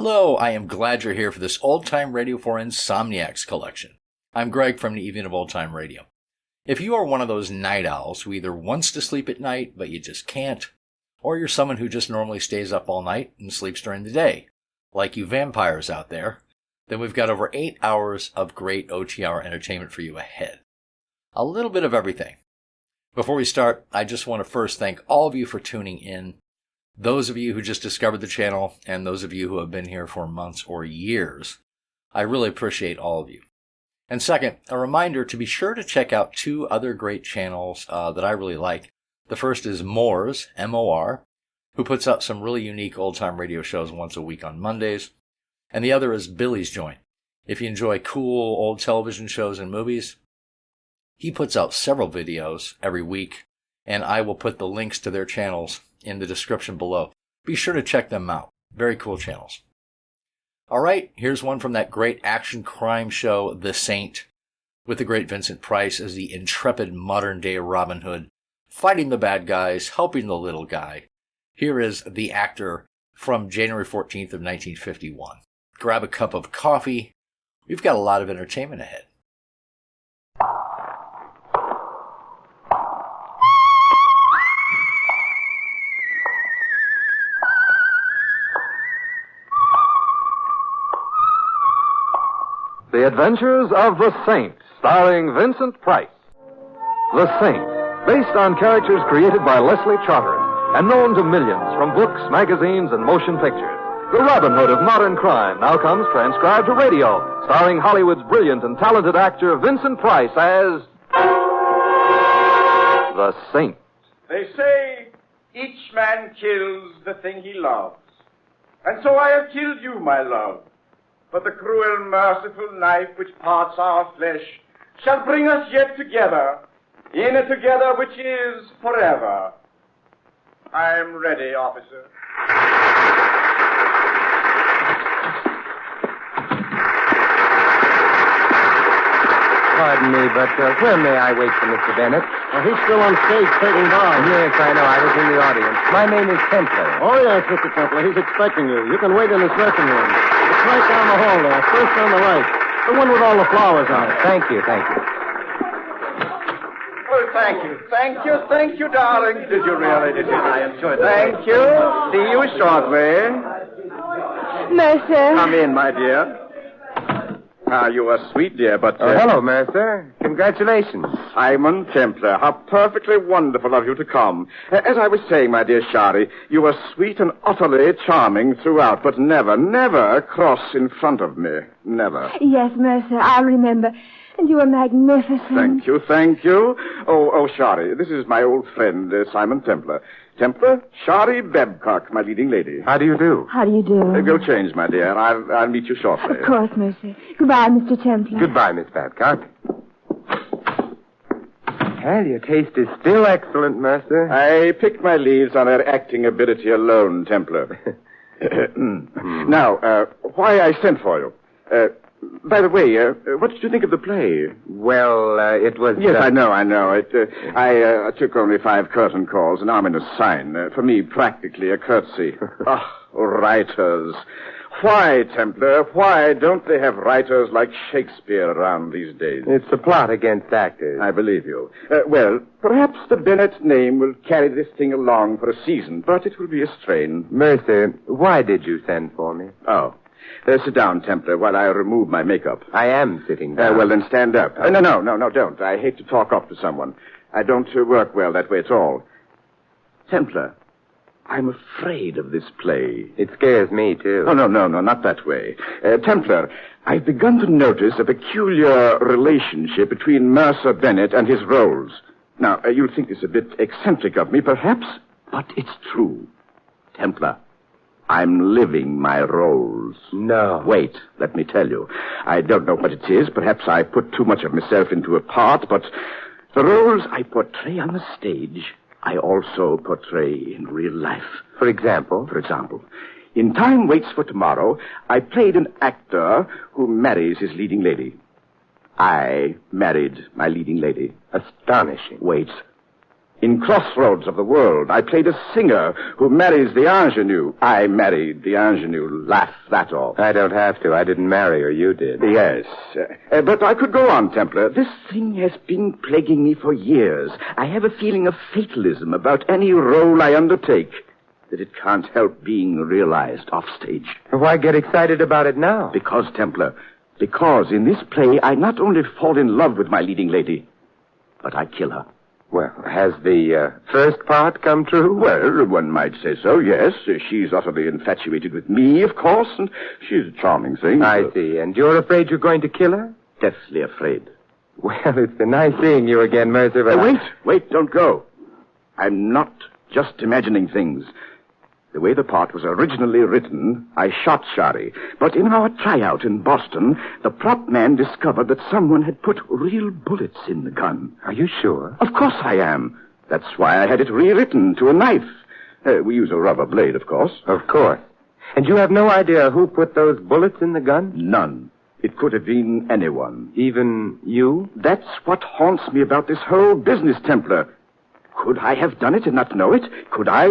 Hello, I am glad you're here for this Old Time Radio for Insomniacs collection. I'm Greg from the Evening of Old Time Radio. If you are one of those night owls who either wants to sleep at night, but you just can't, or you're someone who just normally stays up all night and sleeps during the day, like you vampires out there, then we've got over 8 hours of great OTR entertainment for you ahead. A little bit of everything. Before we start, I just want to first thank all of you for tuning in. Those of you who just discovered the channel, and those of you who have been here for months or years, I really appreciate all of you. And second, a reminder to be sure to check out 2 other great channels that I really like. The first is Moores, M-O-R, who puts out some really unique old-time radio shows once a week on Mondays. And the other is Billy's Joint. If you enjoy cool old television shows and movies, he puts out several videos every week, and I will put the links to their channels in the description below. Be sure to check them out. Very cool channels. All right, here's one from that great action crime show, The Saint, with the great Vincent Price as the intrepid modern-day Robin Hood, fighting the bad guys, helping the little guy. Here is the actor from January 14th of 1951. Grab a cup of coffee. We've got a lot of entertainment ahead. The Adventures of the Saint, starring Vincent Price. The Saint, based on characters created by Leslie Charteris and known to millions from books, magazines, and motion pictures. The Robin Hood of modern crime now comes transcribed to radio, starring Hollywood's brilliant and talented actor Vincent Price as the Saint. They say each man kills the thing he loves. And so I have killed you, my love. But the cruel, merciful knife which parts our flesh shall bring us yet together, in a together which is forever. I am ready, officer. Pardon me, but where may I wait for Mr. Bennett? He's still on stage taking down. Yes, I know. I was in the audience. My name is Templar. Oh, yes, Mr. Templar. He's expecting you. You can wait in his dressing room. It's right down the hall there, first on the right. The one with all the flowers on it. Thank you, thank you. Oh, thank you, darling. Did you really? I enjoyed it. Thank you. See you shortly. Mercer. Come in, my dear. You are sweet, dear, but... hello, Mercer. Congratulations. Simon Templar, how perfectly wonderful of you to come. As I was saying, my dear Shari, you are sweet and utterly charming throughout, but never, never cross in front of me. Never. Yes, Mercer, I'll remember. And you are magnificent. Thank you. Oh, Shari, this is my old friend, Simon Templar. Templar, Shari Babcock, my leading lady. How do you do? How do you do? Go change, my dear. I'll meet you shortly. Of course, Mercer. Goodbye, Mr. Templar. Goodbye, Miss Babcock. Well, your taste is still excellent, Mercer. I picked my leads on her acting ability alone, Templar. Now, why I sent for you. By the way, what did you think of the play? Well, it was... Yes, I know. I took only 5 curtain calls, an ominous sign. For me, practically a courtesy. Writers. Why, Templar, why don't they have writers like Shakespeare around these days? It's the plot against actors. I believe you. Well, perhaps the Bennett name will carry this thing along for a season, but it will be a strain. Mercer, why did you send for me? Oh. Sit down, Templar, while I remove my makeup. I am sitting down. Well, then stand up. No, don't. I hate to talk up to someone. I don't work well that way at all. Templar, I'm afraid of this play. It scares me, too. Oh, no, not that way. Templar, I've begun to notice a peculiar relationship between Mercer Bennett and his roles. Now, you'll think this a bit eccentric of me, perhaps, but it's true. Templar, I'm living my roles. No. Wait, let me tell you. I don't know what it is. Perhaps I put too much of myself into a part, but the roles I portray on the stage, I also portray in real life. For example? For example, in Time Waits for Tomorrow, I played an actor who marries his leading lady. I married my leading lady. Astonishing. Wait. In Crossroads of the World, I played a singer who marries the ingenue. I married the ingenue. Laugh that off. I don't have to. I didn't marry her. You did. Yes. But I could go on, Templar. This thing has been plaguing me for years. I have a feeling of fatalism about any role I undertake, that it can't help being realized offstage. Why get excited about it now? Because, Templar, because in this play I not only fall in love with my leading lady, but I kill her. Well, has the first part come true? Well, one might say so, yes. She's utterly infatuated with me, of course, and she's a charming thing. I see. And you're afraid you're going to kill her? Deathly afraid. Well, it's been nice seeing you again, Mercer, but... Wait, don't go. I'm not just imagining things. The way the part was originally written, I shot Shari. But in our tryout in Boston, the prop man discovered that someone had put real bullets in the gun. Are you sure? Of course I am. That's why I had it rewritten to a knife. We use a rubber blade, of course. Of course. And you have no idea who put those bullets in the gun? None. It could have been anyone. Even you? That's what haunts me about this whole business, Templar. Could I have done it and not know it? Could I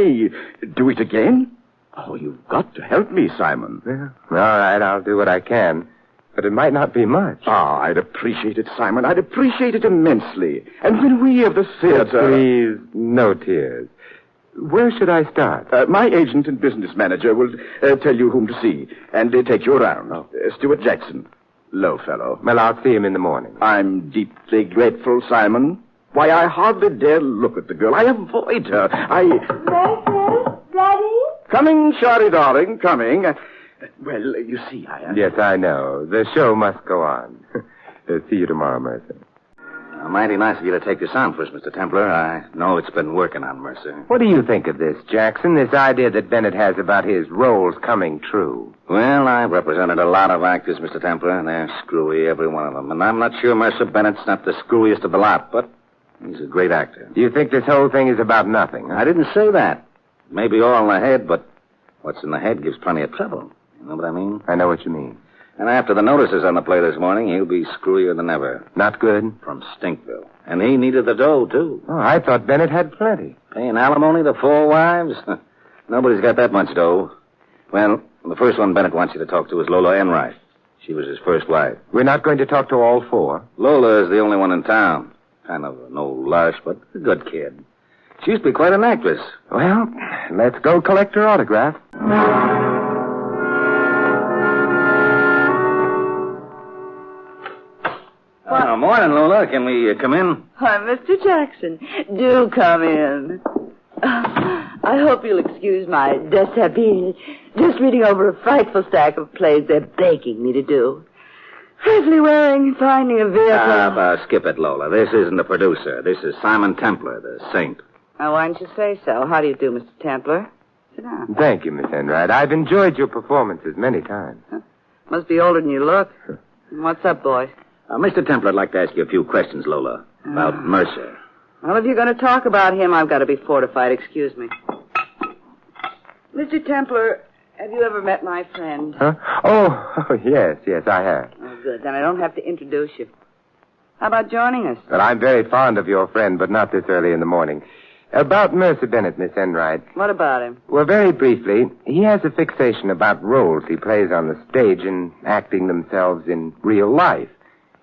do it again? Oh, you've got to help me, Simon. All right, I'll do what I can. But it might not be much. I'd appreciate it, Simon. I'd appreciate it immensely. And when we of the theater... Please, no tears. Where should I start? My agent and business manager will tell you whom to see and take you around. Stuart Jackson. Low fellow. Well, I'll see him in the morning. I'm deeply grateful, Simon. Why, I hardly dare look at the girl. I avoid her. Mercer? Daddy? Coming, Shari, darling, coming. Well, you see, I am... Yes, I know. The show must go on. See you tomorrow, Mercer. Mighty nice of you to take this on for us, Mr. Templar. I know it's been working on Mercer. What do you think of this, Jackson? This idea that Bennett has about his roles coming true? Well, I've represented a lot of actors, Mr. Templar, and they're screwy, every one of them. And I'm not sure Mercer Bennett's not the screwiest of the lot, but... he's a great actor. Do you think this whole thing is about nothing? Huh? I didn't say that. Maybe all in the head, but what's in the head gives plenty of trouble. You know what I mean? I know what you mean. And after the notices on the play this morning, he'll be screwier than ever. Not good? From Stinkville. And he needed the dough, too. Oh, I thought Bennett had plenty. Paying alimony to 4 wives? Nobody's got that much dough. Well, the first one Bennett wants you to talk to is Lola Enright. She was his first wife. We're not going to talk to all 4? Lola is the only one in town. Kind of no lush, but a good kid. She used to be quite an actress. Well, let's go collect her autograph. Oh, morning, Lola. Can we come in? Why, Mr. Jackson, do come in. I hope you'll excuse my dishabille. Just reading over a frightful stack of plays they're begging me to do. Safely wearing, finding a vehicle. Skip it, Lola. This isn't the producer. This is Simon Templar, the saint. Now, why don't you say so? How do you do, Mr. Templar? Sit down. Thank you, Miss Enright. I've enjoyed your performances many times. Must be older than you look. What's up, boys? Mr. Templar, I'd like to ask you a few questions, Lola, about Mercer. Well, if you're going to talk about him, I've got to be fortified. Excuse me. Mr. Templar, have you ever met my friend? Huh? Oh, yes, I have. Oh, good. Then I don't have to introduce you. How about joining us? Well, I'm very fond of your friend, but not this early in the morning. About Mercer Bennett, Miss Enright. What about him? Well, very briefly, he has a fixation about roles he plays on the stage and acting themselves in real life.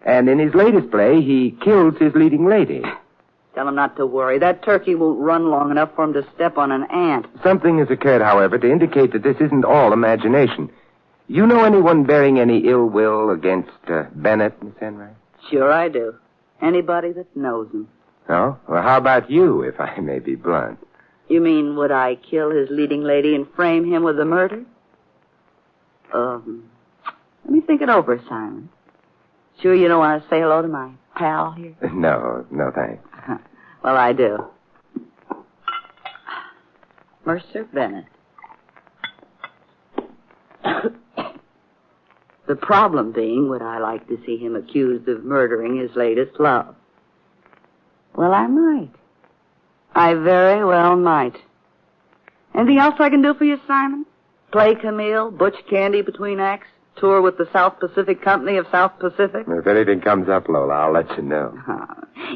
And in his latest play, he kills his leading lady. Tell him not to worry. That turkey won't run long enough for him to step on an ant. Something has occurred, however, to indicate that this isn't all imagination. You know anyone bearing any ill will against Bennett, Miss Enright? Sure I do. Anybody that knows him. Oh? Well, how about you, if I may be blunt? You mean, would I kill his leading lady and frame him with the murder? Let me think it over, Simon. Sure you don't want to say hello to my pal here? No, thanks. Well, I do. Mercer Bennett. The problem being, would I like to see him accused of murdering his latest love? Well, I might. I very well might. Anything else I can do for you, Simon? Play Camille, Butch Candy between acts? Tour with the South Pacific Company of South Pacific? If anything comes up, Lola, I'll let you know. Oh,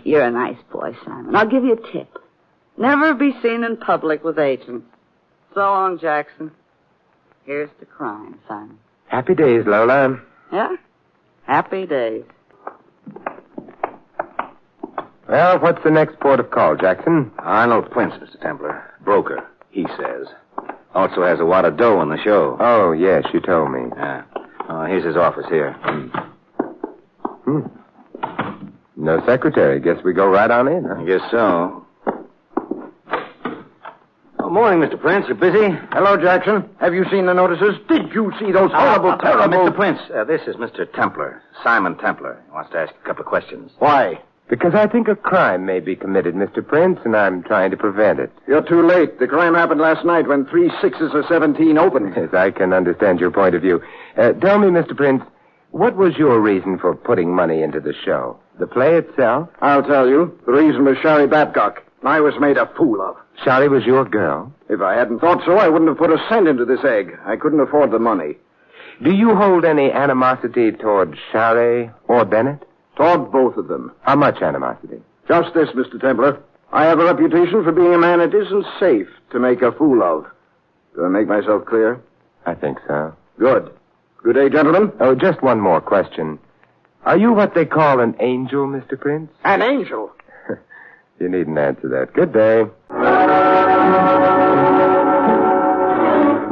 you're a nice boy, Simon. I'll give you a tip. Never be seen in public with agents. So long, Jackson. Here's the crime, Simon. Happy days, Lola. Yeah? Happy days. Well, what's the next port of call, Jackson? Arnold Prince, Mr. Templar. Broker, he says. Also has a wad of dough on the show. Oh, yes, you told me. Yeah. Here's his office here. No secretary. Guess we go right on in, huh? I guess so. Oh, morning, Mr. Prince. You busy? Hello, Jackson. Have you seen the notices? Did you see those horrible, terrible... Mr. Prince, this is Mr. Templar, Simon Templar. He wants to ask a couple of questions. Why? Because I think a crime may be committed, Mr. Prince, and I'm trying to prevent it. You're too late. The crime happened last night when 3 6s of 17 opened. Yes, I can understand your point of view. Tell me, Mr. Prince, what was your reason for putting money into the show? The play itself? I'll tell you. The reason was Sherry Babcock. I was made a fool of. Shari was your girl? If I hadn't thought so, I wouldn't have put a cent into this egg. I couldn't afford the money. Do you hold any animosity toward Shari or Bennett? Toward both of them. How much animosity? Just this, Mr. Templar. I have a reputation for being a man it isn't safe to make a fool of. Do I make myself clear? I think so. Good. Good day, gentlemen. Oh, just one more question. Are you what they call an angel, Mr. Prince? An angel? You needn't answer that. Good day.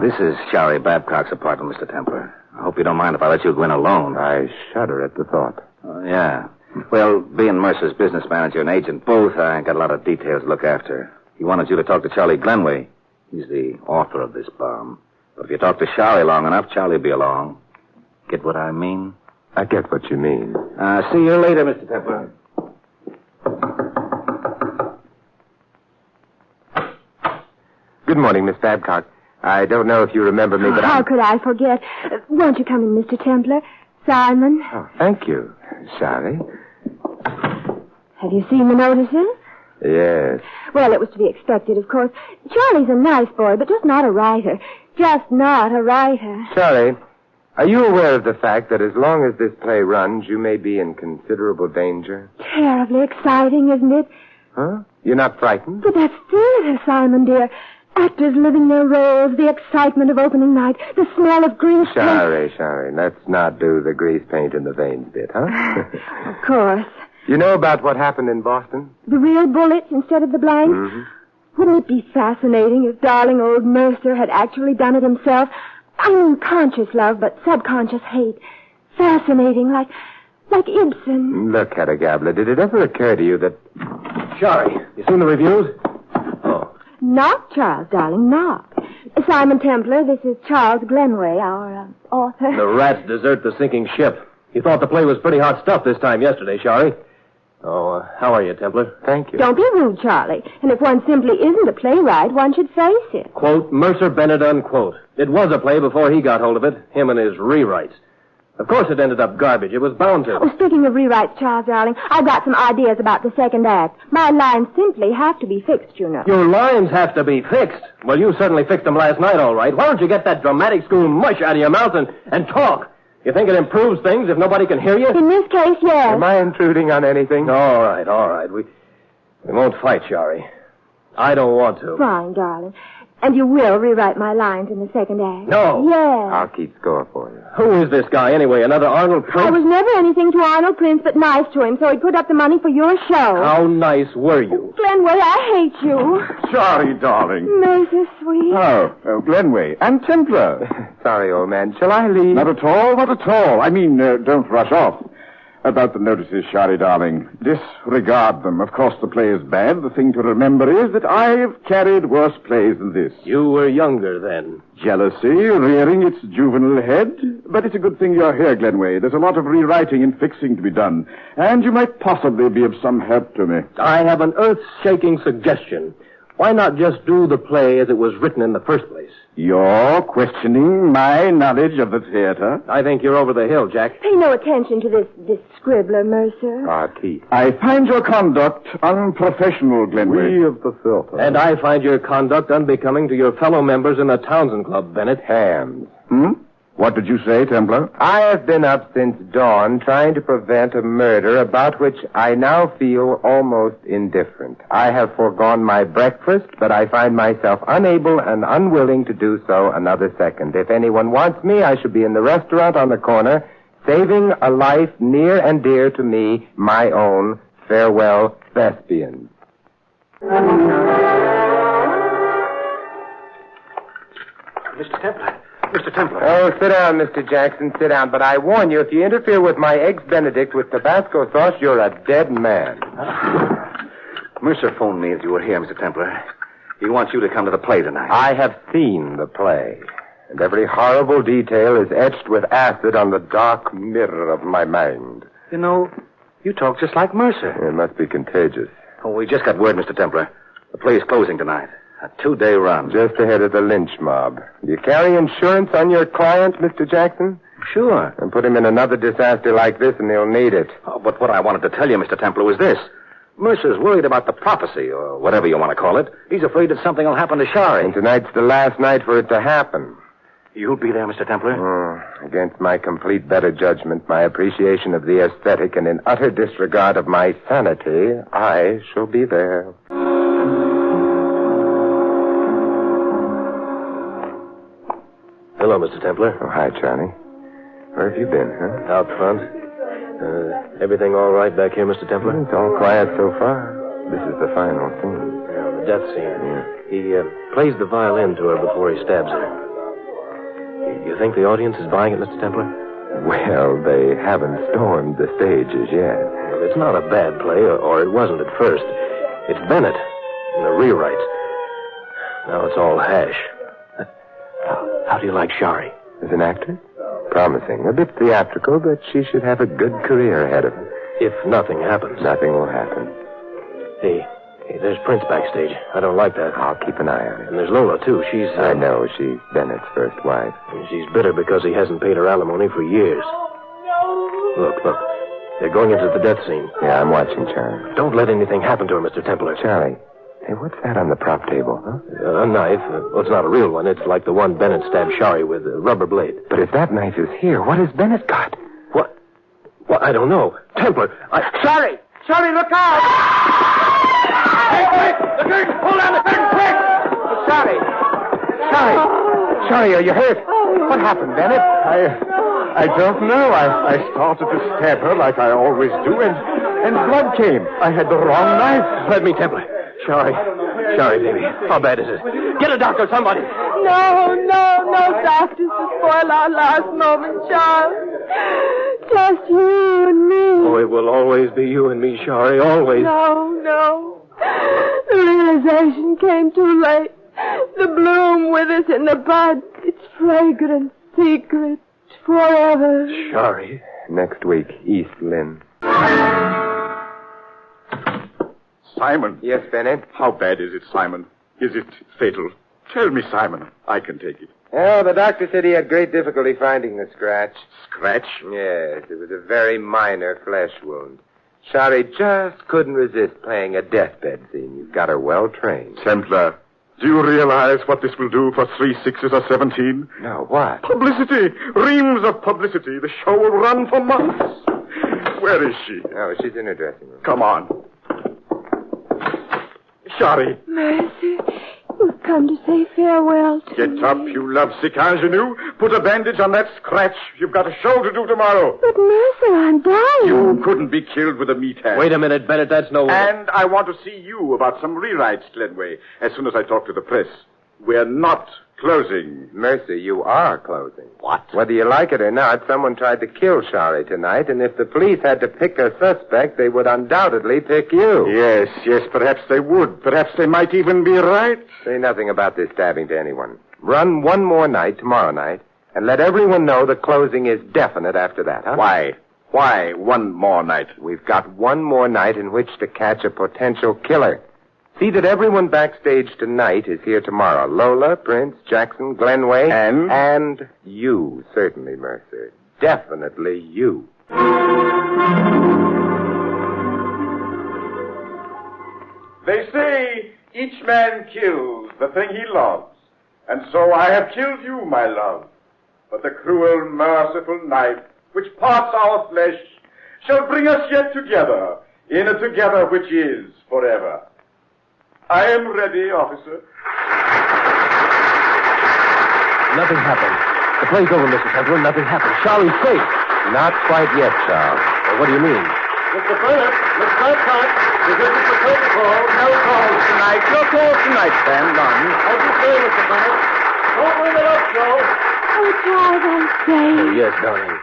This is Shari Babcock's apartment, Mr. Templar. I hope you don't mind if I let you go in alone. I shudder at the thought. Oh, yeah. Well, being Mercer's business manager and agent both, I got a lot of details to look after. He wanted you to talk to Charlie Glenway. He's the author of this bomb. But if you talk to Charlie long enough, Charlie'll be along. Get what I mean? I get what you mean. See you later, Mr. Templar. Good morning, Miss Babcock. I don't know if you remember me, but How could I forget? Won't you come in, Mr. Templar? Simon? Oh, thank you, Shari. Have you seen the notices? Yes. Well, it was to be expected, of course. Charlie's a nice boy, but just not a writer. Just not a writer. Shari, are you aware of the fact that as long as this play runs, you may be in considerable danger? Terribly exciting, isn't it? Huh? You're not frightened? But that's theater, Simon, dear. Actors living their roles, the excitement of opening night, the smell of grease paint. Shari, let's not do the grease paint in the veins bit, huh? Of course. You know about what happened in Boston? The real bullets instead of the blanks? Mm-hmm. Wouldn't it be fascinating if darling old Mercer had actually done it himself? I mean conscious love, but subconscious hate. Fascinating, like Ibsen. Look, Hedda Gabler, did it ever occur to you that... Shari, you seen the reviews? Oh. Not Charles, darling, not. Simon Templar, this is Charles Glenway, our author. The rats desert the sinking ship. You thought the play was pretty hot stuff this time yesterday, Shari. Oh, how are you, Templar? Thank you. Don't be rude, Charlie. And if one simply isn't a playwright, one should face it. Quote, Mercer Bennett, unquote. It was a play before he got hold of it, him and his rewrites. Of course it ended up garbage. It was bound to. Oh, speaking of rewrites, Charles, darling, I've got some ideas about the second act. My lines simply have to be fixed, you know. Your lines have to be fixed. Well, you certainly fixed them last night, all right. Why don't you get that dramatic school mush out of your mouth and talk? You think it improves things if nobody can hear you? In this case, yes. Am I intruding on anything? All right. We won't fight, Shari. I don't want to. Fine, darling. And you will rewrite my lines in the second act? No. Yes. I'll keep score for you. Who is this guy, anyway? Another Arnold Prince? I was never anything to Arnold Prince but nice to him, so he put up the money for your show. How nice were you? Glenway, I hate you. Sorry, darling. Mercer, sweet. Oh, Glenway. And Templar. Sorry, old man. Shall I leave? Not at all. I mean, don't rush off. About the notices, Shari, darling. Disregard them. Of course, the play is bad. The thing to remember is that I've carried worse plays than this. You were younger then. Jealousy rearing its juvenile head. But it's a good thing you're here, Glenway. There's a lot of rewriting and fixing to be done. And you might possibly be of some help to me. I have an earth-shaking suggestion. Why not just do the play as it was written in the first place? You're questioning my knowledge of the theater? I think you're over the hill, Jack. Pay no attention to this scribbler, Mercer. Our teeth. I find your conduct unprofessional, Glenway. We of the filter. And I find your conduct unbecoming to your fellow members in the Townsend Club, Bennett. Hams. What did you say, Templar? I have been up since dawn trying to prevent a murder about which I now feel almost indifferent. I have foregone my breakfast, but I find myself unable and unwilling to do so another second. If anyone wants me, I should be in the restaurant on the corner, saving a life near and dear to me, my own. Farewell, Thespians. Mr. Templar. Mr. Templar. Oh, sit down, Mr. Jackson, sit down. But I warn you, if you interfere with my Eggs Benedict with Tabasco sauce, you're a dead man. Mercer phoned me as you were here, Mr. Templar. He wants you to come to the play tonight. I have seen the play, and every horrible detail is etched with acid on the dark mirror of my mind. You know, you talk just like Mercer. It must be contagious. Oh, we just got word, Mr. Templar. The play's closing tonight. A 2-day run. Just ahead of the lynch mob. Do you carry insurance on your client, Mr. Jackson? Sure. And put him in another disaster like this, and he'll need it. Oh, but what I wanted to tell you, Mr. Templar, was this. Mercer's worried about the prophecy, or whatever you want to call it. He's afraid that something will happen to Shari. And tonight's the last night for it to happen. You'll be there, Mr. Templar? Against my complete better judgment, my appreciation of the aesthetic, and in utter disregard of my sanity, I shall be there. Hello, Mr. Templar. Oh, hi, Johnny. Where have you been, huh? Out front. Everything all right back here, Mr. Templar? It's all quiet so far. This is the final scene. Yeah, the death scene. Yeah. He plays the violin to her before he stabs her. You think the audience is buying it, Mr. Templar? Well, they haven't stormed the stage as yet. Well, it's not a bad play, or it wasn't at first. It's Bennett in the rewrites. Now it's all hash. How do you like Shari? As an actor? Promising. A bit theatrical, but she should have a good career ahead of her. If nothing happens. Nothing will happen. Hey, there's Prince backstage. I don't like that. I'll keep an eye on it. And there's Lola, too. She's... I know. She's Bennett's first wife. And she's bitter because he hasn't paid her alimony for years. Look. They're going into the death scene. Yeah, I'm watching, Charlie. Don't let anything happen to her, Mr. Templar. Charlie. Hey, what's that on the prop table, huh? A knife. Well, it's not a real one. It's like the one Bennett stabbed Shari with, a rubber blade. But if that knife is here, what has Bennett got? What? Well, I don't know. Templar, Shari! Shari, look out! Quick! The curtain! Pull down the curtain, quick! Shari! Shari, are you hurt? What happened, Bennett? I don't know. I started to stab her like I always do, and blood came. I had the wrong knife. Let me, Templar. Shari, baby. How bad is it? Get a doctor, somebody. No doctors to spoil our last moment, Charles. Just you and me. Oh, it will always be you and me, Shari, always. No. The realization came too late. The bloom with us in the bud. It's fragrant, secret, forever. Shari. Next week, East Lynn. Simon. Yes, Bennett? How bad is it, Simon? Is it fatal? Tell me, Simon. I can take it. Oh, the doctor said he had great difficulty finding the scratch. Scratch? Yes, it was a very minor flesh wound. Shari just couldn't resist playing a deathbed scene. You've got her well trained. Templar, do you realize what this will do for 3 6s or 17? No, what? Publicity! Reams of publicity. The show will run for months. Where is she? Oh, she's in her dressing room. Come on. Shari. Mercy, we've come to say farewell to Get up, you lovesick ingenue. Put a bandage on that scratch. You've got a show to do tomorrow. But, Mercer, I'm dying. You couldn't be killed with a meat hand. Wait a minute, Bennett. That's no way. And I want to see you about some rewrites, Glenway, as soon as I talk to the press. We're not closing. Mercy, you are closing. What? Whether you like it or not, someone tried to kill Shari tonight, and if the police had to pick a suspect, they would undoubtedly pick you. Yes, perhaps they would. Perhaps they might even be right. Say nothing about this stabbing to anyone. Run one more night, tomorrow night, and let everyone know the closing is definite after that, huh? Why? Why one more night? We've got one more night in which to catch a potential killer. See that everyone backstage tonight is here tomorrow. Lola, Prince, Jackson, Glenway. And you, certainly, Mercer. Definitely you. They say each man kills the thing he loves. And so I have killed you, my love. but the cruel, merciful knife which parts our flesh shall bring us yet together, in a together which is forever. I am ready, officer. Nothing happened. The play's over, Mr. Templar. Nothing happened. Charlie's safe. Not quite yet, Charles. What do you mean? Mr. Bennett, let's not cut. This isn't the first call. No calls tonight. No calls tonight, Sam. None. As you say, Mr. Bennett. Don't bring it up, Joe. Oh, Charles, I'm safe. Yes, darling.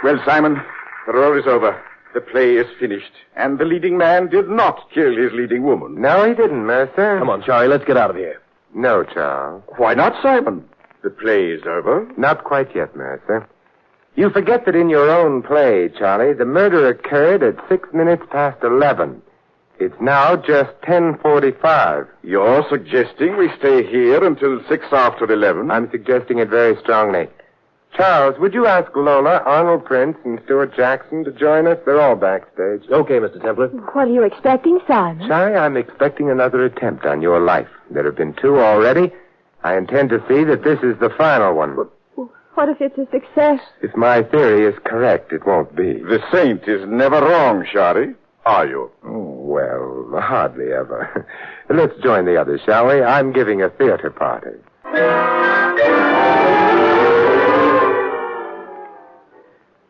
Well, Simon, the role is over. The play is finished. And the leading man did not kill his leading woman. No, he didn't, Mercer. Come on, Charlie. Let's get out of here. No, Charles. Why not, Simon? The play is over. Not quite yet, Mercer. You forget that in your own play, Charlie, the murder occurred at 6 minutes past 11. It's now just 10:45. You're suggesting we stay here until 6 after 11? I'm suggesting it very strongly. Charles, would you ask Lola, Arnold Prince, and Stuart Jackson to join us? They're all backstage. Okay, Mr. Templar. What are you expecting, Simon? Charlie, I'm expecting another attempt on your life. There have been 2 already. I intend to see that this is the final one. What if it's a success? If my theory is correct, it won't be. The saint is never wrong, Shari. Are you? Oh, well, hardly ever. Let's join the others, shall we? I'm giving a theater party.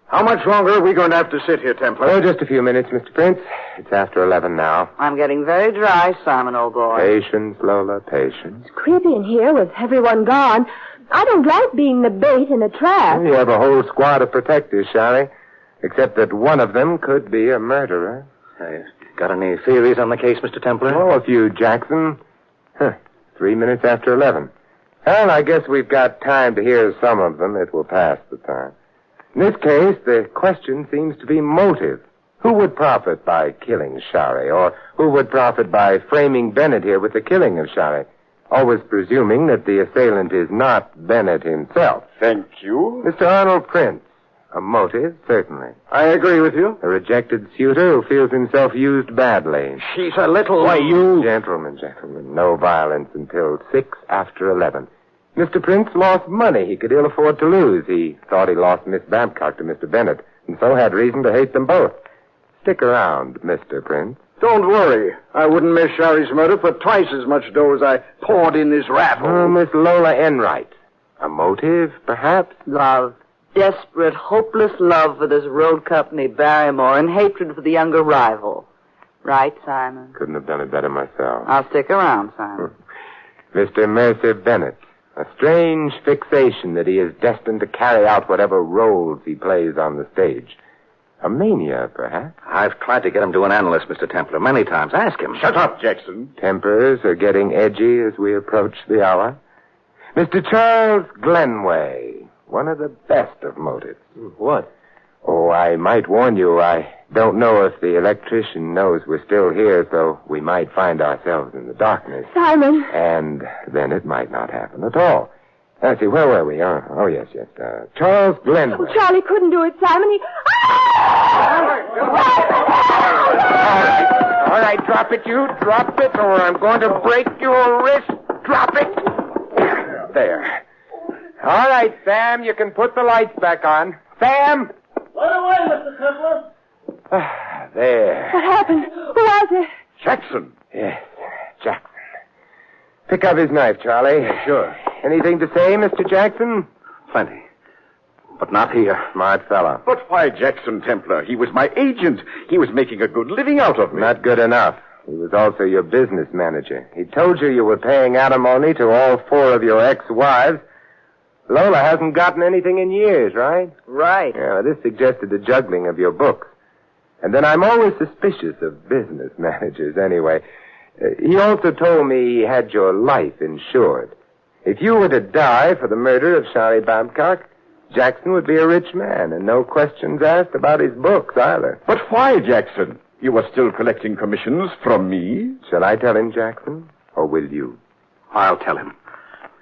How much longer are we going to have to sit here, Templar? Oh, just a few minutes, Mr. Prince. It's after 11 now. I'm getting very dry, Simon, old boy. Patience, Lola, patience. It's creepy in here with everyone gone. I don't like being the bait in a trap. You have a whole squad of protectors, Shari. Except that one of them could be a murderer. Got any theories on the case, Mr. Templar? Oh, a few, Jackson. 3 minutes after 11. Well, I guess we've got time to hear some of them. It will pass the time. In this case, the question seems to be motive. Who would profit by killing Shari? Or who would profit by framing Bennett here with the killing of Shari? Always presuming that the assailant is not Bennett himself. Thank you. Mr. Arnold Prince. A motive, certainly. I agree with you. A rejected suitor who feels himself used badly. She's a little... Why, you... Gentlemen, no violence until 6 after 11. Mr. Prince lost money he could ill afford to lose. He thought he lost Miss Babcock to Mr. Bennett, and so had reason to hate them both. Stick around, Mr. Prince. Don't worry. I wouldn't miss Shari's murder for twice as much dough as I poured in this raffle. Oh, Miss Lola Enright. A motive, perhaps? Love. Desperate, hopeless love for this road company, Barrymore, and hatred for the younger rival. Right, Simon? Couldn't have done it better myself. I'll stick around, Simon. Mr. Mercer Bennett. A strange fixation that he is destined to carry out whatever roles he plays on the stage. A mania, perhaps? I've tried to get him to an analyst, Mr. Templar, many times. Ask him. Shut up, Jackson. Tempers are getting edgy as we approach the hour. Mr. Charles Glenway, one of the best of motives. What? Oh, I might warn you, I don't know if the electrician knows we're still here, so we might find ourselves in the darkness. Simon. And then it might not happen at all. Let's see, where were we? Oh, yes. Charles Glenway. Oh, Charlie couldn't do it, Simon. All right, drop it, you. Drop it, or I'm going to break your wrist. Drop it. There. All right, Sam, you can put the lights back on. Sam! Right away, Mr. Templar. There. What happened? Who was it? Jackson. Yes, Jackson. Pick up his knife, Charlie. Sure. Anything to say, Mr. Jackson? Plenty. But not here. Smart fellow. But why Jackson, Templar? He was my agent. He was making a good living out of me. Not good enough. He was also your business manager. He told you were paying alimony to all 4 of your ex-wives. Lola hasn't gotten anything in years, right? Right. Yeah, this suggested the juggling of your books. And then I'm always suspicious of business managers anyway. He also told me he had your life insured. If you were to die for the murder of Shari Babcock, Jackson would be a rich man, and no questions asked about his books either. But why, Jackson? You were still collecting commissions from me? Shall I tell him, Jackson, or will you? I'll tell him.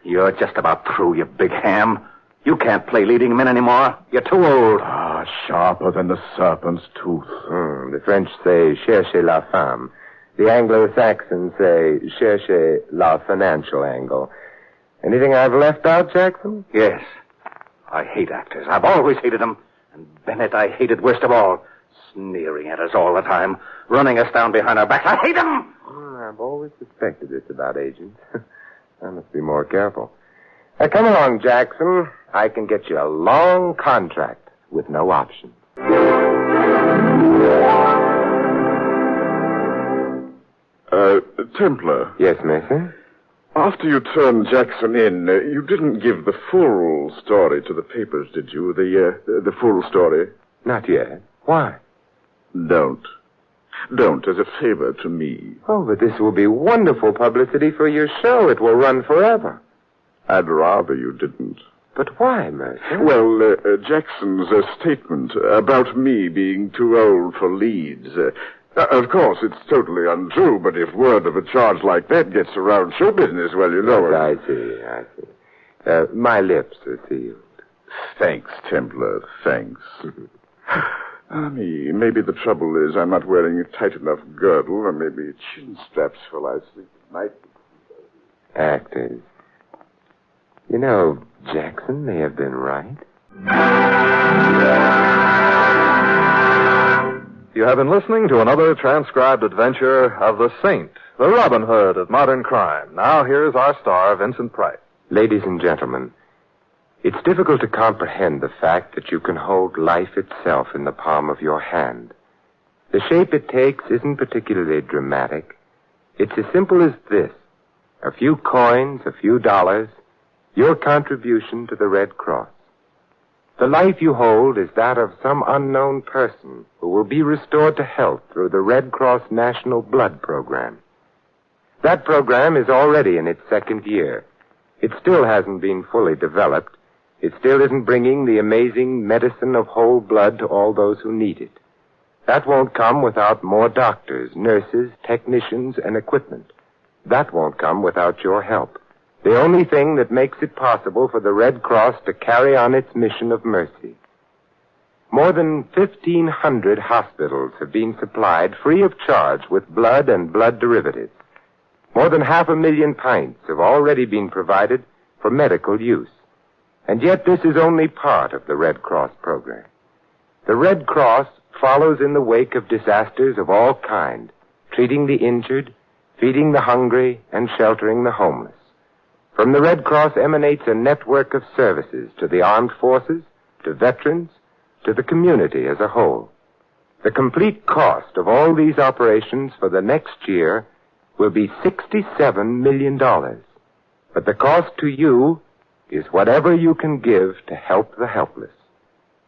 You're just about through, you big ham. You can't play leading men anymore. You're too old. Ah, sharper than the serpent's tooth. The French say, cherchez la femme. The Anglo-Saxons say, cherchez la financial angle. Anything I've left out, Jackson? Yes. I hate actors. I've always hated them. And Bennett I hated worst of all. Sneering at us all the time. Running us down behind our backs. I hate him! I've always suspected this about agents. I must be more careful. Come along, Jackson. I can get you a long contract with no options. Templar. Yes, Mason? After you turned Jackson in, you didn't give the full story to the papers, did you? The full story? Not yet. Why? Don't. Don't, as a favor to me. Oh, but this will be wonderful publicity for your show. It will run forever. I'd rather you didn't. But why, Mercer? Well, Jackson's statement about me being too old for leads. Of course, it's totally untrue, but if word of a charge like that gets around show business, well, you know... I see. My lips are sealed. Thanks, Templar, thanks. Maybe the trouble is I'm not wearing a tight enough girdle, or maybe chin straps while I sleep at night. Actors. You know, Jackson may have been right. You have been listening to another transcribed adventure of the Saint, the Robin Hood of modern crime. Now here's our star, Vincent Price. Ladies and gentlemen, it's difficult to comprehend the fact that you can hold life itself in the palm of your hand. The shape it takes isn't particularly dramatic. It's as simple as this. A few coins, a few dollars, your contribution to the Red Cross. The life you hold is that of some unknown person who will be restored to health through the Red Cross National Blood Program. That program is already in its second year. It still hasn't been fully developed. It still isn't bringing the amazing medicine of whole blood to all those who need it. That won't come without more doctors, nurses, technicians, and equipment. That won't come without your help. The only thing that makes it possible for the Red Cross to carry on its mission of mercy. More than 1,500 hospitals have been supplied free of charge with blood and blood derivatives. More than 500,000 pints have already been provided for medical use. And yet this is only part of the Red Cross program. The Red Cross follows in the wake of disasters of all kinds, treating the injured, feeding the hungry, and sheltering the homeless. From the Red Cross emanates a network of services to the armed forces, to veterans, to the community as a whole. The complete cost of all these operations for the next year will be $67 million. But the cost to you is whatever you can give to help the helpless.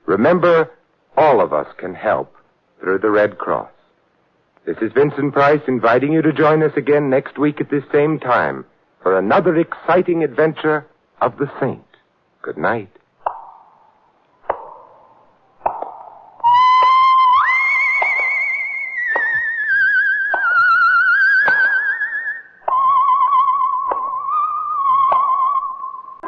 Remember, all of us can help through the Red Cross. This is Vincent Price inviting you to join us again next week at this same time for another exciting adventure of the Saint. Good night.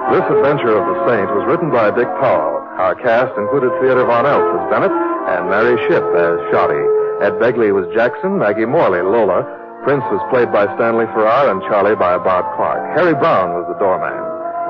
This adventure of the Saint was written by Dick Powell. Our cast included Theodore Von Eltz as Bennett and Mary Shipp as Shoddy. Ed Begley was Jackson, Maggie Morley, Lola. Prince was played by Stanley Farrar and Charlie by Bob Clark. Harry Brown was the doorman.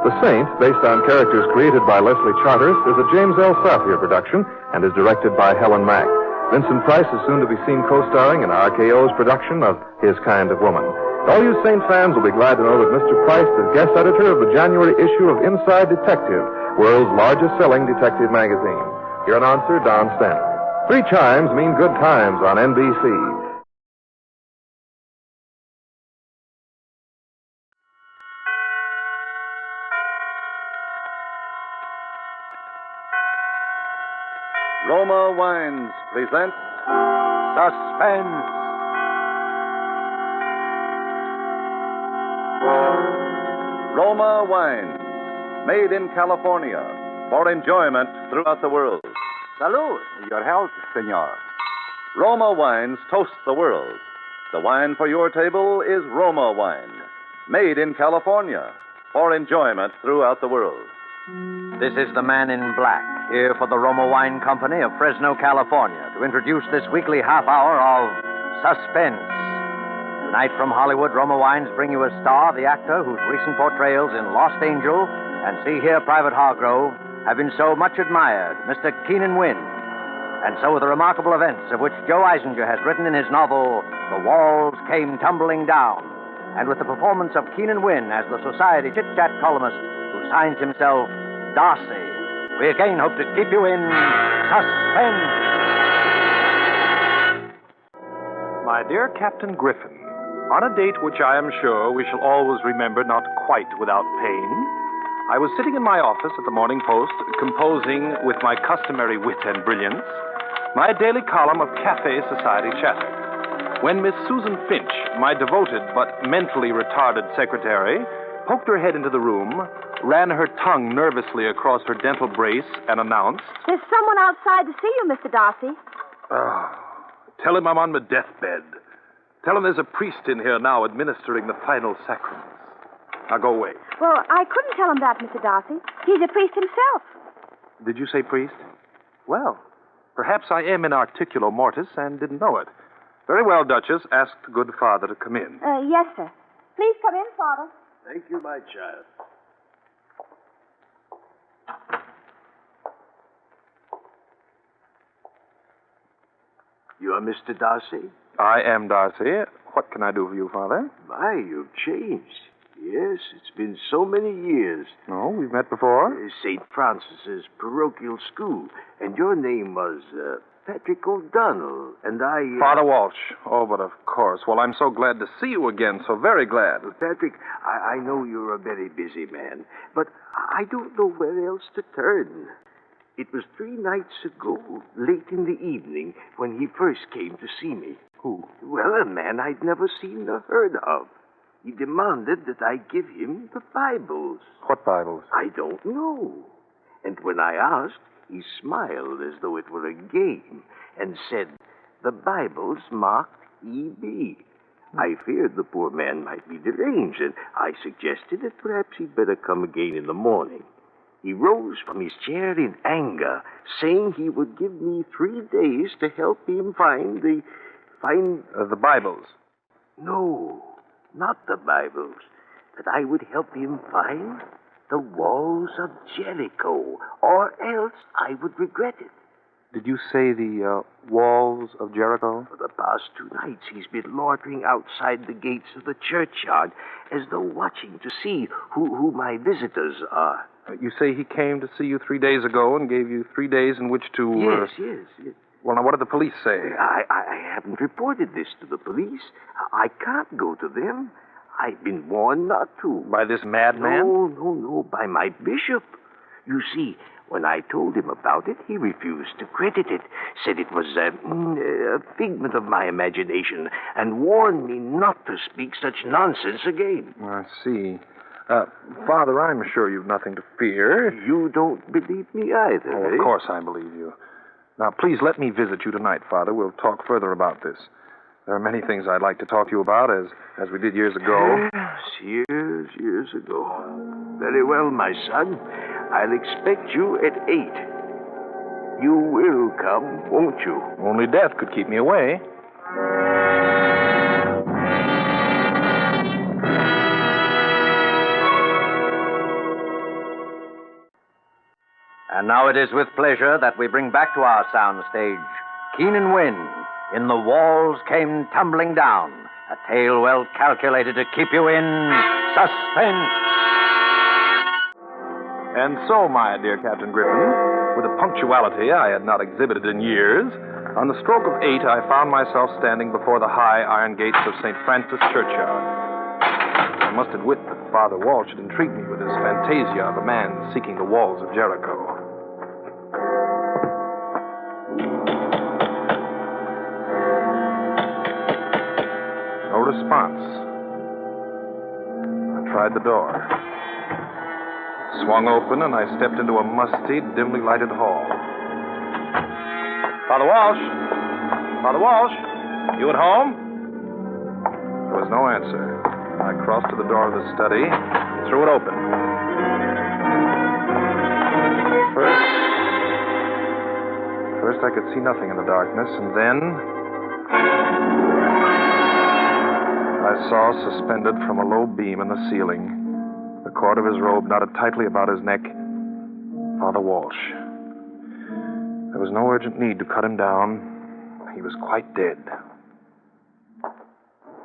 The Saint, based on characters created by Leslie Charteris, is a James L. Safier production and is directed by Helen Mack. Vincent Price is soon to be seen co-starring in RKO's production of His Kind of Woman. All you Saint fans will be glad to know that Mr. Price is guest editor of the January issue of Inside Detective, world's largest-selling detective magazine. Your announcer, Don Stanley. 3 chimes mean good times on NBC. Roma Wines presents Suspense. Roma Wines, made in California for enjoyment throughout the world. Salud. Your health, senor. Roma Wines toast the world. The wine for your table is Roma Wine, made in California for enjoyment throughout the world. This is the Man in Black, here for the Roma Wine Company of Fresno, California, to introduce this weekly half hour of Suspense. Tonight from Hollywood, Roma Wines bring you a star, the actor whose recent portrayals in Lost Angel and See Here, Private Hargrove have been so much admired, Mr. Keenan Wynn. And so the remarkable events of which Joe Eisinger has written in his novel, The Walls Came Tumbling Down, and with the performance of Keenan Wynn as the society chit-chat columnist who signs himself Darcy, we again hope to keep you in suspense. My dear Captain Griffin, on a date which I am sure we shall always remember not quite without pain, I was sitting in my office at the Morning Post, composing with my customary wit and brilliance my daily column of Cafe Society chatter, when Miss Susan Finch, my devoted but mentally retarded secretary, poked her head into the room, ran her tongue nervously across her dental brace, and announced, There's someone outside to see you, Mr. Darcy. Tell him I'm on my deathbed. Tell him there's a priest in here now administering the final sacraments. Now go away. Well, I couldn't tell him that, Mr. Darcy. He's a priest himself. Did you say priest? Well, perhaps I am in articulo mortis and didn't know it. Very well, Duchess. Ask the good father to come in. Yes, sir. Please come in, Father. Thank you, my child. You are Mr. Darcy? I am Darcy. What can I do for you, Father? My, you've changed. Yes, it's been so many years. Oh, we've met before? St. Francis's parochial school. And your name was Patrick O'Donnell. And I... Father Walsh. Oh, but of course. Well, I'm so glad to see you again. So very glad. Patrick, I know you're a very busy man. But I don't know where else to turn. It was 3 nights ago, late in the evening, when he first came to see me. Who? Well, a man I'd never seen or heard of. He demanded that I give him the Bibles. What Bibles? I don't know. And when I asked, he smiled as though it were a game and said, the Bibles marked E.B. I feared the poor man might be deranged, and I suggested that perhaps he'd better come again in the morning. He rose from his chair in anger, saying he would give me 3 days to help him find the Bibles. No, not the Bibles. That I would help him find the walls of Jericho, or else I would regret it. Did you say the walls of Jericho? For the past 2 nights, he's been loitering outside the gates of the churchyard, as though watching to see who my visitors are. You say he came to see you 3 days ago and gave you 3 days in which to... Yes. Well, now, what did the police say? I haven't reported this to the police. I can't go to them. I've been warned not to. By this madman? No, by my bishop. You see, when I told him about it, he refused to credit it, said it was a figment of my imagination, and warned me not to speak such nonsense again. I see. Father, I'm sure you've nothing to fear. You don't believe me either, Oh, of course I believe you. Now, please let me visit you tonight, Father. We'll talk further about this. There are many things I'd like to talk to you about, as we did years ago. Yes, years ago. Very well, my son. I'll expect you at 8. You will come, won't you? Only death could keep me away. And now it is with pleasure that we bring back to our soundstage Keenan Wynn in The Walls Came Tumbling Down, a tale well calculated to keep you in suspense. And so, my dear Captain Griffin, with a punctuality I had not exhibited in years, on the stroke of 8 I found myself standing before the high iron gates of St. Francis Churchyard. I must admit that Father Walsh had intrigued me with his fantasia of a man seeking the walls of Jericho. No response. I tried the door. It swung open, and I stepped into a musty, dimly lighted hall. Father Walsh! Father Walsh! You at home? There was no answer. I crossed to the door of the study and threw it open. First I could see nothing in the darkness, and then I saw, suspended from a low beam in the ceiling, the cord of his robe knotted tightly about his neck, Father Walsh. There was no urgent need to cut him down. He was quite dead.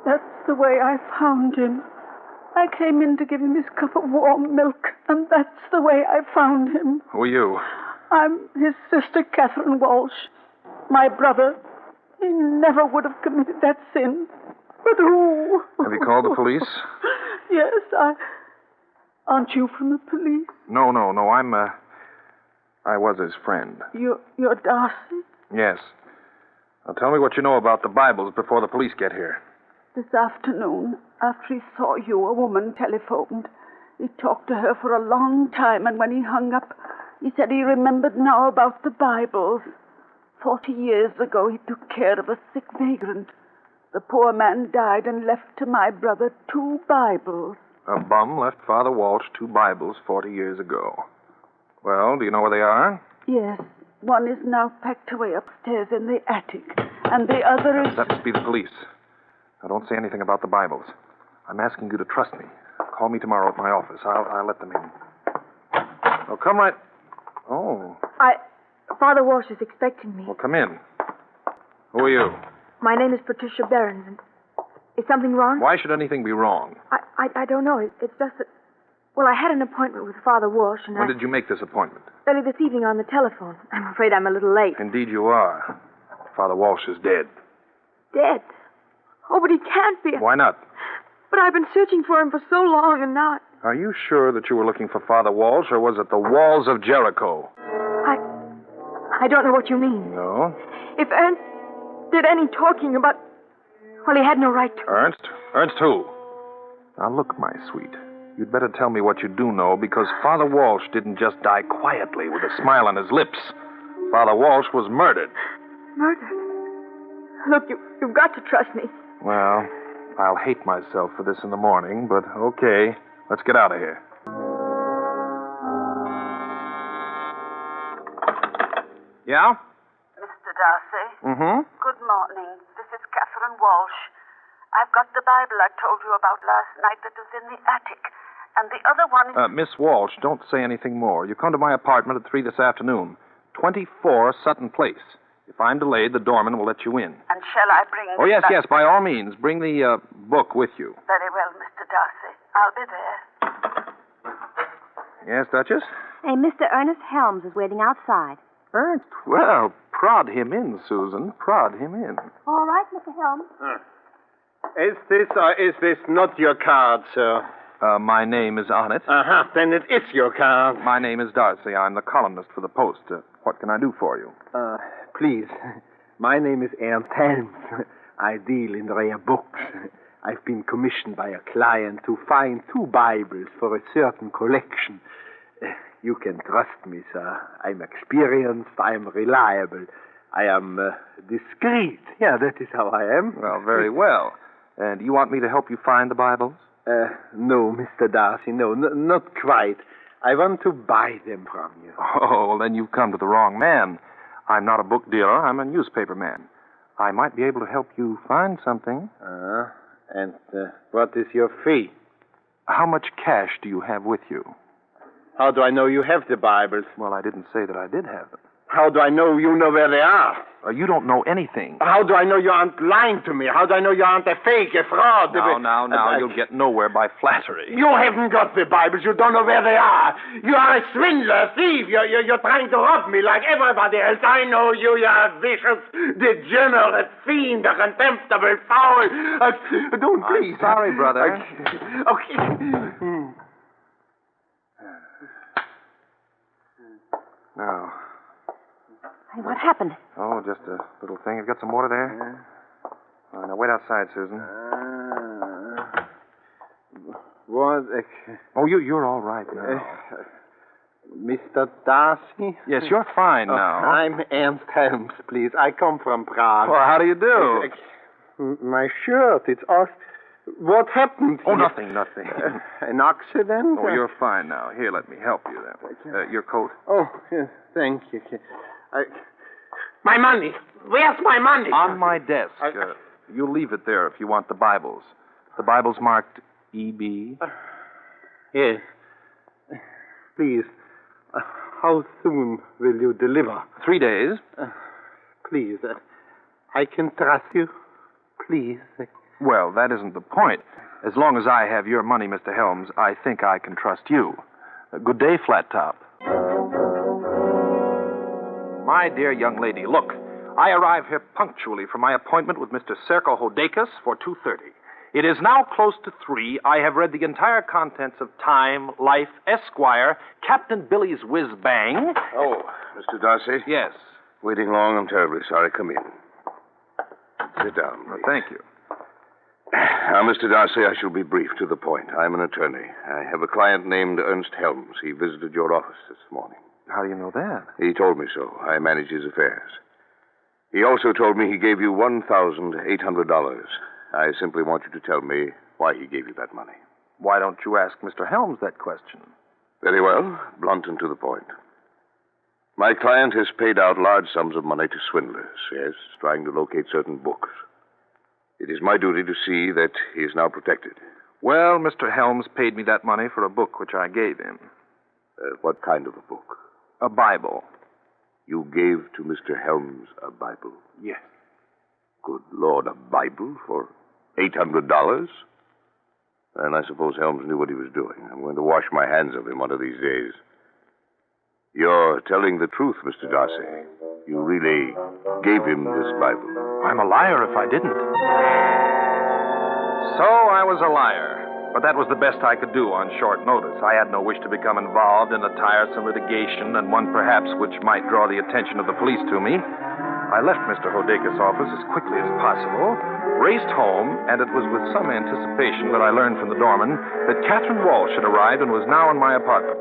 That's the way I found him. I came in to give him his cup of warm milk, and that's the way I found him. Who are you? I'm his sister, Catherine Walsh. My brother. He never would have committed that sin. But who? Have you called the police? Yes, Aren't you from the police? No. I was his friend. You're Darcy? Yes. Now tell me what you know about the Bibles before the police get here. This afternoon, after he saw you, a woman telephoned. He talked to her for a long time, and when he hung up, he said he remembered now about the Bibles. 40 years ago, he took care of a sick vagrant. The poor man died and left to my brother 2 Bibles. A bum left Father Walsh 2 Bibles 40 years ago. Well, do you know where they are? Yes. One is now packed away upstairs in the attic, and the other is... That must be the police. Now, don't say anything about the Bibles. I'm asking you to trust me. Call me tomorrow at my office. I'll let them in. Oh, come right... Oh. Father Walsh is expecting me. Well, come in. Who are you? My name is Patricia Behrens, and is something wrong? Why should anything be wrong? I don't know. It's just that... Well, I had an appointment with Father Walsh, and When did you make this appointment? early this evening on the telephone. I'm afraid I'm a little late. Indeed you are. Father Walsh is dead. Dead? Oh, but he can't be. Why not? But I've been searching for him for so long, and now... Are you sure that you were looking for Father Walsh, or was it the walls of Jericho? I don't know what you mean. No? If Ernst did any talking about... Well, he had no right to. Ernst? Ernst who? Now, look, my sweet. You'd better tell me what you do know, because Father Walsh didn't just die quietly with a smile on his lips. Father Walsh was murdered. Murdered? Look, you've got to trust me. Well, I'll hate myself for this in the morning, but okay. Let's get out of here. Yeah? Mr. Darcy? Mm-hmm. Good morning. This is Catherine Walsh. I've got the Bible I told you about last night that was in the attic. And the other one is... Miss Walsh, don't say anything more. You come to my apartment at 3 this afternoon. 24 Sutton Place. If I'm delayed, the doorman will let you in. And shall I bring... Oh, yes, by all means. Bring the book with you. Very well, Mr. Darcy. I'll be there. Yes, Duchess? Hey, Mr. Ernest Helms is waiting outside. Ernst? Well, prod him in, Susan. Prod him in. All right, Mr. Helms. Is this or is this not your card, sir? My name is on it. Uh-huh. Then it is your card. My name is Darcy. I'm the columnist for the Post. What can I do for you? Please. My name is Ernst Helms. I deal in rare books. I've been commissioned by a client to find 2 Bibles for a certain collection. You can trust me, sir. I'm experienced. I'm reliable. I am discreet. Yeah, that is how I am. Well, very well. And you want me to help you find the Bibles? No, Mr. Darcy, no, not quite. I want to buy them from you. Oh, well, then you've come to the wrong man. I'm not a book dealer. I'm a newspaper man. I might be able to help you find something. And what is your fee? How much cash do you have with you? How do I know you have the Bibles? Well, I didn't say that I did have them. How do I know you know where they are? You don't know anything. How do I know you aren't lying to me? How do I know you aren't a fake, a fraud? Now, you'll get nowhere by flattery. You haven't got the Bibles. You don't know where they are. You are a swindler, a thief. You're trying to rob me like everybody else. I know you. You're a vicious, degenerate fiend, a contemptible foul. Don't please. I'm sorry, brother. Okay. Now... Hey, what happened? Oh, just a little thing. Have you got some water there? All right, now wait outside, Susan. What? Oh, you're all right now. Mr. Darcy? Yes, you're fine now. I'm Ernst Helms, please. I come from Prague. Well, how do you do? My shirt, it's off. What happened? Oh, nothing. An accident? Oh, you're fine now. Here, let me help you then. Your coat. Oh, yes, thank you. My money. Where's my money? On my desk. You'll leave it there if you want the Bibles. The Bible's marked E.B. Yes. Please. How soon will you deliver? 3 days. Please, I can trust you. Please. Well, that isn't the point. As long as I have your money, Mr. Helms, I think I can trust you. Good day, Flat Top. My dear young lady, look. I arrive here punctually for my appointment with Mr. Serko Hodakis for 2:30. It is now close to 3. I have read the entire contents of Time, Life, Esquire, Captain Billy's Whiz-Bang. Oh, Mr. Darcy? Yes. Waiting long, I'm terribly sorry. Come in. Sit down, please. Thank you. Now, Mr. Darcy, I shall be brief, to the point. I'm an attorney. I have a client named Ernst Helms. He visited your office this morning. How do you know that? He told me so. I manage his affairs. He also told me he gave you $1,800. I simply want you to tell me why he gave you that money. Why don't you ask Mr. Helms that question? Very well. Blunt and to the point. My client has paid out large sums of money to swindlers, yes, trying to locate certain books. It is my duty to see that he is now protected. Well, Mr. Helms paid me that money for a book which I gave him. What kind of a book? A Bible. You gave to Mr. Helms a Bible? Yes. Good Lord, a Bible for $800? And I suppose Helms knew what he was doing. I'm going to wash my hands of him one of these days. You're telling the truth, Mr. Darcy. You really gave him this Bible. I'm a liar if I didn't. So I was a liar. But that was the best I could do on short notice. I had no wish to become involved in a tiresome litigation, and one perhaps which might draw the attention of the police to me. I left Mr. Hodakis' office as quickly as possible, raced home, and it was with some anticipation that I learned from the doorman that Catherine Walsh had arrived and was now in my apartment.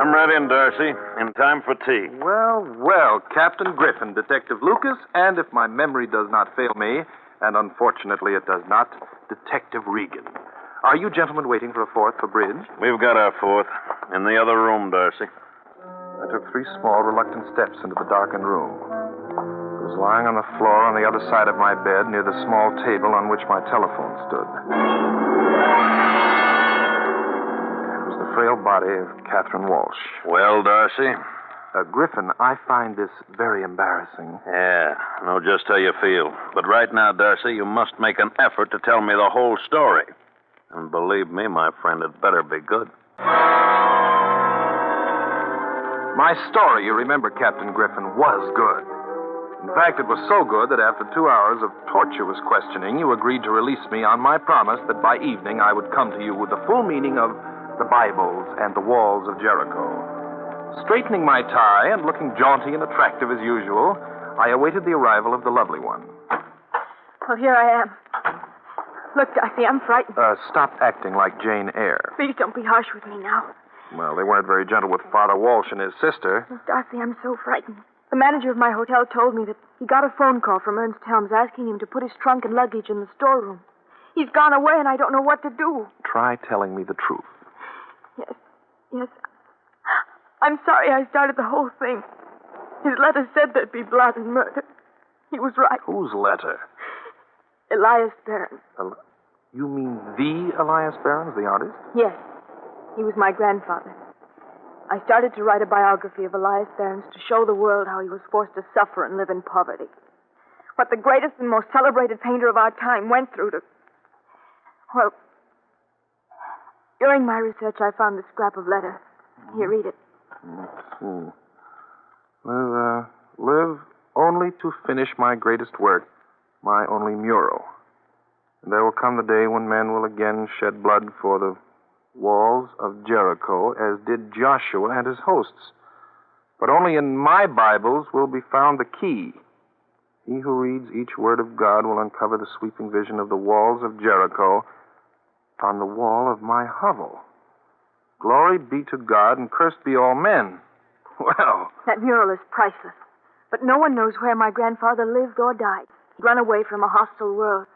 Come right in, Darcy. In time for tea. Well, Captain Griffin, Detective Lucas, and if my memory does not fail me, and unfortunately it does not, Detective Regan. Are you gentlemen waiting for a fourth for bridge? We've got our fourth. In the other room, Darcy. I took 3 small, reluctant steps into the darkened room. It was lying on the floor on the other side of my bed near the small table on which my telephone stood. The frail body of Catherine Walsh. Well, Darcy? Griffin, I find this very embarrassing. Yeah, I know just how you feel. But right now, Darcy, you must make an effort to tell me the whole story. And believe me, my friend, it better be good. My story, you remember, Captain Griffin, was good. In fact, it was so good that after 2 hours of tortuous questioning, you agreed to release me on my promise that by evening I would come to you with the full meaning of the Bibles and the walls of Jericho. Straightening my tie and looking jaunty and attractive as usual, I awaited the arrival of the lovely one. Well, here I am. Look, Darcy, I'm frightened. Stop acting like Jane Eyre. Please don't be harsh with me now. Well, they weren't very gentle with Father Walsh and his sister. Oh, Darcy, I'm so frightened. The manager of my hotel told me that he got a phone call from Ernst Helms asking him to put his trunk and luggage in the storeroom. He's gone away and I don't know what to do. Try telling me the truth. Yes. I'm sorry I started the whole thing. His letter said there'd be blood and murder. He was right. Whose letter? Elias Barron. You mean the Elias Barron, the artist? Yes. He was my grandfather. I started to write a biography of Elias Barron to show the world how he was forced to suffer and live in poverty. What the greatest and most celebrated painter of our time went through to... Well... During my research, I found this scrap of letter. Here, read it. Let's see. Live only to finish my greatest work, my only mural. And there will come the day when men will again shed blood for the walls of Jericho, as did Joshua and his hosts. But only in my Bibles will be found the key. He who reads each word of God will uncover the sweeping vision of the walls of Jericho on the wall of my hovel. Glory be to God and cursed be all men. Well. That mural is priceless. But no one knows where my grandfather lived or died. He'd run away from a hostile world.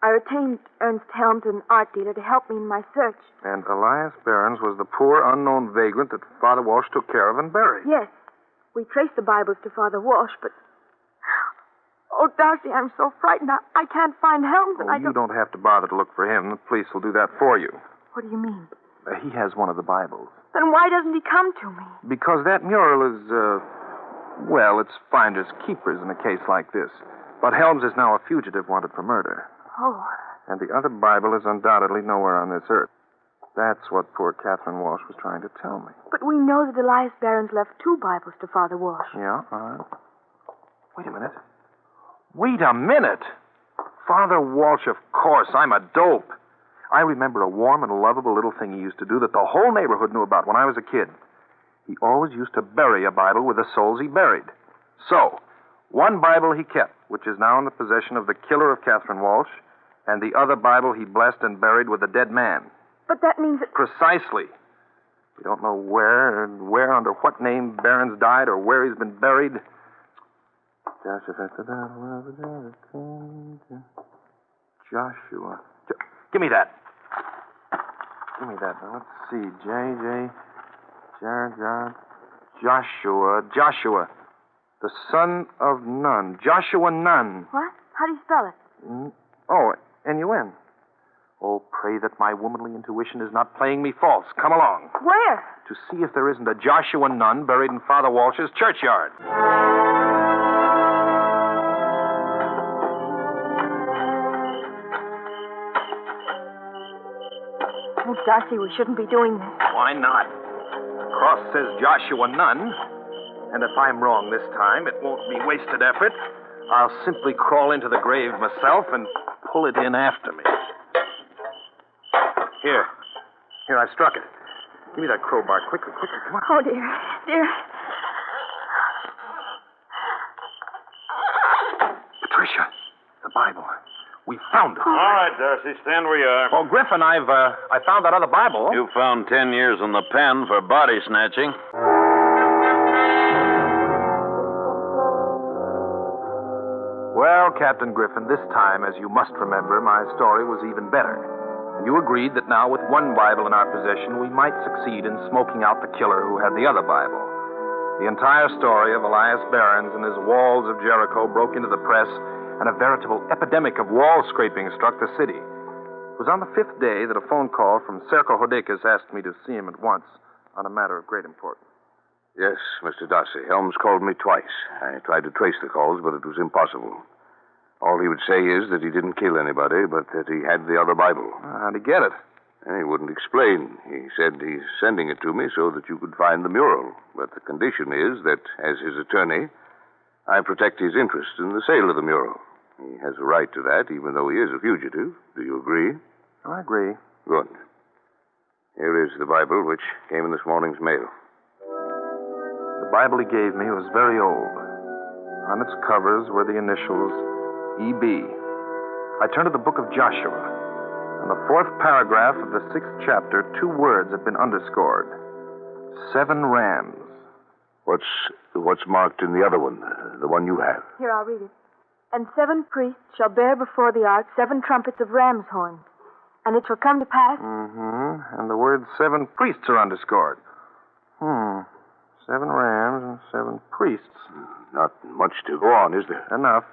I retained Ernst Helms, an art dealer, to help me in my search. And Elias Barron was the poor, unknown vagrant that Father Walsh took care of and buried. Yes. We traced the Bibles to Father Walsh, but... Oh, Darcy, I'm so frightened. I can't find Helms, and you don't have to bother to look for him. The police will do that for you. What do you mean? He has one of the Bibles. Then why doesn't he come to me? Because that mural is, well, it's finders keepers in a case like this. But Helms is now a fugitive wanted for murder. Oh. And the other Bible is undoubtedly nowhere on this earth. That's what poor Catherine Walsh was trying to tell me. But we know that Elias Barron's left 2 Bibles to Father Walsh. Yeah, Wait a minute. Wait a minute! Father Walsh, of course. I'm a dope. I remember a warm and lovable little thing he used to do that the whole neighborhood knew about when I was a kid. He always used to bury a Bible with the souls he buried. So, one Bible he kept, which is now in the possession of the killer of Catherine Walsh, and the other Bible he blessed and buried with a dead man. But that means that... Precisely. We don't know where, under what name Barron's died, or where he's been buried. Joshua. Give me that. Give me that. Now, let's see. Joshua. The son of Nun. Joshua Nun. What? How do you spell it? Oh, N-U-N. Oh, pray that my womanly intuition is not playing me false. Come along. Where? To see if there isn't a Joshua Nun buried in Father Walsh's churchyard. Oh, Darcy, we shouldn't be doing this. Why not? The cross says Joshua Nun. And if I'm wrong this time, it won't be wasted effort. I'll simply crawl into the grave myself and pull it in after me. Here, I struck it. Give me that crowbar. Quicker, come on. Oh, dear. Patricia, the Bible. We found it. All right, Darcy, stand where you are. Oh, Griffin, I found that other Bible. You found 10 years on the pen for body snatching. Well, Captain Griffin, this time, as you must remember, my story was even better. And you agreed that now, with one Bible in our possession, we might succeed in smoking out the killer who had the other Bible. The entire story of Elias Barron's and his walls of Jericho broke into the press, and a veritable epidemic of wall scraping struck the city. It was on the 5th day that a phone call from Serko Hodekis asked me to see him at once on a matter of great importance. Yes, Mr. Darcy. Helms called me twice. I tried to trace the calls, but it was impossible. All he would say is that he didn't kill anybody, but that he had the other Bible. How'd he get it? He wouldn't explain. He said he's sending it to me so that you could find the mural. But the condition is that, as his attorney, I protect his interest in the sale of the mural. He has a right to that, even though he is a fugitive. Do you agree? I agree. Good. Here is the Bible, which came in this morning's mail. The Bible he gave me was very old. On its covers were the initials E.B. I turned to the book of Joshua. In the 4th paragraph of the 6th chapter, 2 words had been underscored. 7 rams. What's marked in the other one, the one you have? Here, I'll read it. And 7 priests shall bear before the ark 7 trumpets of ram's horns. And it shall come to pass... Mm-hmm. And the word 7 priests are underscored. 7 rams and 7 priests. Not much to go on, is there? Enough.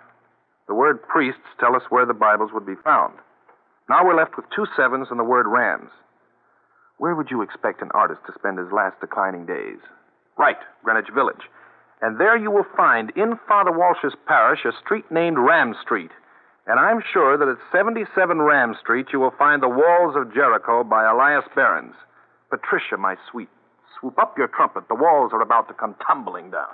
The word priests tell us where the Bibles would be found. Now we're left with 2 sevens and the word rams. Where would you expect an artist to spend his last declining days? Right, Greenwich Village. And there you will find, in Father Walsh's parish, a street named Ram Street. And I'm sure that at 77 Ram Street you will find the walls of Jericho by Elias Barron's. Patricia, my sweet, swoop up your trumpet. The walls are about to come tumbling down.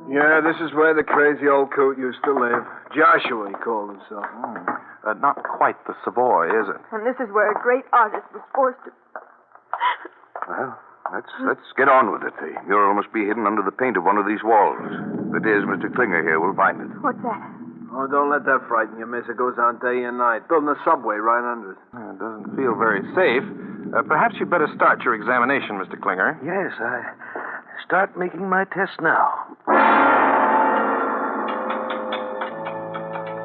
Yeah, this is where the crazy old coot used to live. Joshua, he called himself. Not quite the Savoy, is it? And this is where a great artist was forced to... Well, let's get on with it. The mural must be hidden under the paint of one of these walls. If it is, Mr. Klinger here will find it. What's that? Oh, don't let that frighten you, miss. It goes on day and night. Building a subway right under it. It doesn't feel very safe. Perhaps you'd better start your examination, Mr. Klinger. Yes, I start making my test now.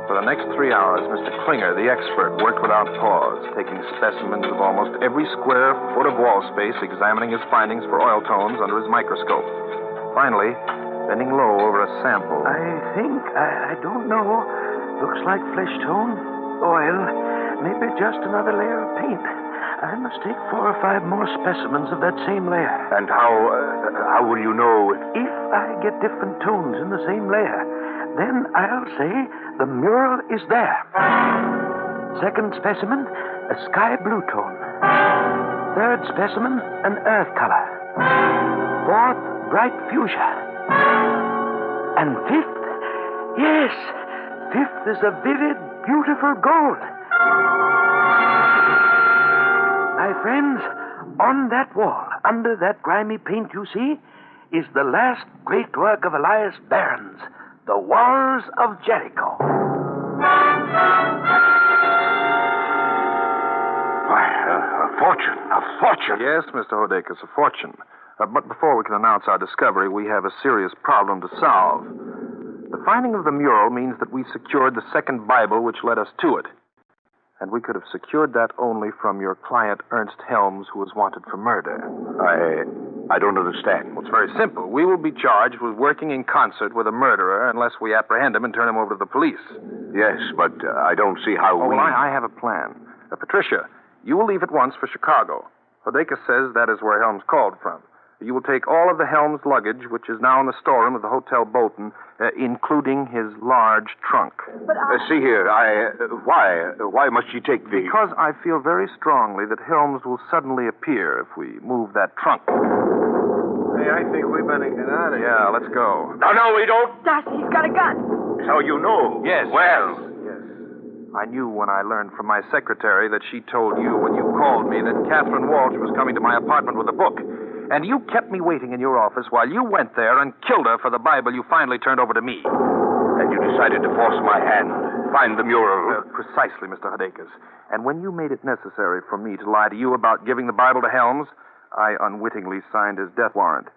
For the next 3 hours, Mr. Klinger, the expert, worked without pause, taking specimens of almost every square foot of wall space, examining his findings for oil tones under his microscope. Finally, bending low over a sample. I think, I don't know, Looks like flesh tone, oil, maybe just another layer of paint. I must take 4 or 5 more specimens of that same layer. And how will you know? If I get different tones in the same layer, then I'll say the mural is there. Second specimen, a sky blue tone. Third specimen, an earth color. Fourth, bright fuchsia. And fifth, yes, fifth is a vivid, beautiful gold. My friends, on that wall, under that grimy paint you see, is the last great work of Elias Barron's, The Walls of Jericho. Why, a fortune. Yes, Mr. Hodakis, a fortune. But before we can announce our discovery, we have a serious problem to solve. The finding of the mural means that we secured the second Bible which led us to it. And we could have secured that only from your client, Ernest Helms, who was wanted for murder. I don't understand. Well, it's very simple. We will be charged with working in concert with a murderer unless we apprehend him and turn him over to the police. Yes, but I don't see how we... Well, I have a plan. Patricia, you will leave at once for Chicago. Hodakis says that is where Helms called from. You will take all of the Helms luggage, which is now in the storeroom of the Hotel Bolton, including his large trunk. But see here, why must you take the... Because I feel very strongly that Helms will suddenly appear if we move that trunk. Hey, I think we better get out of here. Yeah, let's go. No, we don't. Darcy, he's got a gun. So you know. Yes. Well. Yes. I knew when I learned from my secretary that she told you when you called me that Catherine Walsh was coming to my apartment with a book. And you kept me waiting in your office while you went there and killed her for the Bible you finally turned over to me. And you decided to force my hand, find the mural. Precisely, Mr. Hodakis. And when you made it necessary for me to lie to you about giving the Bible to Helms, I unwittingly signed his death warrant.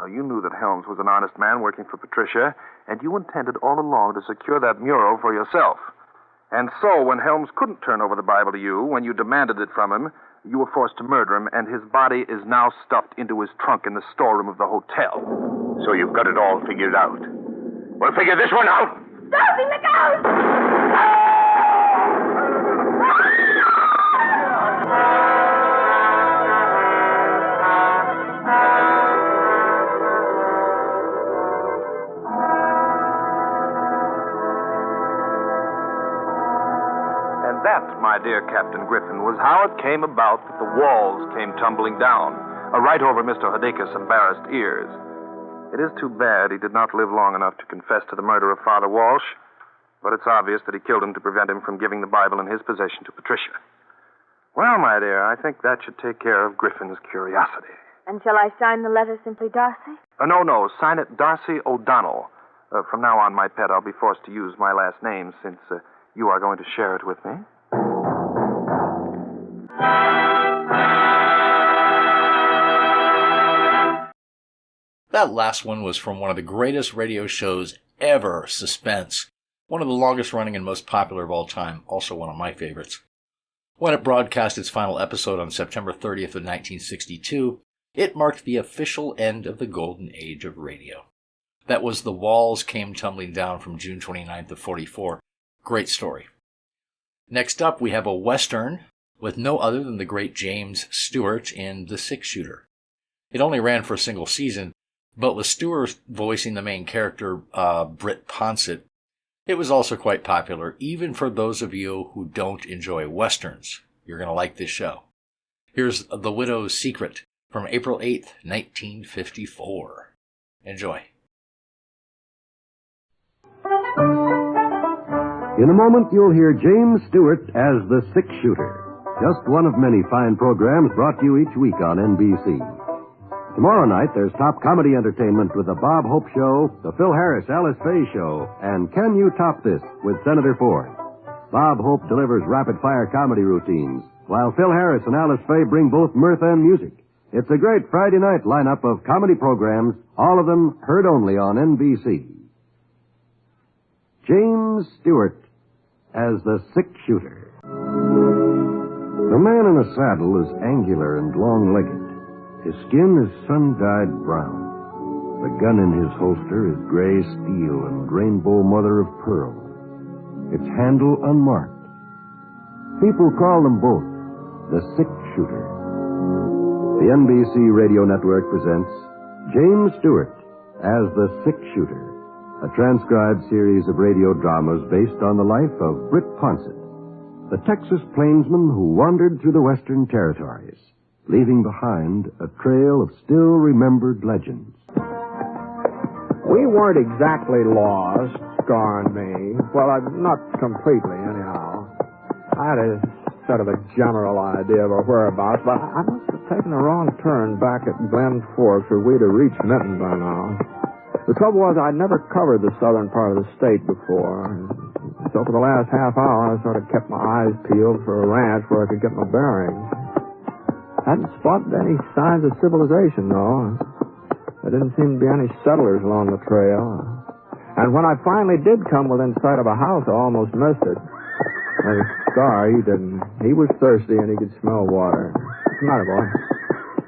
You knew that Helms was an honest man working for Patricia, and you intended all along to secure that mural for yourself. And so, when Helms couldn't turn over the Bible to you, when you demanded it from him, you were forced to murder him, and his body is now stuffed into his trunk in the storeroom of the hotel. So you've got it all figured out. Well, figure this one out. Darcy, look out! And that, my dear Captain Griffin, was how it came about that the walls came tumbling down, right over Mr. Hodakis' embarrassed ears. It is too bad he did not live long enough to confess to the murder of Father Walsh, but it's obvious that he killed him to prevent him from giving the Bible in his possession to Patricia. Well, my dear, I think that should take care of Griffin's curiosity. And shall I sign the letter simply Darcy? No, sign it Darcy O'Donnell. From now on, my pet, I'll be forced to use my last name since you are going to share it with me. That last one was from one of the greatest radio shows ever, Suspense. One of the longest running and most popular of all time, also one of my favorites. When it broadcast its final episode on September 30th of 1962, it marked the official end of the golden age of radio. That was The Walls Came Tumbling Down from June 29th of 44. Great story. Next up, we have a Western with no other than the great James Stewart in The Six-Shooter. It only ran for a single season, but with Stewart voicing the main character, Britt Ponsett, it was also quite popular, even for those of you who don't enjoy Westerns. You're going to like this show. Here's The Widow's Secret from April 8th, 1954. Enjoy. In a moment, you'll hear James Stewart as the Six-Shooter, just one of many fine programs brought to you each week on NBC. Tomorrow night, there's top comedy entertainment with The Bob Hope Show, The Phil Harris-Alice Faye Show, and Can You Top This with Senator Ford. Bob Hope delivers rapid-fire comedy routines, while Phil Harris and Alice Faye bring both mirth and music. It's a great Friday night lineup of comedy programs, all of them heard only on NBC. James Stewart as the Six-Shooter. The man in the saddle is angular and long-legged. His skin is sun-dyed brown. The gun in his holster is gray steel and rainbow mother of pearl. its handle unmarked. People call them both the six-shooter. The NBC Radio Network presents James Stewart as the six-shooter, a transcribed series of radio dramas based on the life of Britt Ponsett, the Texas plainsman who wandered through the Western Territories, leaving behind a trail of still-remembered legends. We weren't exactly lost, Scar and me. Well, not completely, anyhow. I had a sort of a general idea of our whereabouts, but I must have taken a wrong turn back at Glen Forks, where we'd have reached Minton by now. The trouble was I'd never covered the southern part of the state before. So for the last half hour, I sort of kept my eyes peeled for a ranch where I could get my bearings. Hadn't spotted any signs of civilization, though. There didn't seem to be any settlers along the trail. And when I finally did come within sight of a house, I almost missed it. And Scar, he didn't. He was thirsty and he could smell water. What's the matter, boy?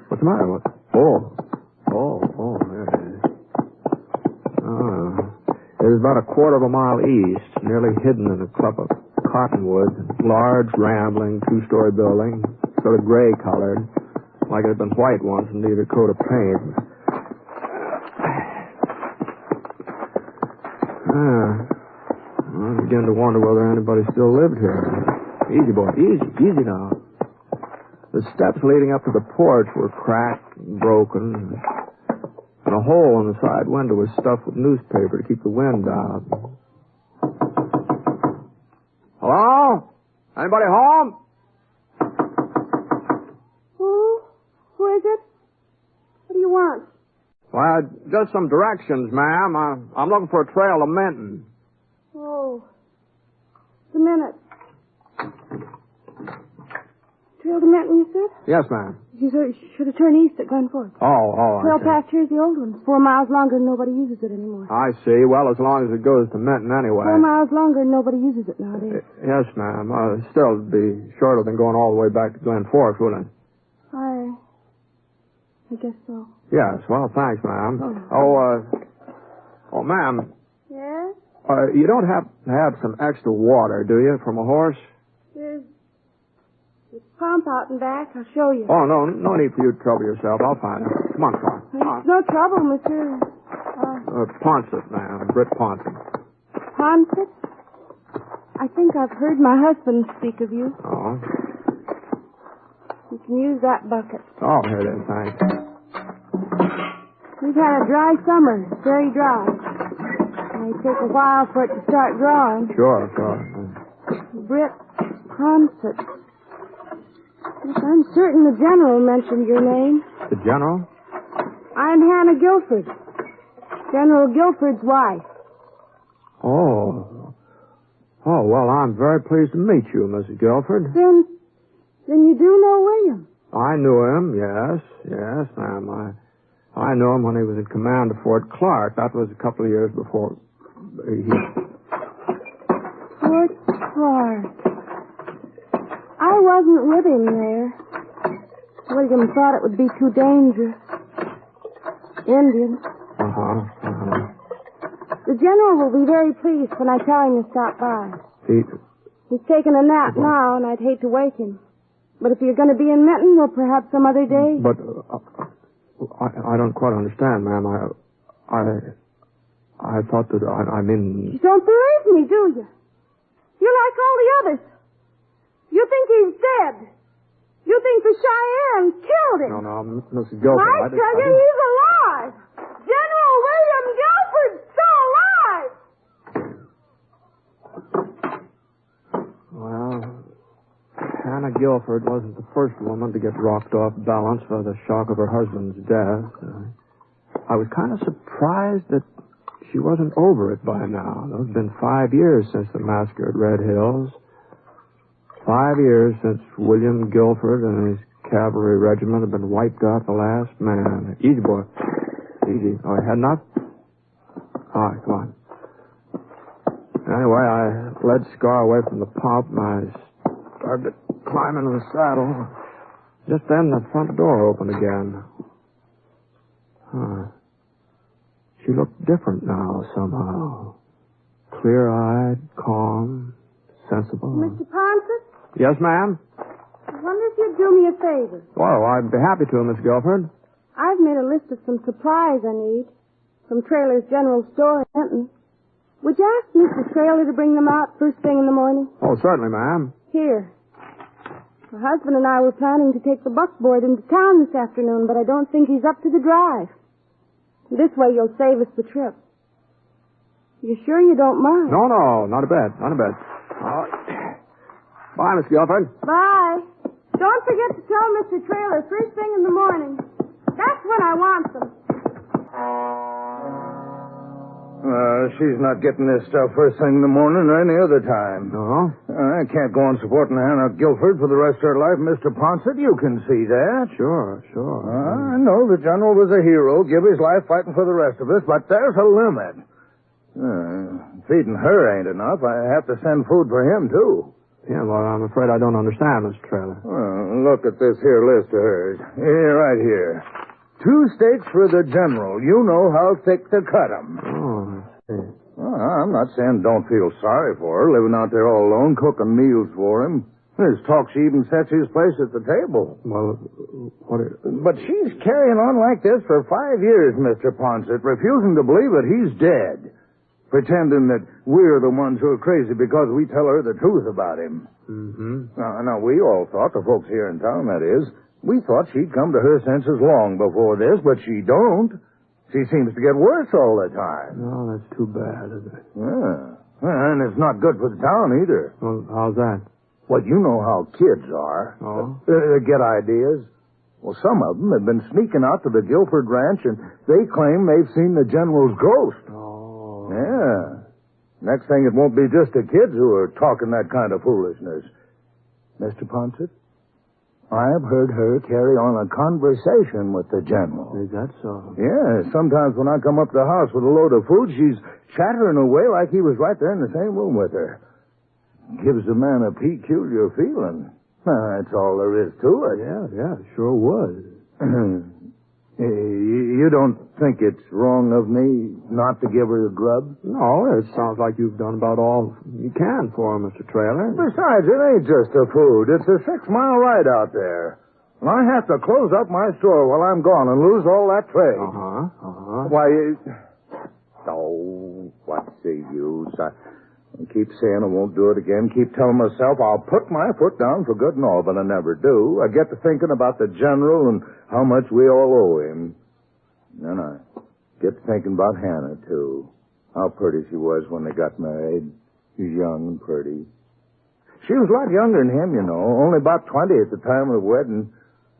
What's the matter? What? Oh, there it is. It was about a quarter of a mile east, nearly hidden in a clump of cottonwoods. Large, rambling, two-story building, sort of gray-colored, like it had been white once and needed a coat of paint. I began to wonder whether anybody still lived here. Easy, boy. Easy now. The steps leading up to the porch were cracked and broken, and a hole in the side window was stuffed with newspaper to keep the wind out. Hello? Anybody home? Who is it? What do you want? Well, just some directions, ma'am. I'm looking for a trail to Minton. Oh. Just a minute. Trail to Manhunt, you said? Yes, ma'am. You should have turned east at Glen Forks. Oh, Trail I see. past here's the old one. 4 miles longer and nobody uses it anymore. I see. Well, as long as it goes to Minton anyway. 4 miles longer and nobody uses it nowadays. Yes, ma'am. Still, it'd be shorter than going all the way back to Glen Forks, wouldn't it? I guess so. Yes. Well, thanks, ma'am. Oh, ma'am. Yes? You don't have to have some extra water, do you, from a horse? There's a pump out and back. I'll show you. Oh, no need for you to trouble yourself. I'll find it. Come on, Clark. It's no trouble, Mr. Ponsett, ma'am. Britt Ponsett. Ponsett? I think I've heard my husband speak of you. Oh. You can use that bucket. Oh, here it is, thanks. We've had a dry summer. Very dry. It may take a while for it to start growing. Sure. Britt Ponsett. Yes, I'm certain the General mentioned your name. The General? I'm Hannah Guilford. General Guilford's wife. Oh, well, I'm very pleased to meet you, Mrs. Guilford. Then you do know William. I knew him, yes, ma'am. I knew him when he was in command of Fort Clark. That was a couple of years before Fort Clark. I wasn't with him there. William thought it would be too dangerous. Indians. The General will be very pleased when I tell him to stop by. He's taking a nap now, and I'd hate to wake him. But if you're going to be in Minton, well, perhaps some other day. But I don't quite understand, ma'am. I thought that I mean. You don't believe me, do you? You're like all the others. You think he's dead. You think the Cheyenne killed him. No, Mrs. Guilford. I tell you, he's alive. General William Guilford's still alive. Well, Hannah Guilford wasn't the first woman to get rocked off balance by the shock of her husband's death. I was kind of surprised that she wasn't over it by now. It's been 5 years since the massacre at Red Hills. 5 years since William Guilford and his cavalry regiment had been wiped out the last man. Easy, boy. Easy. Oh, you had enough? All right, come on. Anyway, I led Scar away from the pump, and I started to climb into the saddle. Just then, the front door opened again. She looked different now, somehow. Clear-eyed, calm, sensible. Mr. Ponset, Yes, ma'am? I wonder if you'd do me a favor. Well, I'd be happy to, Miss Guilford. I've made a list of some supplies I need from Traylor's General Store in Denton. Would you ask Mr. Traylor to bring them out first thing in the morning? Oh, certainly, ma'am. Here. My husband and I were planning to take the buckboard into town this afternoon, but I don't think he's up to the drive. This way you'll save us the trip. You sure you don't mind? No, not a bit, not a bit. Bye, Miss Guilford. Bye. Don't forget to tell Mr. Traylor first thing in the morning. That's when I want them. She's not getting this stuff first thing in the morning or any other time. No? I can't go on supporting Hannah Guilford for the rest of her life, Mr. Ponset. You can see that. Sure. I know the general was a hero, give his life fighting for the rest of us, but there's a limit. Feeding her ain't enough. I have to send food for him, too. Yeah, well, I'm afraid I don't understand, Mr. Traylor. Look at this here list of hers. Here, right here. 2 steaks for the general. You know how thick to cut 'em. Oh, I see. Well, I'm not saying don't feel sorry for her, living out there all alone, cooking meals for him. There's talk she even sets his place at the table. Well, But she's carrying on like this for 5 years, Mr. Ponset, refusing to believe that he's dead. Pretending that we're the ones who are crazy because we tell her the truth about him. Mm-hmm. Now, we all thought, the folks here in town, that is, we thought she'd come to her senses long before this, but she don't. She seems to get worse all the time. No, that's too bad, isn't it? Yeah. And it's not good for the town either. Well, how's that? Well, you know how kids are. Oh? They get ideas. Well, some of them have been sneaking out to the Guilford Ranch, and they claim they've seen the general's ghost. Oh. Yeah. Next thing, it won't be just the kids who are talking that kind of foolishness. Mr. Ponset, I've heard her carry on a conversation with the general. Is that so? Yeah, sometimes when I come up to the house with a load of food, she's chattering away like he was right there in the same room with her. Gives a man a peculiar feeling. That's all there is to it. Yeah, sure was. You don't think it's wrong of me not to give her the grub? No, it sounds like you've done about all you can for her, Mr. Traylor. Besides, it ain't just the food. It's a 6-mile ride out there. And I have to close up my store while I'm gone and lose all that trade. Why, what's the use? I keep saying I won't do it again. Keep telling myself I'll put my foot down for good and all, but I never do. I get to thinking about the general and how much we all owe him. Then I get to thinking about Hannah, too. How pretty she was when they got married. She's young and pretty. She was a lot younger than him, you know. Only about 20 at the time of the wedding.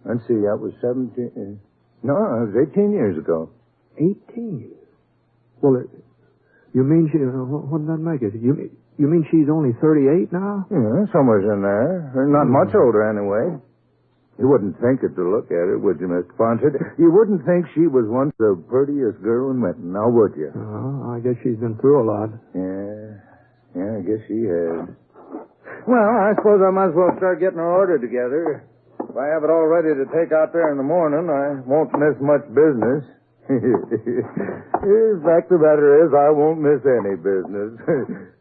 Let's see, that was 17... No, it was 18 years ago. 18? Well, you mean she... What did that make it? You mean she's only 38 now? Yeah, somewhere's in there. Not much older, anyway. You wouldn't think it to look at her, would you, Mr. Ponset? You wouldn't think she was once the prettiest girl in Minton, now would you? Oh, I guess she's been through a lot. Yeah, I guess she has. Well, I suppose I might as well start getting her order together. If I have it all ready to take out there in the morning, I won't miss much business. The fact of the matter is, I won't miss any business.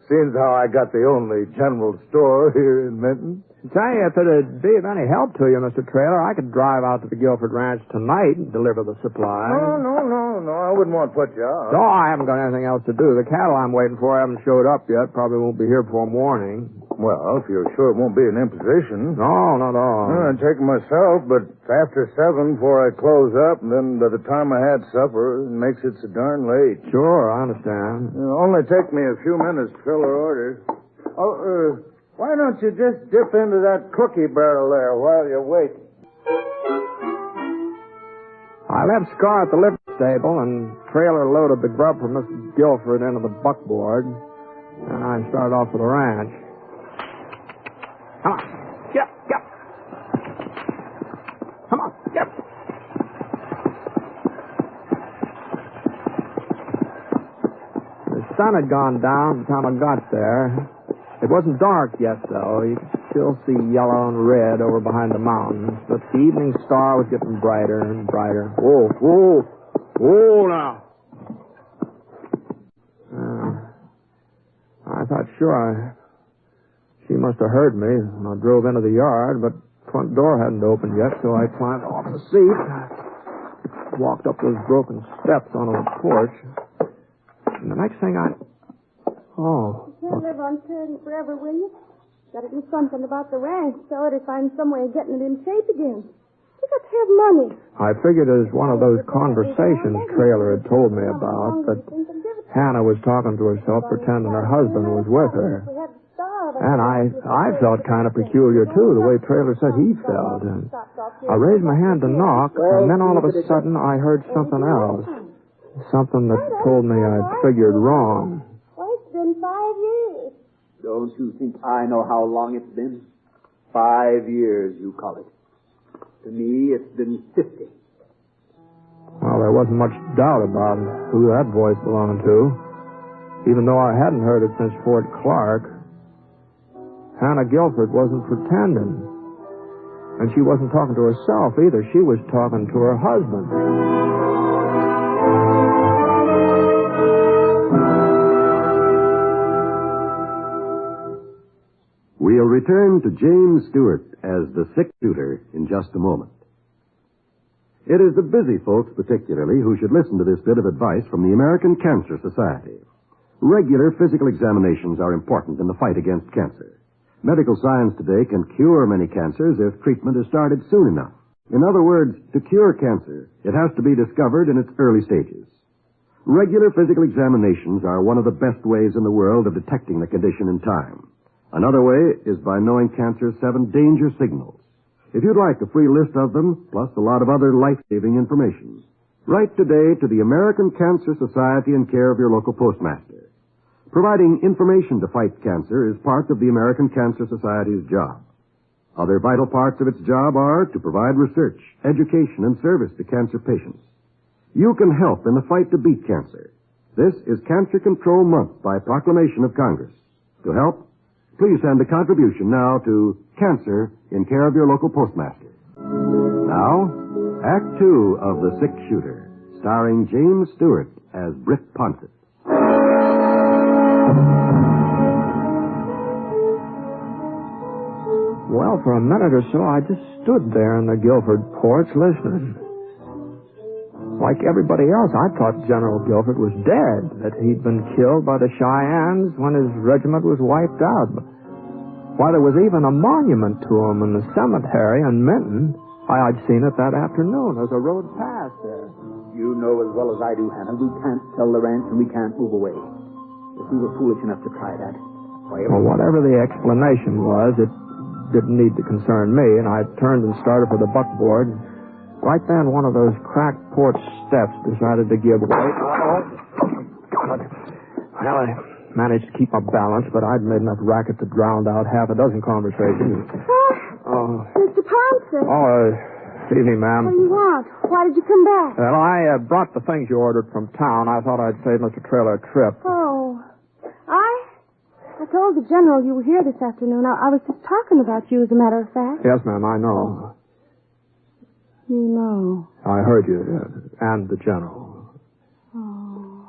Seems how I got the only general store here in Minton. Tell you, if it'd be of any help to you, Mr. Traylor, I could drive out to the Guilford Ranch tonight and deliver the supplies. No, I wouldn't want to put you out. No, I haven't got anything else to do. The cattle I'm waiting for haven't showed up yet. Probably won't be here before morning. Well, if you're sure it won't be an imposition. No, not at all. I'd take it myself, but after 7 before I close up, and then by the time I had supper, it makes it so darn late. Sure, I understand. It'll only take me a few minutes to fill her order. Why don't you just dip into that cookie barrel there while you wait? I left Scar at the livery stable, and Trailer loaded the grub for Mrs. Guilford into the buckboard, and I started off for the ranch. Come on. Get up. Come on, get up. The sun had gone down by the time I got there. It wasn't dark yet, though. You could still see yellow and red over behind the mountains, but the evening star was getting brighter and brighter. Whoa now. thought, sure, she must have heard me when I drove into the yard, but the front door hadn't opened yet, so I climbed off the seat, walked up those broken steps onto the porch, and the next thing You can't live on charity forever, will you? Gotta do something about the ranch, sell it, or find some way of getting it in shape again. You got to have money. I figured it was one of those conversations Trailer had told me about, that Hannah was talking to herself, pretending her husband was with her. And I felt kind of peculiar, too, the way Trailer said he felt. And I raised my hand to knock, and then all of a sudden I heard something else. Something that told me I'd figured wrong. Well, it's been 5 years. Don't you think I know how long it's been? 5 years, you call it. To me, it's been 50. Well, there wasn't much doubt about who that voice belonged to, even though I hadn't heard it since Fort Clark. Hannah Guilford wasn't pretending. And she wasn't talking to herself either. She was talking to her husband. We'll return to James Stewart as the six-shooter in just a moment. It is the busy folks, particularly, who should listen to this bit of advice from the American Cancer Society. Regular physical examinations are important in the fight against cancer. Medical science today can cure many cancers if treatment is started soon enough. In other words, to cure cancer, it has to be discovered in its early stages. Regular physical examinations are one of the best ways in the world of detecting the condition in time. Another way is by knowing cancer's 7 danger signals. If you'd like a free list of them, plus a lot of other life-saving information, write today to the American Cancer Society in care of your local postmaster. Providing information to fight cancer is part of the American Cancer Society's job. Other vital parts of its job are to provide research, education, and service to cancer patients. You can help in the fight to beat cancer. This is Cancer Control Month by proclamation of Congress. To help, please send a contribution now to Cancer in care of your local postmaster. Now, Act 2 of The Six Shooter, starring James Stewart as Britt Ponsett. Well, for a minute or so, I just stood there in the Guilford porch listening. Like everybody else, I thought General Guilford was dead, that he'd been killed by the Cheyennes when his regiment was wiped out. Why, there was even a monument to him in the cemetery in Minton. I'd seen it that afternoon. There's a road past there. You know as well as I do, Hannah, we can't sell the ranch and we can't move away. If we were foolish enough to try that, Well, whatever the explanation was, it didn't need to concern me, and I turned and started for the buckboard. Right then, one of those cracked porch steps decided to give way. Oh, God. Well, I managed to keep my balance, but I'd made enough racket to drown out half a dozen conversations. Oh, Mr. Ponsett. Evening, ma'am. What do you want? Why did you come back? Well, I brought the things you ordered from town. I thought I'd save Mr. Trailer a trip. Oh, I told the General you were here this afternoon. I was just talking about you, as a matter of fact. Yes, ma'am, I know. You know. I heard you, and the General. Oh.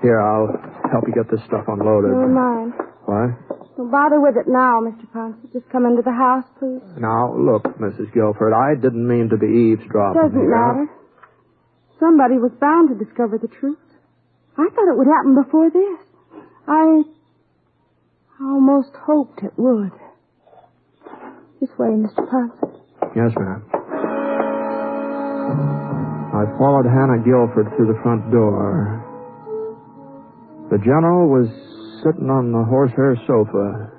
Here, I'll help you get this stuff unloaded. Never mind. What? Don't bother with it now, Mr. Ponsett. Just come into the house, please. Now, look, Mrs. Guilford, I didn't mean to be eavesdropping. Doesn't matter. Somebody was bound to discover the truth. I thought it would happen before this. I almost hoped it would. This way, Mr. Ponsett. Yes, ma'am. I followed Hannah Guilford through the front door. The General was sitting on the horsehair sofa.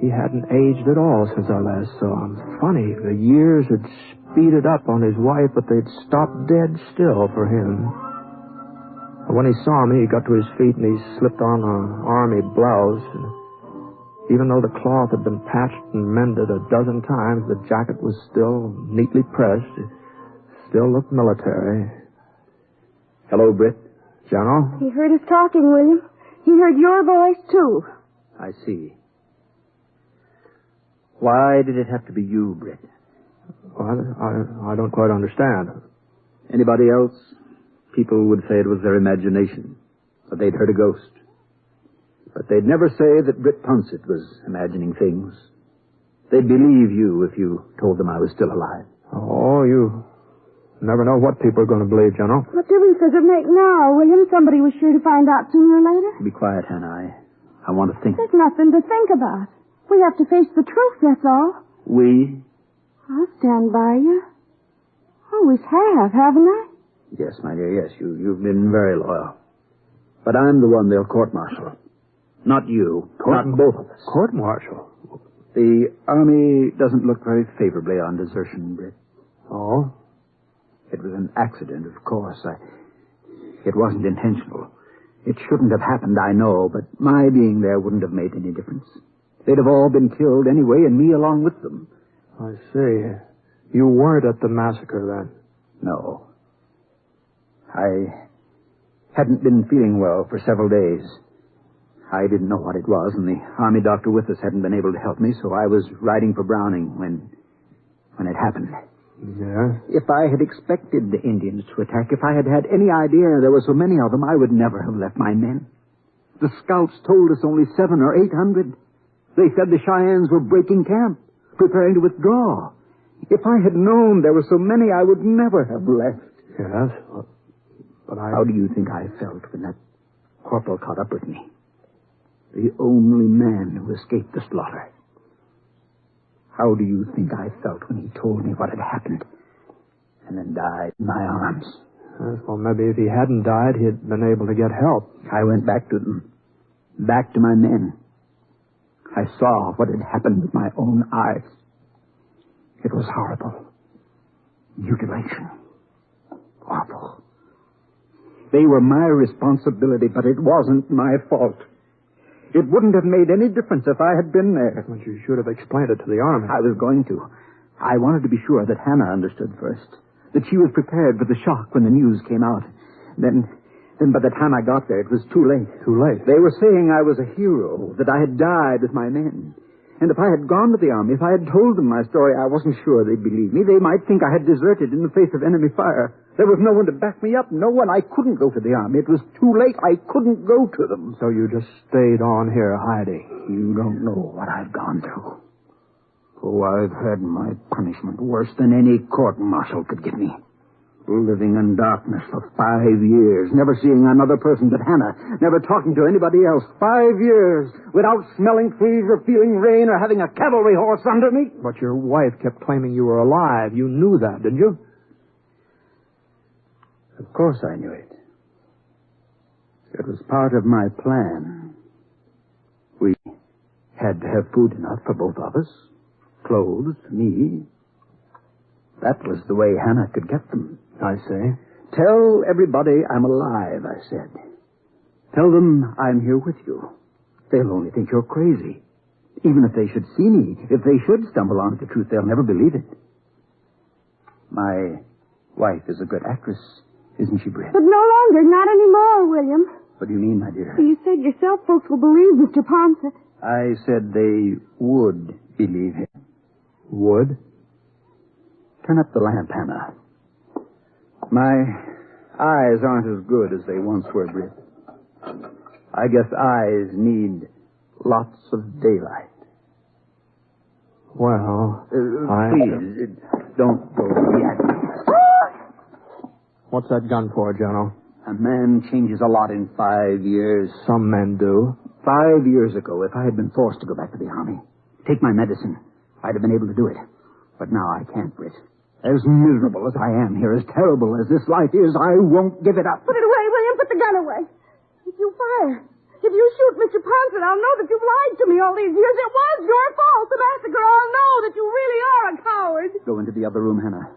He hadn't aged at all since I last saw him. Funny, the years had speeded up on his wife, but they'd stopped dead still for him. When he saw me, he got to his feet and he slipped on an army blouse. And even though the cloth had been patched and mended a dozen times, the jacket was still neatly pressed. It still looked military. Hello, Britt. General? He heard us talking, William. He heard your voice, too. I see. Why did it have to be you, Britt? Well, I don't quite understand. Anybody else? People would say it was their imagination, that they'd heard a ghost. But they'd never say that Britt Pouncett was imagining things. They'd believe you if you told them I was still alive. Oh, you never know what people are going to believe, General. What difference does it make now, William? Somebody was sure to find out sooner or later. Be quiet, Hannah. I want to think. There's nothing to think about. We have to face the truth, that's all. We? I'll stand by you. Always have, haven't I? Yes, my dear, yes. You've been very loyal. But I'm the one they'll court-martial. Not you. Not both of us. Court-martial? The Army doesn't look very favorably on desertion, Britt. Oh? It was an accident, of course. It wasn't intentional. It shouldn't have happened, I know, but my being there wouldn't have made any difference. They'd have all been killed anyway, and me along with them. I see. You weren't at the massacre then? No. I hadn't been feeling well for several days. I didn't know what it was, and the Army doctor with us hadn't been able to help me, so I was riding for Browning when it happened. Yeah? If I had expected the Indians to attack, if I had had any idea there were so many of them, I would never have left my men. The scouts told us only 700 or 800. They said the Cheyennes were breaking camp, preparing to withdraw. If I had known there were so many, I would never have left. Yes, but How do you think I felt when that corporal caught up with me? The only man who escaped the slaughter. How do you think I felt when he told me what had happened and then died in my arms? Well, maybe if he hadn't died, he'd been able to get help. I went back to them. Back to my men. I saw what had happened with my own eyes. It was horrible. Mutilation. Awful. They were my responsibility, but it wasn't my fault. It wouldn't have made any difference if I had been there. But you should have explained it to the Army. I was going to. I wanted to be sure that Hannah understood first. That she was prepared for the shock when the news came out. Then by the time I got there, it was too late. Too late? They were saying I was a hero, that I had died with my men. And if I had gone to the Army, if I had told them my story, I wasn't sure they'd believe me. They might think I had deserted in the face of enemy fire. There was no one to back me up, no one. I couldn't go to the Army. It was too late. I couldn't go to them. So you just stayed on here hiding? You don't know what I've gone through. Oh, I've had my punishment worse than any court-martial could give me. Living in darkness for 5 years, never seeing another person but Hannah, never talking to anybody else. 5 years, without smelling trees or feeling rain or having a cavalry horse under me. But your wife kept claiming you were alive. You knew that, didn't you? Of course I knew it. It was part of my plan. We had to have food enough for both of us. Clothes, me. That was the way Hannah could get them. I say. Tell everybody I'm alive, I said. Tell them I'm here with you. They'll only think you're crazy. Even if they should see me, if they should stumble on the truth, they'll never believe it. My wife is a good actress, isn't she, Britt? But no longer, not anymore, William. What do you mean, my dear? You said yourself folks will believe Mr. Pouncett. I said they would believe him. Would? Turn up the lamp, Hannah. My eyes aren't as good as they once were, Britt. I guess eyes need lots of daylight. Well, please, don't go yet. What's that gun for, General? A man changes a lot in 5 years. Some men do. 5 years ago, if I had been forced to go back to the Army, take my medicine, I'd have been able to do it. But now I can't, Britt. As miserable as I am here, as terrible as this life is, I won't give it up. Put it away, William. Put the gun away. If you fire, if you shoot Mr. Pouncett, I'll know that you've lied to me all these years. It was your fault, the massacre. I'll know that you really are a coward. Go into the other room, Hannah.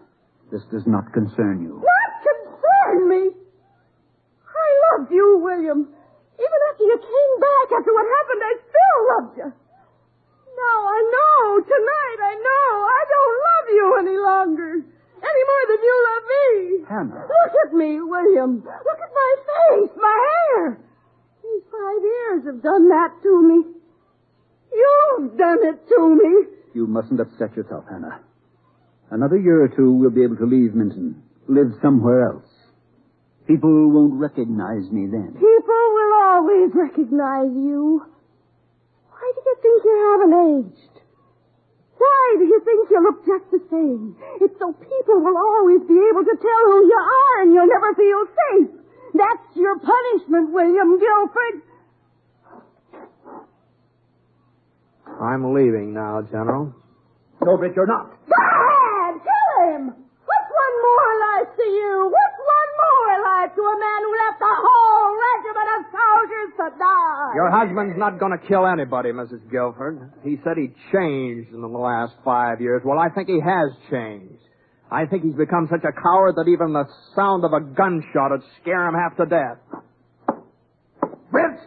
This does not concern you. Not concern me? I loved you, William. Even after you came back, after what happened, I still loved you. Now I know, tonight I know, I don't love you any longer. Any more than you love me. Hannah. Look at me, William. Look at my face, my hair. These 5 years have done that to me. You've done it to me. You mustn't upset yourself, Hannah. Another year or two, we'll be able to leave Minton. Live somewhere else. People won't recognize me then. People will always recognize you. Why do you think you haven't aged? Why do you think you look just the same? It's so people will always be able to tell who you are and you'll never feel safe. That's your punishment, William Guilford. I'm leaving now, General. No, but you're not. Go ahead! Kill him! What's one more life to you? What's one more life to a man who left a whole regiment of soldiers to die? Your husband's not going to kill anybody, Mrs. Guilford. He said he changed in the last 5 years. Well, I think he has changed. I think he's become such a coward that even the sound of a gunshot would scare him half to death. Fritz!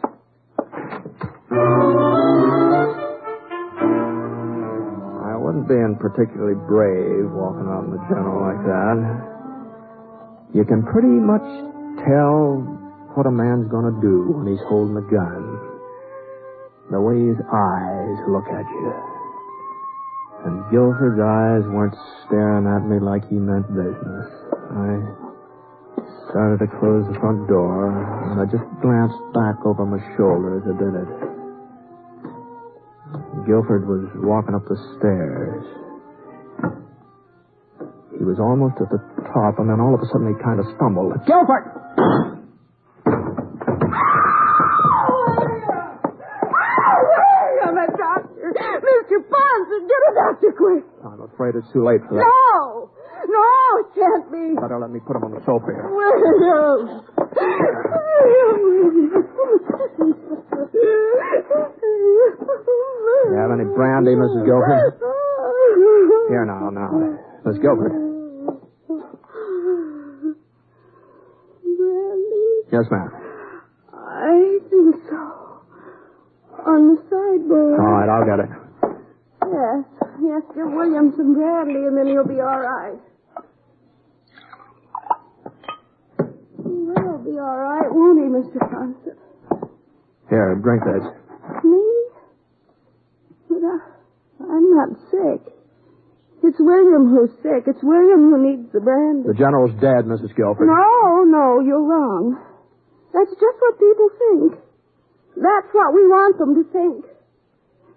I wasn't being particularly brave walking out in the General like that. You can pretty much tell what a man's going to do when he's holding a gun. The way his eyes look at you. And Guilford's eyes weren't staring at me like he meant business. I started to close the front door, and I just glanced back over my shoulder as I did it. Guilford was walking up the stairs. He was almost at the top, and then all of a sudden he kind of stumbled. Guilford! Mr. Ponson, get a doctor quick. I'm afraid it's too late for that. No! No, it can't be. Better let me put him on the sofa here. William! You have any brandy, Mrs. Guilford? Here now. Miss Guilford. Brandy? Yes, ma'am. I think so. On the sideboard. All right, I'll get it. Yes, give William some brandy and then he'll be all right. Well, he'll be all right, won't he, Mr. Ponson? Here, drink this. Me? But I'm not sick. It's William who's sick. It's William who needs the brandy. The General's dead, Mrs. Guilford. No, you're wrong. That's just what people think. That's what we want them to think.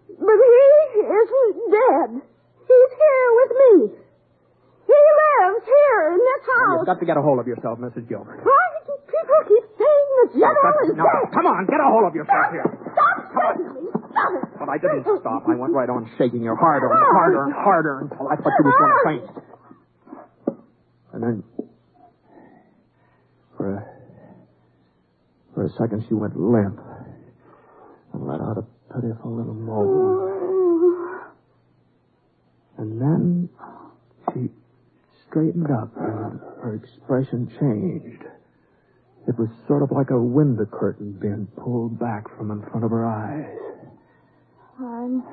But he isn't dead. He's here with me. He lives here in this house. You've got to get a hold of yourself, Mrs. Gilbert. Why do people keep saying the General is dead? Come on, get a hold of yourself here. Stop shaking me. Stop it. But I didn't stop. I went right on shaking you harder and harder and harder until I thought you was going to faint. And then, for a second, she went limp and let out a pitiful little moan. And then she straightened up and her expression changed. It was sort of like a window curtain being pulled back from in front of her eyes. I'm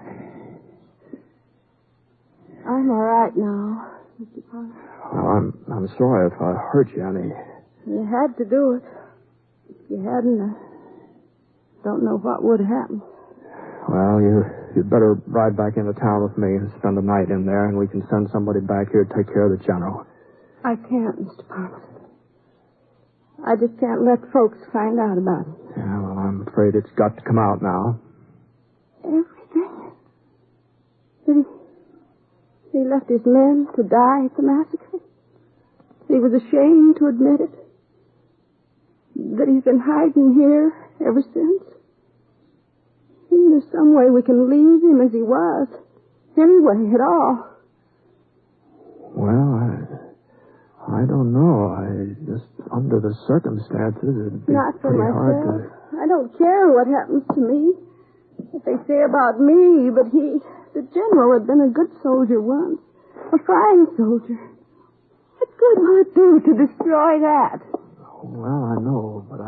all right now, Mr. Ponson. Well, I'm sorry if I hurt you any. You had to do it. If you hadn't, I don't know what would happen. Well, you'd better ride back into town with me and spend the night in there, and we can send somebody back here to take care of the General. I can't, Mr. Ponson. I just can't let folks find out about it. Yeah, well, I'm afraid it's got to come out now. Everything? That he left his men to die at the massacre? He was ashamed to admit it? That he's been hiding here ever since? Isn't there some way we can leave him as he was? Any way at all? Well, I don't know. Just under the circumstances, it'd be Not for pretty hard to... myself. I don't care what happens to me. What they say about me, but the General had been a good soldier once. A fine soldier. What good will it do to destroy that? Well, I know, but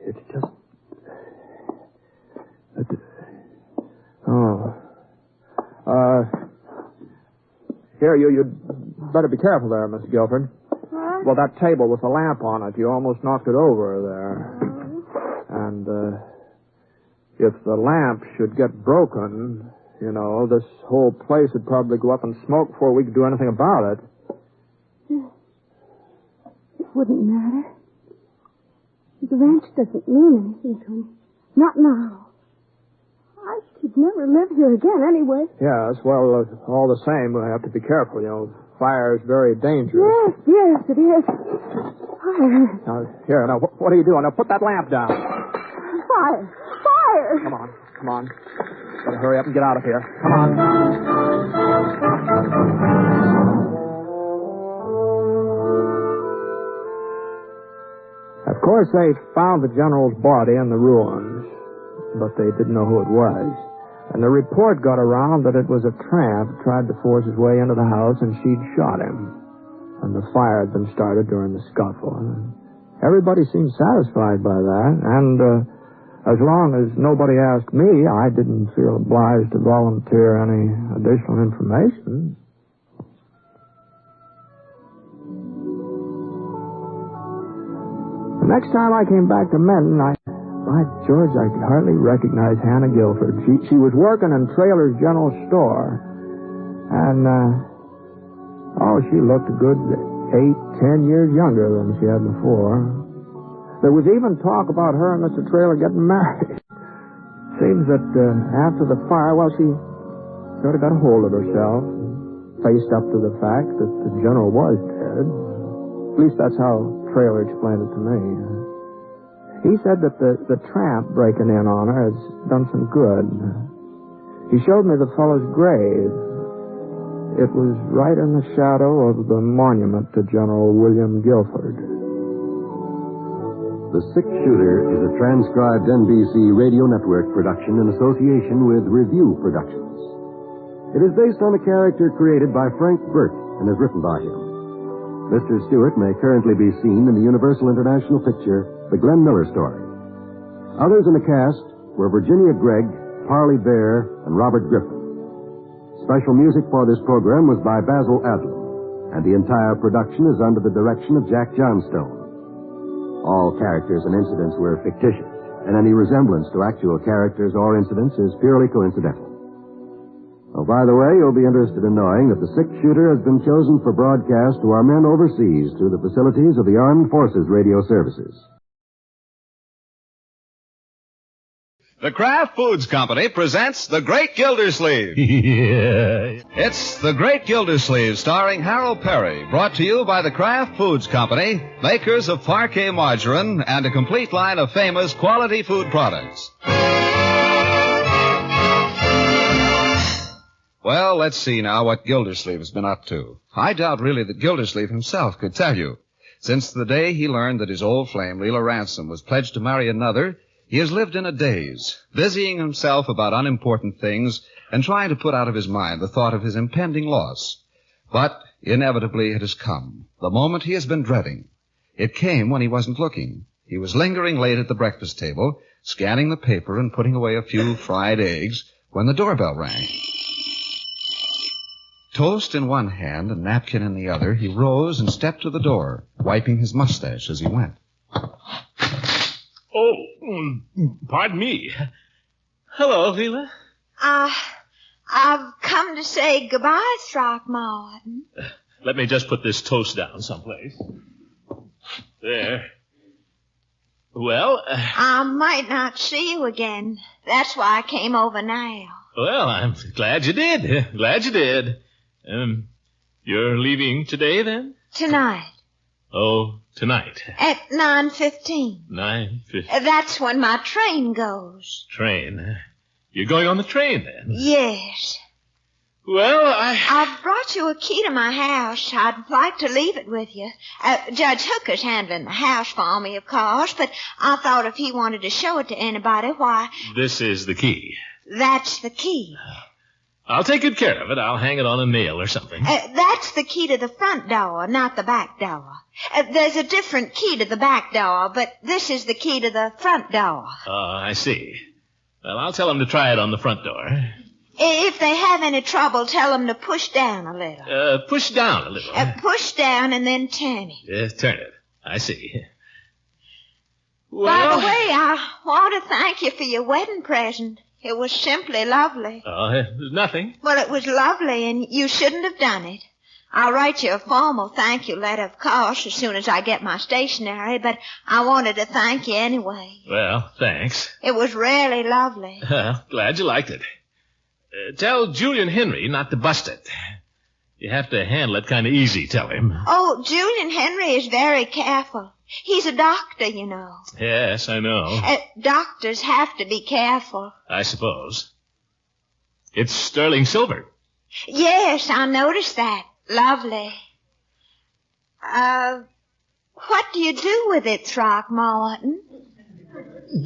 it's just... Here, you'd better be careful there, Miss Guilford. What? Well, that table with the lamp on it, you almost knocked it over there. And, if the lamp should get broken, this whole place would probably go up in smoke before we could do anything about it. wouldn't matter. The ranch doesn't mean anything to me. Not now. I should never live here again anyway. Yes, well, all the same, we have to be careful, Fire is very dangerous. Yes, it is. Fire. Now, here, what are you doing? Now, put that lamp down. Fire. Fire. Come on. Better hurry up and get out of here. Come on. Of course, they found the general's body in the ruins, but they didn't know who it was. And the report got around that it was a tramp who tried to force his way into the house, and she'd shot him. And the fire had been started during the scuffle. Everybody seemed satisfied by that, and as long as nobody asked me, I didn't feel obliged to volunteer any additional information. The next time I came back to Menton, by George, I could hardly recognize Hannah Guilford. She was working in Traylor's General Store. And, she looked a good 8-10 years younger than she had before. There was even talk about her and Mr. Traylor getting married. Seems that after the fire, she sort of got a hold of herself, faced up to the fact that the general was dead. At least that's how Traylor explained it to me. He said that the tramp breaking in on her has done some good. He showed me the fellow's grave. It was right in the shadow of the monument to General William Guilford. The Six Shooter is a transcribed NBC Radio Network production in association with Review Productions. It is based on a character created by Frank Burke and is written by him. Mr. Stewart may currently be seen in the Universal International picture, The Glenn Miller Story. Others in the cast were Virginia Gregg, Parley Bear, and Robert Griffin. Special music for this program was by Basil Adlam, and the entire production is under the direction of Jack Johnstone. All characters and incidents were fictitious, and any resemblance to actual characters or incidents is purely coincidental. Oh, by the way, you'll be interested in knowing that the Six Shooter has been chosen for broadcast to our men overseas through the facilities of the Armed Forces Radio Services. The Kraft Foods Company presents The Great Gildersleeve. It's The Great Gildersleeve, starring Harold Perry, brought to you by the Kraft Foods Company, makers of Parquet margarine and a complete line of famous quality food products. Well, let's see now what Gildersleeve has been up to. I doubt really that Gildersleeve himself could tell you. Since the day he learned that his old flame, Leila Ransom, was pledged to marry another, he has lived in a daze, busying himself about unimportant things and trying to put out of his mind the thought of his impending loss. But inevitably it has come, the moment he has been dreading. It came when he wasn't looking. He was lingering late at the breakfast table, scanning the paper and putting away a few fried eggs, when the doorbell rang. Toast in one hand and napkin in the other, he rose and stepped to the door, wiping his mustache as he went. Oh, pardon me. Hello, Leila. I've come to say goodbye, Throckmorton. Let me just put this toast down someplace. There. Well... I might not see you again. That's why I came over now. Well, I'm glad you did. Glad you did. You're leaving today, then? Tonight. Oh, tonight. At 9:15. 9:15. That's when my train goes. Train? You're going on the train, then? Yes. Well, I've brought you a key to my house. I'd like to leave it with you. Judge Hooker's handling the house for me, of course, but I thought if he wanted to show it to anybody, why... This is the key. That's the key. I'll take good care of it. I'll hang it on a nail or something. That's the key to the front door, not the back door. There's a different key to the back door, but this is the key to the front door. Oh, I see. Well, I'll tell them to try it on the front door. If they have any trouble, tell them to push down a little. Push down a little. Push down and then turn it. Yes, turn it. I see. Well... By the way, I want to thank you for your wedding present. It was simply lovely. Oh, nothing. Well, it was lovely, and you shouldn't have done it. I'll write you a formal thank you letter, of course, as soon as I get my stationery, but I wanted to thank you anyway. Well, thanks. It was really lovely. Glad you liked it. Tell Julian Henry not to bust it. You have to handle it kind of easy, tell him. Oh, Julian Henry is very careful. He's a doctor, you know. Yes, I know. Doctors have to be careful. I suppose. It's sterling silver. Yes, I noticed that. Lovely. What do you do with it, Throckmorton?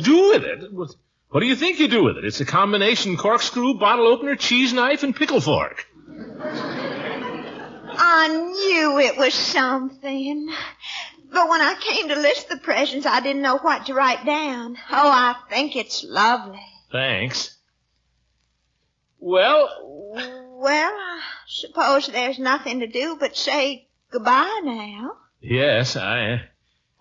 Do with it? What do you think you do with it? It's a combination corkscrew, bottle opener, cheese knife, and pickle fork. I knew it was something. But when I came to list the presents, I didn't know what to write down. Oh, I think it's lovely. Thanks. Well, I suppose there's nothing to do but say goodbye now. Yes,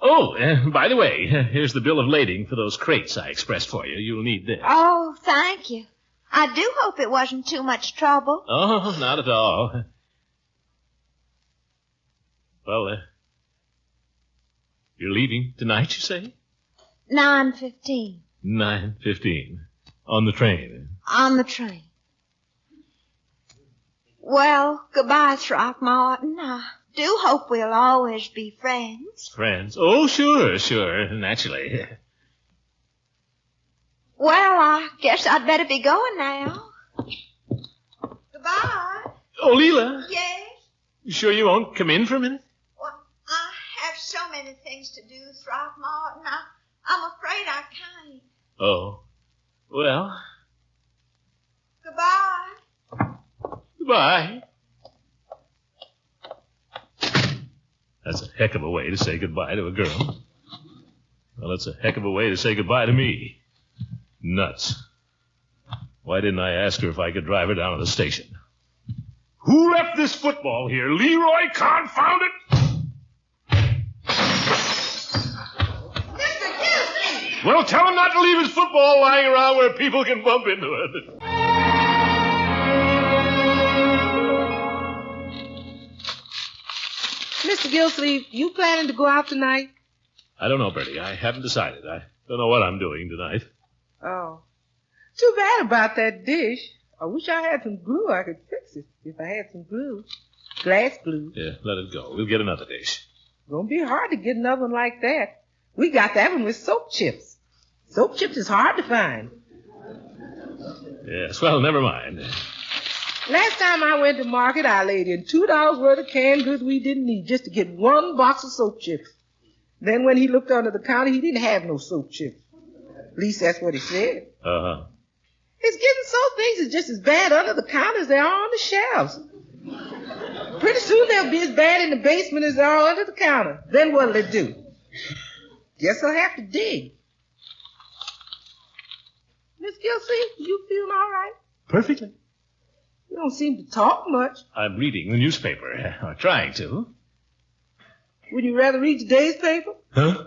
Oh, by the way, here's the bill of lading for those crates I expressed for you. You'll need this. Oh, thank you. I do hope it wasn't too much trouble. Oh, not at all. Well, you're leaving tonight, you say? 9:15. 9:15. On the train. On the train. Well, goodbye, Throckmorton. I do hope we'll always be friends. Friends? Oh, sure, naturally. Well, I guess I'd better be going now. Goodbye. Oh, Leila. Yes? You sure you won't come in for a minute? Well, I have so many things to do, Throckmorton. I'm afraid I can't. Oh. Well. Goodbye. Goodbye. That's a heck of a way to say goodbye to a girl. Well, it's a heck of a way to say goodbye to me. Nuts. Why didn't I ask her if I could drive her down to the station? Who left this football here? Leroy, confound it! Mr. Gildersleeve! Well, tell him not to leave his football lying around where people can bump into it. Mr. Gildersleeve, you planning to go out tonight? I don't know, Bertie. I haven't decided. I don't know what I'm doing tonight. Oh. Too bad about that dish. I wish I had some glue. I could fix it if I had some glue. Glass glue. Yeah, let it go. We'll get another dish. Gonna be hard to get another one like that. We got that one with soap chips. Soap chips is hard to find. Yes, well, never mind. Last time I went to market, I laid in $2 worth of canned goods we didn't need just to get one box of soap chips. Then when he looked under the counter, he didn't have no soap chips. At least that's what he said. Uh-huh. It's getting so things are just as bad under the counter as they are on the shelves. Pretty soon they'll be as bad in the basement as they are under the counter. Then what'll they do? Guess they'll have to dig. Miss Gildersleeve, you feeling all right? Perfectly. You don't seem to talk much. I'm reading the newspaper, or trying to. Would you rather read today's paper? Huh?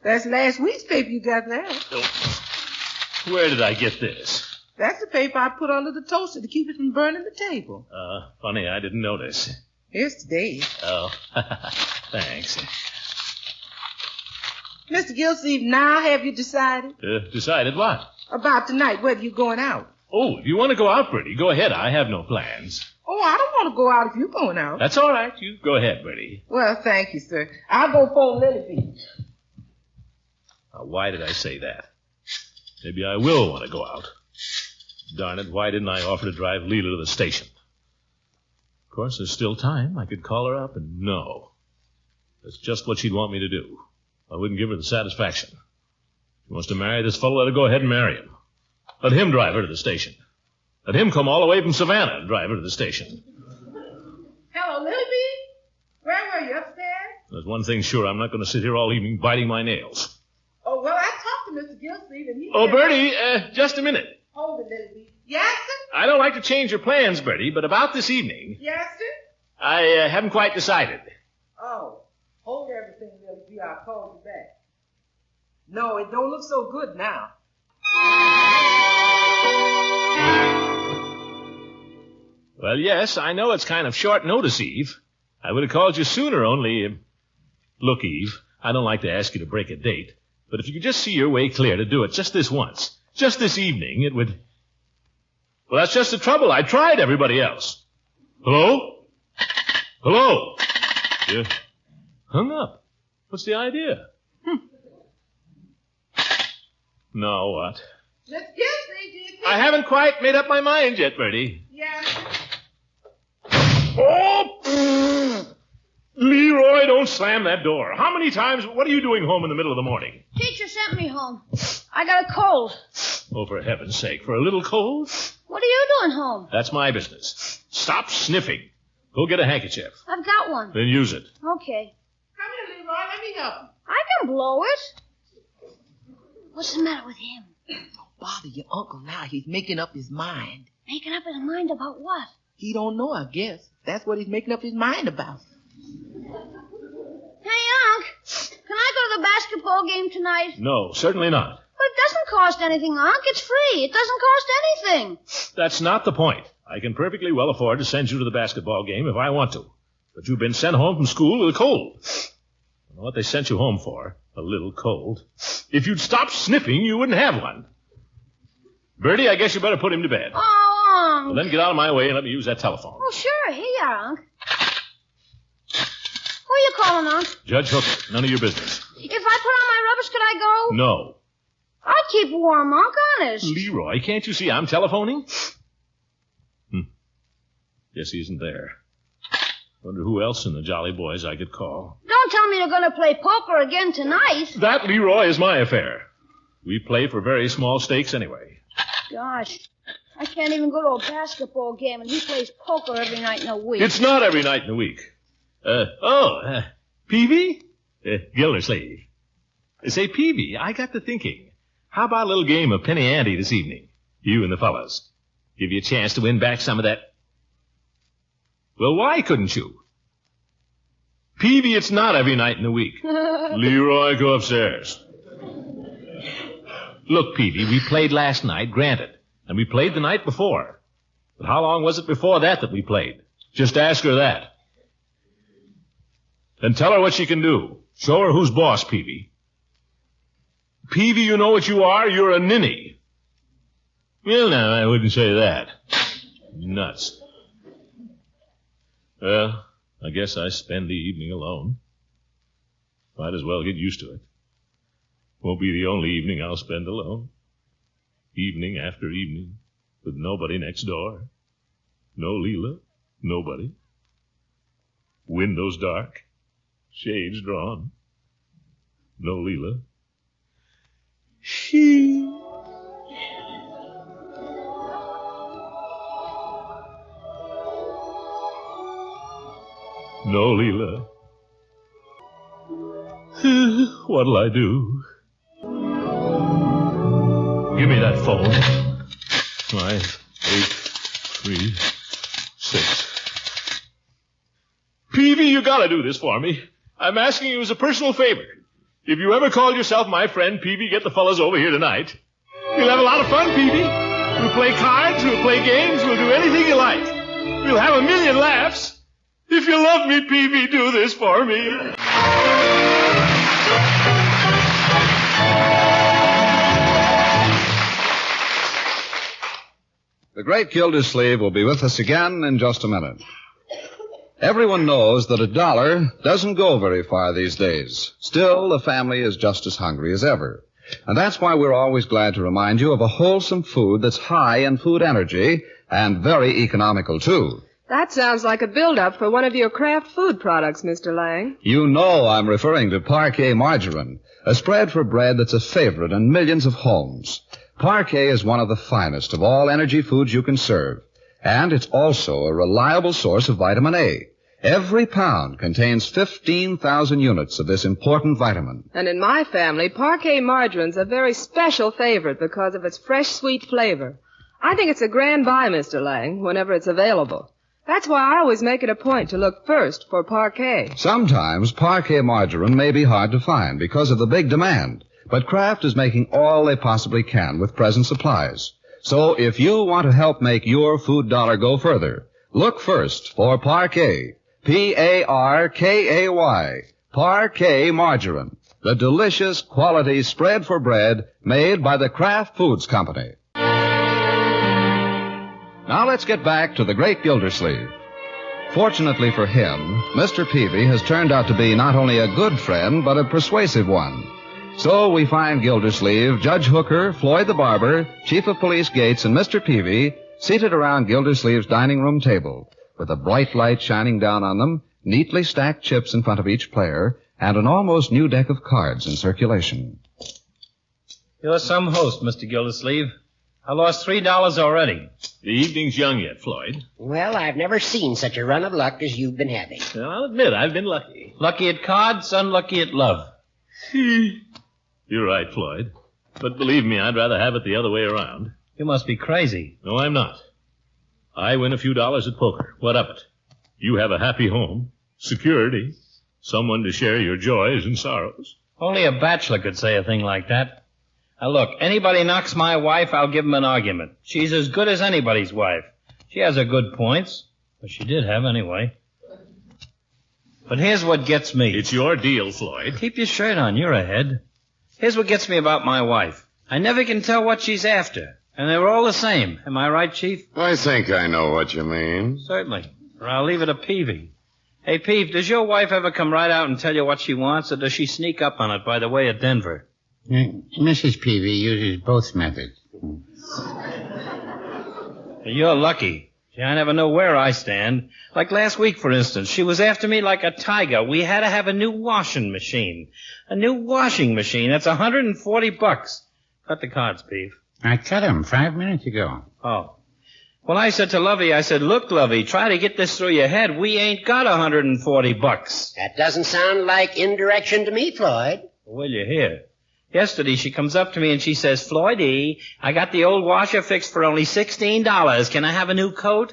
That's last week's paper you got there. Oh. Where did I get this? That's the paper I put under the toaster to keep it from burning the table. Funny, I didn't notice. Here's today's. Oh, thanks. Mr. Gildersleeve, now have you decided? Decided what? About tonight, whether you're going out. Oh, if you want to go out, Bertie, go ahead. I have no plans. Oh, I don't want to go out if you're going out. That's all right. You go ahead, Bertie. Well, thank you, sir. I'll go phone Lily. Now, why did I say that? Maybe I will want to go out. Darn it, why didn't I offer to drive Leila to the station? Of course, there's still time. I could call her up and no. That's just what she'd want me to do. I wouldn't give her the satisfaction. She wants to marry this fellow, let her go ahead and marry him. Let him drive her to the station. Let him come all the way from Savannah and drive her to the station. Hello, Lily. Where were you, upstairs? There's one thing sure, I'm not going to sit here all evening biting my nails. Oh, well, I talked to Mr. Gildersleeve and he... Oh, Bertie, just a minute. Hold it, Lily. Yes, sir? I don't like to change your plans, Bertie, but about this evening... Yes, sir? I haven't quite decided. Oh, hold everything, Lily. I'll call you back. No, it don't look so good now. Well, yes, I know it's kind of short notice, Eve. I would have called you sooner, only... Look, Eve, I don't like to ask you to break a date, but if you could just see your way clear to do it just this once, just this evening, it would... Well, that's just the trouble. I tried everybody else. Hello? Hello? You hung up. What's the idea? No, what? Let's get I haven't quite made up my mind yet, Bertie. Yeah. Oh! Leroy, don't slam that door. How many times... What are you doing home in the middle of the morning? Teacher sent me home. I got a cold. Oh, for heaven's sake, for a little cold? What are you doing home? That's my business. Stop sniffing. Go get a handkerchief. I've got one. Then use it. Okay. Come here, Leroy. Let me help you. I can blow it. What's the matter with him? Don't bother your uncle now. He's making up his mind. Making up his mind about what? He don't know, I guess. That's what he's making up his mind about. Hey, Unc, can I go to the basketball game tonight? No, certainly not. But it doesn't cost anything, Unc. It's free. It doesn't cost anything. That's not the point. I can perfectly well afford to send you to the basketball game if I want to. But you've been sent home from school with a cold. I don't know what they sent you home for. A little cold. If you'd stop sniffing, you wouldn't have one. Bertie, I guess you better put him to bed. Oh, Unc. Well, then get out of my way and let me use that telephone. Oh, sure. Here you are, Unc. Who are you calling, Unc? Judge Hooker, none of your business. If I put on my rubbers, could I go? No. I'd keep warm, Unc, honest. Leroy, can't you see I'm telephoning? Guess he isn't there. Wonder who else in the Jolly Boys I could call. Don't tell me they're going to play poker again tonight. That, Leroy, is my affair. We play for very small stakes anyway. Gosh, I can't even go to a basketball game, and he plays poker every night in a week. It's not every night in a week. Peavy? Gildersleeve. Say, Peavy, I got to thinking. How about a little game of penny ante this evening? You and the fellas. Give you a chance to win back some of that... Well, why couldn't you? Peavy, it's not every night in the week. Leroy, go upstairs. Look, Peavy, we played last night, granted. And we played the night before. But how long was it before that we played? Just ask her that. Then tell her what she can do. Show her who's boss, Peavy. Peavy, you know what you are? You're a ninny. Well, no, I wouldn't say that. Nuts. Well, I guess I spend the evening alone. Might as well get used to it. Won't be the only evening I'll spend alone. Evening after evening, with nobody next door. No Leila, nobody. Windows dark, shades drawn. No Leila. She... No, Leila. What'll I do? Give me that phone. 5, 8, 3, 6. Peavy, you gotta do this for me. I'm asking you as a personal favor. If you ever called yourself my friend, Peavy, get the fellas over here tonight. We'll have a lot of fun, Peavy. We'll play cards, we'll play games, we'll do anything you like. We'll have 1,000,000 laughs. If you love me, Peavy, do this for me. The great Gildersleeve will be with us again in just a minute. Everyone knows that $1 doesn't go very far these days. Still, the family is just as hungry as ever. And that's why we're always glad to remind you of a wholesome food that's high in food energy and very economical, too. That sounds like a build-up for one of your craft food products, Mr. Lang. You know I'm referring to Parquet margarine, a spread for bread that's a favorite in millions of homes. Parquet is one of the finest of all energy foods you can serve, and it's also a reliable source of vitamin A. Every pound contains 15,000 units of this important vitamin. And in my family, Parquet margarine's a very special favorite because of its fresh, sweet flavor. I think it's a grand buy, Mr. Lang, whenever it's available. That's why I always make it a point to look first for Parquet. Sometimes Parquet margarine may be hard to find because of the big demand, but Kraft is making all they possibly can with present supplies. So if you want to help make your food dollar go further, look first for Parquet. Parkay. Parkay margarine. The delicious quality spread for bread made by the Kraft Foods Company. Now let's get back to the great Gildersleeve. Fortunately for him, Mr. Peavy has turned out to be not only a good friend, but a persuasive one. So we find Gildersleeve, Judge Hooker, Floyd the barber, Chief of Police Gates, and Mr. Peavy seated around Gildersleeve's dining room table, with a bright light shining down on them, neatly stacked chips in front of each player, and an almost new deck of cards in circulation. You're some host, Mr. Gildersleeve. I lost $3 already. The evening's young yet, Floyd. Well, I've never seen such a run of luck as you've been having. Well, I'll admit I've been lucky. Lucky at cards, unlucky at love. You're right, Floyd. But believe me, I'd rather have it the other way around. You must be crazy. No, I'm not. I win a few dollars at poker. What of it? You have a happy home, security, someone to share your joys and sorrows. Only a bachelor could say a thing like that. Now, look, anybody knocks my wife, I'll give him an argument. She's as good as anybody's wife. She has her good points. But she did have anyway. But here's what gets me. It's your deal, Floyd. Keep your shirt on. You're ahead. Here's what gets me about my wife. I never can tell what she's after. And they're all the same. Am I right, Chief? I think I know what you mean. Certainly. Or I'll leave it to Peavy. Hey, Peave, does your wife ever come right out and tell you what she wants, or does she sneak up on it by the way of Denver? Mrs. Peavy uses both methods. You're lucky. See, I never know where I stand. Like last week, for instance, she was after me like a tiger. We had to have a new washing machine. A new washing machine. That's $140. Cut the cards, Peave. I cut them 5 minutes ago. Oh. Well, I said to Lovey, I said, look, Lovey, try to get this through your head. We ain't got $140. That doesn't sound like indirection to me, Floyd. Well, you hear. Yesterday, she comes up to me and she says, Floydie, I got the old washer fixed for only $16. Can I have a new coat?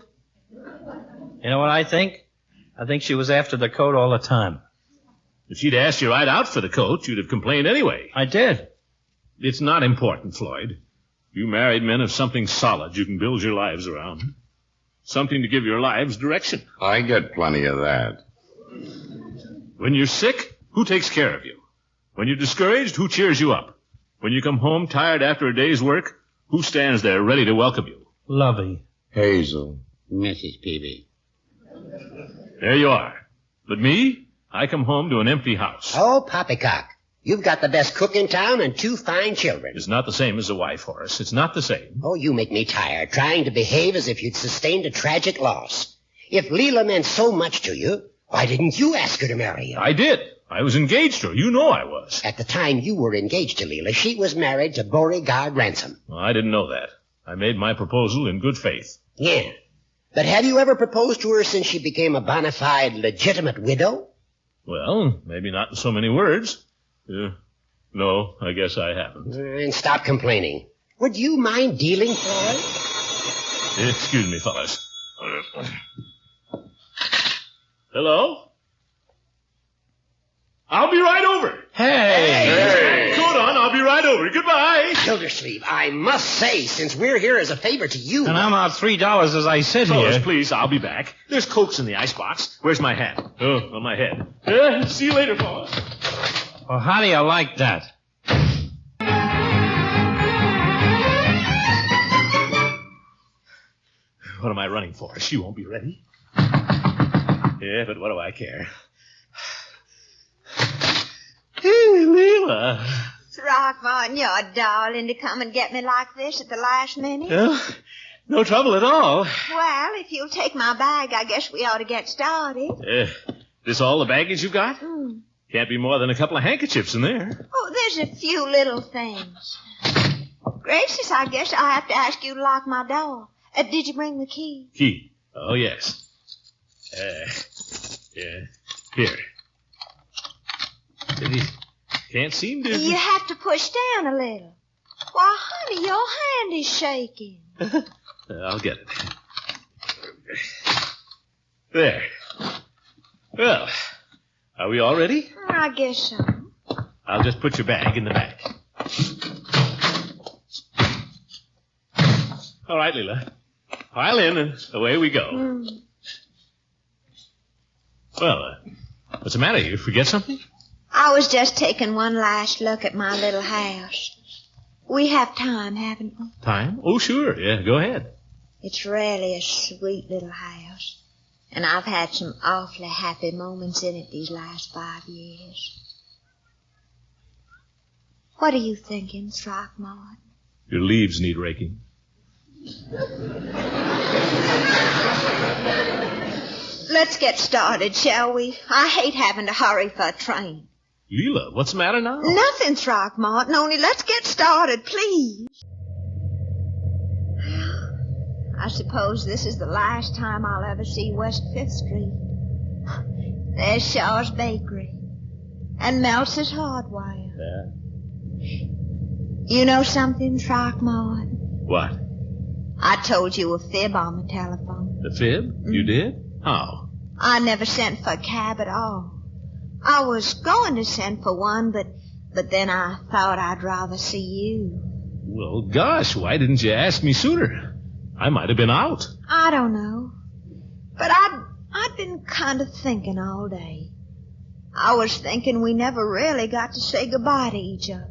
You know what I think? I think she was after the coat all the time. If she'd asked you right out for the coat, you'd have complained anyway. I did. It's not important, Floyd. You married men have something solid you can build your lives around. Something to give your lives direction. I get plenty of that. When you're sick, who takes care of you? When you're discouraged, who cheers you up? When you come home tired after a day's work, who stands there ready to welcome you? Lovey. Hazel. Mrs. Peavy. There you are. But me, I come home to an empty house. Oh, poppycock. You've got the best cook in town and 2 fine children. It's not the same as a wife, Horace. It's not the same. Oh, you make me tired, trying to behave as if you'd sustained a tragic loss. If Leila meant so much to you, why didn't you ask her to marry you? I did. I was engaged to her. You know I was. At the time you were engaged to Leila, she was married to Beauregard Ransom. Well, I didn't know that. I made my proposal in good faith. Yeah. But have you ever proposed to her since she became a bona fide, legitimate widow? Well, maybe not in so many words. No, I guess I haven't. And stop complaining. Would you mind dealing, Floyd? Excuse me, fellas. Hello? I'll be right over. Hey! Coat on, I'll be right over. Goodbye. Gildersleeve, I must say, since we're here as a favor to you... And I'm out $3 as I sit Fellas, here. Please, I'll be back. There's Cokes in the icebox. Where's my hat? Oh, on my head. See you later, fellas. Well, how do you like that? What am I running for? She won't be ready. Yeah, but what do I care? Hey, Leila. Throckmorton, you're darling to come and get me like this at the last minute. Oh, no trouble at all. Well, if you'll take my bag, I guess we ought to get started. This all the baggage you got? Can't be more than a couple of handkerchiefs in there. Oh, there's a few little things. Gracious, I guess I'll have to ask you to lock my door. Did you bring the key? Key? Oh, yes. Yeah. Here. Can't seem to... You have to push down a little. Why, honey, your hand is shaking. I'll get it. There. Well, are we all ready? I guess so. I'll just put your bag in the back. All right, Leila. Pile in and away we go. Well, what's the matter? You forget something? I was just taking one last look at my little house. We have time, haven't we? Time? Oh, sure. Yeah, go ahead. It's really a sweet little house. And I've had some awfully happy moments in it these last 5 years. What are you thinking, Throckmorton? Your leaves need raking. Let's get started, shall we? I hate having to hurry for a train. Leila, what's the matter now? Nothing, Throckmorton, only let's get started, please. I suppose this is the last time I'll ever see West 5th Street. There's Shaw's Bakery and Meltzer's Hardware. Yeah. You know something, Throckmorton? What? I told you a fib on the telephone. The fib? You did? How? I never sent for a cab at all. I was going to send for one, but then I thought I'd rather see you. Well, gosh, why didn't you ask me sooner? I might have been out. I don't know. But I'd been kind of thinking all day. I was thinking we never really got to say goodbye to each other.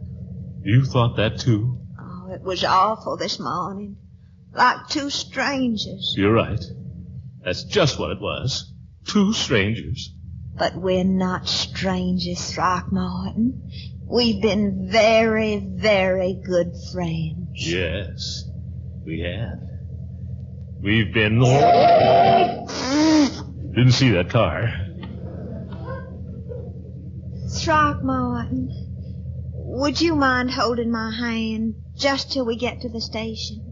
You thought that too? Oh, it was awful this morning. Like two strangers. You're right. That's just what it was. Two strangers. But we're not strangers, Throckmorton. We've been very, very good friends. Yes, we have. We've been... Didn't see that car. Throckmorton, would you mind holding my hand just till we get to the station?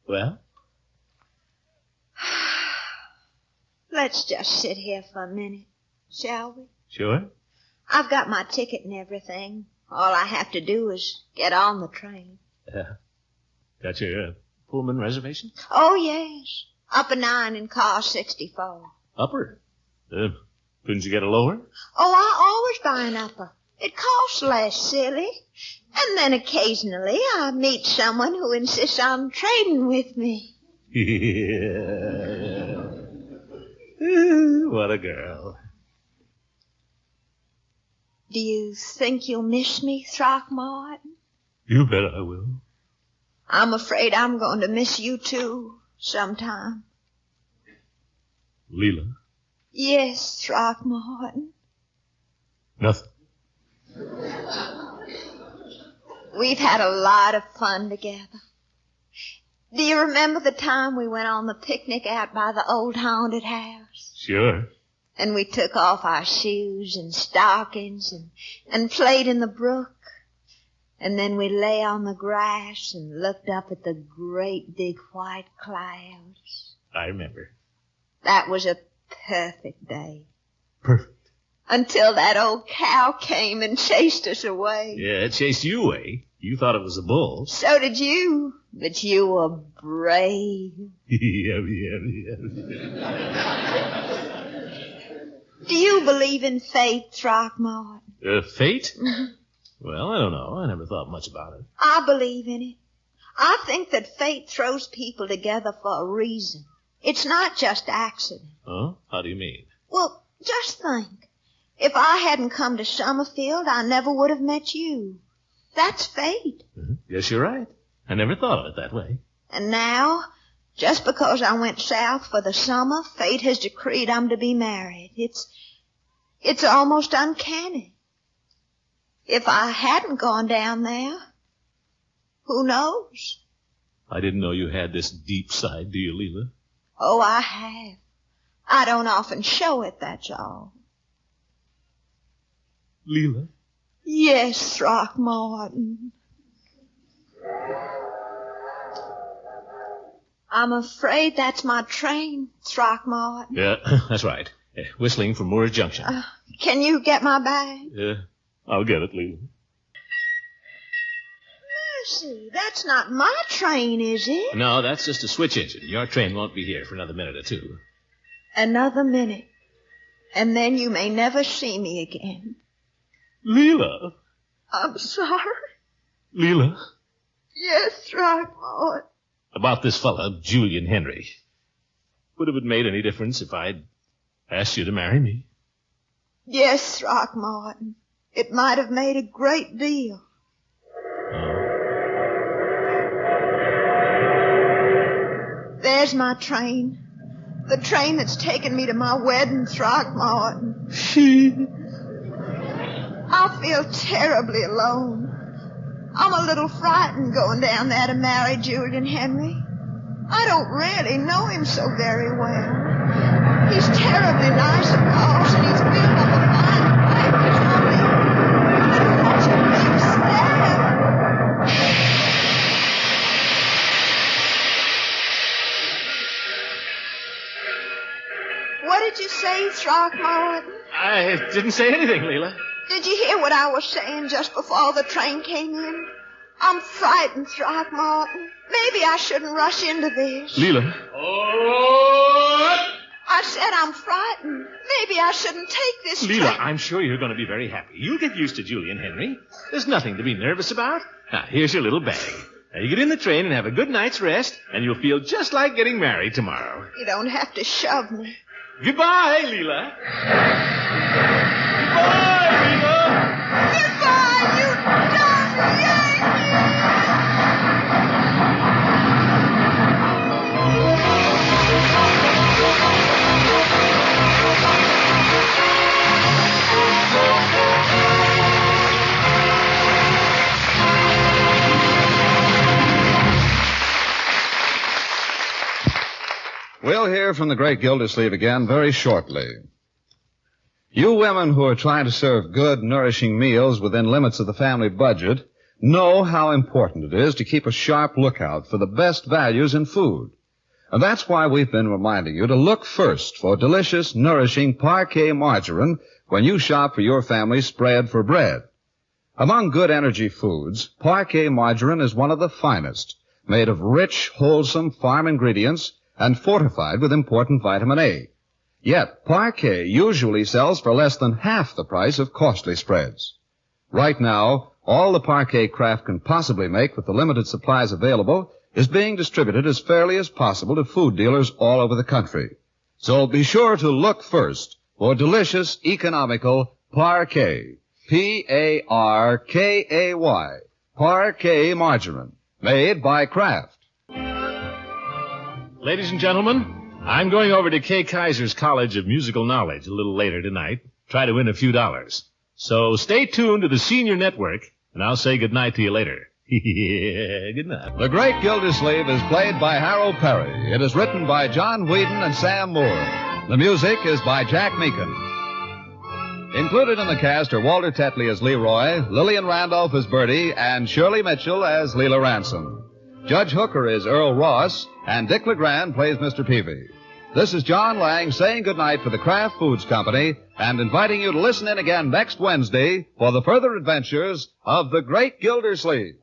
Well? Let's just sit here for a minute, shall we? Sure. I've got my ticket and everything. All I have to do is get on the train. Got your Pullman reservation? Oh, yes. Upper 9 in car 64. Upper? Couldn't you get a lower? Oh, I always buy an upper. It costs less, silly. And then occasionally I meet someone who insists on trading with me. Yeah. What a girl. Do you think you'll miss me, Throckmorton? You bet I will. I'm afraid I'm going to miss you, too, sometime. Leila? Yes, Throckmorton. Nothing. We've had a lot of fun together. Do you remember the time we went on the picnic out by the old haunted house? Sure. And we took off our shoes and stockings and played in the brook. And then we lay on the grass and looked up at the great big white clouds. I remember. That was a perfect day. Perfect. Until that old cow came and chased us away. Yeah, it chased you away. You thought it was a bull. So did you. But you were brave. Yeah. Do you believe in fate, Throckmorton? Fate? Mm-hmm. Well, I don't know. I never thought much about it. I believe in it. I think that fate throws people together for a reason. It's not just accident. Huh? How do you mean? Well, just think. If I hadn't come to Summerfield, I never would have met you. That's fate. Mm-hmm. Yes, you're right. I never thought of it that way. And now, just because I went south for the summer, fate has decreed I'm to be married. It's almost uncanny. If I hadn't gone down there, who knows? I didn't know you had this deep side, do you, Leila? Oh, I have. I don't often show it, that's all. Leila? Yes, Throckmorton. I'm afraid that's my train, Throckmorton. Yeah, that's right. Whistling from Moore Junction. Can you get my bag? Yeah, I'll get it, Leila. Mercy, that's not my train, is it? No, that's just a switch engine. Your train won't be here for another minute or two. Another minute. And then you may never see me again. Leila. I'm sorry. Leila? Yes, Throckmorton. About this fella, Julian Henry. Would have it made any difference if I'd asked you to marry me? Yes, Throckmorton. It might have made a great deal. There's my train. The train that's taken me to my wedding, Throckmorton. I feel terribly alone. I'm a little frightened going down there to marry Julian Henry. I don't really know him so very well. He's terribly nice, of course, and he's built up a fine practice on me. But it's such a big step. What did you say, Throckmorton? I didn't say anything, Leila. Did you hear what I was saying just before the train came in? I'm frightened, Throckmorton. Maybe I shouldn't rush into this. Leila. I said I'm frightened. Maybe I shouldn't take this Leila, train. I'm sure you're going to be very happy. You'll get used to Julian Henry. There's nothing to be nervous about. Now, here's your little bag. Now, you get in the train and have a good night's rest, and you'll feel just like getting married tomorrow. You don't have to shove me. Goodbye, Leila. Goodbye, Leila. Goodbye, you dumb Yankee! We'll hear from the great Gildersleeve again very shortly. You women who are trying to serve good, nourishing meals within limits of the family budget know how important it is to keep a sharp lookout for the best values in food. And that's why we've been reminding you to look first for delicious, nourishing Parquet margarine when you shop for your family's spread for bread. Among good energy foods, Parquet margarine is one of the finest, made of rich, wholesome farm ingredients and fortified with important vitamin A. Yet, Parquet usually sells for less than half the price of costly spreads. Right now, all the Parquet Kraft can possibly make with the limited supplies available is being distributed as fairly as possible to food dealers all over the country. So be sure to look first for delicious, economical Parquet. P-A-R-K-A-Y. Parquet margarine. Made by Kraft. Ladies and gentlemen, I'm going over to Kay Kaiser's College of Musical Knowledge a little later tonight. Try to win a few dollars. So stay tuned to the Senior Network, and I'll say goodnight to you later. Good night. The Great Gildersleeve is played by Harold Perry. It is written by John Whedon and Sam Moore. The music is by Jack Meakin. Included in the cast are Walter Tetley as Leroy, Lillian Randolph as Bertie, and Shirley Mitchell as Leila Ransom. Judge Hooker is Earl Ross, and Dick LeGrand plays Mr. Peavy. This is John Lang saying goodnight for the Kraft Foods Company and inviting you to listen in again next Wednesday for the further adventures of the Great Gildersleeve.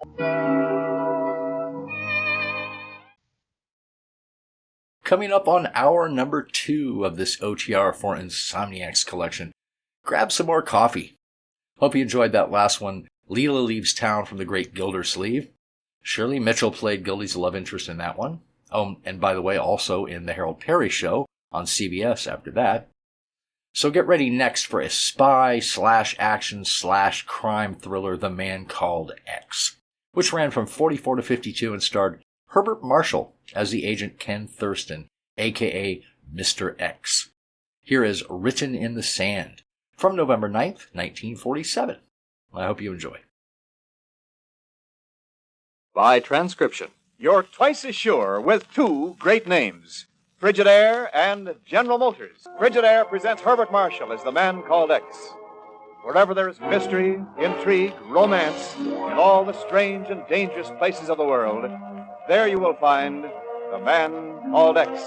Coming up on hour number 2 of this OTR for Insomniacs collection, grab some more coffee. Hope you enjoyed that last one, Leila Leaves Town from the Great Gildersleeve. Shirley Mitchell played Gildy's love interest in that one. Oh, and by the way, also in The Harold Perry Show on CBS after that. So get ready next for a spy/action/crime thriller, The Man Called X, which ran from 44 to 52 and starred Herbert Marshall as the agent Ken Thurston, a.k.a. Mr. X. Here is Written in the Sand from November 9th, 1947. I hope you enjoy. By transcription, you're twice as sure with two great names, Frigidaire and General Motors. Frigidaire presents Herbert Marshall as The Man Called X. Wherever there is mystery, intrigue, romance, in all the strange and dangerous places of the world, there you will find The Man Called X.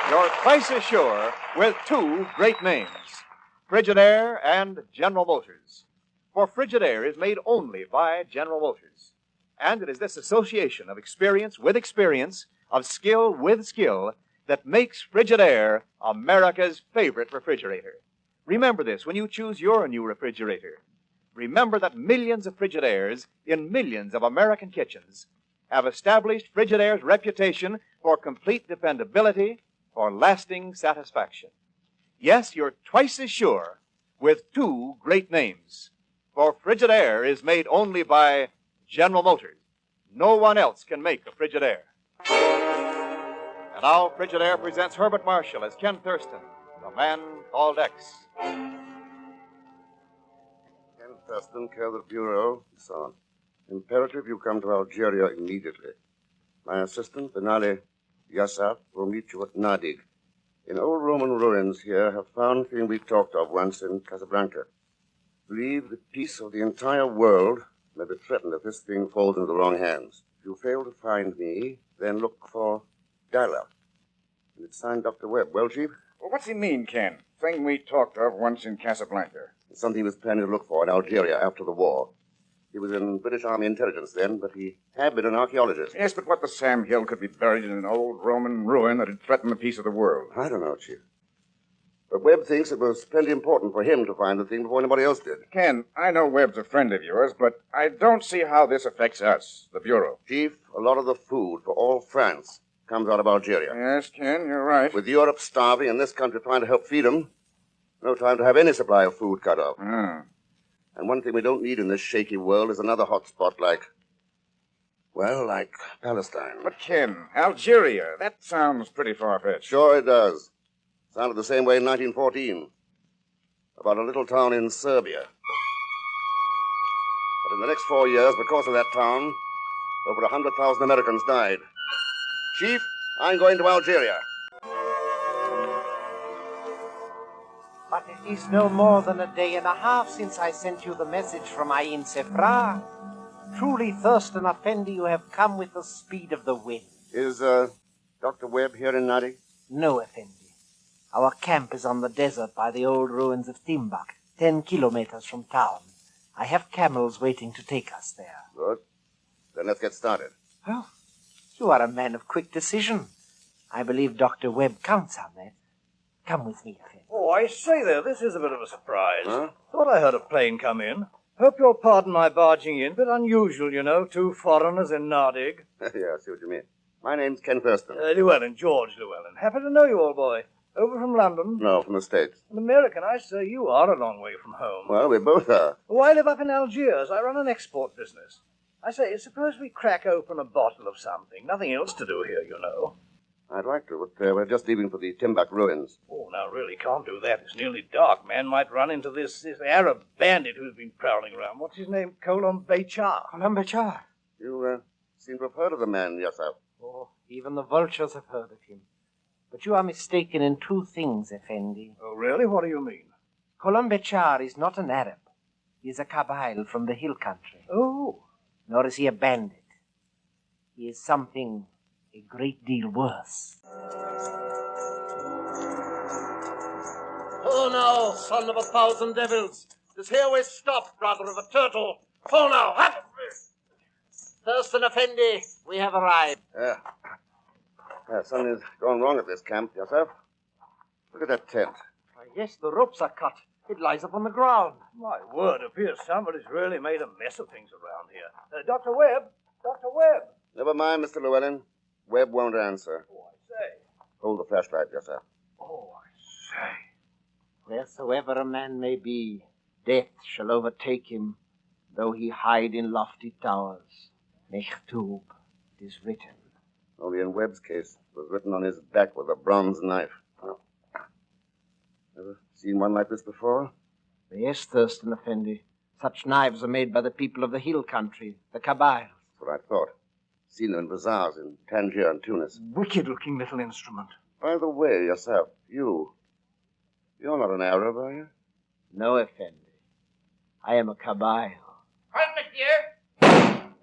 You're twice as sure with two great names, Frigidaire and General Motors. For Frigidaire is made only by General Motors. And it is this association of experience with experience, of skill with skill that makes Frigidaire America's favorite refrigerator. Remember this when you choose your new refrigerator. Remember that millions of Frigidaires in millions of American kitchens have established Frigidaire's reputation for complete dependability, for lasting satisfaction. Yes, you're twice as sure with two great names. For Frigidaire is made only by General Motors. No one else can make a Frigidaire. And now Frigidaire presents Herbert Marshall as Ken Thurston, the man called X. Ken Thurston, care of the Bureau, and so on. Imperative you come to Algeria immediately. My assistant, Benali Yassaf, will meet you at Nadig. In old Roman ruins here have found thing we talked of once in Casablanca. Believe the peace of the entire world may be threatened if this thing falls into the wrong hands. If you fail to find me, then look for Leila. And it's signed Dr. Webb. Well, Chief? Well, what's he mean, Ken? Thing we talked of once in Casablanca. It's something he was planning to look for in Algeria after the war. He was in British Army intelligence then, but he had been an archaeologist. Yes, but what the Sam Hill could be buried in an old Roman ruin that had threatened the peace of the world? I don't know, Chief. But Webb thinks it was plenty important for him to find the thing before anybody else did. Ken, I know Webb's a friend of yours, but I don't see how this affects us, the Bureau. Chief, a lot of the food for all France comes out of Algeria. Yes, Ken, you're right. With Europe starving and this country trying to help feed them, no time to have any supply of food cut off. And one thing we don't need in this shaky world is another hot spot like Palestine. But, Ken, Algeria, that sounds pretty far-fetched. Sure it does. Sounded the same way in 1914. About a little town in Serbia. But in the next 4 years, because of that town, over 100,000 Americans died. Chief, I'm going to Algeria. But it is no more than a day and a half since I sent you the message from Ain Sefra. Truly, Thurston Effendi, you have come with the speed of the wind. Is, Dr. Webb here in Nadi? No, Effendi. Our camp is on the desert by the old ruins of Timbuk, 10 kilometers from town. I have camels waiting to take us there. Good. Then let's get started. Oh, you are a man of quick decision. I believe Dr. Webb counts on that. Come with me, Effendi. Oh, I say there, this is a bit of a surprise. Huh? Thought I heard a plane come in. Hope you'll pardon my barging in. Bit unusual, you know, two foreigners in Nardig. Yeah, I see what you mean. My name's Ken Thurston. Llewellyn, George Llewellyn. Happy to know you, old boy. Over from London? No, from the States. An American, I say. You are a long way from home. Well, we both are. Oh, I live up in Algiers. I run an export business. I say, suppose we crack open a bottle of something. Nothing else to do here, you know. I'd like to, but we're just leaving for the Timbuk ruins. Oh, now, really can't do that. It's nearly dark. Man might run into this Arab bandit who's been prowling around. What's his name? Colombe Char. Colombe Char? You seem to have heard of the man yourself. Oh, even the vultures have heard of him. But you are mistaken in two things, Effendi. Oh, really? What do you mean? Colombe Char is not an Arab. He is a Kabyle from the hill country. Oh. Nor is he a bandit. He is something a great deal worse. Oh, now, son of 1,000 devils. This here way stop, brother of a turtle. Oh, now, up! Thurston Effendi, we have arrived. Yeah, something's gone wrong at this camp, yourself. Look at that tent. Yes, the ropes are cut. It lies up on the ground. My word, appears somebody's really made a mess of things around here. Dr. Webb! Dr. Webb! Never mind, Mr. Llewellyn. Webb won't answer. Oh, I say. Hold the flashlight, yourself. Oh, I say. Wheresoever a man may be, death shall overtake him, though he hide in lofty towers. Mechtub, it is written. Only in Webb's case, it was written on his back with a bronze knife. Oh. Ever seen one like this before? Yes, Thurston Effendi. Such knives are made by the people of the hill country, the Kabyle. That's what I thought. Seen them in bazaars in Tangier and Tunis. Wicked-looking little instrument. By the way, yourself, you're not an Arab, are you? No, Effendi. I am a Kabyle. Halt, monsieur! You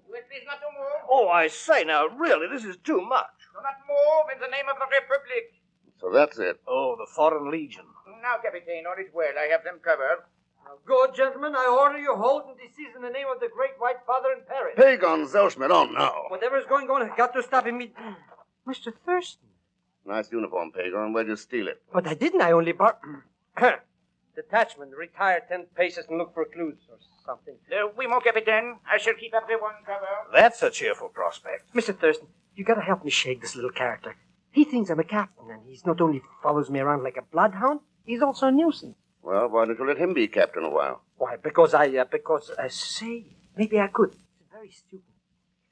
will please not to move. Oh, I say, now, really, this is too much. Do not move in the name of the Republic. So that's it. Oh, the Foreign Legion. Now, Captain, all is well. I have them covered. Good, gentlemen. I order you hold and desist in the name of the Great White Father in Paris. Pagan Zelschmidt, on now. Whatever is going on has got to stop immediately. Mr. Thurston. Nice uniform, Pagon. Where'd you steal it? But I didn't. I only Detachment, retire 10 paces and look for clues or something. Oui, mon capitaine. I shall keep everyone covered. That's a cheerful prospect. Mr. Thurston, you gotta help me shake this little character. He thinks I'm a captain, and he's not only follows me around like a bloodhound, he's also a nuisance. Well, why don't you let him be captain a while? Why, say, maybe I could. It's very stupid.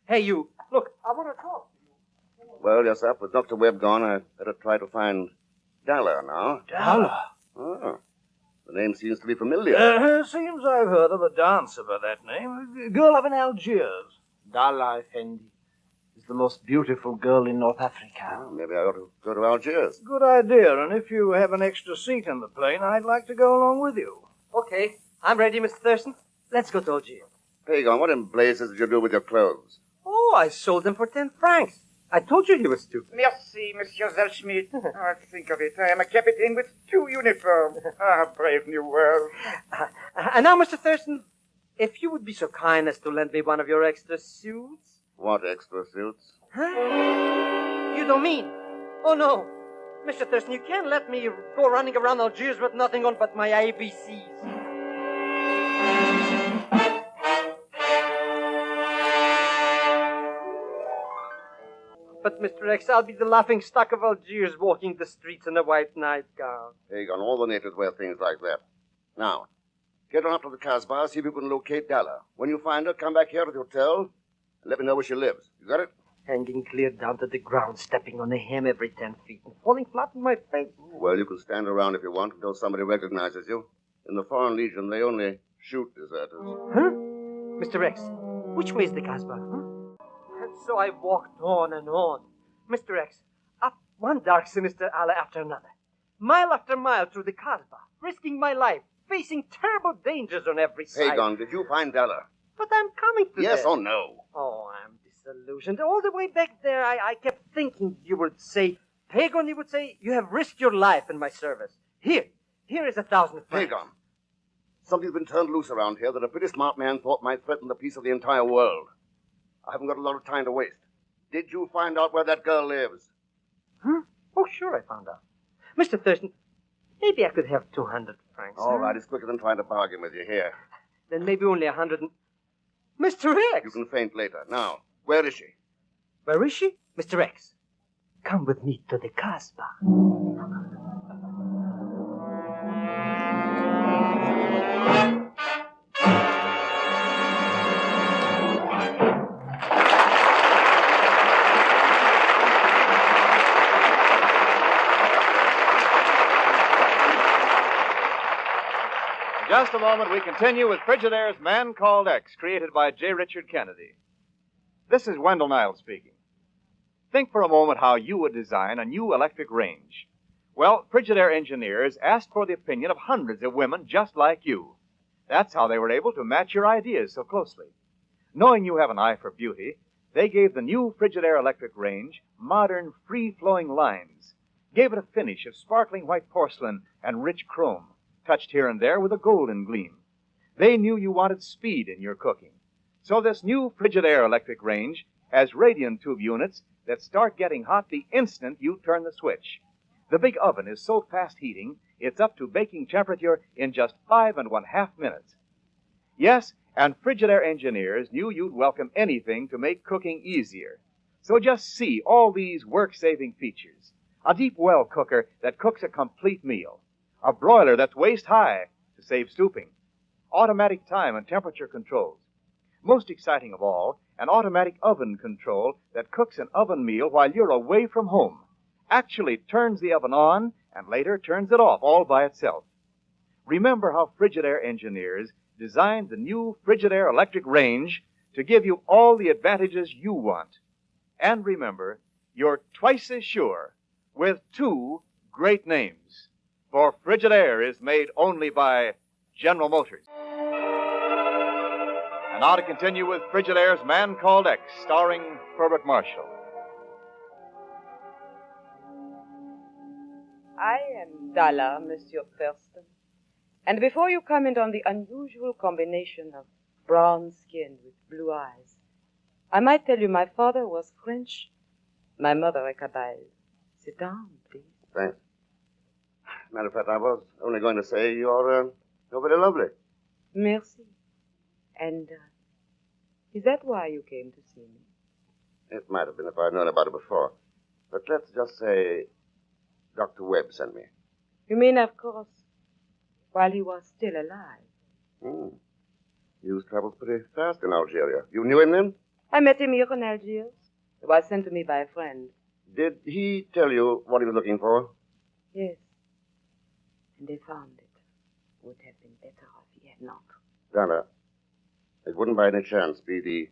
Hey, you, look, I want to talk. Well, yes, up with Dr. Webb gone, I better try to find Dalla now. Dalla? Oh, the name seems to be familiar. Seems I've heard of a dancer by that name. A girl up in Algiers. Dalla Effendi is the most beautiful girl in North Africa. Well, maybe I ought to go to Algiers. Good idea, and if you have an extra seat in the plane, I'd like to go along with you. Okay, I'm ready, Mr. Thurston. Let's go to Algiers. Pagon, what in blazes did you do with your clothes? Oh, I sold them for 10 francs. I told you he was stupid. Merci, Monsieur Zellschmidt. Think of it. I am a captain with 2 uniforms. Brave new world. And now, Mr. Thurston, if you would be so kind as to lend me one of your extra suits. What extra suits? Huh? You don't mean? Oh, no. Mr. Thurston, you can't let me go running around Algiers with nothing on but my ABCs. But, Mr. X, I'll be the laughing stock of Algiers walking the streets in a white nightgown. Pagon, all the natives wear things like that. Now, get on up to the Casbah, see if you can locate Dalla. When you find her, come back here to the hotel and let me know where she lives. You got it? Hanging clear down to the ground, stepping on a hem every 10 feet, and falling flat on my face. Well, you can stand around if you want until somebody recognizes you. In the Foreign Legion, they only shoot deserters. Huh? Mr. X, which way is the Casbah, huh? And so I walked on and on. Mr. X, up one dark, sinister alley after another. Mile after mile through the Casbah, risking my life, facing terrible dangers on every side. Pagon, did you find Dalla? But I'm coming to Yes that. or no? Oh, I'm disillusioned. All the way back there, I kept thinking you would say, Pagon, you would say, you have risked your life in my service. Here is 1,000 francs. Pagon, something's been turned loose around here that a pretty smart man thought might threaten the peace of the entire world. I haven't got a lot of time to waste. Did you find out where that girl lives? Huh? Oh, sure I found out. Mr. Thurston, maybe I could have 200 francs. All right, it's quicker than trying to bargain with you here. Then maybe only 100 and... Mr. X! You can faint later. Now, where is she? Where is she? Mr. X, come with me to the Casbah. In just a moment, we continue with Frigidaire's Man Called X, created by J. Richard Kennedy. This is Wendell Niles speaking. Think for a moment how you would design a new electric range. Well, Frigidaire engineers asked for the opinion of hundreds of women just like you. That's how they were able to match your ideas so closely. Knowing you have an eye for beauty, they gave the new Frigidaire electric range modern, free-flowing lines, gave it a finish of sparkling white porcelain and rich chrome, touched here and there with a golden gleam. They knew you wanted speed in your cooking. So this new Frigidaire electric range has radiant tube units that start getting hot the instant you turn the switch. The big oven is so fast heating, it's up to baking temperature in just 5½ minutes. Yes, and Frigidaire engineers knew you'd welcome anything to make cooking easier. So just see all these work-saving features. A deep well cooker that cooks a complete meal. A broiler that's waist-high to save stooping. Automatic time and temperature controls. Most exciting of all, an automatic oven control that cooks an oven meal while you're away from home. Actually turns the oven on and later turns it off all by itself. Remember how Frigidaire engineers designed the new Frigidaire electric range to give you all the advantages you want. And remember, you're twice as sure with 2 great names. For Frigidaire is made only by General Motors. And now to continue with Frigidaire's Man Called X, starring Herbert Marshall. I am Dalla, Monsieur Thurston. And before you comment on the unusual combination of brown skin with blue eyes, I might tell you my father was French, My mother, a cabal. Sit down, please. Thanks. Matter of fact, I was only going to say you're very lovely. Merci. And is that why you came to see me? It might have been if I'd known about it before. But let's just say Dr. Webb sent me. You mean, of course, while he was still alive? News travels pretty fast in Algeria. You knew him then? I met him here in Algiers. He was sent to me by a friend. Did he tell you what he was looking for? Yes. And they found it. Would have been better if he had not. Donna, it wouldn't by any chance be the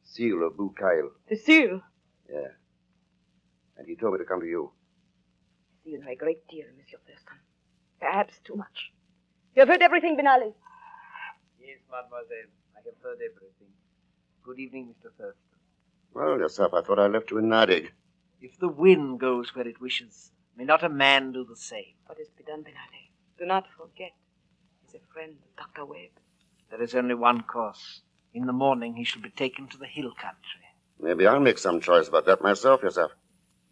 seal of Boucaille. The seal? Yeah. And he told me to come to you. I see you know a great deal, Monsieur Thurston. Perhaps too much. You have heard everything, Benali? Yes, mademoiselle. I have heard everything. Good evening, Mr. Thurston. Well, yourself, I thought I left you in Nadig. If the wind goes where it wishes, may not a man do the same? What is to be done, Benali? Do not forget, he's a friend of Dr. Webb. There is only one course. In the morning, he shall be taken to the hill country. Maybe I'll make some choice about that myself, yourself.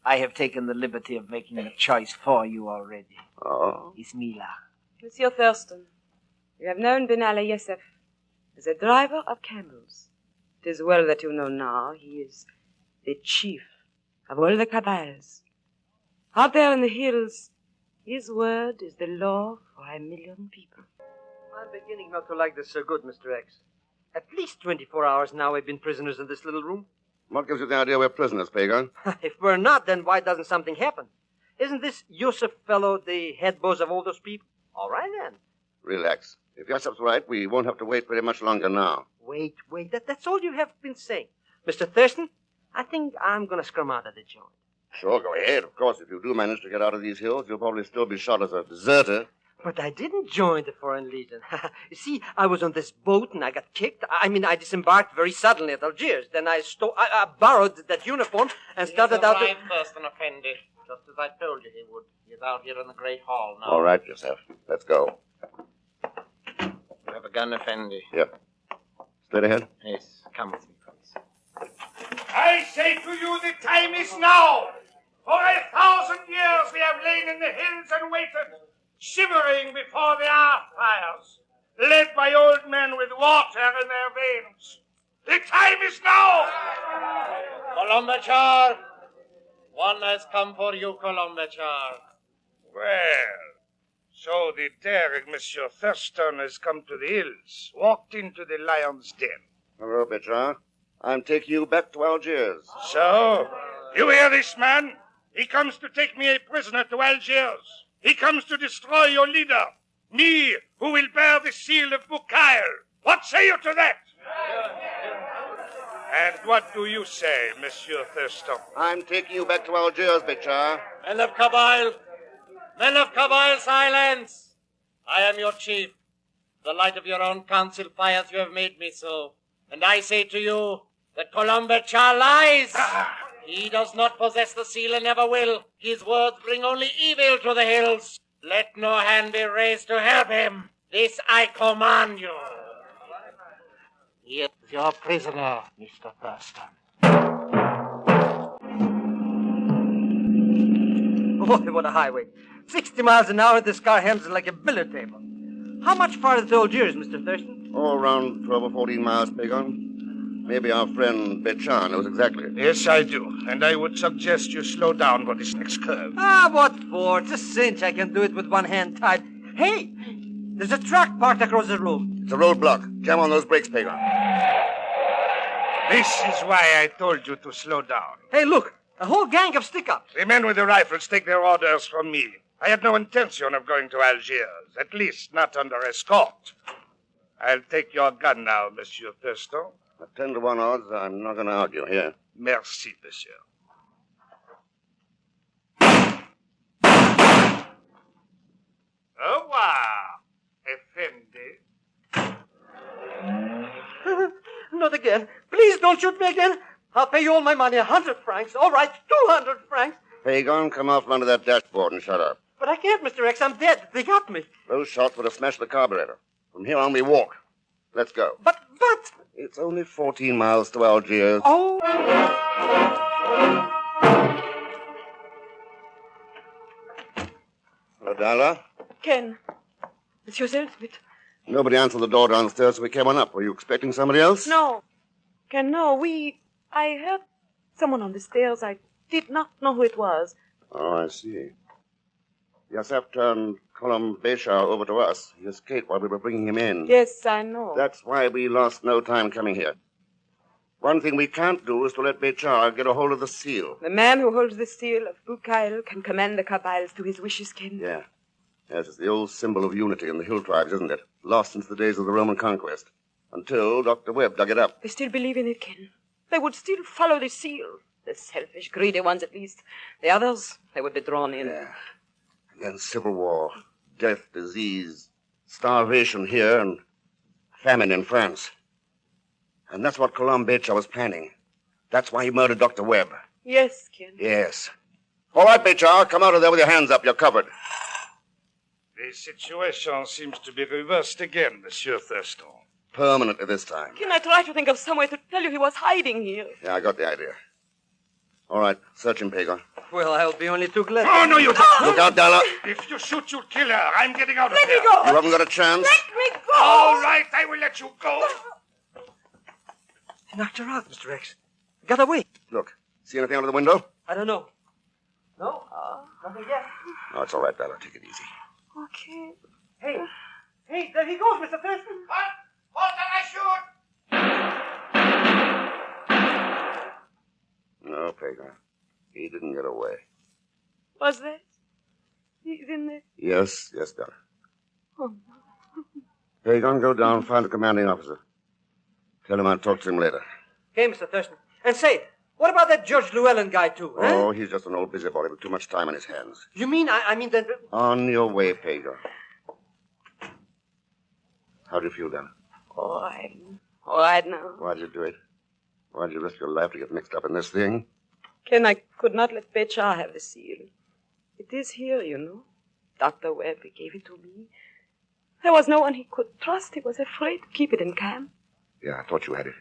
I have taken the liberty of making a choice for you already. Oh? It's Mila. Monsieur Thurston, you have known Benali Yosef as a driver of camels. It is well that you know now he is the chief of all the cabals. Out there in the hills, his word is the law for 1 million people. I'm beginning not to like this so good, Mr. X. At least 24 hours now we've been prisoners in this little room. What gives you the idea we're prisoners, Pagan? If we're not, then why doesn't something happen? Isn't this Yusuf fellow the head boss of all those people? All right, then. Relax. If Yosef's right, we won't have to wait very much longer now. Wait. That's all you have been saying. Mr. Thurston, I think I'm going to scrum out of the joint. Sure, go ahead. Of course, if you do manage to get out of these hills, you'll probably still be shot as a deserter. But I didn't join the Foreign Legion. You see, I was on this boat and I got kicked. I disembarked very suddenly at Algiers. Then I borrowed that uniform and started out... He's arrived first and offended, just as I told you he would. He's out here in the Great Hall now. All right, Joseph. Let's go. You have a gun, Effendi? Yep. Straight ahead? Yes, come with me, please. I say to you, the time is now. For 1,000 years we have lain in the hills and waited, shivering before the hearth fires, led by old men with water in their veins. The time is now! Colombachar! One has come for you, Colombachar. Well, so the daring Monsieur Thurston has come to the hills, walked into the lion's den. Hello, Petra. I'm taking you back to Algiers. So, you hear this man? He comes to take me a prisoner to Algiers. He comes to destroy your leader, me, who will bear the seal of Boucaille. What say you to that? And what do you say, Monsieur Thurston? I'm taking you back to Algiers, Petra. Men of Kabyle! Men of Kabyle, silence! I am your chief. The light of your own counsel fires, you have made me so. And I say to you that Colombachar lies. He does not possess the seal and never will. His words bring only evil to the hills. Let no hand be raised to help him. This I command you. He is your prisoner, Mr. Thurston. Boy, what a highway. 60 miles an hour, this car hams like a billiard table. How much farther to Algiers, Mr. Thurston? Oh, around 12 or 14 miles, Pagan. Maybe our friend Bechan knows exactly. Yes, I do. And I would suggest you slow down for this next curve. What for? It's a cinch. I can do it with one hand tied. Hey, there's a truck parked across the road. It's a roadblock. Jam on those brakes, Pagan. This is why I told you to slow down. Hey, look, a whole gang of stick-ups. The men with the rifles take their orders from me. I had no intention of going to Algiers, at least not under escort. I'll take your gun now, Monsieur Thurston. At 10 to 1 odds, I'm not going to argue here. Merci, monsieur. Au revoir, Effendi. Not again. Please don't shoot me again. I'll pay you all my money, 100 francs. All right, 200 francs. Pagan, come off under that dashboard and shut up. But I can't, Mr. X. I'm dead. They got me. Those shots would have smashed the carburetor. From here on, we walk. Let's go. But... It's only 14 miles to Algiers. Oh... Hello, Darla. Ken, it's yourself, but... Nobody answered the door downstairs, so we came on up. Were you expecting somebody else? No. Ken, no, I heard someone on the stairs. I did not know who it was. Oh, I see. Yasef turned Colum Beshar over to us. He escaped while we were bringing him in. Yes, I know. That's why we lost no time coming here. One thing we can't do is to let Bechar get a hold of the seal. The man who holds the seal of Bukhail can command the Kabyles to his wishes, Ken. Yeah. Yes, it's the old symbol of unity in the hill tribes, isn't it? Lost since the days of the Roman conquest. Until Dr. Webb dug it up. They still believe in it, Ken. They would still follow the seal. The selfish, greedy ones, at least. The others, they would be drawn in. Yeah. Again, civil war, death, disease, starvation here, and famine in France. And that's what Colum Bechar was planning. That's why he murdered Dr. Webb. Yes, Ken. Yes. All right, Bechar, come out of there with your hands up. You're covered. The situation seems to be reversed again, Monsieur Thurston. Permanently this time. Ken, I tried to think of some way to tell you he was hiding here. Yeah, I got the idea. All right, search him, Pagan. Well, I'll be only too glad. Oh, no, you don't. Look out, Darla. If you shoot, you'll kill her. I'm getting out of here. Let me go. You haven't got a chance. Let me go. All right, I will let you go. He knocked her out, Mr. X. Got away. Look, see anything out of the window? I don't know. No? Nothing yet. No, it's all right, Darla. Take it easy. Okay. Hey, there he goes, Mr. Thurston. What did I shoot? No, Pagan. He didn't get away. Was that? He's in there. Yes, Darla. Oh, Pagan, go down, find the commanding officer. Tell him I'll talk to him later. Okay, Mr. Thurston. And say, what about that George Llewellyn guy, too? Oh, he's just an old busybody with too much time on his hands. You mean, I mean that... On your way, Pagan. How do you feel, Darla? all right now. Why'd you do it? Why'd you risk your life to get mixed up in this thing? Ken, I could not let Bechar have the seal. It is here, you know. Dr. Webb, he gave it to me. There was no one he could trust. He was afraid to keep it in camp. Yeah, I thought you had it.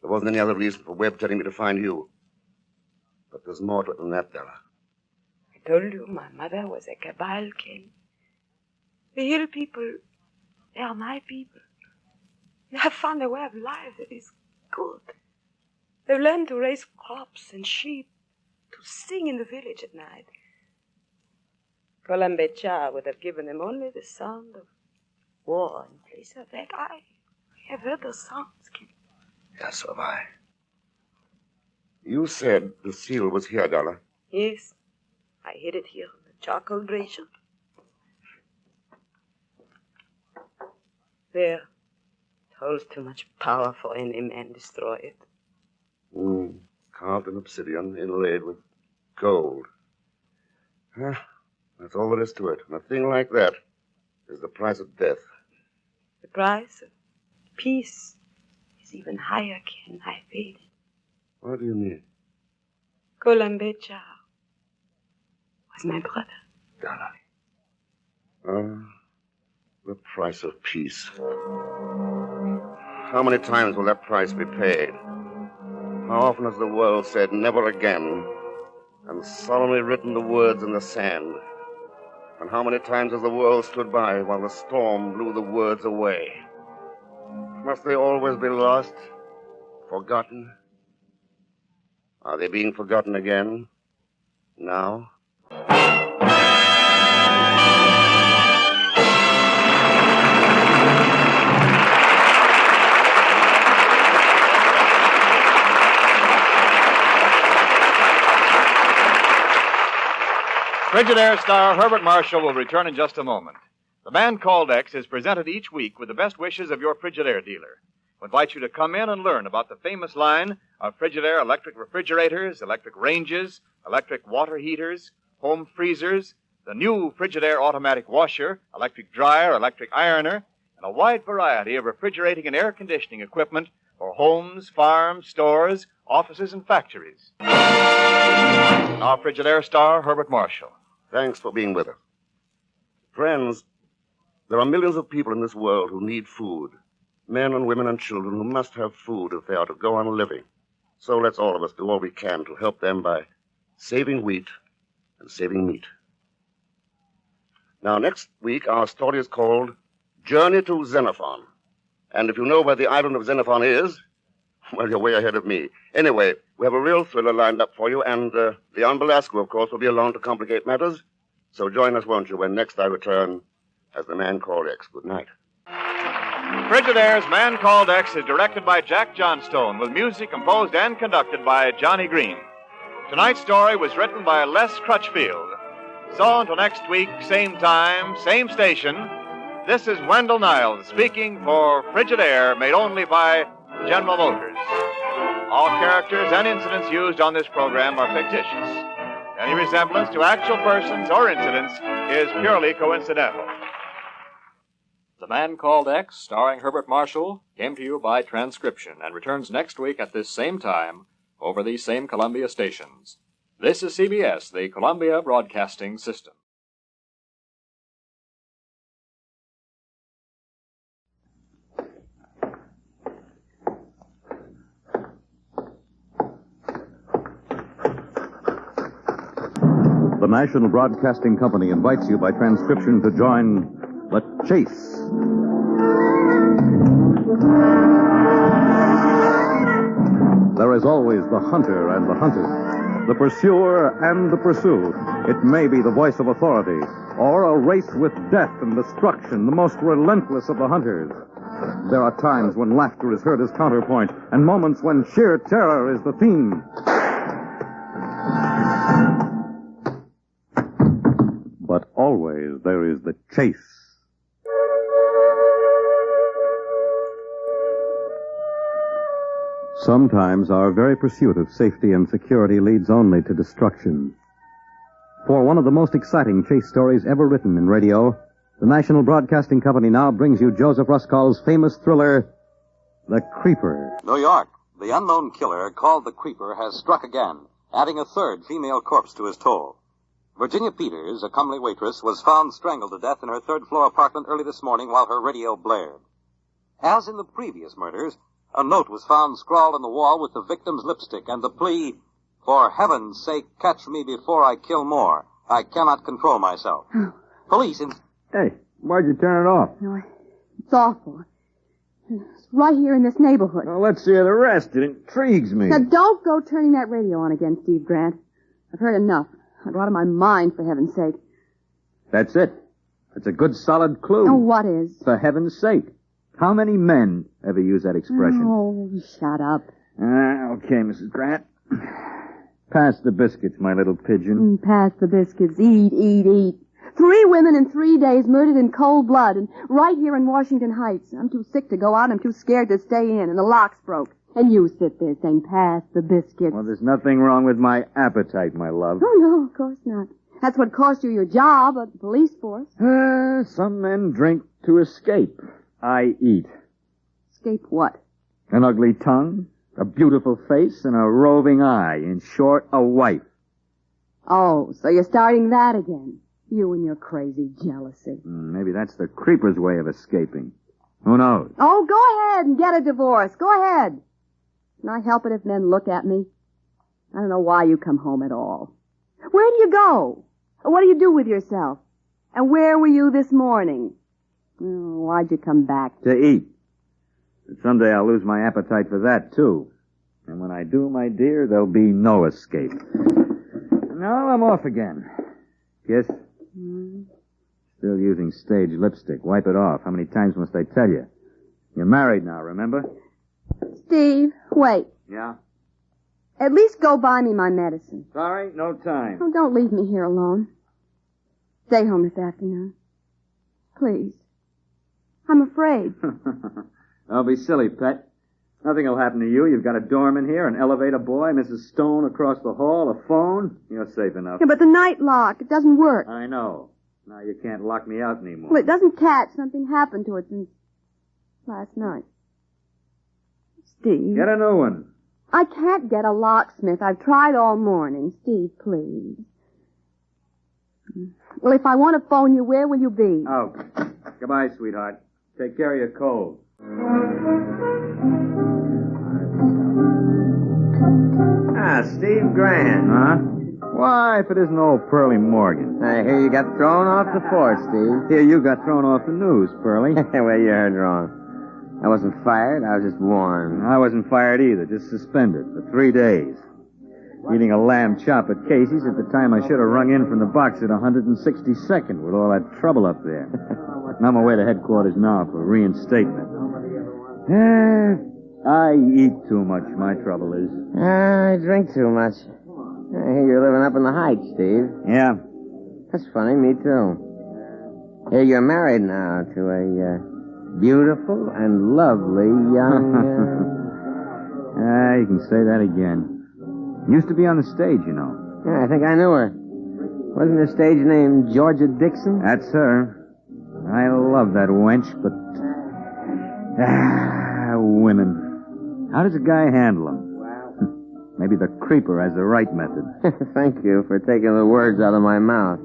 There wasn't any other reason for Webb telling me to find you. But there's more to it than that, Della. I told you my mother was a Kabyle, Ken. The hill people, they are my people. They have found a way of life that is good. They've learned to raise crops and sheep, to sing in the village at night. Colum Bechar would have given them only the sound of war in place of that. I have heard those songs, Ken. Yeah, so have I. You said the seal was here, Della. Yes, I hid it here in the charcoal brazier. There. It holds too much power for any man to destroy it. Carved in obsidian, inlaid with gold. That's all there is to it. And a thing like that is the price of death. The price of peace is even higher, Ken. I paid it. What do you mean? Colum Bechar was my brother. Donna. The price of peace. How many times will that price be paid? How often has the world said never again and solemnly written the words in the sand? And how many times has the world stood by while the storm blew the words away? Must they always be lost? Forgotten? Are they being forgotten again? Now? Frigidaire star Herbert Marshall will return in just a moment. The Man Called X is presented each week with the best wishes of your Frigidaire dealer. We invite you to come in and learn about the famous line of Frigidaire electric refrigerators, electric ranges, electric water heaters, home freezers, the new Frigidaire automatic washer, electric dryer, electric ironer, and a wide variety of refrigerating and air conditioning equipment for homes, farms, stores, offices, and factories. Our Frigidaire star, Herbert Marshall. Thanks for being with us. Friends, there are millions of people in this world who need food. Men and women and children who must have food if they are to go on living. So let's all of us do all we can to help them by saving wheat and saving meat. Now, next week, our story is called Journey to Xenophon. And if you know where the island of Xenophon is, well, you're way ahead of me. Anyway, we have a real thriller lined up for you, and Leon Belasco, of course, will be along to complicate matters. So join us, won't you, when next I return as the Man Called X. Good night. Frigidaire's Man Called X is directed by Jack Johnstone, with music composed and conducted by Johnny Green. Tonight's story was written by Les Crutchfield. So until next week, same time, same station, this is Wendell Niles speaking for Frigidaire, made only by General Motors. All characters and incidents used on this program are fictitious. Any resemblance to actual persons or incidents is purely coincidental. The Man Called X, starring Herbert Marshall, came to you by transcription and returns next week at this same time over these same Columbia stations. This is CBS, the Columbia Broadcasting System. The National Broadcasting Company invites you by transcription to join The Chase. There is always the hunter and the hunted, the pursuer and the pursued. It may be the voice of authority, or a race with death and destruction, the most relentless of the hunters. There are times when laughter is heard as counterpoint, and moments when sheer terror is the theme. But always there is the chase. Sometimes our very pursuit of safety and security leads only to destruction. For one of the most exciting chase stories ever written in radio, the National Broadcasting Company now brings you Joseph Ruskall's famous thriller, The Creeper. New York. The unknown killer, called the Creeper, has struck again, adding a third female corpse to his toll. Virginia Peters, a comely waitress, was found strangled to death in her third-floor apartment early this morning while her radio blared. As in the previous murders, a note was found scrawled on the wall with the victim's lipstick and the plea, "For heaven's sake, catch me before I kill more. I cannot control myself." Police in... Hey, why'd you turn it off? No, it's awful. It's right here in this neighborhood. Well, let's hear the rest. It intrigues me. Now, don't go turning that radio on again, Steve Grant. I've heard enough. I'd go out of my mind, for heaven's sake. That's it. It's a good, solid clue. Oh, what is? For heaven's sake. How many men ever use that expression? Oh, shut up. Okay, Mrs. Grant. Pass the biscuits, my little pigeon. Pass the biscuits. Eat, eat, eat. 3 women in 3 days murdered in cold blood, and right here in Washington Heights. I'm too sick to go out. I'm too scared to stay in, and the lock's broke. And you sit there saying, pass the biscuits. Well, there's nothing wrong with my appetite, my love. Oh, no, of course not. That's what cost you your job at the police force. Some men drink to escape. I eat. Escape what? An ugly tongue, a beautiful face, and a roving eye. In short, a wife. Oh, so you're starting that again. You and your crazy jealousy. Maybe that's the creeper's way of escaping. Who knows? Oh, go ahead and get a divorce. Go ahead. Can I help it if men look at me? I don't know why you come home at all. Where do you go? What do you do with yourself? And where were you this morning? Oh, why'd you come back? To eat. But someday I'll lose my appetite for that, too. And when I do, my dear, there'll be no escape. Now I'm off again. Kiss? Still using stage lipstick. Wipe it off. How many times must I tell you? You're married now, remember? Steve, wait. Yeah? At least go buy me my medicine. Sorry, no time. Oh, don't leave me here alone. Stay home this afternoon. Please. I'm afraid. Don't be silly, pet. Nothing will happen to you. You've got a doorman here, an elevator boy, Mrs. Stone across the hall, a phone. You're safe enough. Yeah, but the night lock, it doesn't work. I know. Now you can't lock me out anymore. Well, it doesn't catch. Something happened to it since last night. Steve. Get a new one. I can't get a locksmith. I've tried all morning. Steve, please. Well, if I want to phone you, where will you be? Oh, goodbye, sweetheart. Take care of your cold. Steve Grant. Huh? Why, if it isn't old Pearlie Morgan. I hear you got thrown off the force, Steve. Here, you got thrown off the news, Pearlie. Well, you heard wrong. I wasn't fired. I was just warned. I wasn't fired either, just suspended for 3 days. Eating a lamb chop at Casey's at the time I should have rung in from the box at 162nd with all that trouble up there. And I'm away to headquarters now for reinstatement. I eat too much, my trouble is. I drink too much. I hear you're living up in the Heights, Steve. Yeah. That's funny, me too. Here you're married now to a beautiful and lovely young... You can say that again. Used to be on the stage, you know. Yeah, I think I knew her. Wasn't her stage name Georgia Dixon? That's her. I love that wench, but... women. How does a guy handle them? Maybe the creeper has the right method. Thank you for taking the words out of my mouth.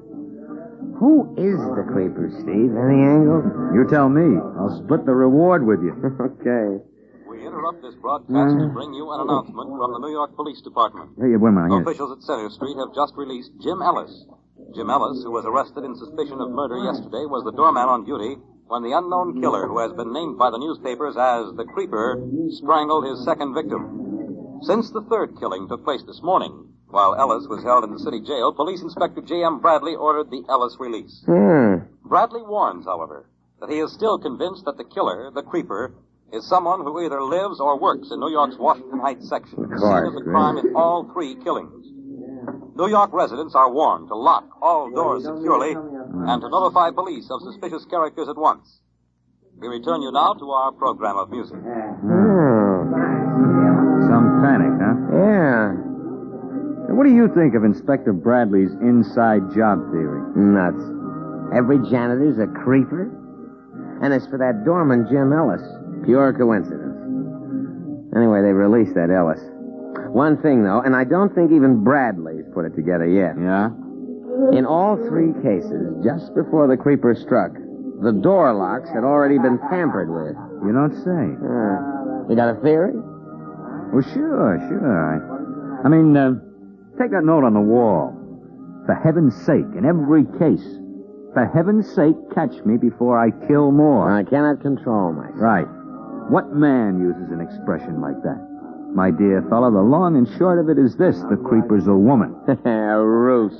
Who is the creeper, Steve? Any angle? You tell me. I'll split the reward with you. Okay. We interrupt this broadcast to bring you an announcement from the New York Police Department. Hey, wait a minute. Officials at Center Street have just released Jim Ellis. Jim Ellis, who was arrested in suspicion of murder yesterday, was the doorman on duty when the unknown killer, who has been named by the newspapers as the Creeper, strangled his second victim. Since the third killing took place this morning, while Ellis was held in the city jail, Police Inspector J.M. Bradley ordered the Ellis release. Bradley warns, however, that he is still convinced that the killer, the Creeper, is someone who either lives or works in New York's Washington Heights section, the scene of the crime in all 3 killings. New York residents are warned to lock all doors securely and to notify police of suspicious characters at once. We return you now to our program of music. Some panic, huh? Yeah. What do you think of Inspector Bradley's inside job theory? Nuts. Every janitor's a creeper? And as for that doorman, Jim Ellis, pure coincidence. Anyway, they released that Ellis. One thing, though, and I don't think even Bradley's put it together yet. Yeah? In all 3 cases, just before the creeper struck, the door locks had already been tampered with. You don't say. You got a theory? Well, sure. I mean, take that note on the wall. For heaven's sake, in every case, for heaven's sake, catch me before I kill more. I cannot control myself. Right. What man uses an expression like that? My dear fellow, the long and short of it is this: the creeper's a woman. A ruse.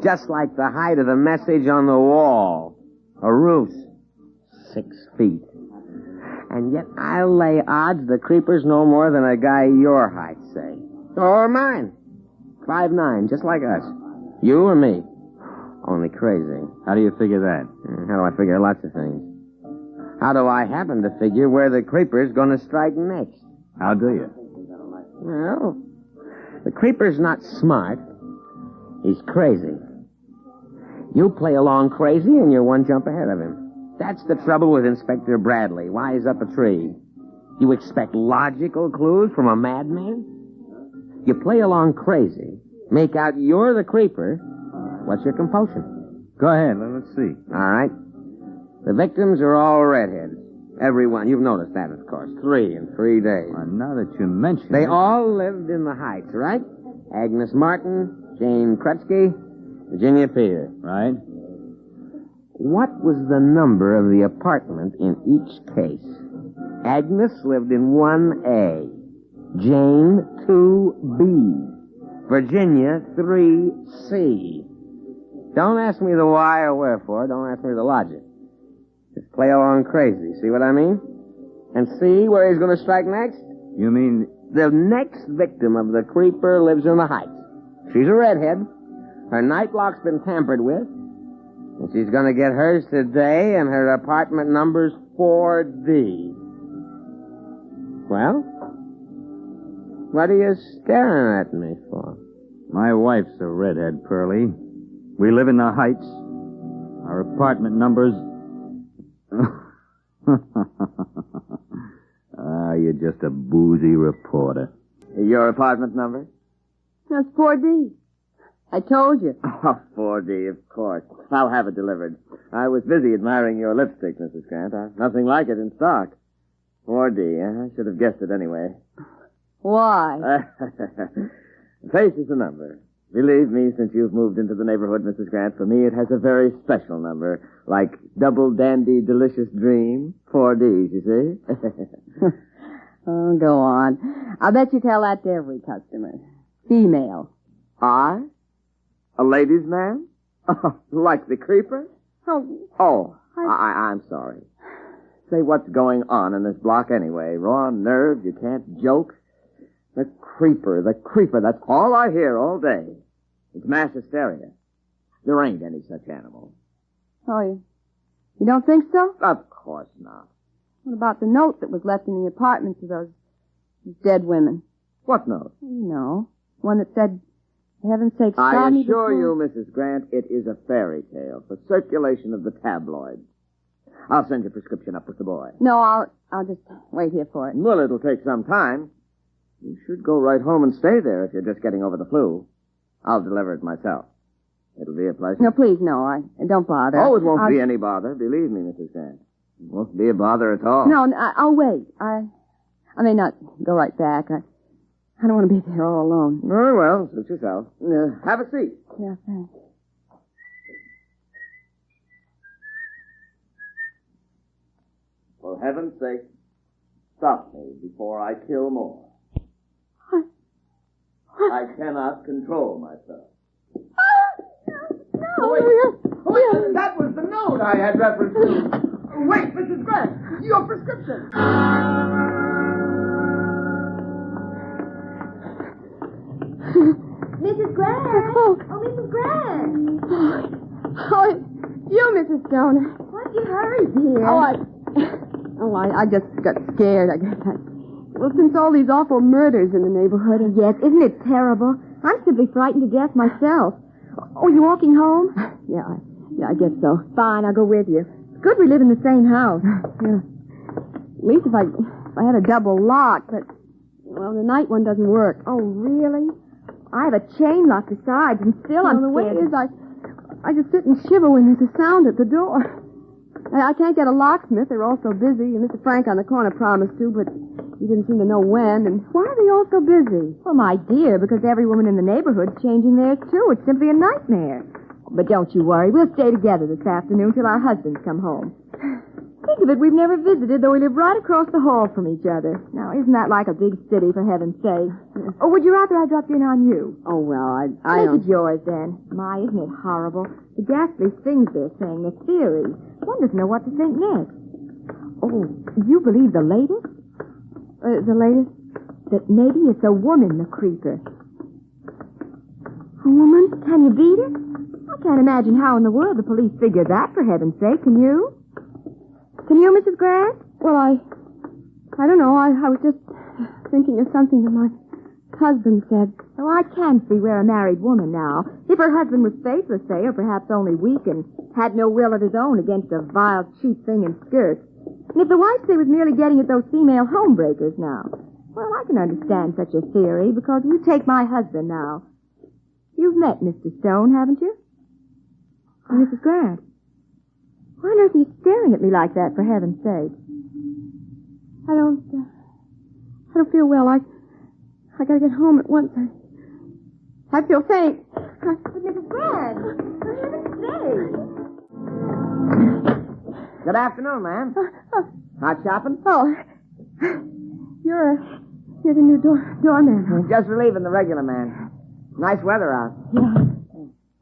Just like the height of the message on the wall. A ruse. 6 feet. And yet I'll lay odds the creeper's no more than a guy your height, say. Or mine. 5'9", just like us. You or me. Only crazy. How do you figure that? How do I figure lots of things? How do I happen to figure where the creeper's going to strike next? How do you? Well, the creeper's not smart. He's crazy. You play along crazy and you're one jump ahead of him. That's the trouble with Inspector Bradley, wise up a tree. You expect logical clues from a madman? You play along crazy, make out you're the creeper. What's your compulsion? Go ahead, let's see. All right. The victims are all redheads. Every one. You've noticed that, of course. 3 in 3 days. Well, now that you mention They it... all lived in the Heights, right? Agnes Martin, Jane Krutsky, Virginia Peter. Right. What was the number of the apartment in each case? Agnes lived in 1A. Jane, 2B. Virginia, 3C. Don't ask me the why or wherefore. Don't ask me the logic. Just play along crazy. See what I mean? And see where he's going to strike next? You mean... The next victim of the creeper lives in the Heights. She's a redhead. Her night lock's been tampered with. And she's going to get hers today, and her apartment number's 4D. Well? What are you staring at me for? My wife's a redhead, Pearlie. We live in the Heights. Our apartment number's... You're just a boozy reporter. Your apartment number? That's 4D. I told you. Oh, 4D, of course. I'll have it delivered. I was busy admiring your lipstick, Mrs. Grant. Nothing like it in stock. 4D, I should have guessed it anyway. Why? Face is the number. Believe me, since you've moved into the neighborhood, Mrs. Grant, for me it has a very special number, like Double Dandy Delicious Dream, 4 Ds, you see? Oh, go on. I'll bet you tell that to every customer. Female. I? A ladies' man? Like the creeper? Oh, I'm sorry. Say, what's going on in this block anyway? Raw nerves, you can't joke? The creeper, that's all I hear all day. It's mass hysteria. There ain't any such animal. Oh, you don't think so? Of course not. What about the note that was left in the apartments of those dead women? What note? You know, one that said, for heaven's sake, I stop me assure before... you, Mrs. Grant, it is a fairy tale for circulation of the tabloids. I'll send your prescription up with the boy. No, I'll just wait here for it. Well, it'll take some time. You should go right home and stay there if you're just getting over the flu. I'll deliver it myself. It'll be a pleasure. No, please, no. Don't bother. Oh, it won't be any bother. Believe me, Mrs. Grant. It won't be a bother at all. No, I'll wait. I may not go right back. I don't want to be there all alone. Very well. Suit yourself. Have a seat. Yeah, thanks. For heaven's sake, stop me before I kill more. I cannot control myself. No. That was the note I had reference to. Wait, Mrs. Grant, your prescription. Mrs. Grant! Oh, Mrs. Grant! Oh, it's you, Mrs. Stoner. Why'd you hurry, dear? I just got scared, I guess. Well, since all these awful murders in the neighborhood. Yes, isn't it terrible? I'm simply frightened to death myself. Oh, you walking home? Yeah, I guess so. Fine, I'll go with you. It's good we live in the same house. Yeah. At least if I had a double lock, but, well, the night one doesn't work. Oh, really? I have a chain lock besides, and still I'm the way scared. it is, I just sit and shiver when there's a sound at the door. I can't get a locksmith. They're all so busy. And Mr. Frank on the corner promised to, but he didn't seem to know when. And why are they all so busy? Well, my dear, because every woman in the neighborhood's changing theirs, too. It's simply a nightmare. But don't you worry. We'll stay together this afternoon till our husbands come home. Think of it, we've never visited, though we live right across the hall from each other. Now, isn't that like a big city, for heaven's sake? Or would you rather I dropped in on you? Oh, well, I Make don't... it yours, then. My, isn't it horrible? The ghastly things they're saying, the theories. One doesn't know what to think next. Oh, you believe the latest? The latest? That maybe it's a woman, the creeper. A woman? Can you beat it? I can't imagine how in the world the police figured that, for heaven's sake. Can you? Can you, Mrs. Grant? Well, I don't know. I was just thinking of something that my husband said. Oh, I can see we're a married woman now. If her husband was faithless, say, or perhaps only weak and had no will of his own against a vile, cheap thing in skirts. And if the wife, say, was merely getting at those female homebreakers now. Well, I can understand such a theory, because you take my husband now. You've met Mr. Stone, haven't you? Oh, Mrs. Grant. Why on earth are you staring at me like that, for heaven's sake? I don't feel well. I gotta get home at once. I feel faint. But Mrs. Grant, for heaven's sake. Good afternoon, ma'am. Hot shopping? Oh, you're the new doorman. Just relieving the regular man. Nice weather out. Yeah.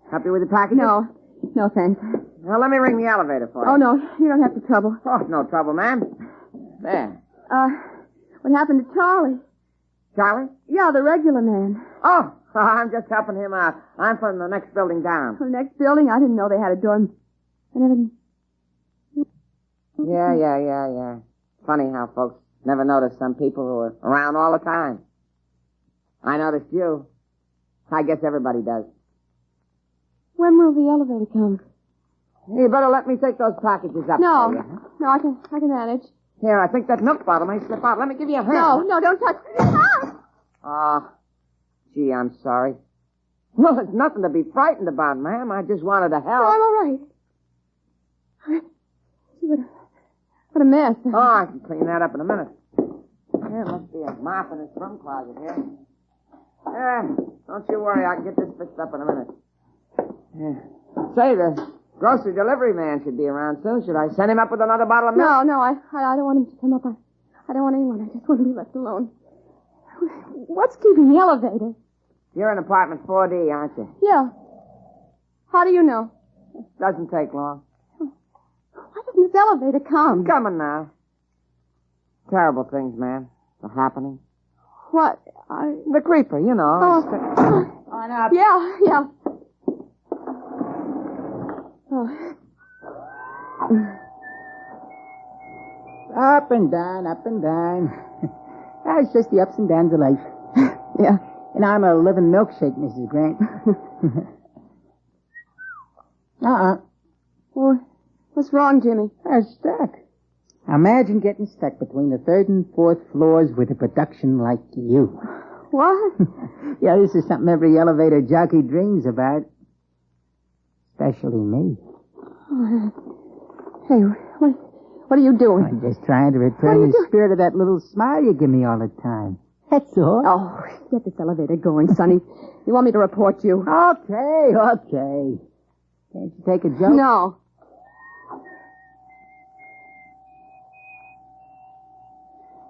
Happy with the package? No, thanks. Well, let me ring the elevator for you. Oh, no, you don't have to trouble. Oh, no trouble, ma'am. There. What happened to Charlie? Charlie? Yeah, the regular man. Oh, I'm just helping him out. I'm from the next building down. The next building? I didn't know they had a door. I never... Yeah. Funny how folks never notice some people who are around all the time. I noticed you. I guess everybody does. When will the elevator come? You better let me take those packages up. No, for you. no, I can manage. Here, I think that milk bottle may slip out. Let me give you a hand. No, don't touch. Gee, I'm sorry. Well, it's nothing to be frightened about, ma'am. I just wanted to help. No, I'm all right. What a mess. Oh, I can clean that up in a minute. There must be a mop in this broom closet here. Don't you worry, I can get this fixed up in a minute. Say, the grocery delivery man should be around soon. Should I send him up with another bottle of milk? No, I don't want him to come up. I don't want anyone. I just want to be left alone. What's keeping the elevator? You're in apartment 4D, aren't you? Yeah. How do you know? Doesn't take long. Why doesn't this elevator come? Coming now. Terrible things, man, are happening. What? The creeper, you know. Oh, now. Yeah. Oh. Up and down, up and down. That's just the ups and downs of life. Yeah. And I'm a living milkshake, Mrs. Grant. What's wrong, Jimmy? I'm stuck. Imagine getting stuck between the 3rd and 4th floors with a production like you. What? Yeah, this is something every elevator jockey dreams about. Especially me. Hey, what are you doing? I'm just trying to return the spirit of that little smile you give me all the time. That's all. Oh, get this elevator going, Sonny. You want me to report you? Okay. Can't you take a joke? No.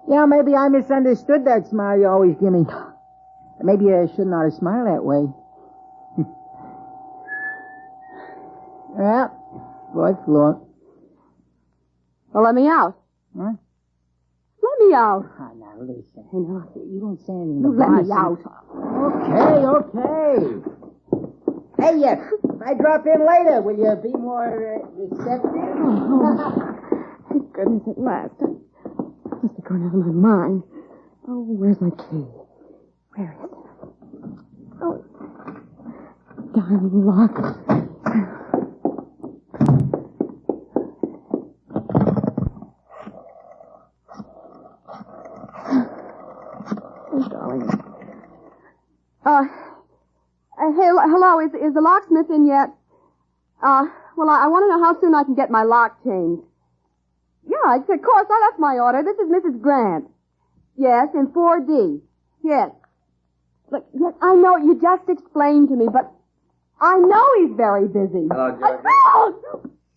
Yeah, maybe I misunderstood that smile you always give me. Maybe I shouldn't ought to smile that way. Well, 4th floor. Well, let me out. Huh? Let me out. Oh, now, listen. Hey, no. You don't say anything. Let me out. Okay. Hey, if I drop in later, will you be more receptive? Thank goodness at last. I must be going out of my mind. Oh, where's my key? Where is it? Oh, darn lock. Oh, darling. Hey, hello, is the locksmith in yet? Well, I want to know how soon I can get my lock changed. Yeah, of course, I left my order. This is Mrs. Grant. Yes, in 4D. Yes. Look, yes, I know, you just explained to me, but I know he's very busy. Hello, George.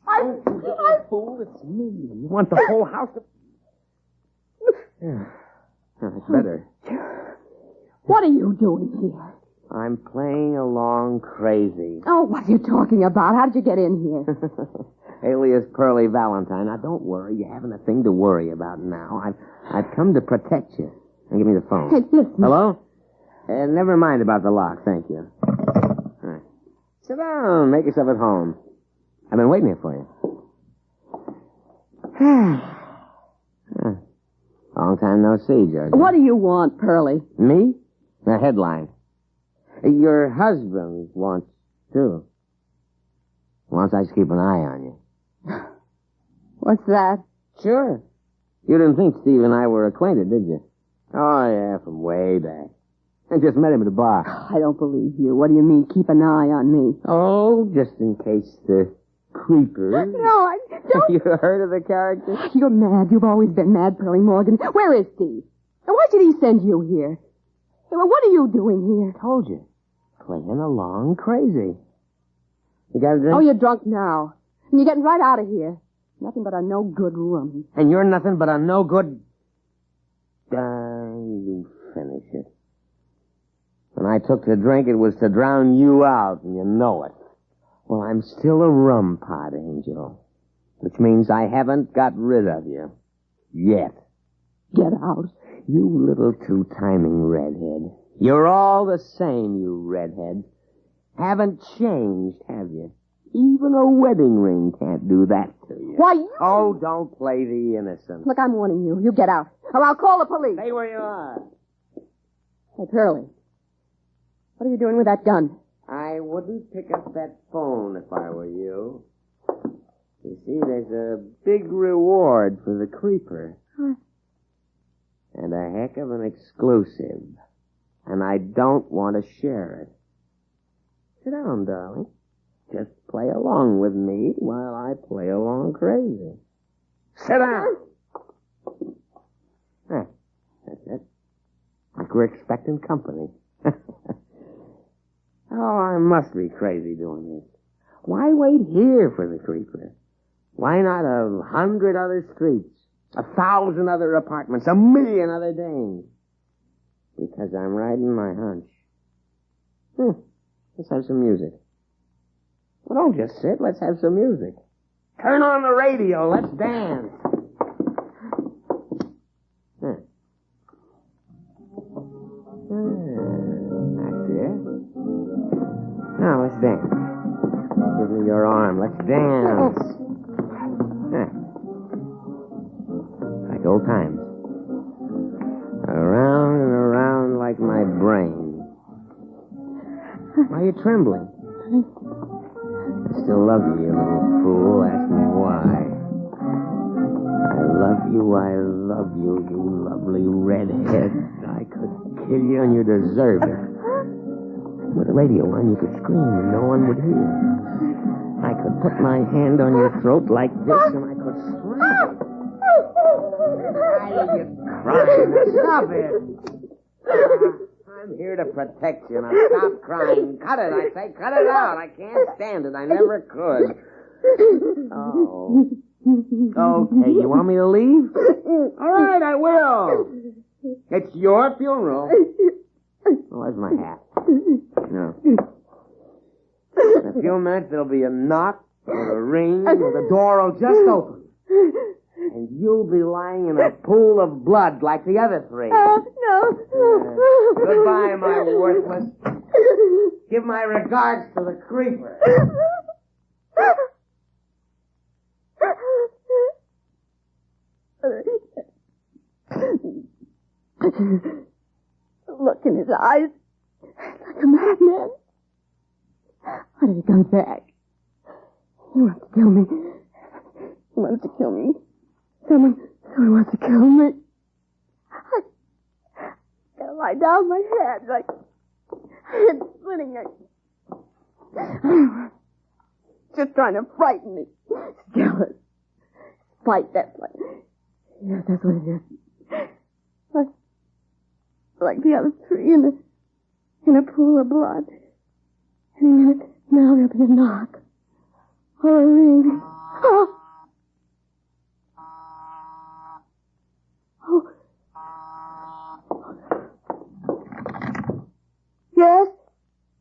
I fool, it's me. You want the whole house to... That's better. What are you doing here? I'm playing along crazy. Oh, what are you talking about? How did you get in here? Alias Pearly Valentine. Now, don't worry. You haven't a thing to worry about now. I've come to protect you. Now, give me the phone. Hey, listen. Hello? Never mind about the lock. Thank you. All right. Sit down. Make yourself at home. I've been waiting here for you. Long time no see, George. What do you want, Pearly? Me? A headline. Your husband wants to. Wants I to keep an eye on you. What's that? Sure. You didn't think Steve and I were acquainted, did you? Oh, yeah, from way back. I just met him at a bar. I don't believe you. What do you mean, keep an eye on me? Oh, just in case the creeper... No, I don't... You heard of the character? You're mad. You've always been mad, Pearly Morgan. Where is Steve? And why should he send you here? What are you doing here? Told you. Playing along crazy. You got a drink? Oh, you're drunk now. And you're getting right out of here. Nothing but a no-good room. And you're nothing but a no-good... You finish it. When I took the drink, it was to drown you out, and you know it. Well, I'm still a rum pot, Angel. Which means I haven't got rid of you. Yet. Get out. You little two-timing redhead. You're all the same, you redhead. Haven't changed, have you? Even a wedding ring can't do that to you. Why, you... Oh, don't play the innocent. Look, I'm warning you. You get out. Or I'll call the police. Stay where you are. Hey, Pearly. What are you doing with that gun? I wouldn't pick up that phone if I were you. You see, there's a big reward for the creeper. Huh? And a heck of an exclusive. And I don't want to share it. Sit down, darling. Just play along with me while I play along crazy. Sit down! That's it. Like we're expecting company. Oh, I must be crazy doing this. Why wait here for the creeper? Why not 100 other streets, 1,000 other apartments, 1,000,000 other dames? Because I'm riding my hunch. Let's have some music. Well, don't just sit. Let's have some music. Turn on the radio. Let's dance. That's it. Now, let's dance. Give me your arm. Let's dance. Like old times. Around and around like my brain. Why are you trembling? I still love you, you little fool. Ask me why. I love you, you lovely redhead. I could kill you and you deserve it. With the radio on, you could scream and no one would hear. I could put my hand on your throat like this and I could strangle. Why are you crying? Stop it. I'm here to protect you. Now stop crying. Cut it, I say. Cut it out. I can't stand it. I never could. Oh. Okay, you want me to leave? All right, I will. It's your funeral. Oh, where's my hat? No. In a few minutes, there'll be a knock or a ring, or the door will just open. And you'll be lying in a pool of blood like the other three. No. Goodbye, my worthless. Give my regards to the creeper. Look in his eyes. Like a madman. Why did he come back? He wants to kill me. He wants to kill me. Someone wants to kill me. I gotta lie down my head like head splitting. Just trying to frighten me. Jealous. Spite, that's what. Yes, that's what it is. Like the other three in a pool of blood. Any minute now there'll be a knock. Or a ring. Oh. Yes?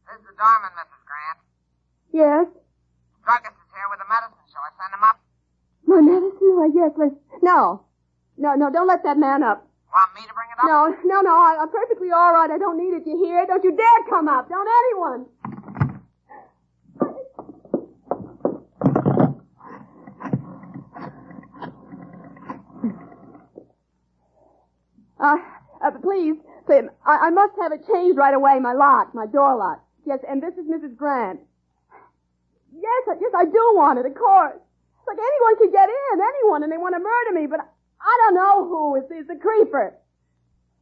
This is the doorman, Mrs. Grant. Yes? The druggist is here with the medicine. Shall I send him up? My medicine? Why, yes, let's... No, don't let that man up. Want me to bring it up? No, I'm perfectly all right. I don't need it, you hear? Don't you dare come up. Don't anyone. Please, I must have it changed right away, my door lock. Yes, and this is Mrs. Grant. Yes, I do want it, of course. It's like anyone can get in, anyone, and they want to murder me, but I don't know who. It's the creeper.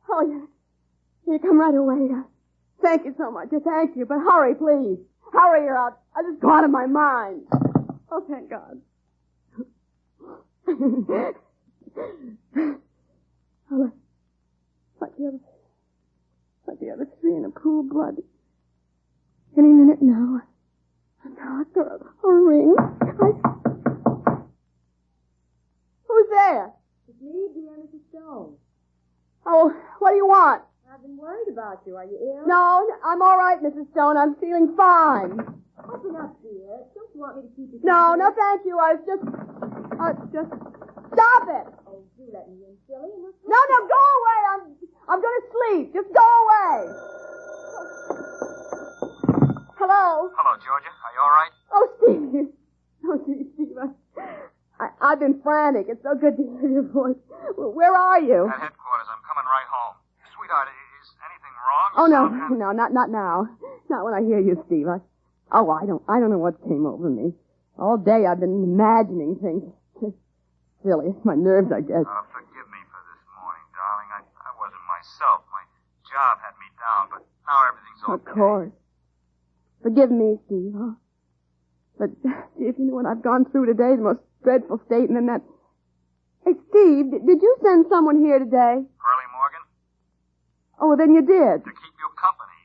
Oh, yeah. You come right away. Thank you so much. Thank you, but hurry, please. Hurry or I'll just go out of my mind. Oh, thank God. Oh, like the other three in a pool of blood. Any minute now. A knock or a ring. Who's there? It's me, dear Mrs. Stone. Oh, what do you want? I've been worried about you. Are you ill? No, I'm all right, Mrs. Stone. I'm feeling fine. Open up, dear. Don't you want me to keep you... No, thank you. I was just... Stop it! Oh, do let me in, silly. No, go away. I'm going to sleep. Just go away. Hello? Hello, Georgia. Are you all right? Oh, Steve. Steve. I've been frantic. It's so good to hear your voice. Where are you? At headquarters. I'm coming right home. Sweetheart, is anything wrong? Oh, no, not now. Not when I hear you, Steve. I don't know what came over me. All day I've been imagining things. Silly. My nerves, I guess. Forgive me for this morning, darling. I wasn't myself. My job had me down, but now everything's okay. Of course. Forgive me, Steve, huh? But if you knew what I've gone through today, the most dreadful state, and then that... Hey, Steve, did you send someone here today? Pearlie Morgan? Oh, well, then you did. To keep you company.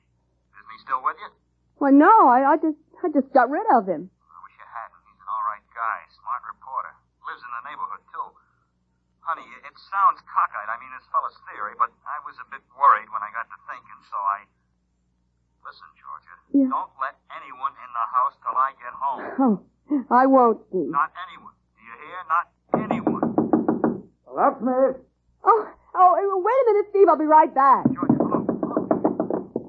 Isn't he still with you? Why, no, I just got rid of him. I wish you hadn't. He's an all right guy, smart reporter. Lives in the neighborhood, too. Honey, it sounds cockeyed. I mean, this fella's theory, but I was a bit worried when I got to thinking, so I... Listen, Georgia. Yeah. Don't let anyone in the house till I get home. Oh, I won't, Steve. Not anyone. Do you hear? Not anyone. Locksmith! Oh, wait a minute, Steve. I'll be right back.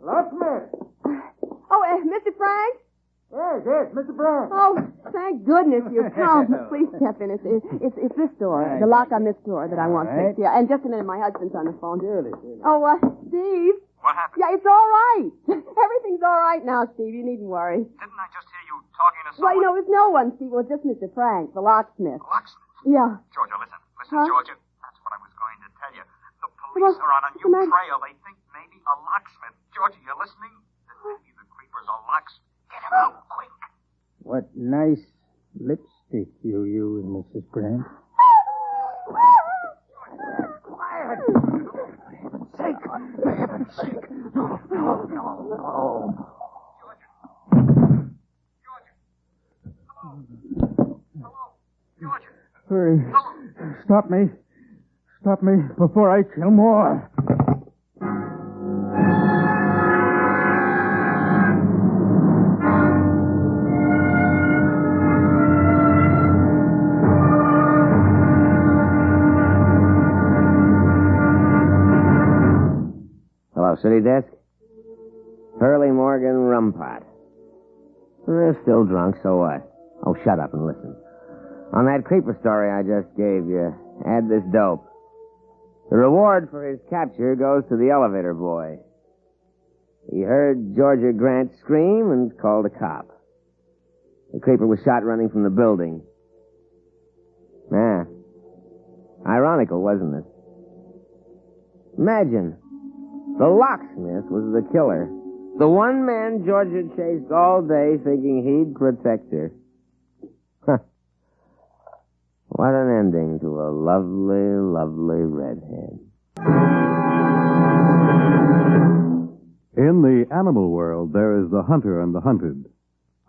Locksmith! Oh, Mr. Frank? Yes, Mr. Brown. Oh, thank goodness you've come. Please step in. It's this door, the lock on this door that I want fixed. Yeah, and just a minute, my husband's on the phone. Surely. Oh, Steve? What happened? Yeah, it's all right. Everything's all right now, Steve. You needn't worry. Didn't I just hear you talking to Well, someone? it was no one, Steve. It was just Mr. Frank, the locksmith. Locksmith? Yeah. Georgia, listen. Huh? Georgia. That's what I was going to tell you. The police are on a new trail. They think maybe a locksmith. Georgia, you listening? That maybe the creeper's a locksmith. Get him out, quick. What nice lipstick you use, Mrs. Grant. Quiet! For heaven's sake. No. Georgia. Hurry. Stop me. Stop me before I kill more. Hello, City Desk? Hurley Morgan Rumpot. They're still drunk, so what? Oh, shut up and listen. On that creeper story I just gave you, add this dope. The reward for his capture goes to the elevator boy. He heard Georgia Grant scream and called a cop. The creeper was shot running from the building. Ironical, wasn't it? Imagine, the locksmith was the killer. The one man Georgia chased all day thinking he'd protect her. What an ending to a lovely, lovely redhead. In the animal world, there is the hunter and the hunted,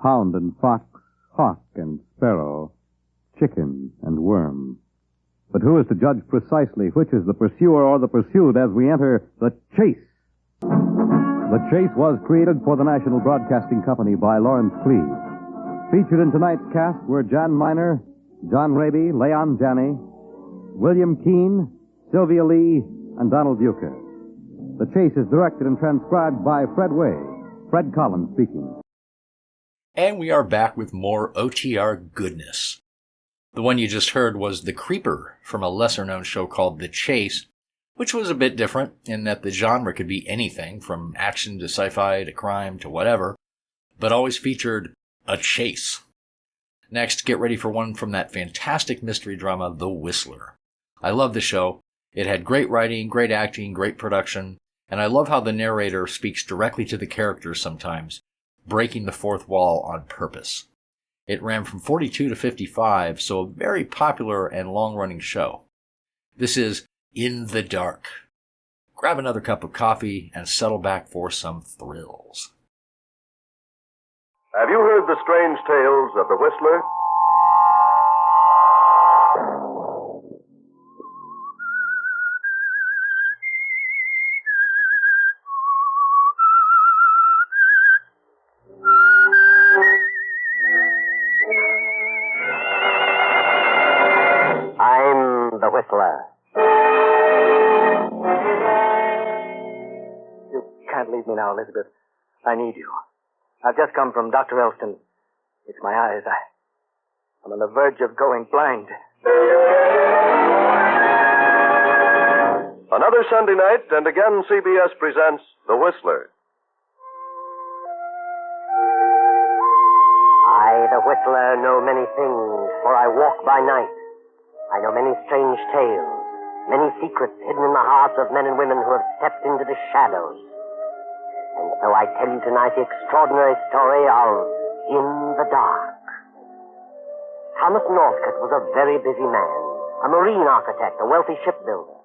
hound and fox, hawk and sparrow, chicken and worm. But who is to judge precisely which is the pursuer or the pursued as we enter the chase? The Chase was created for the National Broadcasting Company by Lawrence Cleave. Featured in tonight's cast were Jan Miner, John Raby, Leon Janney, William Keane, Sylvia Lee, and Donald Bucher. The Chase is directed and transcribed by Fred Way. Fred Collins speaking. And we are back with more OTR goodness. The one you just heard was The Creeper from a lesser-known show called The Chase, which was a bit different in that the genre could be anything from action to sci-fi to crime to whatever, but always featured a chase. Next, get ready for one from that fantastic mystery drama, The Whistler. I love the show. It had great writing, great acting, great production, and I love how the narrator speaks directly to the characters sometimes, breaking the fourth wall on purpose. It ran from 42 to 55, so a very popular and long-running show. This is In the Dark. Grab another cup of coffee and settle back for some thrills. Have you heard the strange tales of the Whistler? I'm the Whistler. You can't leave me now, Elizabeth. I need you. I've just come from Dr. Elston. It's my eyes. I'm on the verge of going blind. Another Sunday night, and again CBS presents The Whistler. I, the Whistler, know many things, for I walk by night. I know many strange tales, many secrets hidden in the hearts of men and women who have stepped into the shadows. And so I tell you tonight the extraordinary story of In the Dark. Thomas Northcote was a very busy man, a marine architect, a wealthy shipbuilder.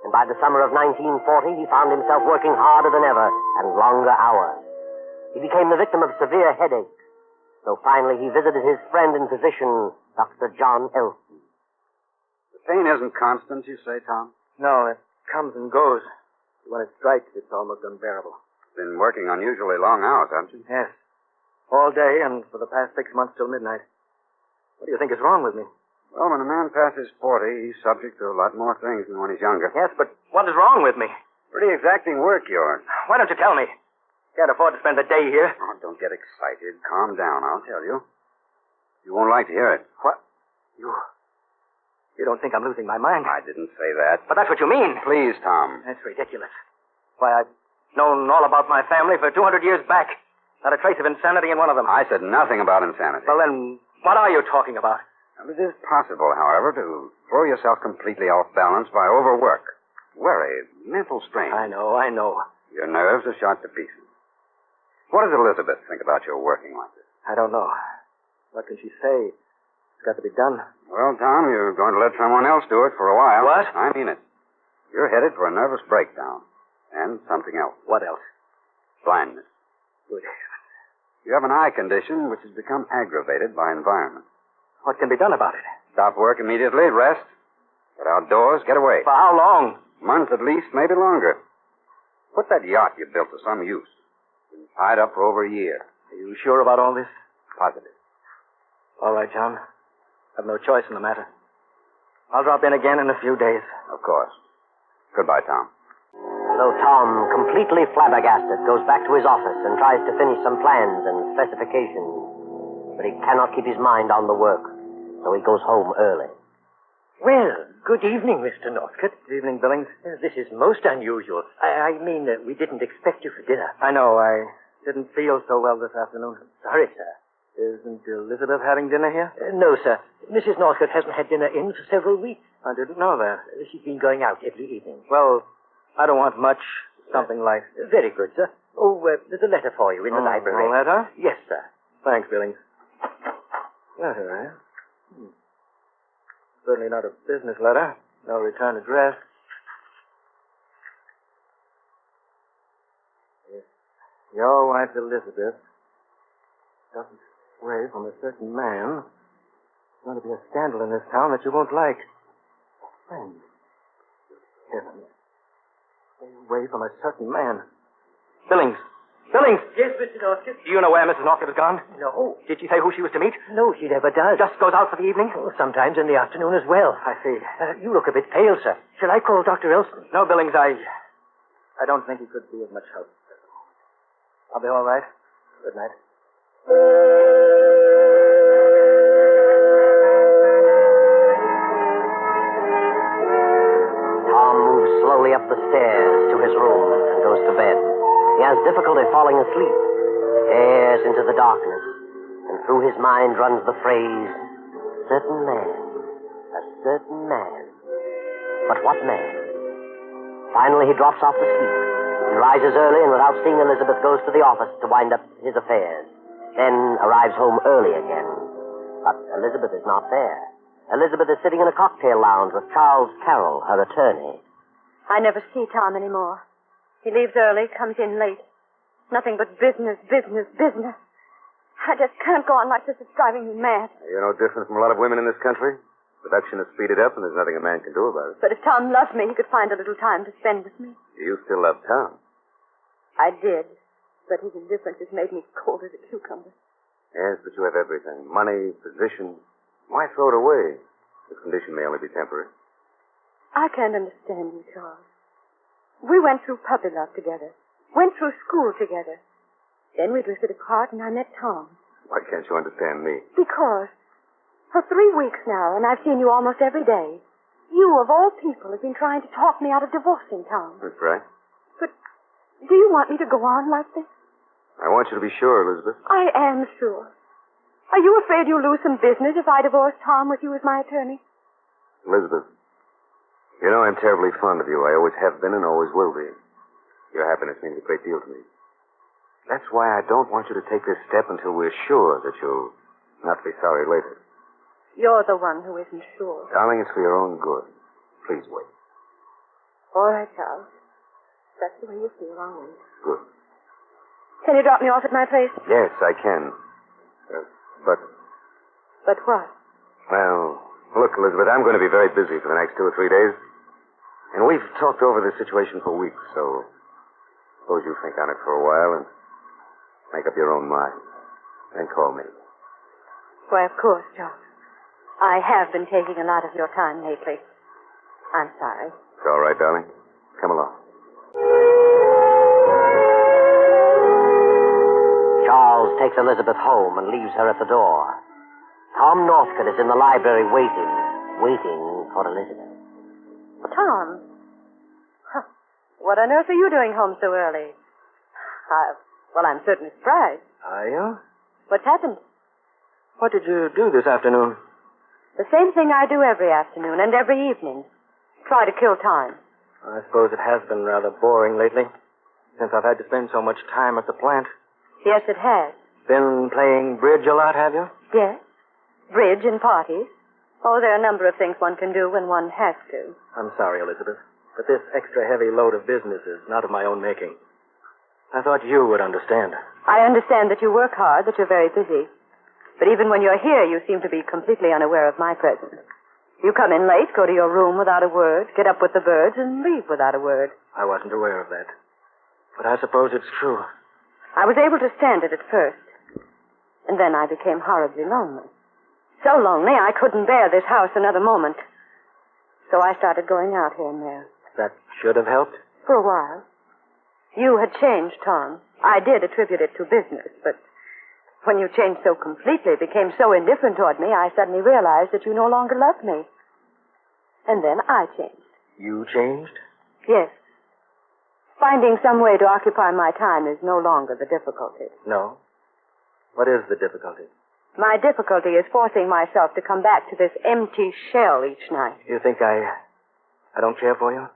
And by the summer of 1940, he found himself working harder than ever and longer hours. He became the victim of severe headache. So finally he visited his friend and physician, Dr. John Elston. The pain isn't constant, you say, Tom? No, it comes and goes. When it strikes, it's almost unbearable. Been working unusually long hours, haven't you? Yes. All day and for the past 6 months till midnight. What do you think is wrong with me? Well, when a man passes 40, he's subject to a lot more things than when he's younger. Yes, but what is wrong with me? Pretty exacting work, yours. Why don't you tell me? Can't afford to spend the day here. Oh, don't get excited. Calm down, I'll tell you. You won't like to hear it. What? You don't think I'm losing my mind? I didn't say that. But that's what you mean. Please, Tom. That's ridiculous. Why, I've known all about my family for 200 years back. Not a trace of insanity in one of them. I said nothing about insanity. Well, then, what are you talking about? It is possible, however, to throw yourself completely off balance by overwork. Worry, mental strain. I know. Your nerves are shot to pieces. What does Elizabeth think about your working like this? I don't know. What can she say? It's got to be done. Well, Tom, you're going to let someone else do it for a while. What? I mean it. You're headed for a nervous breakdown. And something else. What else? Blindness. Good heavens. You have an eye condition which has become aggravated by environment. What can be done about it? Stop work immediately, rest, get outdoors, get away. For how long? Month at least, maybe longer. Put that yacht you built to some use. Been tied up for over a year. Are you sure about all this? Positive. All right, John. I've no choice in the matter. I'll drop in again in a few days. Of course. Goodbye, Tom. So Tom, completely flabbergasted, goes back to his office and tries to finish some plans and specifications. But he cannot keep his mind on the work, so he goes home early. Well, good evening, Mr. Northcote. Good evening, Billings. This is most unusual. I mean, we didn't expect you for dinner. I know. I didn't feel so well this afternoon. Sorry, sir. Isn't Elizabeth having dinner here? No, sir. Mrs. Northcote hasn't had dinner in for several weeks. I didn't know that. She's been going out every evening. Well, I don't want much. Something light. Very good, sir. Oh, there's a letter for you in the library. A letter? Yes, sir. Thanks, Billings. Oh, here I am. Certainly not a business letter. No return address. Yes. Your wife, Elizabeth, doesn't stray from a certain man. There's going to be a scandal in this town that you won't like. A friend. Heavens. Stay away from a certain man. Billings! Billings! Yes, Mr. Northcote? Do you know where Mrs. Northcote has gone? No. Did she say who she was to meet? No, she never does. Just goes out for the evening? Oh, sometimes in the afternoon as well. I see. You look a bit pale, sir. Shall I call Dr. Elston? No, Billings, I don't think he could be of much help. I'll be all right. Good night. Tom moves slowly up the stairs to his room and goes to bed. He has difficulty falling asleep, stares into the darkness, and through his mind runs the phrase, certain man, a certain man. But what man? Finally, he drops off to sleep. He rises early and without seeing Elizabeth goes to the office to wind up his affairs, then arrives home early again. But Elizabeth is not there. Elizabeth is sitting in a cocktail lounge with Charles Carroll, her attorney. I never see Tom anymore. He leaves early, comes in late. Nothing but business, business, business. I just can't go on like this. It's driving me mad. You're no different from a lot of women in this country. Production has speeded up, and there's nothing a man can do about it. But if Tom loved me, he could find a little time to spend with me. You still love Tom. I did. But his indifference has made me cold as a cucumber. Yes, but you have everything. Money, position. Why throw it away? This condition may only be temporary. I can't understand you, Charles. We went through puppy love together. Went through school together. Then we drifted apart and I met Tom. Why can't you understand me? Because for 3 weeks now, and I've seen you almost every day, you, of all people, have been trying to talk me out of divorcing Tom. That's right. But do you want me to go on like this? I want you to be sure, Elizabeth. I am sure. Are you afraid you'll lose some business if I divorce Tom with you as my attorney? Elizabeth, you know I'm terribly fond of you. I always have been and always will be. Your happiness means a great deal to me. That's why I don't want you to take this step until we're sure that you'll not be sorry later. You're the one who isn't sure. Darling, it's for your own good. Please wait. All right, Charles. That's the way you feel, I'll wait. Good. Can you drop me off at my place? Yes, I can. But, But what? well, look, Elizabeth, I'm going to be very busy for the next 2 or 3 days. And we've talked over this situation for weeks, so suppose you think on it for a while and make up your own mind. Then call me. Why, of course, John. I have been taking a lot of your time lately. I'm sorry. It's all right, darling. Come along. Charles takes Elizabeth home and leaves her at the door. Tom Northcott is in the library waiting for Elizabeth. Tom? Huh. What on earth are you doing home so early? Well, I'm certainly surprised. Are you? What's happened? What did you do this afternoon? The same thing I do every afternoon and every evening. Try to kill time. I suppose it has been rather boring lately, since I've had to spend so much time at the plant. Yes, it has. Been playing bridge a lot, have you? Yes. Bridge and parties. Oh, there are a number of things one can do when one has to. I'm sorry, Elizabeth, but this extra heavy load of business is not of my own making. I thought you would understand. I understand that you work hard, that you're very busy. But even when you're here, you seem to be completely unaware of my presence. You come in late, go to your room without a word, get up with the birds, and leave without a word. I wasn't aware of that. But I suppose it's true. I was able to stand it at first. And then I became horribly lonely. So lonely, I couldn't bear this house another moment. So I started going out here and there. That should have helped? For a while. You had changed, Tom. I did attribute it to business, but when you changed so completely, became so indifferent toward me, I suddenly realized that you no longer loved me. And then I changed. You changed? Yes. Finding some way to occupy my time is no longer the difficulty. No. What is the difficulty? My difficulty is forcing myself to come back to this empty shell each night. You think I don't care for you?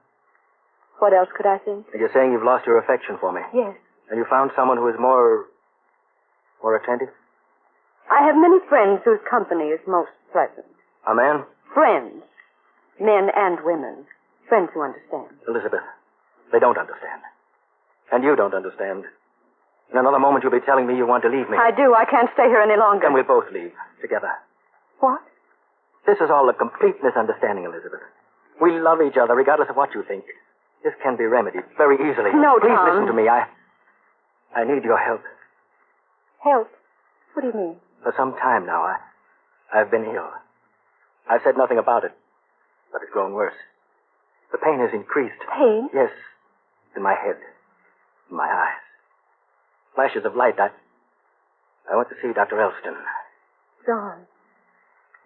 What else could I think? You're saying you've lost your affection for me. Yes. And you found someone who is more attentive? I have many friends whose company is most pleasant. A man? Friends. Men and women. Friends who understand. Elizabeth, they don't understand. And you don't understand. In another moment, you'll be telling me you want to leave me. I do. I can't stay here any longer. Then we'll both leave together. What? This is all a complete misunderstanding, Elizabeth. We love each other regardless of what you think. This can be remedied very easily. No, Please Tom. listen to me. I need your help. Help? What do you mean? For some time now, I've been ill. I've said nothing about it, but it's grown worse. The pain has increased. Pain? Yes, in my head, in my eyes. Flashes of light. I went to see Dr. Elston. John.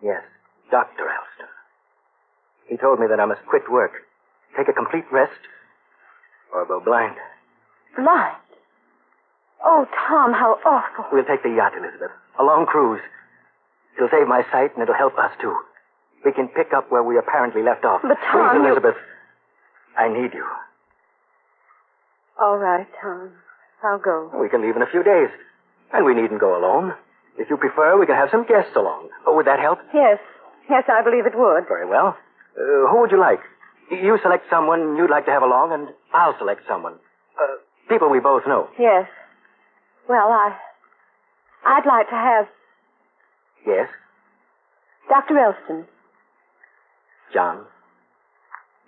Yes, Dr. Elston. He told me that I must quit work, take a complete rest, or go blind. Blind? Oh, Tom, how awful. We'll take the yacht, Elizabeth. A long cruise. It'll save my sight, and it'll help us, too. We can pick up where we apparently left off. But, Tom, Please, Elizabeth, I need you. All right, Tom. I'll go. We can leave in a few days. And we needn't go alone. If you prefer, we can have some guests along. Oh, would that help? Yes. Yes, I believe it would. Very well. Who would you like? You select someone you'd like to have along, and I'll select someone. People we both know. Yes. Well, I'd like to have Yes? Dr. Elston. John.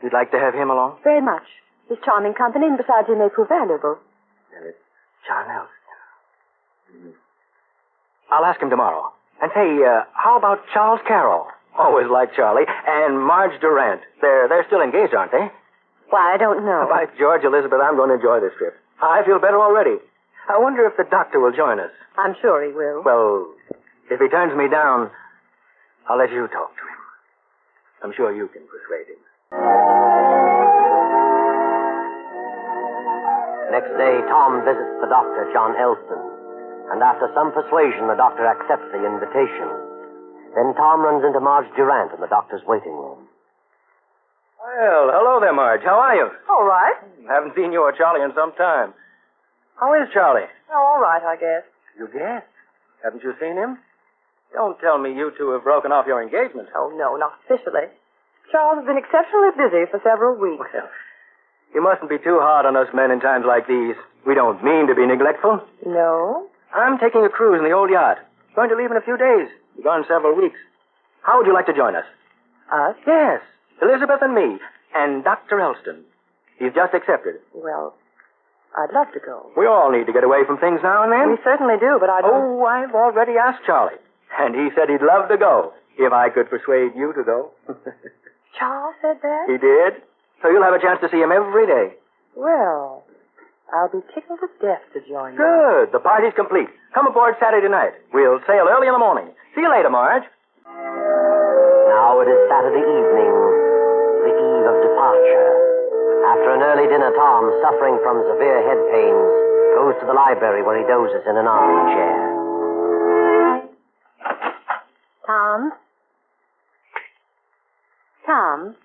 You'd like to have him along? Very much. He's charming company, and besides, he may prove valuable. Then it's John Elston. I'll ask him tomorrow. And say, how about Charles Carroll? Always liked Charlie. And Marge Durant. They're still engaged, aren't they? Why, I don't know. By George, Elizabeth, I'm going to enjoy this trip. I feel better already. I wonder if the doctor will join us. I'm sure he will. Well, if he turns me down, I'll let you talk to him. I'm sure you can persuade him. Next day, Tom visits the doctor, John Elston, and after some persuasion, the doctor accepts the invitation. Then Tom runs into Marge Durant in the doctor's waiting room. Well, hello there, Marge. How are you? All right. Haven't seen you or Charlie in some time. How is Charlie? Oh, all right, I guess. You guess? Haven't you seen him? Don't tell me you two have broken off your engagement. Oh, no, not officially. Charles has been exceptionally busy for several weeks. Well, You mustn't be too hard on us men in times like these. We don't mean to be neglectful. No? I'm taking a cruise in the old yacht. Going to leave in a few days. Be gone several weeks. How would you like to join us? Us? Yes. Elizabeth and me. And Dr. Elston. He's just accepted. Well, I'd love to go. We all need to get away from things now and then. We certainly do, but I don't... Oh, I've already asked Charlie. And he said he'd love to go, if I could persuade you to go. Charles said that? He did. So you'll have a chance to see him every day. Well, I'll be tickled to death to join you. Good. The party's complete. Come aboard Saturday night. We'll sail early in the morning. See you later, Marge. Now it is Saturday evening, the eve of departure. After an early dinner, Tom, suffering from severe head pains, goes to the library where he dozes in an armchair. Tom? Tom?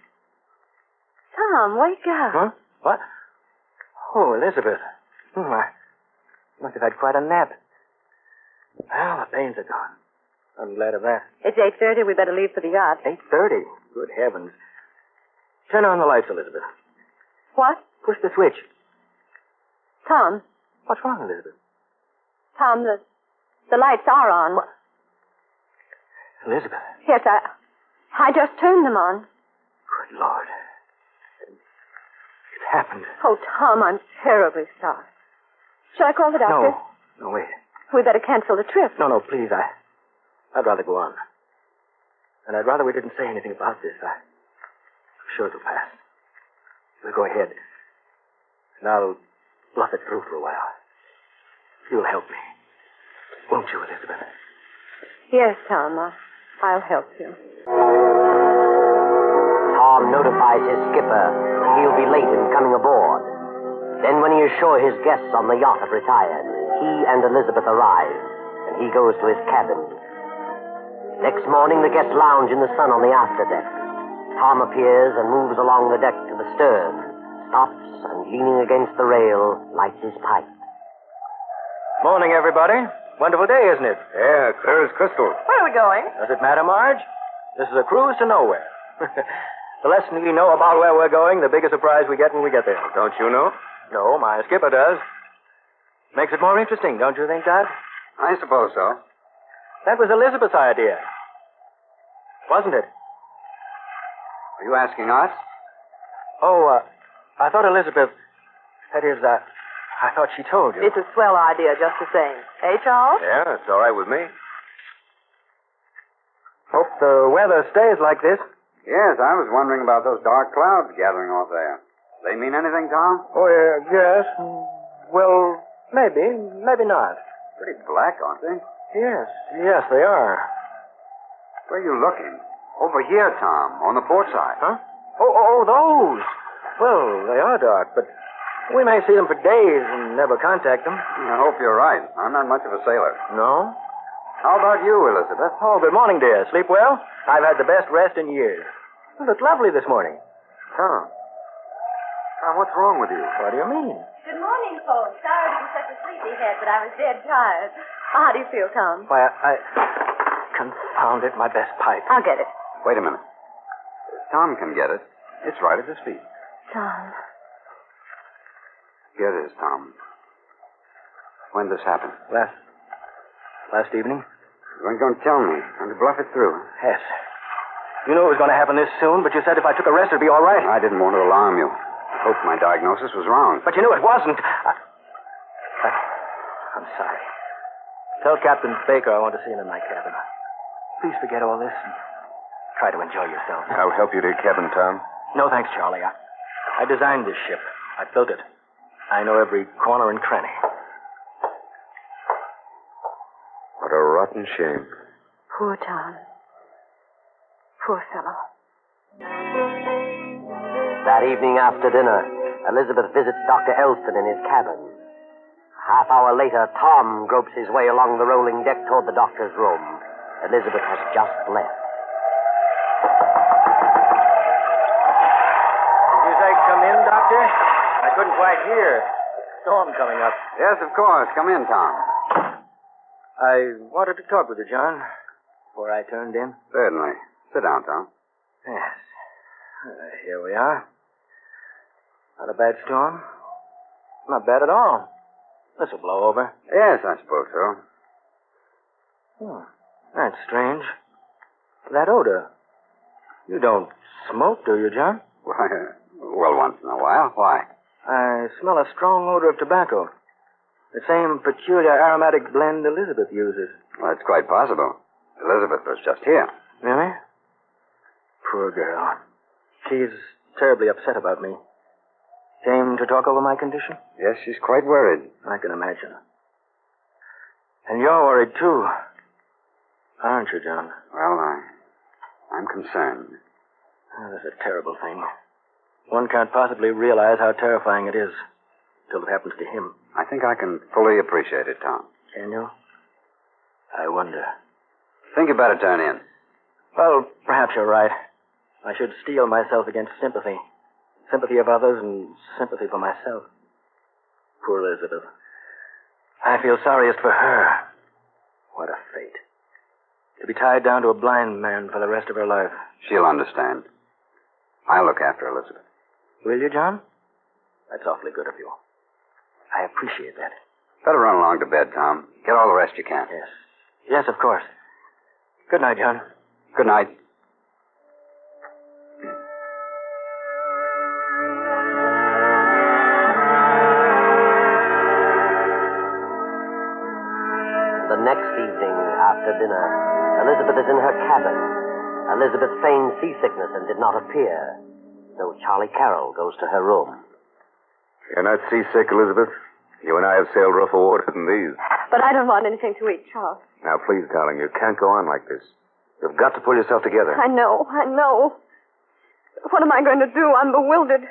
Tom, wake up. Huh? What? Oh, Elizabeth. I must have had quite a nap. Well, the pains are gone. I'm glad of that. It's 8:30. We better leave for the yacht. 8:30? Good heavens. Turn on the lights, Elizabeth. What? Push the switch. Tom? What's wrong, Elizabeth? Tom, the lights are on. What? Elizabeth. Yes, I just turned them on. Good Lord. It happened. Oh, Tom, I'm terribly sorry. Shall I call the doctor? No, wait. We better cancel the trip. No, please. I'd rather go on. And I'd rather we didn't say anything about this. I'm sure it'll pass. We'll go ahead. And I'll bluff it through for a while. You'll help me. Won't you, Elizabeth? Yes, Tom. I'll help you. Tom notifies his skipper that he'll be late in coming aboard. Then when he is sure his guests on the yacht have retired, he and Elizabeth arrive, and he goes to his cabin. Next morning, the guests lounge in the sun on the afterdeck. Tom appears and moves along the deck to the stern, stops, and leaning against the rail, lights his pipe. Morning, everybody. Wonderful day, isn't it? Yeah, clear as crystal. Where are we going? Does it matter, Marge? This is a cruise to nowhere. The less we know about where we're going, the bigger surprise we get when we get there. Don't you know? No, my skipper does. Makes it more interesting, don't you think, Dad? I suppose so. That was Elizabeth's idea. Wasn't it? Are you asking us? Oh, I thought Elizabeth... That is, I thought she told you. It's a swell idea just the same. Eh, Charles? Yeah, it's all right with me. Hope the weather stays like this. Yes, I was wondering about those dark clouds gathering off there. They mean anything, Tom? Oh, yeah, yes. Well, maybe not. Pretty black, aren't they? Yes, they are. Where are you looking? Over here, Tom, on the port side. Huh? Oh, those. Well, they are dark, but we may see them for days and never contact them. I hope you're right. I'm not much of a sailor. No? How about you, Elizabeth? Oh, good morning, dear. Sleep well? I've had the best rest in years. You look lovely this morning. Tom, what's wrong with you? What do you mean? Good morning, folks. Sorry to be such a sleepyhead, but I was dead tired. How do you feel, Tom? Why, I... Confound it, my best pipe. I'll get it. Wait a minute. Tom can get it. It's right at his feet. Tom. Here it is, Tom. When did this happen? Last evening. You weren't going to tell me. I'm to bluff it through. Yes. You knew it was going to happen this soon, but you said if I took a rest, it'd be all right. I didn't want to alarm you. I hoped my diagnosis was wrong. But you knew it wasn't. I'm sorry. Tell Captain Baker I want to see him in my cabin. Please forget all this and try to enjoy yourself. I'll help you to your cabin, Tom. No, thanks, Charlie. I designed this ship. I built it. I know every corner and cranny. What a rotten shame. Poor Tom. Poor fellow. That evening after dinner, Elizabeth visits Dr. Elston in his cabin. A half hour later, Tom gropes his way along the rolling deck toward the doctor's room. Elizabeth has just left. Did you say come in, Doctor? I couldn't quite hear. Storm coming up. Yes, of course. Come in, Tom. I wanted to talk with you, John, before I turned in. Certainly. Sit down, Tom. Yes. Here we are. Not a bad storm. Not bad at all. This'll blow over. Yes, I suppose so. Oh, that's strange. That odor. You don't smoke, do you, John? Why, well, once in a while. Why? I smell a strong odor of tobacco. The same peculiar aromatic blend Elizabeth uses. Well, it's quite possible. Elizabeth was just here. Really? Poor girl. She's terribly upset about me. Came to talk over my condition? Yes, she's quite worried. I can imagine. And you're worried, too. Aren't you, John? Well, I'm concerned. Oh, that's a terrible thing. One can't possibly realize how terrifying it is till it happens to him. I think I can fully appreciate it, Tom. Can you? I wonder. Think you better turn in. Well, perhaps you're right. I should steel myself against sympathy. Sympathy of others and sympathy for myself. Poor Elizabeth. I feel sorriest for her. What a fate. To be tied down to a blind man for the rest of her life. She'll understand. I'll look after Elizabeth. Will you, John? That's awfully good of you. I appreciate that. Better run along to bed, Tom. Get all the rest you can. Yes. Yes, of course. Good night, John. Good night. The next evening, after dinner, Elizabeth is in her cabin. Elizabeth feigned seasickness and did not appear, though Charlie Carroll goes to her room. You're not seasick, Elizabeth? You and I have sailed rougher water than these. But I don't want anything to eat, Charles. Now, please, darling, you can't go on like this. You've got to pull yourself together. I know. What am I going to do? I'm bewildered.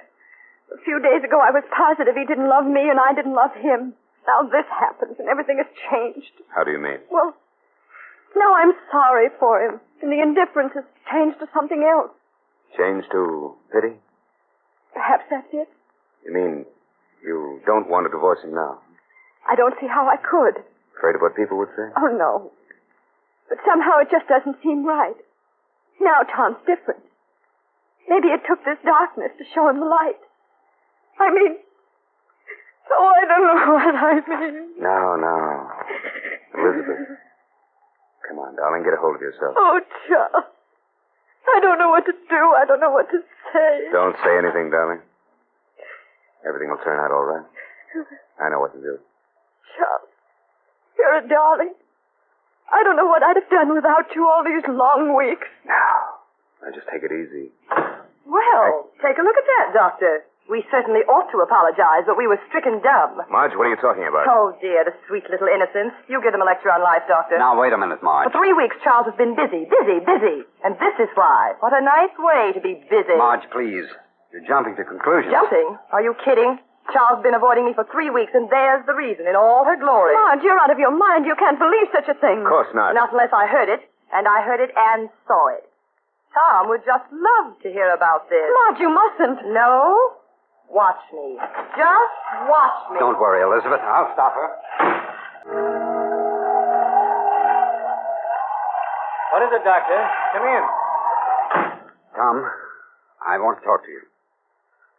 A few days ago, I was positive he didn't love me and I didn't love him. Now this happens and everything has changed. How do you mean? Well, now I'm sorry for him. And the indifference has changed to something else. Changed to pity? Perhaps that's it. You mean you don't want to divorce him now? I don't see how I could. Afraid of what people would say? Oh, no. But somehow it just doesn't seem right. Now Tom's different. Maybe it took this darkness to show him the light. I mean... Oh, I don't know what I mean. No. Elizabeth. Come on, darling, get a hold of yourself. Oh, Charles. I don't know what to do. I don't know what to say. Don't say anything, darling. Everything will turn out all right. I know what to do. Charles, you're a darling. I don't know what I'd have done without you all these long weeks. Now just take it easy. Well, take a look at that, Doctor. We certainly ought to apologize, but we were stricken dumb. Marge, what are you talking about? Oh, dear, the sweet little innocents. You give them a lecture on life, Doctor. Now, wait a minute, Marge. For 3 weeks, Charles has been busy. And this is why. What a nice way to be busy. Marge, please. You're jumping to conclusions. Jumping? Are you kidding? Charles has been avoiding me for 3 weeks, and there's the reason in all her glory. Marge, you're out of your mind. You can't believe such a thing. Of course not. Not unless I heard it, and I heard it and saw it. Tom would just love to hear about this. Marge, you mustn't. No? Watch me. Just watch me. Don't worry, Elizabeth. I'll stop her. What is it, Doctor? Come in. Tom, I want to talk to you.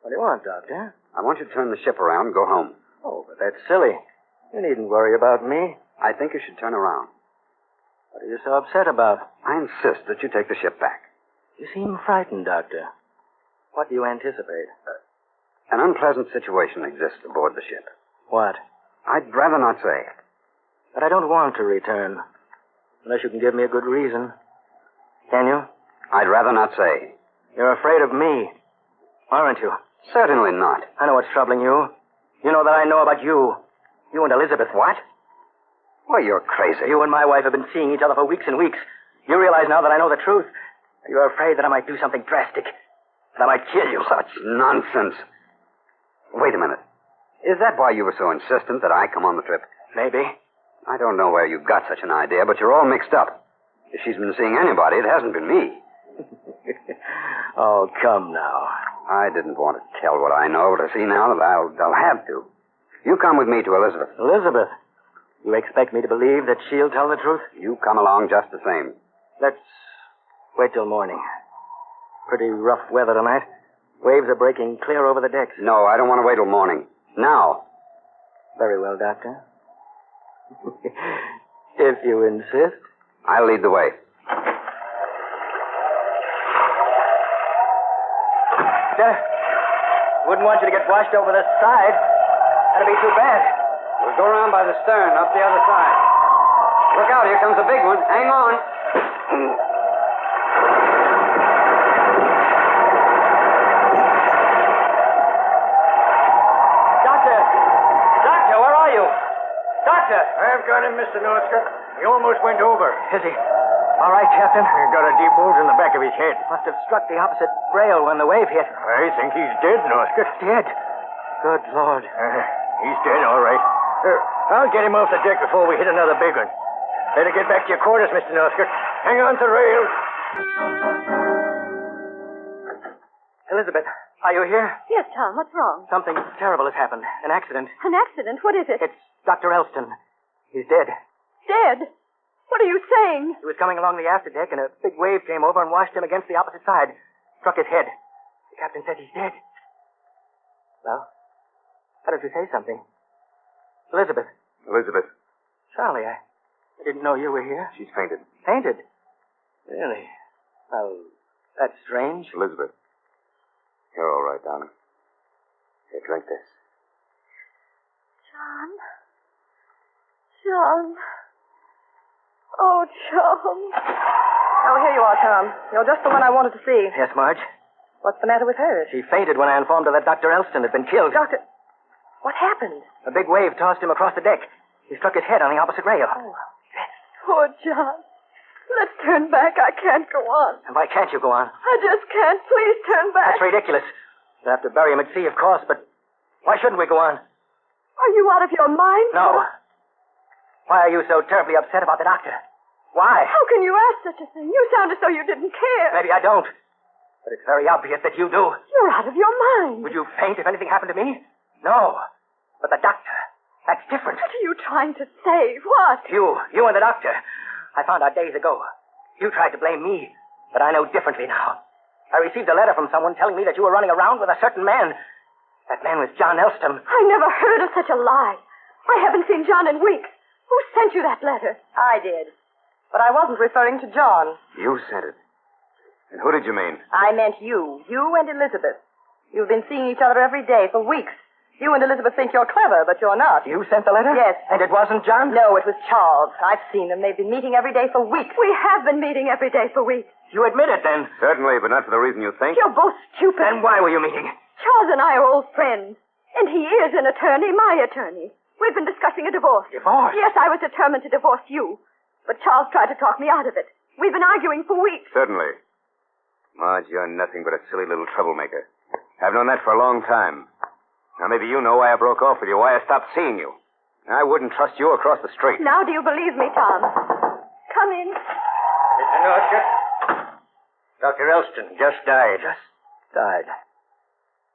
What do you want, Doctor? I want you to turn the ship around and go home. Oh, but that's silly. You needn't worry about me. I think you should turn around. What are you so upset about? I insist that you take the ship back. You seem frightened, Doctor. What do you anticipate? An unpleasant situation exists aboard the ship. What? I'd rather not say. But I don't want to return. Unless you can give me a good reason. Can you? I'd rather not say. You're afraid of me, aren't you? Certainly not. I know what's troubling you. You know that I know about you. You and Elizabeth. What? Well, you're crazy. You and my wife have been seeing each other for weeks and weeks. You realize now that I know the truth. You're afraid that I might do something drastic. That I might kill you. Such nonsense. Wait a minute. Is that why you were so insistent that I come on the trip? Maybe. I don't know where you got such an idea, but you're all mixed up. If she's been seeing anybody, it hasn't been me. Oh, come now. I didn't want to tell what I know, but I see now that I'll have to. You come with me to Elizabeth. Elizabeth? You expect me to believe that she'll tell the truth? You come along just the same. Let's wait till morning. Pretty rough weather tonight. Waves are breaking clear over the decks. No, I don't want to wait till morning. Now. Very well, Doctor. If you insist. I'll lead the way. Sir, wouldn't want you to get washed over this side. That'd be too bad. We'll go around by the stern, up the other side. Look out, here comes a big one. Hang on. Doctor, where are you? Doctor! I've got him, Mr. Northcott. He almost went over. Is he? All right, Captain. He got a deep wound in the back of his head. Must have struck the opposite rail when the wave hit. I think he's dead, Northcott. Dead? Good Lord. He's dead, all right. I'll get him off the deck before we hit another big one. Better get back to your quarters, Mr. Northcott. Hang on to the rail. Elizabeth, are you here? Yes, Tom, what's wrong? Something terrible has happened. An accident. An accident? What is it? It's Dr. Elston. He's dead. Dead? What are you saying? He was coming along the afterdeck, and a big wave came over and washed him against the opposite side. Struck his head. The captain said he's dead. Well, why don't you say something? Elizabeth. Elizabeth. Charlie, I didn't know you were here. She's fainted. Fainted? Really? Well, that's strange. Elizabeth. You're all right, darling. Here, drink this. John. Oh, John. Oh, here you are, Tom. You're just the one I wanted to see. Yes, Marge? What's the matter with her? She fainted when I informed her that Dr. Elston had been killed. Doctor, what happened? A big wave tossed him across the deck. He struck his head on the opposite rail. Oh, poor John. Let's turn back. I can't go on. And why can't you go on? I just can't. Please turn back. That's ridiculous. We'll have to bury him at sea, of course, but why shouldn't we go on? Are you out of your mind? No. Why are you so terribly upset about the doctor? Why? How can you ask such a thing? You sound as though you didn't care. Maybe I don't. But it's very obvious that you do. You're out of your mind. Would you faint if anything happened to me? No. But the doctor, that's different. What are you trying to say? What? You and the doctor. I found out days ago. You tried to blame me, but I know differently now. I received a letter from someone telling me that you were running around with a certain man. That man was John Elston. I never heard of such a lie. I haven't seen John in weeks. Who sent you that letter? I did. But I wasn't referring to John. You sent it. And who did you mean? I meant you. You and Elizabeth. You've been seeing each other every day for weeks. You and Elizabeth think you're clever, but you're not. You sent the letter? Yes. And it wasn't John? No, it was Charles. I've seen them. They've been meeting every day for weeks. We have been meeting every day for weeks. You admit it, then? Certainly, but not for the reason you think. You're both stupid. Then why were you meeting? Charles and I are old friends. And he is an attorney, my attorney. We've been discussing a divorce. Divorce? Yes, I was determined to divorce you. But Charles tried to talk me out of it. We've been arguing for weeks. Certainly. Marge, you're nothing but a silly little troublemaker. I've known that for a long time. Now, maybe you know why I broke off with you, why I stopped seeing you. I wouldn't trust you across the street. Now do you believe me, Tom? Come in. Mr. Northcott. Dr. Elston just died. Just died?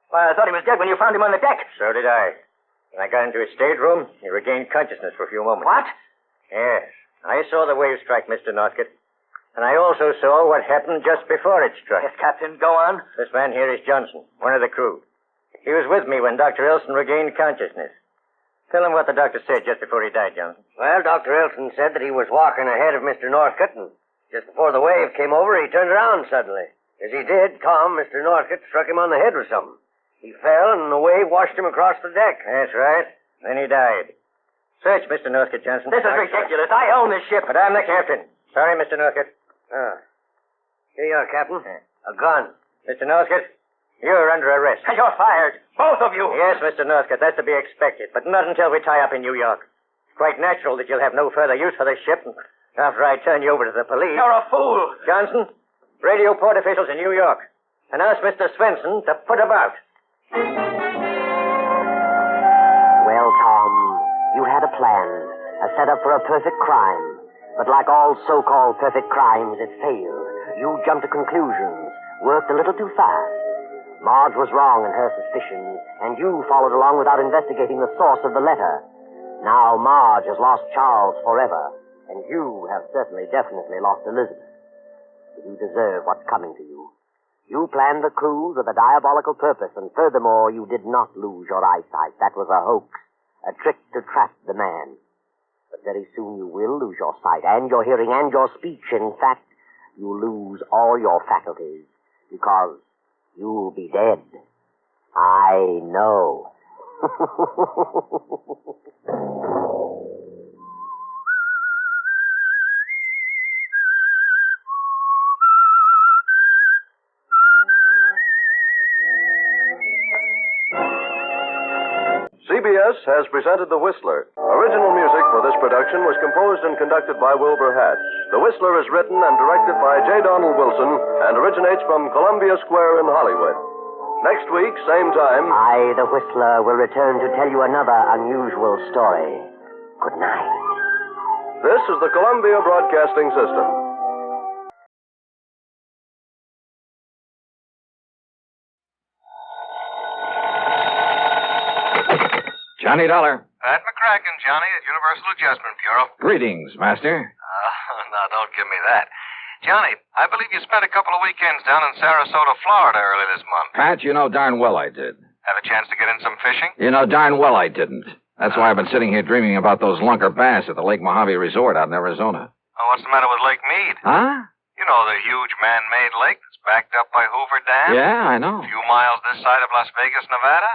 Why, I thought he was dead when you found him on the deck. So did I. When I got into his stateroom, he regained consciousness for a few moments. What? Yes. I saw the wave strike, Mr. Northcott. And I also saw what happened just before it struck. Yes, Captain, go on. This man here is Johnson, one of the crew. He was with me when Dr. Elston regained consciousness. Tell him what the doctor said just before he died, Johnson. Well, Dr. Elston said that he was walking ahead of Mr. Northcott, and just before the wave came over, he turned around suddenly. As he did, Tom, Mr. Northcott struck him on the head with something. He fell, and the wave washed him across the deck. That's right. Then he died. Search, Mr. Northcott, Johnson. This is ridiculous. I own this ship. But I'm the captain. Sorry, Mr. Northcott. Here you are, Captain. A gun. Mr. Northcott, you're under arrest. And you're fired. Both of you. Yes, Mr. Northcott, that's to be expected. But not until we tie up in New York. It's quite natural that you'll have no further use for this ship after I turn you over to the police. You're a fool. Johnson, radio port officials in New York. And ask Mr. Svensson to put about. Well, Tom, you had a plan, a setup for a perfect crime. But like all so-called perfect crimes, it failed. You jumped to conclusions, worked a little too fast. Marge was wrong in her suspicions, and you followed along without investigating the source of the letter. Now Marge has lost Charles forever, and you have definitely lost Elizabeth. You deserve what's coming to you. You planned the clues with a diabolical purpose, and furthermore, you did not lose your eyesight. That was a hoax, a trick to trap the man. But very soon you will lose your sight, and your hearing, and your speech. In fact, you'll lose all your faculties, because you'll be dead. I know. CBS has presented The Whistler. Original music for this production was composed and conducted by Wilbur Hatch. The Whistler is written and directed by J. Donald Wilson and originates from Columbia Square in Hollywood. Next week, same time... I, the Whistler, will return to tell you another unusual story. Good night. This is the Columbia Broadcasting System. Johnny Dollar. Pat McCracken, Johnny, at Universal Adjustment Bureau. Greetings, Master. Now, don't give me that. Johnny, I believe you spent a couple of weekends down in Sarasota, Florida early this month. Pat, you know darn well I did. Have a chance to get in some fishing? You know darn well I didn't. That's why I've been sitting here dreaming about those lunker bass at the Lake Mojave Resort out in Arizona. Oh, what's the matter with Lake Mead? Huh? You know, the huge man-made lake that's backed up by Hoover Dam? Yeah, I know. A few miles this side of Las Vegas, Nevada?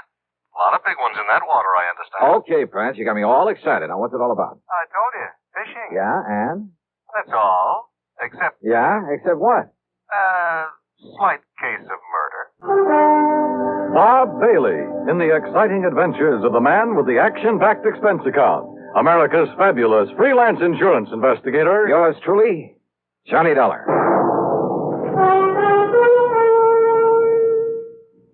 A lot of big ones in that water, I understand. Okay, Pat, you got me all excited. Now, what's it all about? I told you. Fishing. Yeah, and? That's all. Except... Yeah, except what? Slight case of murder. Bob Bailey in the exciting adventures of the man with the action-packed expense account. America's fabulous freelance insurance investigator. Yours truly, Johnny Dollar.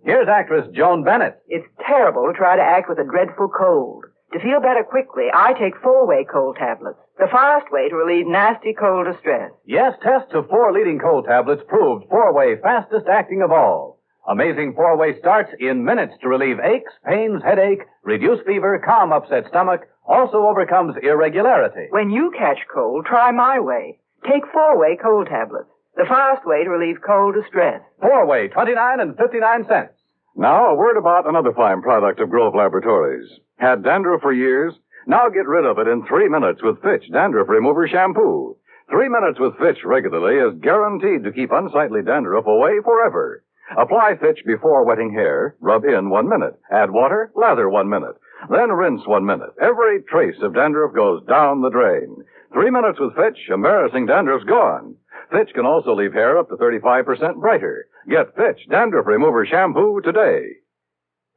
Here's actress Joan Bennett. It's terrible to try to act with a dreadful cold. To feel better quickly, I take 4-way cold tablets. The fast way to relieve nasty cold distress. Yes, tests of 4 leading cold tablets proved 4-way fastest acting of all. Amazing 4-way starts in minutes to relieve aches, pains, headache, reduce fever, calm upset stomach, also overcomes irregularity. When you catch cold, try my way. Take 4-way cold tablets. The fast way to relieve cold distress. 4-way, 29 and 59 cents. Now, a word about another fine product of Grove Laboratories. Had dandruff for years? Now get rid of it in 3 minutes with Fitch Dandruff Remover Shampoo. 3 minutes with Fitch regularly is guaranteed to keep unsightly dandruff away forever. Apply Fitch before wetting hair, rub in 1 minute. Add water, lather 1 minute. Then rinse 1 minute. Every trace of dandruff goes down the drain. 3 minutes with Fitch, embarrassing dandruff's gone. Fitch can also leave hair up to 35% brighter. Get Fitch Dandruff Remover Shampoo today.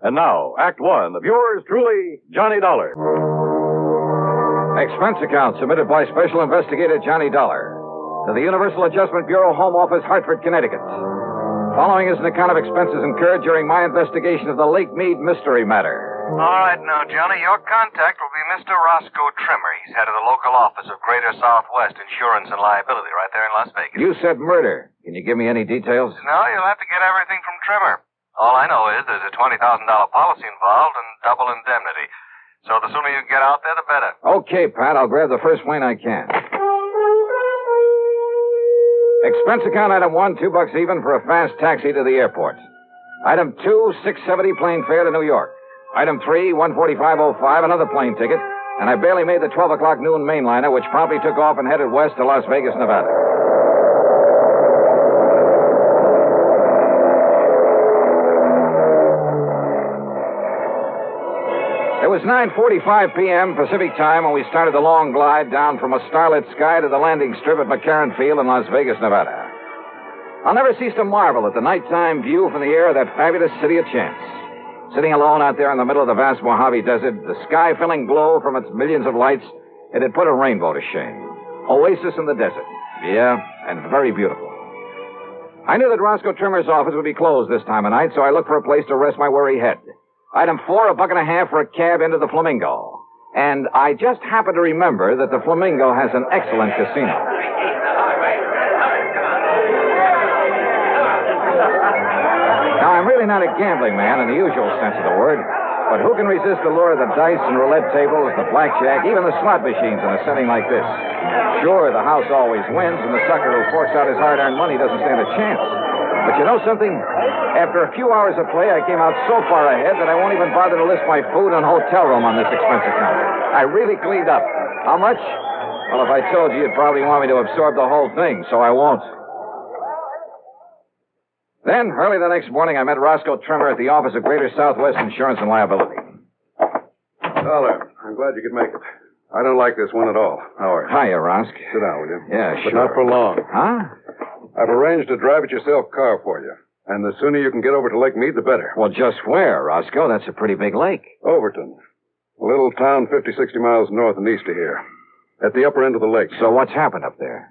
And now, Act 1 of yours truly, Johnny Dollar. Expense account submitted by Special Investigator Johnny Dollar to the Universal Adjustment Bureau, Home Office, Hartford, Connecticut. Following is an account of expenses incurred during my investigation of the Lake Mead mystery matter. All right, now, Johnny, your contact will be Mr. Roscoe Trimmer. He's head of the local office of Greater Southwest Insurance and Liability right there in Las Vegas. You said murder. Can you give me any details? No, you'll have to get everything from Trimmer. All I know is there's a $20,000 policy involved and double indemnity. So the sooner you get out there, the better. Okay, Pat, I'll grab the first plane I can. Expense account item 1, $2 even for a fast taxi to the airport. Item 2, $6.70 plane fare to New York. Item 3, $145.05, another plane ticket, and I barely made the 12 o'clock noon mainliner, which promptly took off and headed west to Las Vegas, Nevada. It was 9:45 p.m. Pacific time when we started the long glide down from a starlit sky to the landing strip at McCarran Field in Las Vegas, Nevada. I'll never cease to marvel at the nighttime view from the air of that fabulous city of chance. Sitting alone out there in the middle of the vast Mojave Desert, the sky filling glow from its millions of lights, it had put a rainbow to shame. Oasis in the desert. Yeah, and very beautiful. I knew that Roscoe Trimmer's office would be closed this time of night, so I looked for a place to rest my weary head. Item 4, $1.50 for a cab into the Flamingo. And I just happened to remember that the Flamingo has an excellent casino. Now, I'm really not a gambling man in the usual sense of the word, but who can resist the lure of the dice and roulette tables, the blackjack, even the slot machines in a setting like this? Sure, the house always wins, and the sucker who forks out his hard-earned money doesn't stand a chance. But you know something? After a few hours of play, I came out so far ahead that I won't even bother to list my food and hotel room on this expense account. I really cleaned up. How much? Well, if I told you, you'd probably want me to absorb the whole thing, so I won't. Then, early the next morning, I met Roscoe Trimmer at the office of Greater Southwest Insurance and Liability. Dollar, I'm glad you could make it. I don't like this one at all. How are you? Hiya, Rosk. Sit down, will you? Yeah, But sure. not for long. Huh? I've arranged a drive-it-yourself car for you. And the sooner you can get over to Lake Mead, the better. Well, just where, Roscoe? That's a pretty big lake. Overton. A little town 50, 60 miles north and east of here. At the upper end of the lake. So what's happened up there?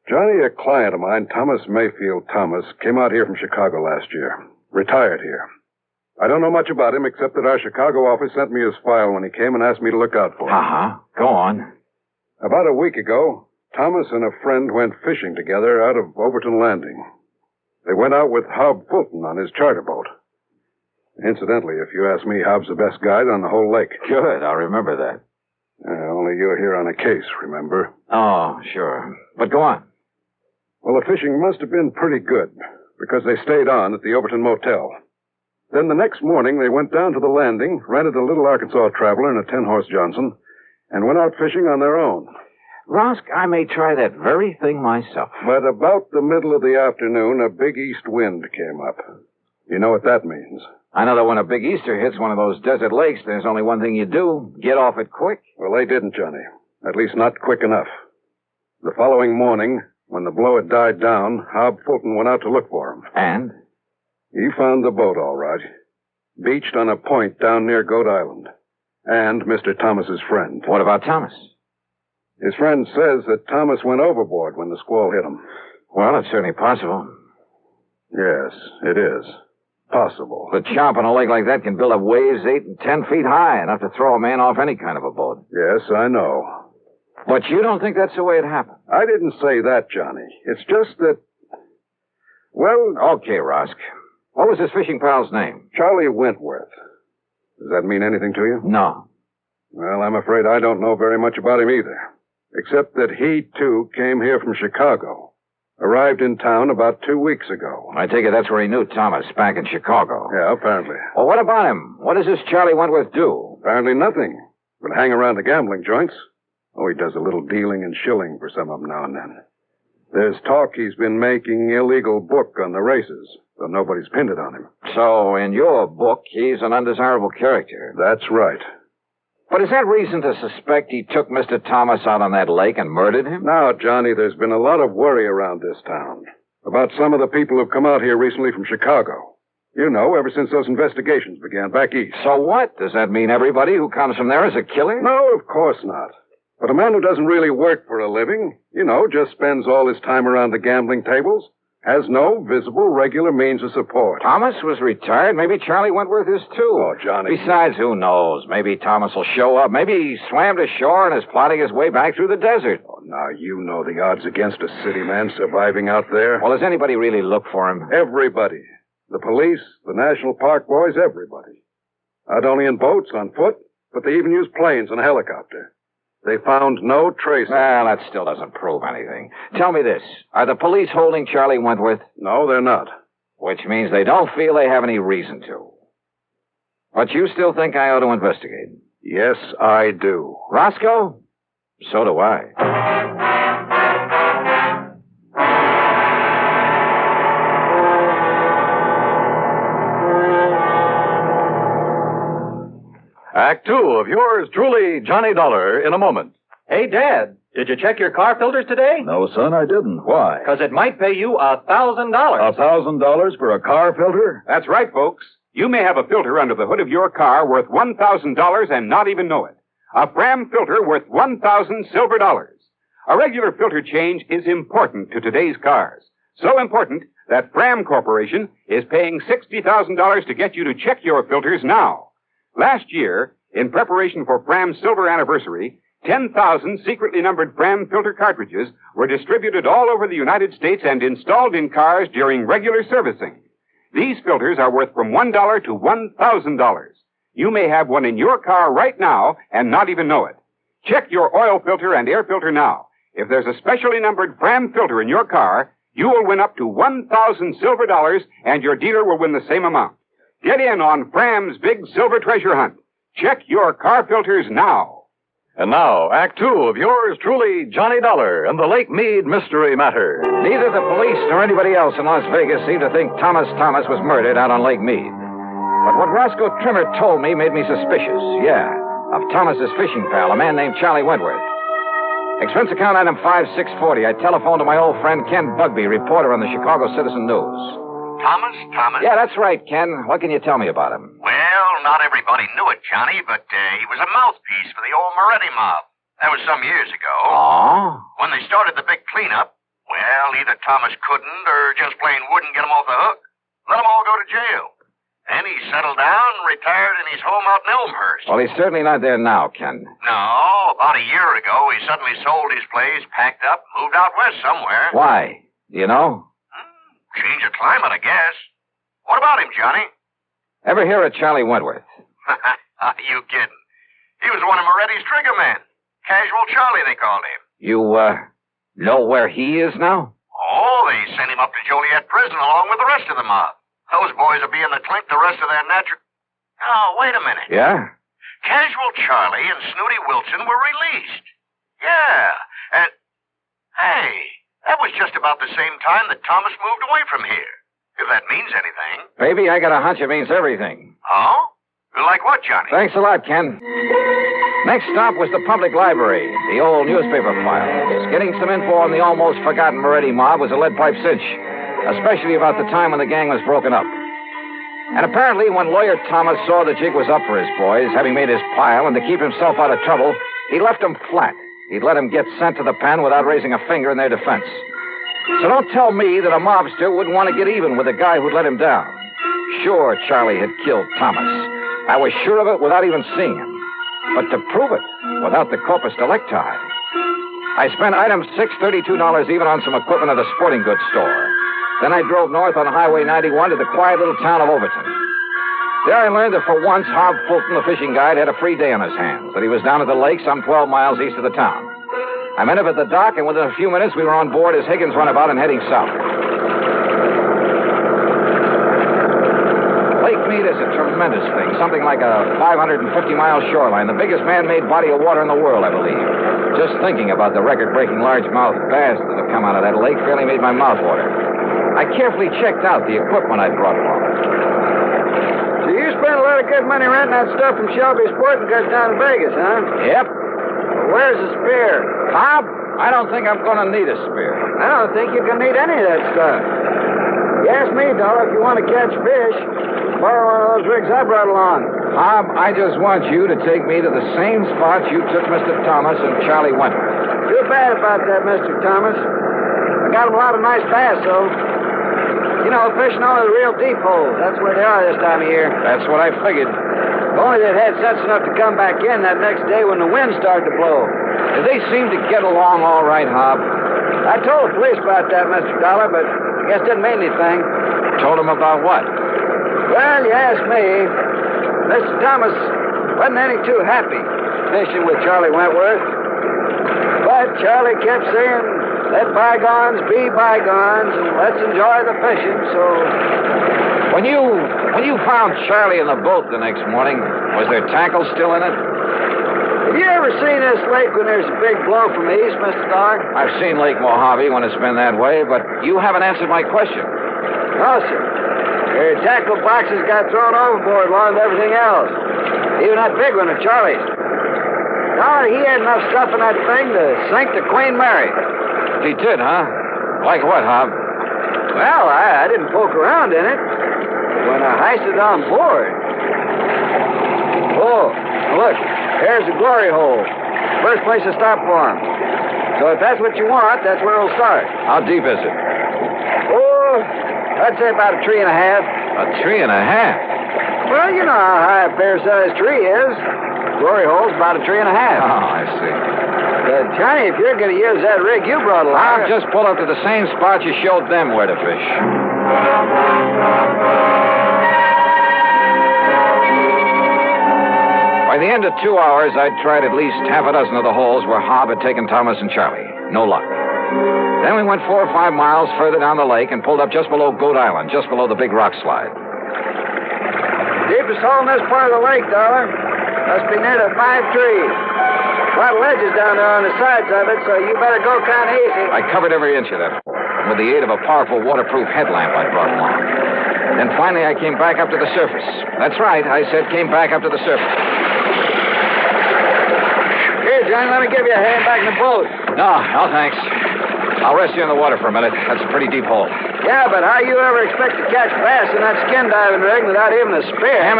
Johnny, a client of mine, Thomas Mayfield Thomas, came out here from Chicago last year. Retired here. I don't know much about him, except that our Chicago office sent me his file when he came and asked me to look out for him. Uh-huh. Go on. About a week ago, Thomas and a friend went fishing together out of Overton Landing. They went out with Hob Fulton on his charter boat. Incidentally, if you ask me, Hob's the best guide on the whole lake. Good, I'll remember that. Only you're here on a case, remember? Oh, sure. But go on. Well, the fishing must have been pretty good, because they stayed on at the Overton Motel. Then the next morning, they went down to the landing, rented a little Arkansas Traveler and a 10-horse Johnson, and went out fishing on their own. Rosk, I may try that very thing myself. But about the middle of the afternoon, a big east wind came up. You know what that means? I know that when a big Easter hits one of those desert lakes, there's only one thing you do. Get off it quick. Well, they didn't, Johnny. At least not quick enough. The following morning, when the blow had died down, Hob Fulton went out to look for him. And? He found the boat, all right. Beached on a point down near Goat Island. And Mr. Thomas's friend. What about Thomas? His friend says that Thomas went overboard when the squall hit him. Well, it's certainly possible. Yes, it is. Possible. The chomp on a lake like that can build up waves 8 and 10 feet high, enough to throw a man off any kind of a boat. Yes, I know. But you don't think that's the way it happened? I didn't say that, Johnny. It's just that... Well... Okay, Rosk. What was his fishing pal's name? Charlie Wentworth. Does that mean anything to you? No. Well, I'm afraid I don't know very much about him either. Except that he, too, came here from Chicago. Arrived in town about 2 weeks ago. I take it that's where he knew Thomas, back in Chicago. Yeah, apparently. Well, what about him? What does this Charlie Wentworth do? Apparently nothing. But hang around the gambling joints. Oh, he does a little dealing and shilling for some of them now and then. There's talk he's been making illegal book on the races, though nobody's pinned it on him. So, in your book, he's an undesirable character. That's right. But is that reason to suspect he took Mr. Thomas out on that lake and murdered him? Now, Johnny, there's been a lot of worry around this town about some of the people who've come out here recently from Chicago. You know, ever since those investigations began back east. So what? Does that mean everybody who comes from there is a killer? No, of course not. But a man who doesn't really work for a living, just spends all his time around the gambling tables, has no visible, regular means of support. Thomas was retired. Maybe Charlie Wentworth is, too. Oh, Johnny. Besides, who knows? Maybe Thomas will show up. Maybe he swam to shore and is plotting his way back through the desert. Oh, now you know the odds against a city man surviving out there. Well, does anybody really look for him? Everybody. The police, the National Park boys, everybody. Not only in boats, on foot, but they even use planes and a helicopter. They found no trace. Well, that still doesn't prove anything. Tell me this. Are the police holding Charlie Wentworth? No, they're not. Which means they don't feel they have any reason to. But you still think I ought to investigate? Yes, I do. Roscoe? So do I. Act 2 of yours truly, Johnny Dollar, in a moment. Hey, Dad, did you check your car filters today? No, son, I didn't. Why? Because it might pay you $1,000. $1,000 for a car filter? That's right, folks. You may have a filter under the hood of your car worth $1,000 and not even know it. A Fram filter worth 1,000 silver dollars. A regular filter change is important to today's cars. So important that Fram Corporation is paying $60,000 to get you to check your filters now. Last year, in preparation for Fram's silver anniversary, 10,000 secretly numbered Fram filter cartridges were distributed all over the United States and installed in cars during regular servicing. These filters are worth from $1 to $1,000. You may have one in your car right now and not even know it. Check your oil filter and air filter now. If there's a specially numbered Fram filter in your car, You will win up to 1,000 silver dollars, and your dealer will win the same amount. Get in on Fram's big silver treasure hunt. Check your car filters now. And now, Act Two of yours truly, Johnny Dollar and the Lake Mead Mystery Matter. Neither the police nor anybody else in Las Vegas seemed to think Thomas was murdered out on Lake Mead. But what Roscoe Trimmer told me made me suspicious, of Thomas's fishing pal, a man named Charlie Wentworth. Expense account item 5640. I telephoned to my old friend Ken Bugby, reporter on the Chicago Citizen News. Thomas? Yeah, that's right, Ken. What can you tell me about him? Well, not everybody knew it, Johnny, but he was a mouthpiece for the old Moretti mob. That was some years ago. Oh? When they started the big cleanup, well, either Thomas couldn't or just plain wouldn't get him off the hook. Let them all go to jail. Then he settled down and retired in his home out in Elmhurst. Well, he's certainly not there now, Ken. No, about a year ago, he suddenly sold his place, packed up, moved out west somewhere. Why? Do you know? Change of climate, I guess. What about him, Johnny? Ever hear of Charlie Wentworth? Are you kidding? He was one of Moretti's trigger men. Casual Charlie, they called him. You, know where he is now? Oh, they sent him up to Joliet prison along with the rest of the mob. Those boys will be in the clink the rest of their natural... Oh, wait a minute. Yeah? Casual Charlie and Snooty Wilson were released. Yeah, and... Hey, that was just about the same time that Thomas moved away from here. If that means anything. Baby, I got a hunch it means everything. Oh? Like what, Johnny? Thanks a lot, Ken. Next stop was the public library, the old newspaper files. Getting some info on the almost forgotten Moretti mob was a lead pipe cinch, especially about the time when the gang was broken up. And apparently when Lawyer Thomas saw the jig was up for his boys, having made his pile, and to keep himself out of trouble, he left them flat. He'd let them get sent to the pen without raising a finger in their defense. So don't tell me that a mobster wouldn't want to get even with the guy who'd let him down. Sure, Charlie had killed Thomas. I was sure of it without even seeing him. But to prove it, without the corpus delicti, I spent item $632 even on some equipment at a sporting goods store. Then I drove north on Highway 91 to the quiet little town of Overton. There I learned that for once, Hob Fulton, the fishing guide, had a free day on his hands, that he was down at the lake some 12 miles east of the town. I met him at the dock, and within a few minutes, we were on board as Higgins runabout and heading south. Lake Mead is a tremendous thing, something like a 550-mile shoreline, the biggest man-made body of water in the world, I believe. Just thinking about the record-breaking largemouth bass that have come out of that lake fairly made my mouth water. I carefully checked out the equipment I'd brought along. So you spent a lot of good money renting that stuff from Shelby's Sporting Goods down in Vegas, huh? Yep. Well, where's the spear? Bob, I don't think I'm going to need a spear. I don't think you're going to need any of that stuff. You ask me, Dollar, if you want to catch fish, borrow one of those rigs I brought along. Bob, I just want you to take me to the same spot you took Mr. Thomas and Charlie Wentworth. Too bad about that, Mr. Thomas. I got him a lot of nice bass, though. You know, fishing only the real deep holes. That's where they are this time of year. That's what I figured. If only they'd had sense enough to come back in that next day when the wind started to blow. Did they seem to get along all right, Hob? I told the police about that, Mr. Dollar, but I guess it didn't mean anything. Told them about what? Well, you asked me. Mr. Thomas wasn't any too happy fishing with Charlie Wentworth. But Charlie kept saying, let bygones be bygones, and let's enjoy the fishing, so... When you found Charlie in the boat the next morning, was there tackle still in it? Have you ever seen this lake when there's a big blow from the east, Mr. Dollar? I've seen Lake Mojave when it's been that way, but you haven't answered my question. No, sir. Their tackle boxes got thrown overboard along with everything else. Even that big one of Charlie's. Dollar, he had enough stuff in that thing to sink the Queen Mary. He did, huh? Like what, Hob? Well, I didn't poke around in it. When I heisted on board. Oh, look. There's the glory hole. First place to stop for him. So if that's what you want, that's where we'll start. How deep is it? Oh, I'd say about a 3 1/2. A 3 1/2? Well, you know how high a fair-sized tree is. Glory hole's about a 3 1/2. Oh, I see. Johnny, if you're going to use that rig you brought along... I'll just pull up to the same spot you showed them where to fish. By the end of 2 hours, I'd tried at least half a dozen of the holes where Hob had taken Thomas and Charlie. No luck. Then we went 4 or 5 miles further down the lake and pulled up just below Goat Island, just below the big rock slide. Deepest hole in this part of the lake, Dollar. Must be near the 5 trees. A lot of ledges down there on the sides of it, so you better go kind of easy. I covered every inch of that hole with the aid of a powerful waterproof headlamp I brought along. Then finally I came back up to the surface. That's right, I said came back up to the surface. Here, Johnny, let me give you a hand back in the boat. No, thanks. I'll rest you in the water for a minute. That's a pretty deep hole. Yeah, but how you ever expect to catch bass in that skin diving rig without even a spear? Hand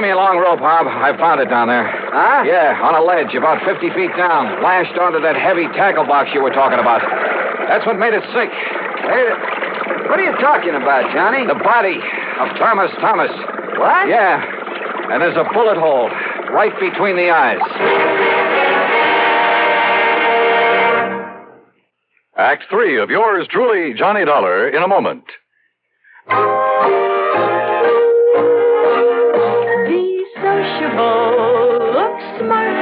me a long rope, Bob. I found it down there. Huh? Yeah, on a ledge about 50 feet down, lashed onto that heavy tackle box you were talking about. That's what made it sink. Hey, what are you talking about, Johnny? The body of Thomas. What? Yeah, and there's a bullet hole right between the eyes. Act 3 of yours truly, Johnny Dollar, in a moment. Be sociable, look smart,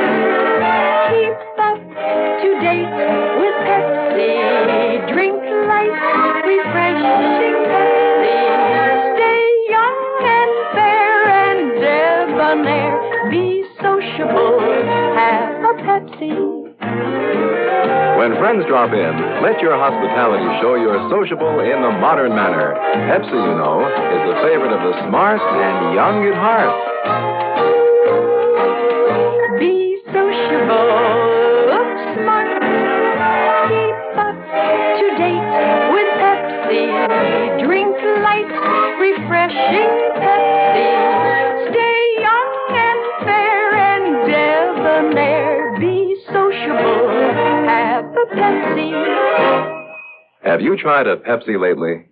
keep up to date with Pepsi, drink light, refreshing Pepsi, stay young and fair and debonair, be sociable, have a Pepsi. When friends drop in, let your hospitality show you're sociable in the modern manner. Pepsi, you know, is the favorite of the smart and young at heart. Be sociable, look smart, keep up to date with Pepsi, drink light, refreshing Pepsi, stay young and fair and debonair, be sociable, have a Pepsi. Have you tried a Pepsi lately?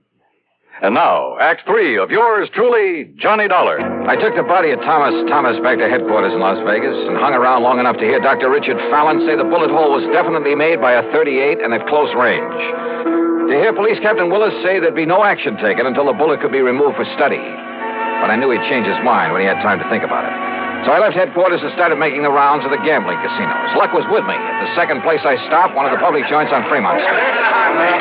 And now, Act 3 of yours truly, Johnny Dollar. I took the body of Thomas back to headquarters in Las Vegas and hung around long enough to hear Dr. Richard Fallon say the bullet hole was definitely made by a .38 and at close range. To hear Police Captain Willis say there'd be no action taken until the bullet could be removed for study. But I knew he'd change his mind when he had time to think about it. So I left headquarters and started making the rounds of the gambling casinos. Luck was with me. At the second place I stopped, one of the public joints on Fremont Street.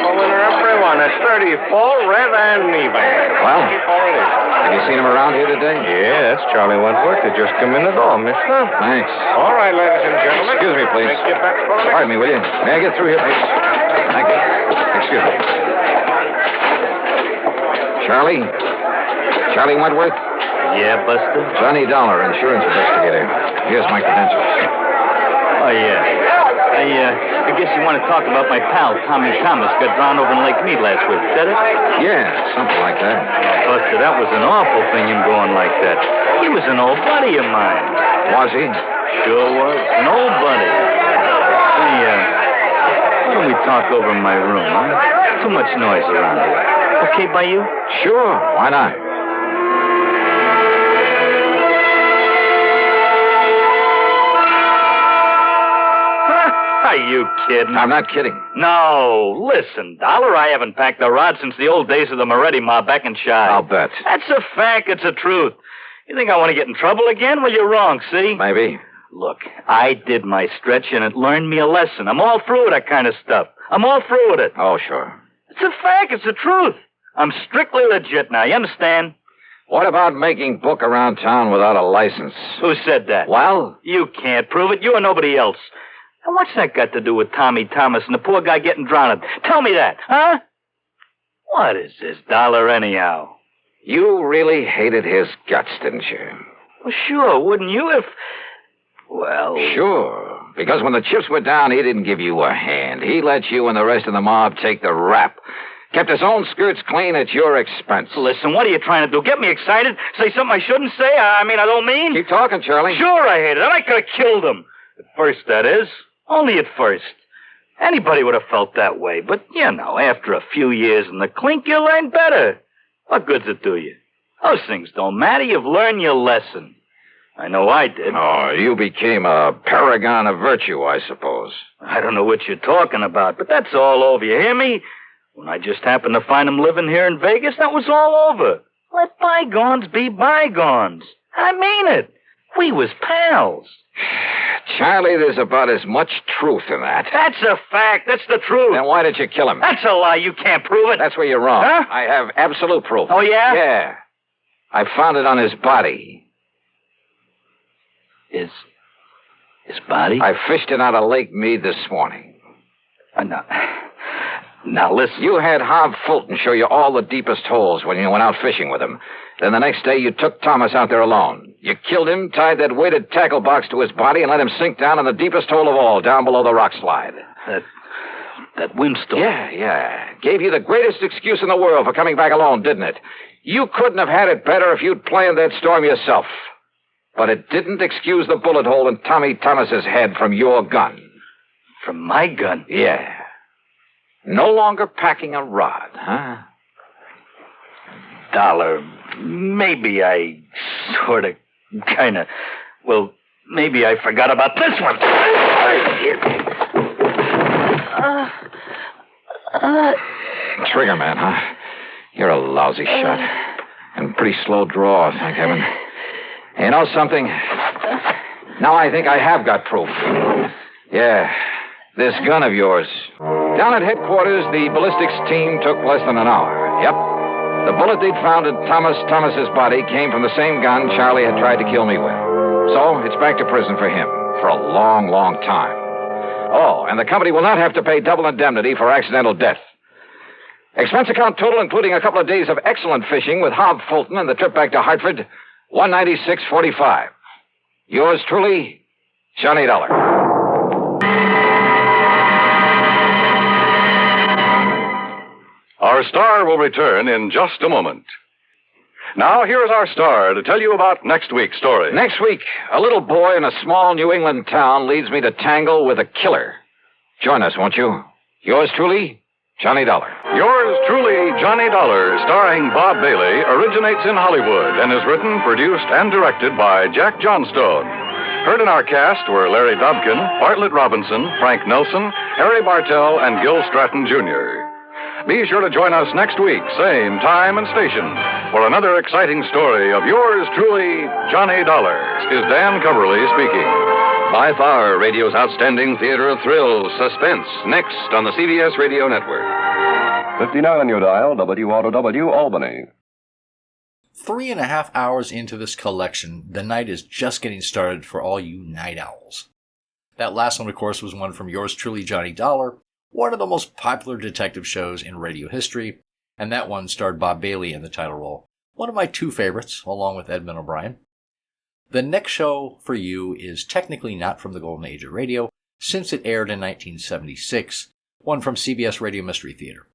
The winner of everyone. It's 34, red and even. Well, have you seen him around here today? Yeah, that's Charlie Wentworth. They just come in the door, mister. Thanks. All right, ladies and gentlemen. Excuse me, please. Make your bets for the Pardon me, will you? May I get through here, please? Thank you. Excuse me. Charlie Wentworth? Yeah, Buster? Johnny Dollar, insurance investigator. Here's my credentials. Oh, yeah. I guess you want to talk about my pal, Tommy Thomas, got drowned over in Lake Mead last week. Is that it? Yeah, something like that. Oh, Buster, that was an awful thing, him going like that. He was an old buddy of mine. Was he? Sure was. An old buddy. Hey, why don't we talk over in my room, huh? Too much noise around here. Okay by you? Sure. Why not? Are you kidding? I'm not kidding. No. Listen, Dollar, I haven't packed a rod since the old days of the Moretti mob back in Chi. I'll bet. That's a fact. It's a truth. You think I want to get in trouble again? Well, you're wrong, see? Maybe. Look, I did my stretch, and it learned me a lesson. I'm all through with that kind of stuff. I'm all through with it. Oh, sure. It's a fact. It's the truth. I'm strictly legit now. You understand? What about making book around town without a license? Who said that? Well? You can't prove it. You or nobody else. And what's that got to do with Tommy Thomas and the poor guy getting drowned? Tell me that, huh? What is this, Dollar, anyhow? You really hated his guts, didn't you? Well, sure, wouldn't you if... Well... Sure. Because when the chips were down, he didn't give you a hand. He let you and the rest of the mob take the rap. Kept his own skirts clean at your expense. Listen, what are you trying to do? Get me excited? Say something I shouldn't say? I don't mean... Keep talking, Charlie. Sure I hated it. I could have killed him. At first, that is. Only at first. Anybody would have felt that way. But, after a few years in the clink, you learn better. What good's it do you? Those things don't matter. You've learned your lesson. I know I did. Oh, you became a paragon of virtue, I suppose. I don't know what you're talking about, but that's all over. You hear me? When I just happened to find him living here in Vegas, that was all over. Let bygones be bygones. I mean it. We was pals. Charlie, there's about as much truth in that. That's a fact. That's the truth. Then why did you kill him? That's a lie. You can't prove it. That's where you're wrong. Huh? I have absolute proof. Oh, yeah? Yeah. I found it on his body. His body? I fished it out of Lake Mead this morning. Now, listen. You had Hob Fulton show you all the deepest holes when you went out fishing with him. Then the next day, you took Thomas out there alone. You killed him, tied that weighted tackle box to his body, and let him sink down in the deepest hole of all, down below the rock slide. That windstorm. Yeah. Gave you the greatest excuse in the world for coming back alone, didn't it? You couldn't have had it better if you'd planned that storm yourself. But it didn't excuse the bullet hole in Tommy Thomas's head from your gun. From my gun? Yeah. No longer packing a rod, huh? Dollar, maybe I sort of, kind of, well, maybe I forgot about this one. Trigger man, huh? You're a lousy shot. And pretty slow draw, thank heaven. You know something? Now I think I have got proof. Yeah, this gun of yours. Down at headquarters, the ballistics team took less than an hour. Yep. The bullet they'd found in Thomas's body came from the same gun Charlie had tried to kill me with. So it's back to prison for him for a long, long time. Oh, and the company will not have to pay double indemnity for accidental death. Expense account total, including a couple of days of excellent fishing with Hob Fulton and the trip back to Hartford, $196.45. Yours truly, Johnny Dollar. Our star will return in just a moment. Now, here's our star to tell you about next week's story. Next week, a little boy in a small New England town leads me to tangle with a killer. Join us, won't you? Yours truly, Johnny Dollar. Yours truly, Johnny Dollar, starring Bob Bailey, originates in Hollywood and is written, produced, and directed by Jack Johnstone. Heard in our cast were Larry Dobkin, Bartlett Robinson, Frank Nelson, Harry Bartell, and Gil Stratton, Jr. Be sure to join us next week, same time and station, for another exciting story of yours truly, Johnny Dollar. Is Dan Coverly speaking. By far, radio's outstanding theater of thrills, Suspense, next on the CBS Radio Network. 59 on your dial, WROW Albany. 3.5 hours into this collection, the night is just getting started for all you night owls. That last one, of course, was one from yours truly, Johnny Dollar, one of the most popular detective shows in radio history, and that one starred Bob Bailey in the title role. One of my two favorites, along with Edmund O'Brien. The next show for you is technically not from the golden age of radio, since it aired in 1976, one from CBS Radio Mystery Theater.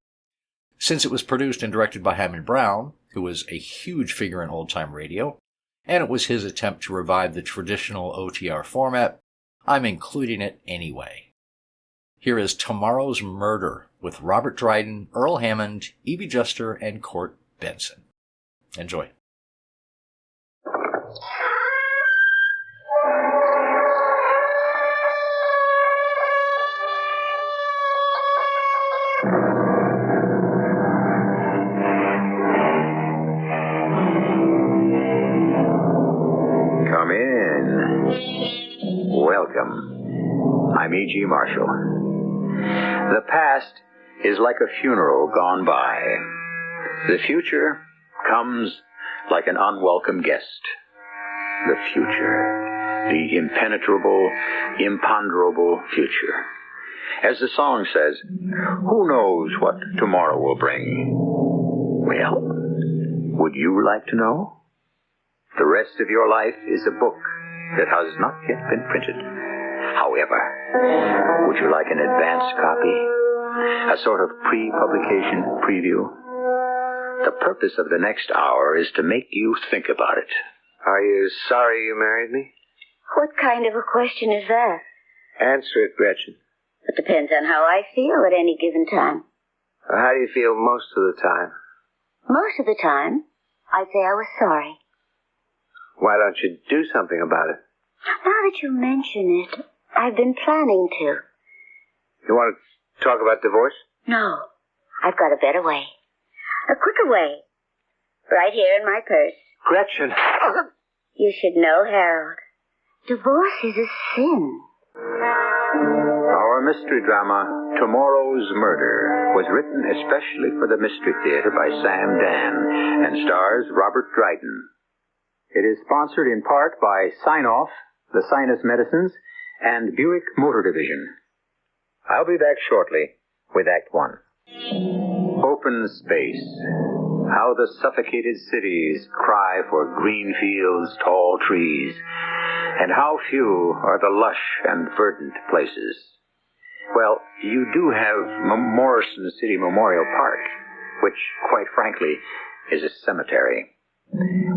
Since it was produced and directed by Hammond Brown, who was a huge figure in old-time radio, and it was his attempt to revive the traditional OTR format, I'm including it anyway. Here is Tomorrow's Murder with Robert Dryden, Earl Hammond, Evie Juster, and Court Benson. Enjoy. Come in. Welcome. I'm E.G. Marshall. The past is like a funeral gone by. The future comes like an unwelcome guest. The future. The impenetrable, imponderable future. As the song says, who knows what tomorrow will bring? Well, would you like to know? The rest of your life is a book that has not yet been printed. However, would you like an advance copy? A sort of pre-publication preview? The purpose of the next hour is to make you think about it. Are you sorry you married me? What kind of a question is that? Answer it, Gretchen. It depends on how I feel at any given time. How do you feel most of the time? Most of the time, I'd say I was sorry. Why don't you do something about it? Now that you mention it, I've been planning to. You want to talk about divorce? No, I've got a better way. A quicker way. Right here in my purse. Gretchen. You should know, Harold. Divorce is a sin. Our mystery drama, Tomorrow's Murder, was written especially for the Mystery Theater by Sam Dan and stars Robert Dryden. It is sponsored in part by Sign-Off, the Sinus Medicines, and Buick Motor Division. I'll be back shortly with Act One. Open space. How the suffocated cities cry for green fields, tall trees, and how few are the lush and verdant places. Well, you do have Morrison City Memorial Park, which, quite frankly, is a cemetery.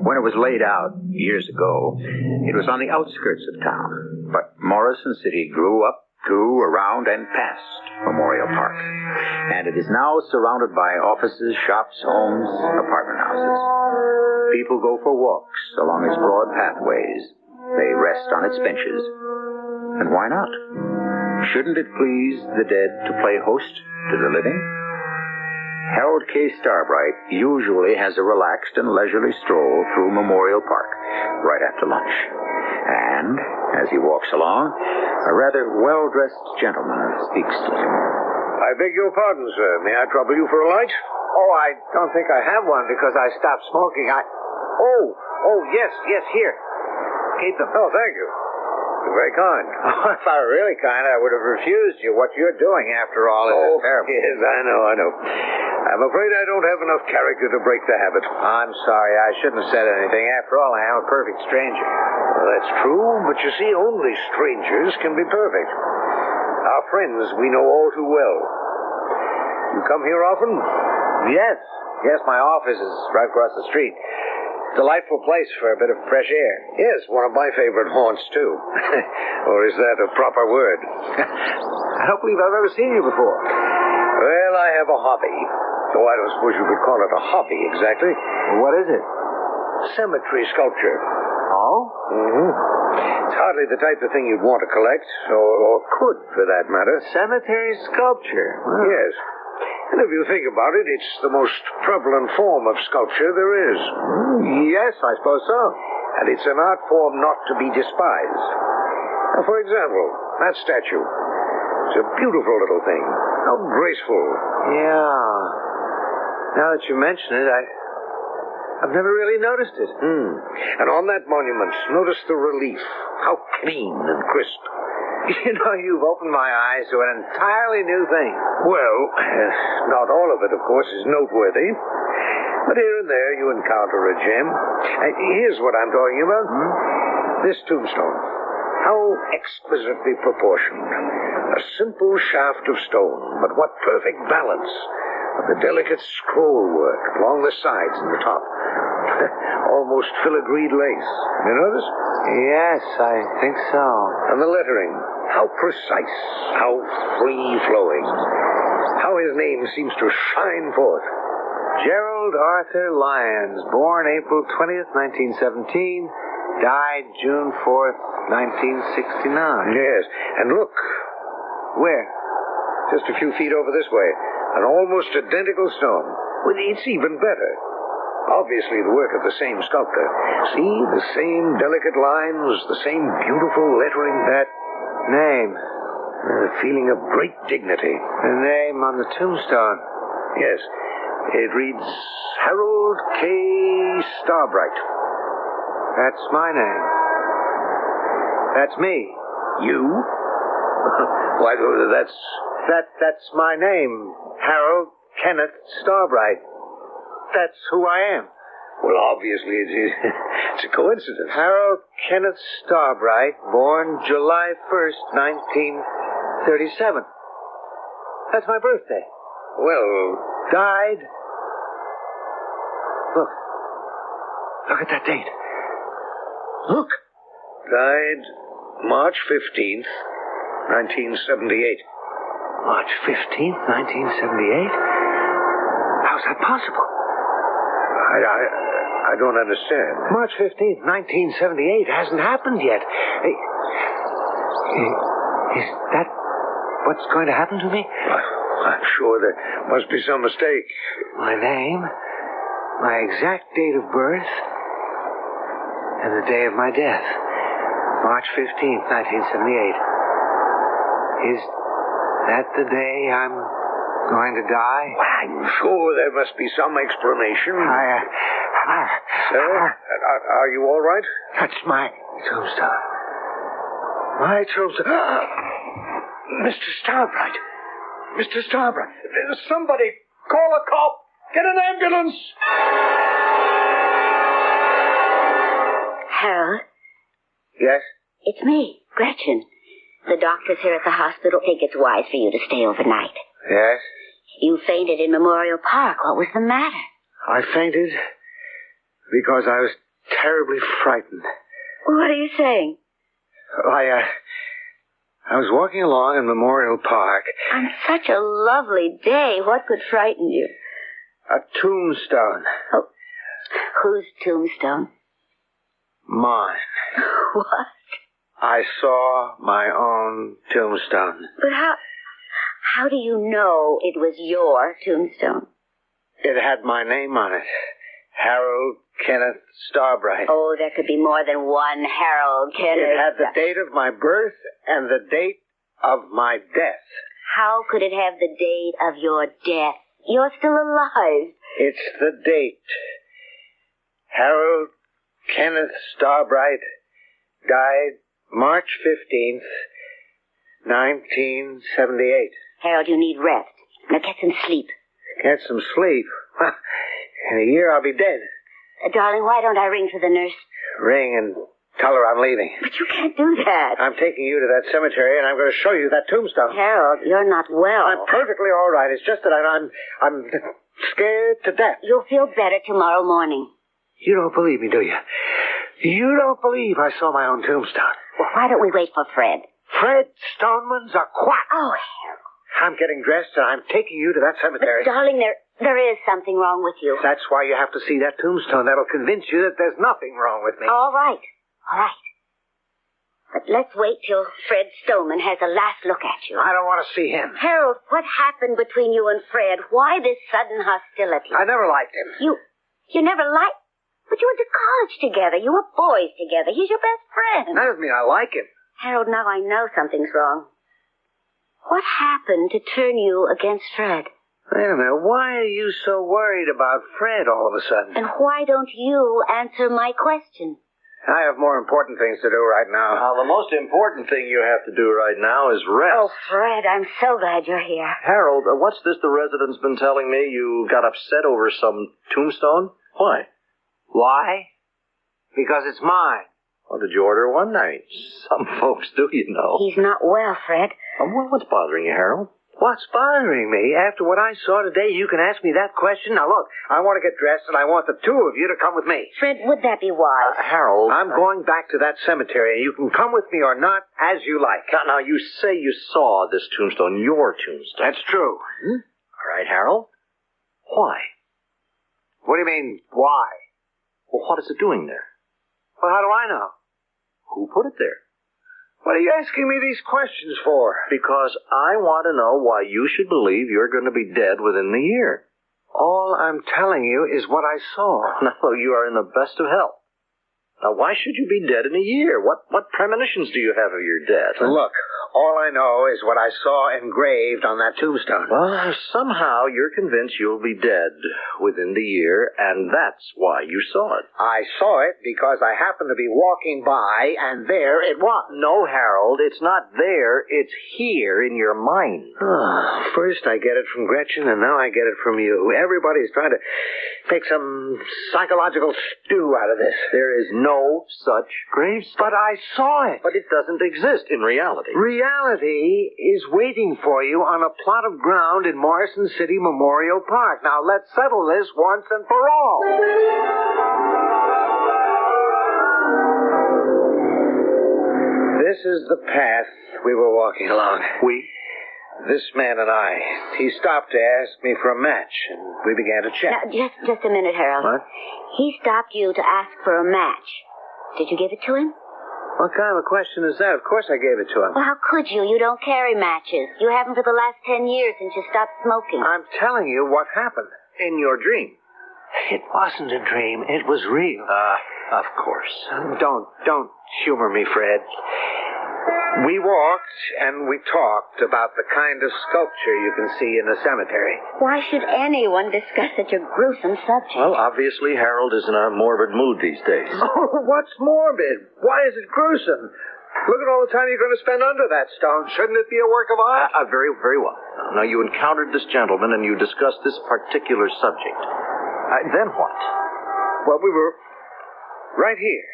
When it was laid out years ago, it was on the outskirts of town, but Morrison City grew around, and past Memorial Park, and it is now surrounded by offices, shops, homes, apartment houses. People go for walks along its broad pathways. They rest on its benches. And why not? Shouldn't it please the dead to play host to the living? Harold K. Starbright usually has a relaxed and leisurely stroll through Memorial Park right after lunch. And, as he walks along, a rather well-dressed gentleman speaks to him. I beg your pardon, sir. May I trouble you for a light? Oh, I don't think I have one because I stopped smoking. Oh, yes, here. Keep them. Oh, thank you. You're very kind. Oh, if I were really kind, I would have refused you. What you're doing, after all, is terrible. Yes, I know. I'm afraid I don't have enough character to break the habit. I'm sorry. I shouldn't have said anything. After all, I am a perfect stranger. Well, that's true, but you see, only strangers can be perfect. Our friends we know all too well. You come here often? Yes, my office is right across the street. Delightful place for a bit of fresh air. Yes, one of my favorite haunts, too. Or is that a proper word? I don't believe I've ever seen you before. Well, I have a hobby. Though I don't suppose you could call it a hobby exactly. What is it? Cemetery sculpture. Oh? Mm-hmm. It's hardly the type of thing you'd want to collect, or could, for that matter. Cemetery sculpture? Wow. Yes. And if you think about it, it's the most prevalent form of sculpture there is. Yes, I suppose so. And it's an art form not to be despised. Now, for example, that statue. It's a beautiful little thing. How graceful. Yeah. Now that you mention it, I've never really noticed it. And on that monument, notice the relief. How clean and crisp. You know, you've opened my eyes to an entirely new thing. Well, not all of it, of course, is noteworthy. But here and there you encounter a gem. Here's what I'm talking about. This tombstone. How exquisitely proportioned. A simple shaft of stone, but what perfect balance of the delicate scroll work along the sides and the top. Almost filigreed lace. You notice? Yes, I think so. And the lettering. How precise. How free-flowing. How his name seems to shine forth. Gerald Arthur Lyons, born April 20th, 1917, died June 4th, 1969. Yes, and look. Where? Just a few feet over this way. An almost identical stone. Well, it's even better. Obviously the work of the same sculptor. See, the same delicate lines, the same beautiful lettering. That name. A feeling of great dignity. The name on the tombstone. Yes. It reads Harold K. Starbright. That's my name. That's me. You? Why, That's my name. Harold Kenneth Starbright. That's who I am. Well, obviously, it's a coincidence. Harold Kenneth Starbright, born July 1st, 1937. That's my birthday. Well, died. Look at that date. Look. Died March 15th, 1978. March 15th, 1978? How's that possible? I don't understand. March 15th, 1978 hasn't happened yet. Is that what's going to happen to me? I'm sure there must be some mistake. My name, my exact date of birth, and the day of my death. March 15th, 1978. Is that the day I'm going to die? I'm sure there must be some explanation. Sir, are you all right? That's my tombstone. My tombstone. Mr. Starbright. Mr. Starbright. Somebody call a cop. Get an ambulance. Harold? Yes? It's me, Gretchen. The doctors here at the hospital think it's wise for you to stay overnight. Yes? You fainted in Memorial Park. What was the matter? I fainted because I was terribly frightened. What are you saying? I was walking along in Memorial Park. On such a lovely day, what could frighten you? A tombstone. Oh, whose tombstone? Mine. What? I saw my own tombstone. But how do you know it was your tombstone? It had my name on it. Harold Kenneth Starbright. Oh, there could be more than one Harold Kenneth. It had the date of my birth and the date of my death. How could it have the date of your death? You're still alive. It's the date. Harold Kenneth Starbright died March 15th, 1978. Harold, you need rest. Now get some sleep. Get some sleep? In a year I'll be dead. Darling, why don't I ring for the nurse? Ring and tell her I'm leaving. But you can't do that. I'm taking you to that cemetery and I'm going to show you that tombstone. Harold, you're not well. I'm perfectly all right. It's just that I'm scared to death. You'll feel better tomorrow morning. You don't believe me, do you? You don't believe I saw my own tombstone. Well, why don't we wait for Fred? Fred Stoneman's a quack. Oh, Harold. I'm getting dressed and I'm taking you to that cemetery. But, darling, there is something wrong with you. That's why you have to see that tombstone. That'll convince you that there's nothing wrong with me. All right. But let's wait till Fred Stoneman has a last look at you. I don't want to see him. Harold, what happened between you and Fred? Why this sudden hostility? I never liked him. You never liked... But you went to college together. You were boys together. He's your best friend. That doesn't mean I like him. Harold, now I know something's wrong. What happened to turn you against Fred? Wait a minute. Why are you so worried about Fred all of a sudden? And why don't you answer my question? I have more important things to do right now. The most important thing you have to do right now is rest. Oh, Fred, I'm so glad you're here. Harold, what's this the resident's been telling me? You got upset over some tombstone? Why? Why? Because it's mine. Well, did you order one? Some folks do, you know. He's not well, Fred. What's bothering you, Harold? What's bothering me? After what I saw today, you can ask me that question. Now, look, I want to get dressed, and I want the two of you to come with me. Fred, would that be wise? Harold... I'm going back to that cemetery, and you can come with me or not, as you like. Now, you say you saw this tombstone, your tombstone. That's true. All right, Harold. Why? What do you mean, why? Well, what is it doing there? Well, how do I know? Who put it there? What are you asking me these questions for? Because I want to know why you should believe you're going to be dead within the year. All I'm telling you is what I saw. No, you are in the best of health. Now, why should you be dead in a year? What premonitions do you have of your death? Huh? Look, all I know is what I saw engraved on that tombstone. Well, somehow you're convinced you'll be dead within the year, and that's why you saw it. I saw it because I happened to be walking by, and there it was. No, Harold, it's not there. It's here in your mind. First I get it from Gretchen, and now I get it from you. Everybody's trying to make some psychological stew out of this. There is no such gravestone. But I saw it. But it doesn't exist in reality. Reality is waiting for you on a plot of ground in Morrison City Memorial Park. Now, let's settle this once and for all. This is the path we were walking along. We? This man and I. He stopped to ask me for a match, and we began to chat. Now, just a minute, Harold. What? He stopped you to ask for a match. Did you give it to him? What kind of a question is that? Of course I gave it to him. Well, how could you? You don't carry matches. You haven't for the last 10 years since you stopped smoking. I'm telling you what happened. In your dream. It wasn't a dream. It was real. Of course. Don't humor me, Fred. We walked and we talked about the kind of sculpture you can see in a cemetery. Why should anyone discuss such a gruesome subject? Well, obviously, Harold is in a morbid mood these days. Oh, what's morbid? Why is it gruesome? Look at all the time you're going to spend under that stone. Shouldn't it be a work of art? Very, very well. Now, you encountered this gentleman and you discussed this particular subject. Then what? Well, we were right here.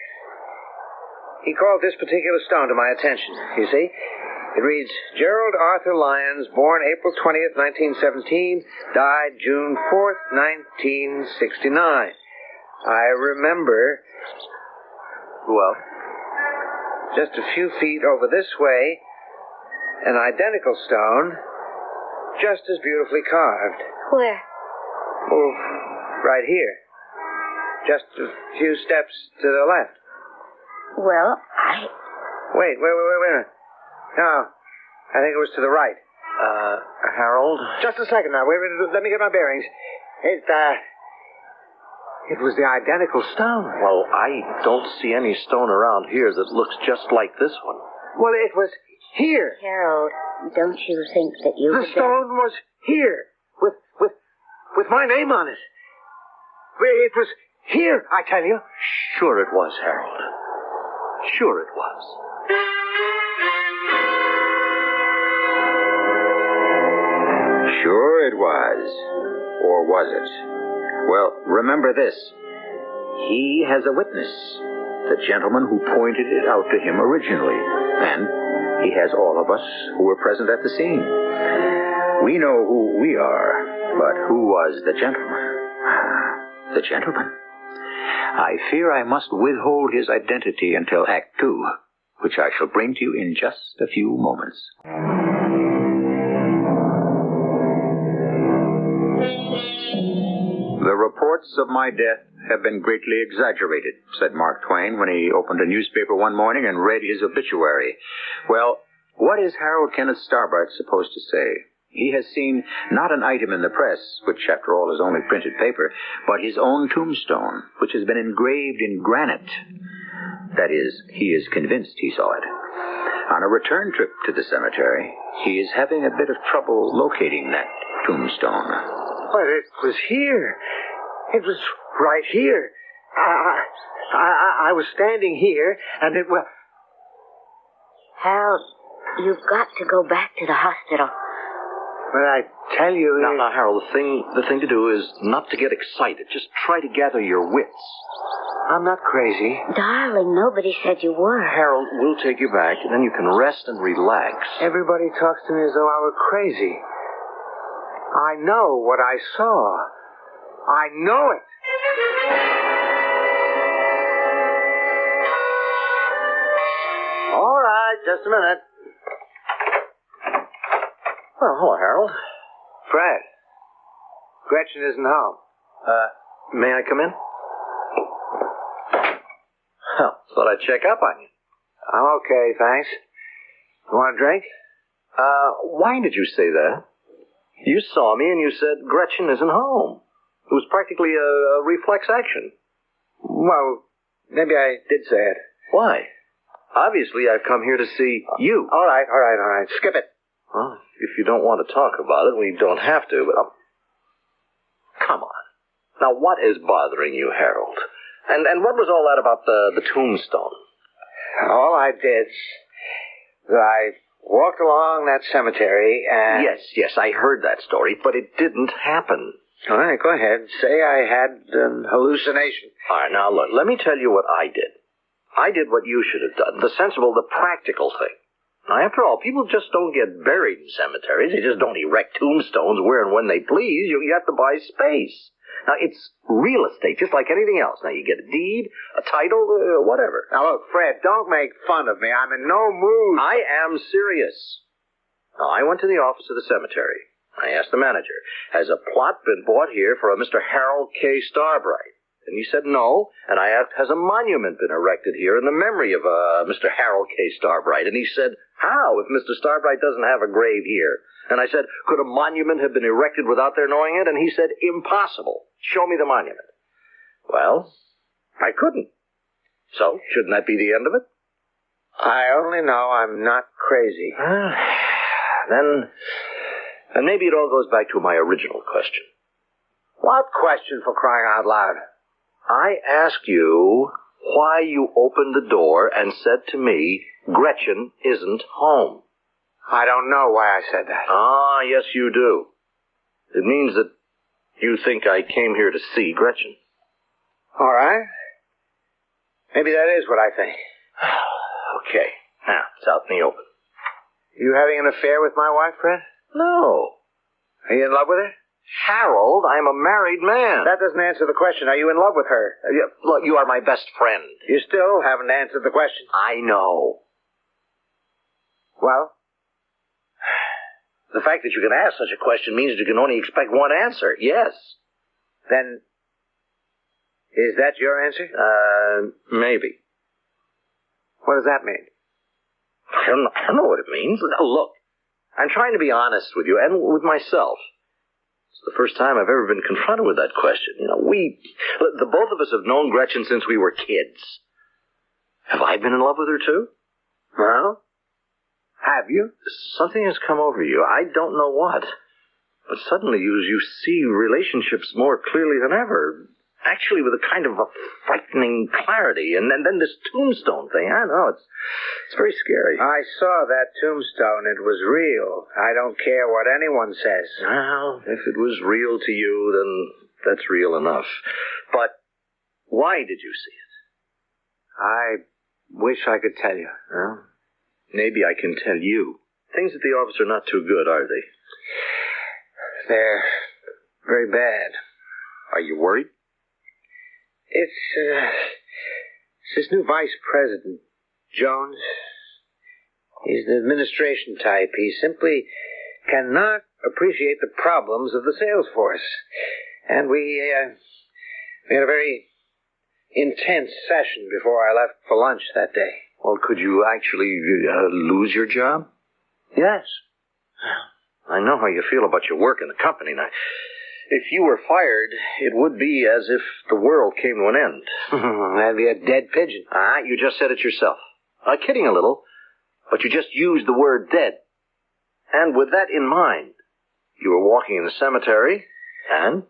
He called this particular stone to my attention, you see. It reads, Gerald Arthur Lyons, born April 20th, 1917, died June 4th, 1969. I remember, well, just a few feet over this way, an identical stone, just as beautifully carved. Where? Oh, right here. Just a few steps to the left. Well, Wait a minute. No, I think it was to the right. Harold? Just a second now. Wait a minute. Let me get my bearings. It was the identical stone. Well, I don't see any stone around here that looks just like this one. Well, it was here. Harold, don't you think that you... The stone was here, with my name on it. It was here, I tell you. Sure it was, Harold. Sure it was. Sure it was. Or was it? Well, remember this. He has a witness. The gentleman who pointed it out to him originally. And he has all of us who were present at the scene. We know who we are, but who was the gentleman? The gentleman. I fear I must withhold his identity until Act 2, which I shall bring to you in just a few moments. The reports of my death have been greatly exaggerated, said Mark Twain when he opened a newspaper one morning and read his obituary. Well, what is Harold Kenneth Starbright supposed to say? He has seen not an item in the press, which after all is only printed paper, but his own tombstone, which has been engraved in granite. That is, he is convinced he saw it. On a return trip to the cemetery, he is having a bit of trouble locating that tombstone. But it was here. It was right here. I was standing here, and it was... Harold, you've got to go back to the hospital. But I tell you... Now, Harold, the thing to do is not to get excited. Just try to gather your wits. I'm not crazy. Darling, nobody said you were. Harold, we'll take you back, and then you can rest and relax. Everybody talks to me as though I were crazy. I know what I saw. I know it. All right, just a minute. Well, hello, Harold. Fred. Gretchen isn't home. May I come in? Well, thought I'd check up on you. I'm okay, thanks. You want a drink? Why did you say that? You saw me and you said Gretchen isn't home. It was practically a reflex action. Well, maybe I did say it. Why? Obviously, I've come here to see you. All right. Skip it. Well, if you don't want to talk about it, we don't have to, but... Come on. Now, what is bothering you, Harold? And what was all that about the tombstone? All I did was I walked along that cemetery and... Yes, I heard that story, but it didn't happen. All right, go ahead. Say I had an hallucination. All right, now, look, let me tell you what I did. I did what you should have done, the sensible, the practical thing. Now, after all, people just don't get buried in cemeteries. They just don't erect tombstones where and when they please. You have to buy space. Now, it's real estate, just like anything else. Now, you get a deed, a title, whatever. Now, look, Fred, don't make fun of me. I'm in no mood. I am serious. Now, I went to the office of the cemetery. I asked the manager, has a plot been bought here for a Mr. Harold K. Starbright? And he said no. And I asked, has a monument been erected here in the memory of Mr. Harold K. Starbright? And he said, how, if Mr. Starbright doesn't have a grave here? And I said, could a monument have been erected without their knowing it? And he said, impossible. show me the monument. Well, I couldn't. So, shouldn't that be the end of it? I only know I'm not crazy. Then maybe it all goes back to my original question. What question, for crying out loud? I asked you why you opened the door and said to me, Gretchen isn't home. I don't know why I said that. Ah, yes, you do. It means that you think I came here to see Gretchen. All right. Maybe that is what I think. Okay. Now, it's out in the open. You having an affair with my wife, Fred? No. Are you in love with her? Harold, I'm a married man. That doesn't answer the question. Are you in love with her? Look, you are my best friend. You still haven't answered the question. I know. Well? The fact that you can ask such a question means you can only expect one answer. Yes. Then, is that your answer? Maybe. What does that mean? I don't know what it means. Now, look, I'm trying to be honest with you and with myself. It's the first time I've ever been confronted with that question. You know, the both of us have known Gretchen since we were kids. Have I been in love with her too? Well, have you? Something has come over you. I don't know what. But suddenly you see relationships more clearly than ever. Actually, with a kind of a frightening clarity. And then this tombstone thing. I know, it's very scary. I saw that tombstone. It was real. I don't care what anyone says. Well, if it was real to you, then that's real enough. But why did you see it? I wish I could tell you. Well, maybe I can tell you. Things at the office are not too good, are they? They're very bad. Are you worried? It's this new vice president, Jones. He's the administration type. He simply cannot appreciate the problems of the sales force. And we had a very intense session before I left for lunch that day. Well, could you actually lose your job? Yes. I know how you feel about your work in the company. Now, if you were fired, it would be as if the world came to an end. That'd be a dead pigeon. You just said it yourself. Kidding a little, but you just used the word dead. And with that in mind, you were walking in the cemetery, and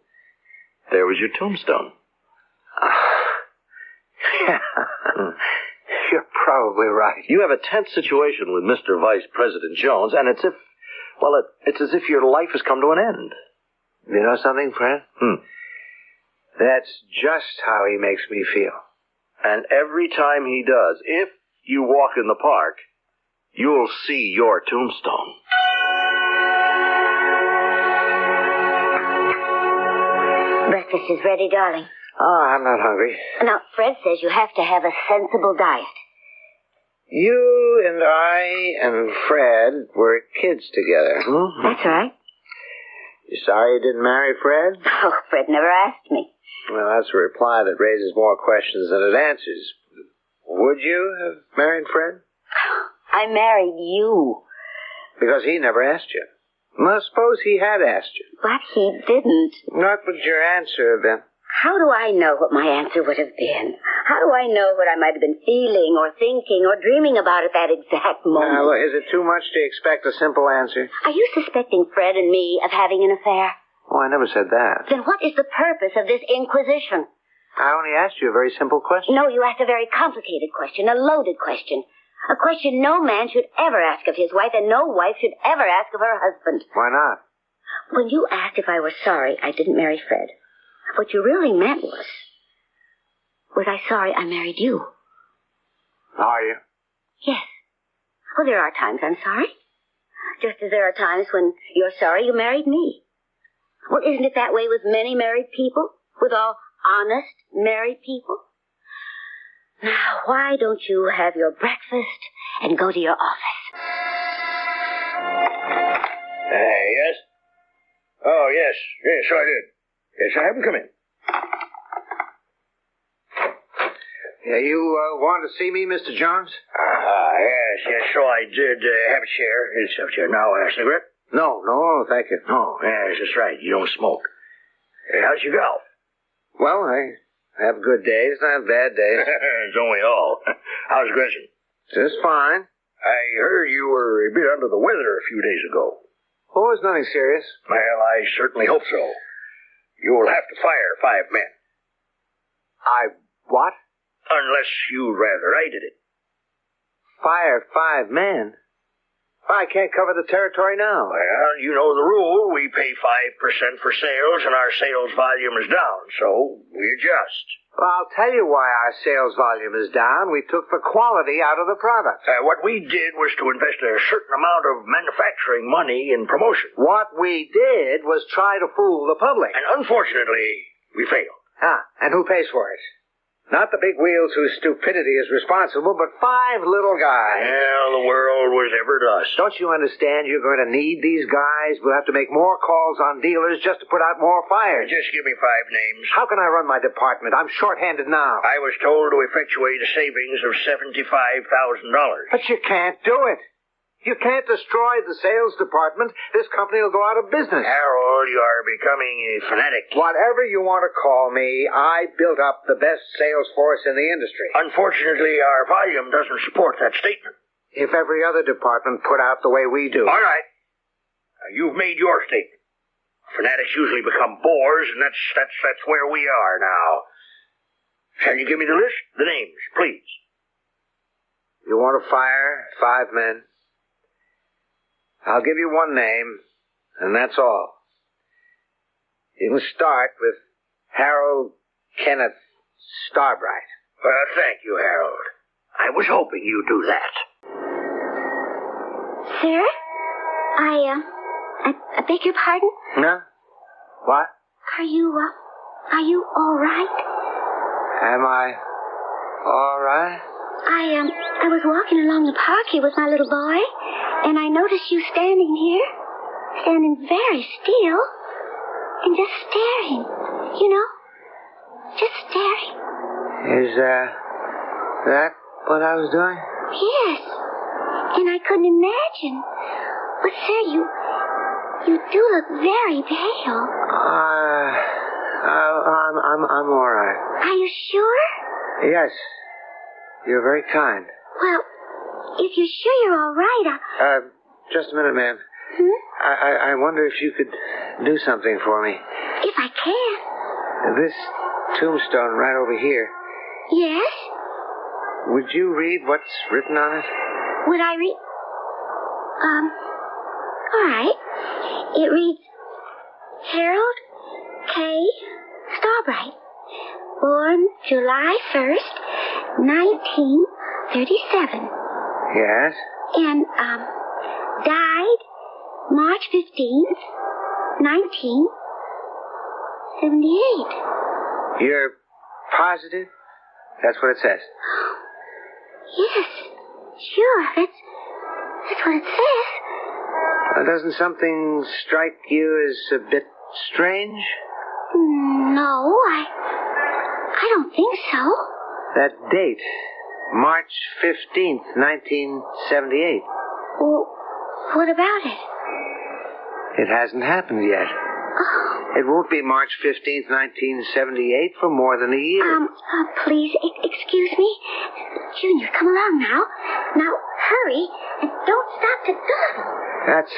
there was your tombstone. Yeah. You're probably right. You have a tense situation with Mr. Vice President Jones, and it's as if your life has come to an end. You know something, Fred? That's just how he makes me feel. And every time he does, if you walk in the park, you'll see your tombstone. Breakfast is ready, darling. Oh, I'm not hungry. Now, Fred says you have to have a sensible diet. You and I and Fred were kids together. That's right. You sorry you didn't marry Fred? Oh, Fred never asked me. Well, that's a reply that raises more questions than it answers. Would you have married Fred? I married you. Because he never asked you. Well, suppose he had asked you. But he didn't. What would your answer have been? How do I know what my answer would have been? How do I know what I might have been feeling or thinking or dreaming about at that exact moment? Now, is it too much to expect a simple answer? Are you suspecting Fred and me of having an affair? Oh, I never said that. Then what is the purpose of this inquisition? I only asked you a very simple question. No, you asked a very complicated question, a loaded question. A question no man should ever ask of his wife, and no wife should ever ask of her husband. Why not? When you asked if I were sorry I didn't marry Fred, what you really meant was I sorry I married you? Are you? Yes. Well, there are times I'm sorry. Just as there are times when you're sorry you married me. Well, isn't it that way with many married people? With all honest married people? Now, why don't you have your breakfast and go to your office? Yes? Oh, yes. Yes, I did. Yes, I have him come in. Yeah, you wanted to see me, Mr. Jones? Yes, so I did. Have a chair. It's up here. Now, a cigarette? No, thank you. Oh, yes, that's right. You don't smoke. How'd you go? Well, I have good days and I have bad days. Don't we all? How's Grissom? Just fine. I heard you were a bit under the weather a few days ago. Oh, it's nothing serious. Well, I certainly hope so. You'll have to fire 5 men. What? Unless you'd rather I did it. Fire 5 men? I can't cover the territory now. Well, you know the rule. We pay 5% for sales, and our sales volume is down, so we adjust. Well, I'll tell you why our sales volume is down. We took the quality out of the product. What we did was to invest a certain amount of manufacturing money in promotion. What we did was try to fool the public. And unfortunately, we failed. And who pays for it? Not the big wheels whose stupidity is responsible, but 5 little guys. Well, the world was ever dust. Don't you understand you're going to need these guys? We'll have to make more calls on dealers just to put out more fires. Just give me 5 names. How can I run my department? I'm short-handed now. I was told to effectuate a savings of $75,000. But you can't do it. You can't destroy the sales department. This company will go out of business. Harold, you are becoming a fanatic. Whatever you want to call me, I built up the best sales force in the industry. Unfortunately, our volume doesn't support that statement. If every other department put out the way we do. All right. Now, you've made your statement. Fanatics usually become bores, and that's where we are now. Shall you give me the list? The names, please. You want to fire 5 men? I'll give you 1 name, and that's all. You can start with Harold Kenneth Starbright. Well, thank you, Harold. I was hoping you'd do that. Sir? I beg your pardon? No? What? Are you all right? Am I all right? I was walking along the park here with my little boy, and I noticed you standing very still, and just staring, just staring. Is, that what I was doing? Yes, and I couldn't imagine. But, sir, you do look very pale. I'm all right. Are you sure? Yes. You're very kind. Well, if you're sure you're all right, just a minute, ma'am. I wonder if you could do something for me. If I can. This tombstone right over here. Yes? Would you read what's written on it? Would I read? All right. It reads, Harold K. Starbright, born July 1st, 1937. Yes? And, died March 15th, 1978. You're positive? That's what it says. Yes, sure. That's what it says. Doesn't something strike you as a bit strange? No, I don't think so. That date, March 15th, 1978. Well, what about it? It hasn't happened yet. Oh. It won't be March 15th, 1978 for more than a year. Please, excuse me. Junior, come along now. Now, hurry, and don't stop to dawdle. That's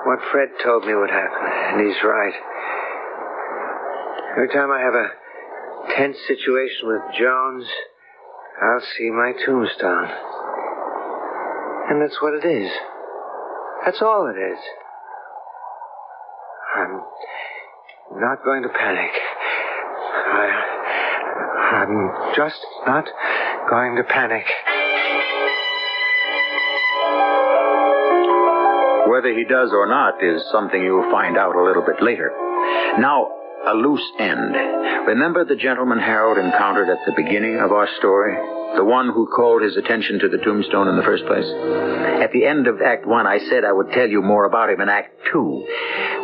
what Fred told me would happen, and he's right. Every time I have a tense situation with Jones, I'll see my tombstone. And that's what it is. That's all it is. I'm not going to panic. I'm just not going to panic. Whether he does or not is something you'll find out a little bit later. Now, a loose end. Remember the gentleman Harold encountered at the beginning of our story? The one who called his attention to the tombstone in the first place? At the end of Act 1, I said I would tell you more about him in Act 2.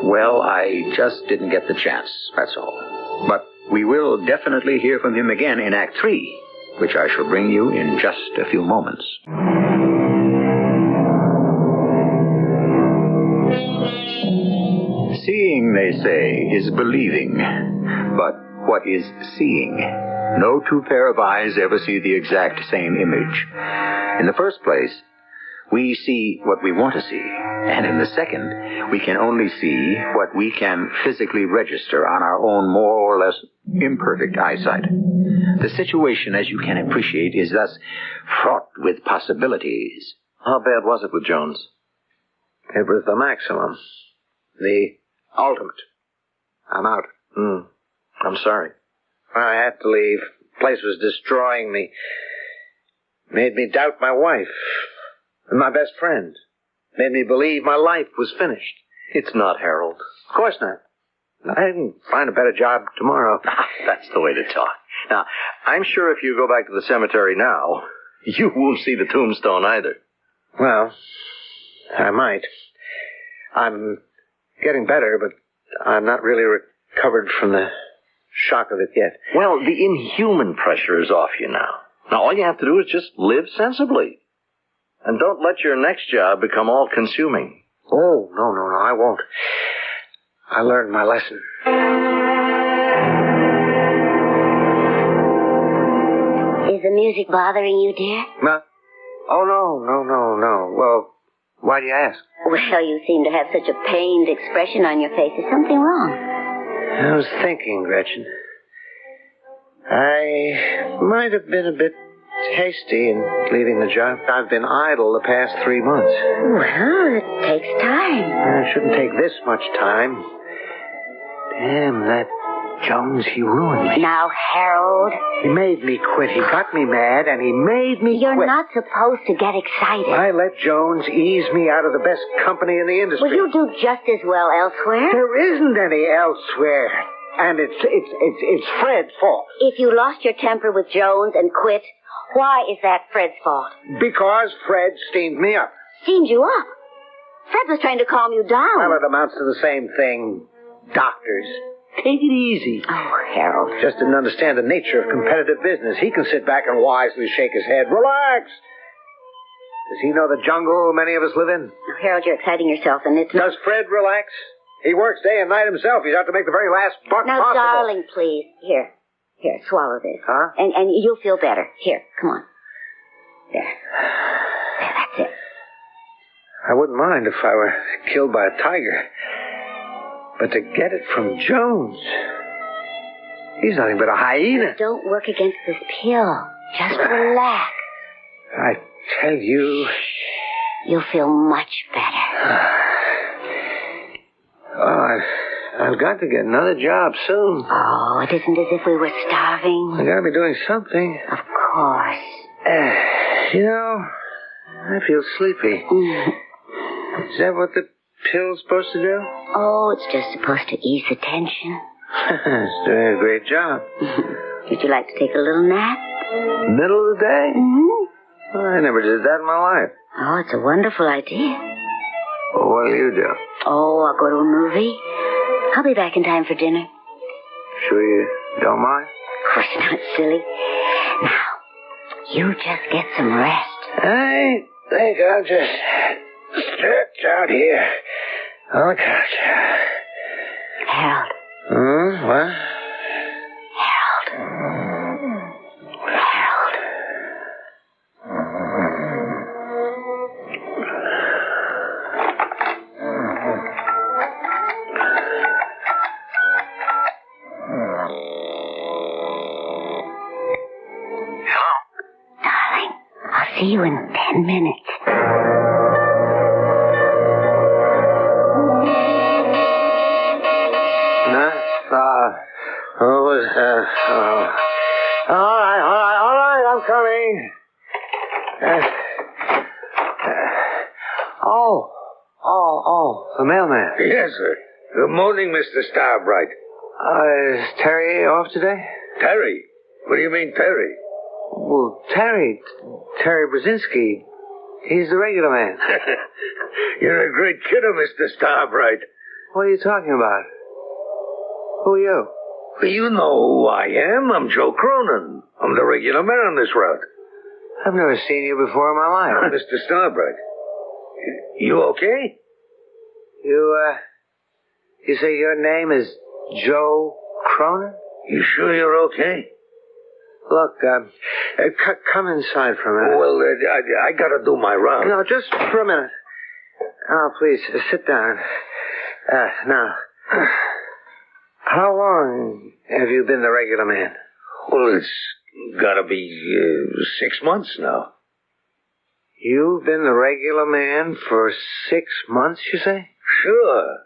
Well, I just didn't get the chance, that's all. But we will definitely hear from him again in Act 3, which I shall bring you in just a few moments. Seeing Hearing, they say, is believing. But what is seeing? No two pair of eyes ever see the exact same image. In the first place, we see what we want to see. And in the second, we can only see what we can physically register on our own more or less imperfect eyesight. The situation, as you can appreciate, is thus fraught with possibilities. How bad was it with Jones? It was the maximum. The ultimate. I'm out. I'm sorry. I had to leave. The place was destroying me. Made me doubt my wife and my best friend. Made me believe my life was finished. It's not, Harold. Of course not. I can find a better job tomorrow. That's the way to talk. Now, I'm sure if you go back to the cemetery now, you won't see the tombstone either. Well, I might. I'm getting better, but I'm not really recovered from the shock of it yet. Well, the inhuman pressure is off you now. Now, all you have to do is just live sensibly. And don't let your next job become all-consuming. Oh, no, I won't. I learned my lesson. Is the music bothering you, dear? No. Oh, no. Well, why do you ask? Well, you seem to have such a pained expression on your face. Is something wrong? I was thinking, Gretchen. I might have been a bit hasty in leaving the job. I've been idle the past 3 months. Well, it takes time. It shouldn't take this much time. Damn, that Jones, he ruined me. Now, Harold. He made me quit. He got me mad, and he made me You're quit. not supposed to get excited. I let Jones ease me out of the best company in the industry. Well, you do just as well elsewhere. There isn't any elsewhere. And it's Fred's fault. If you lost your temper with Jones and quit, why is that Fred's fault? Because Fred steamed me up. Steamed you up? Fred was trying to calm you down. Well, it amounts to the same thing. Doctors. Take it easy. Oh, Harold. Just didn't understand the nature of competitive business. He can sit back and wisely shake his head. Relax. Does he know the jungle many of us live in? Oh, Harold, you're exciting yourself, and it's... Does Fred relax? He works day and night himself. He's out to make the very last buck now, possible. Now, darling, please. Here, swallow this. Huh? And you'll feel better. Here, come on. There, that's it. I wouldn't mind if I were killed by a tiger. But to get it from Jones... He's nothing but a hyena. Don't work against this pill. Just relax. I tell you... You'll feel much better. Oh, I've got to get another job soon. Oh, it isn't as if we were starving. I gotta be doing something. Of course. You know, I feel sleepy. Is that what the pill's supposed to do? Oh, it's just supposed to ease the tension. It's doing a great job. Would you like to take a little nap? Middle of the day? Mm-hmm. Well, I never did that in my life. Oh, it's a wonderful idea. Well, what do you do? Oh, I'll go to a movie. I'll be back in time for dinner. Sure you don't mind? Of course not, silly. Now, you just get some rest. I think I'll just stretch out here on the couch. Harold. What? Harold. See you in 10 minutes. All right, I'm coming. The mailman. Yes, sir. Good morning, Mr. Starbright. Is Terry off today? Terry? What do you mean, Terry? Well, Terry Brzezinski. He's the regular man. You're a great kidder, Mr. Starbright. What are you talking about? Who are you? Well, you know who I am. I'm Joe Cronin. I'm the regular man on this route. I've never seen you before in my life. Mr. Starbright. You okay? You say your name is Joe Cronin? You sure you're okay? Look, come inside for a minute. Well, I gotta do my round. No, just for a minute. Oh, please, sit down. Now, how long have you been the regular man? Well, it's gotta be 6 months now. You've been the regular man for 6 months, you say? Sure.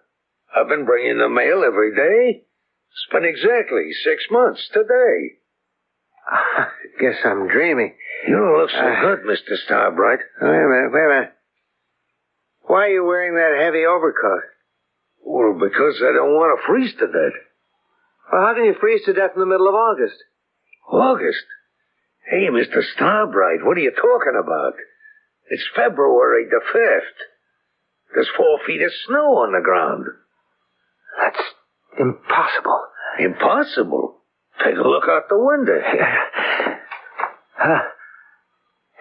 I've been bringing the mail every day. It's been exactly 6 months today. I guess I'm dreaming. You don't look so good, Mr. Starbright. Wait a minute. Why are you wearing that heavy overcoat? Well, because I don't want to freeze to death. Well, how can you freeze to death in the middle of August? August? Hey, Mr. Starbright, what are you talking about? It's February the 5th. There's 4 feet of snow on the ground. That's impossible. Impossible? Take a look out the window.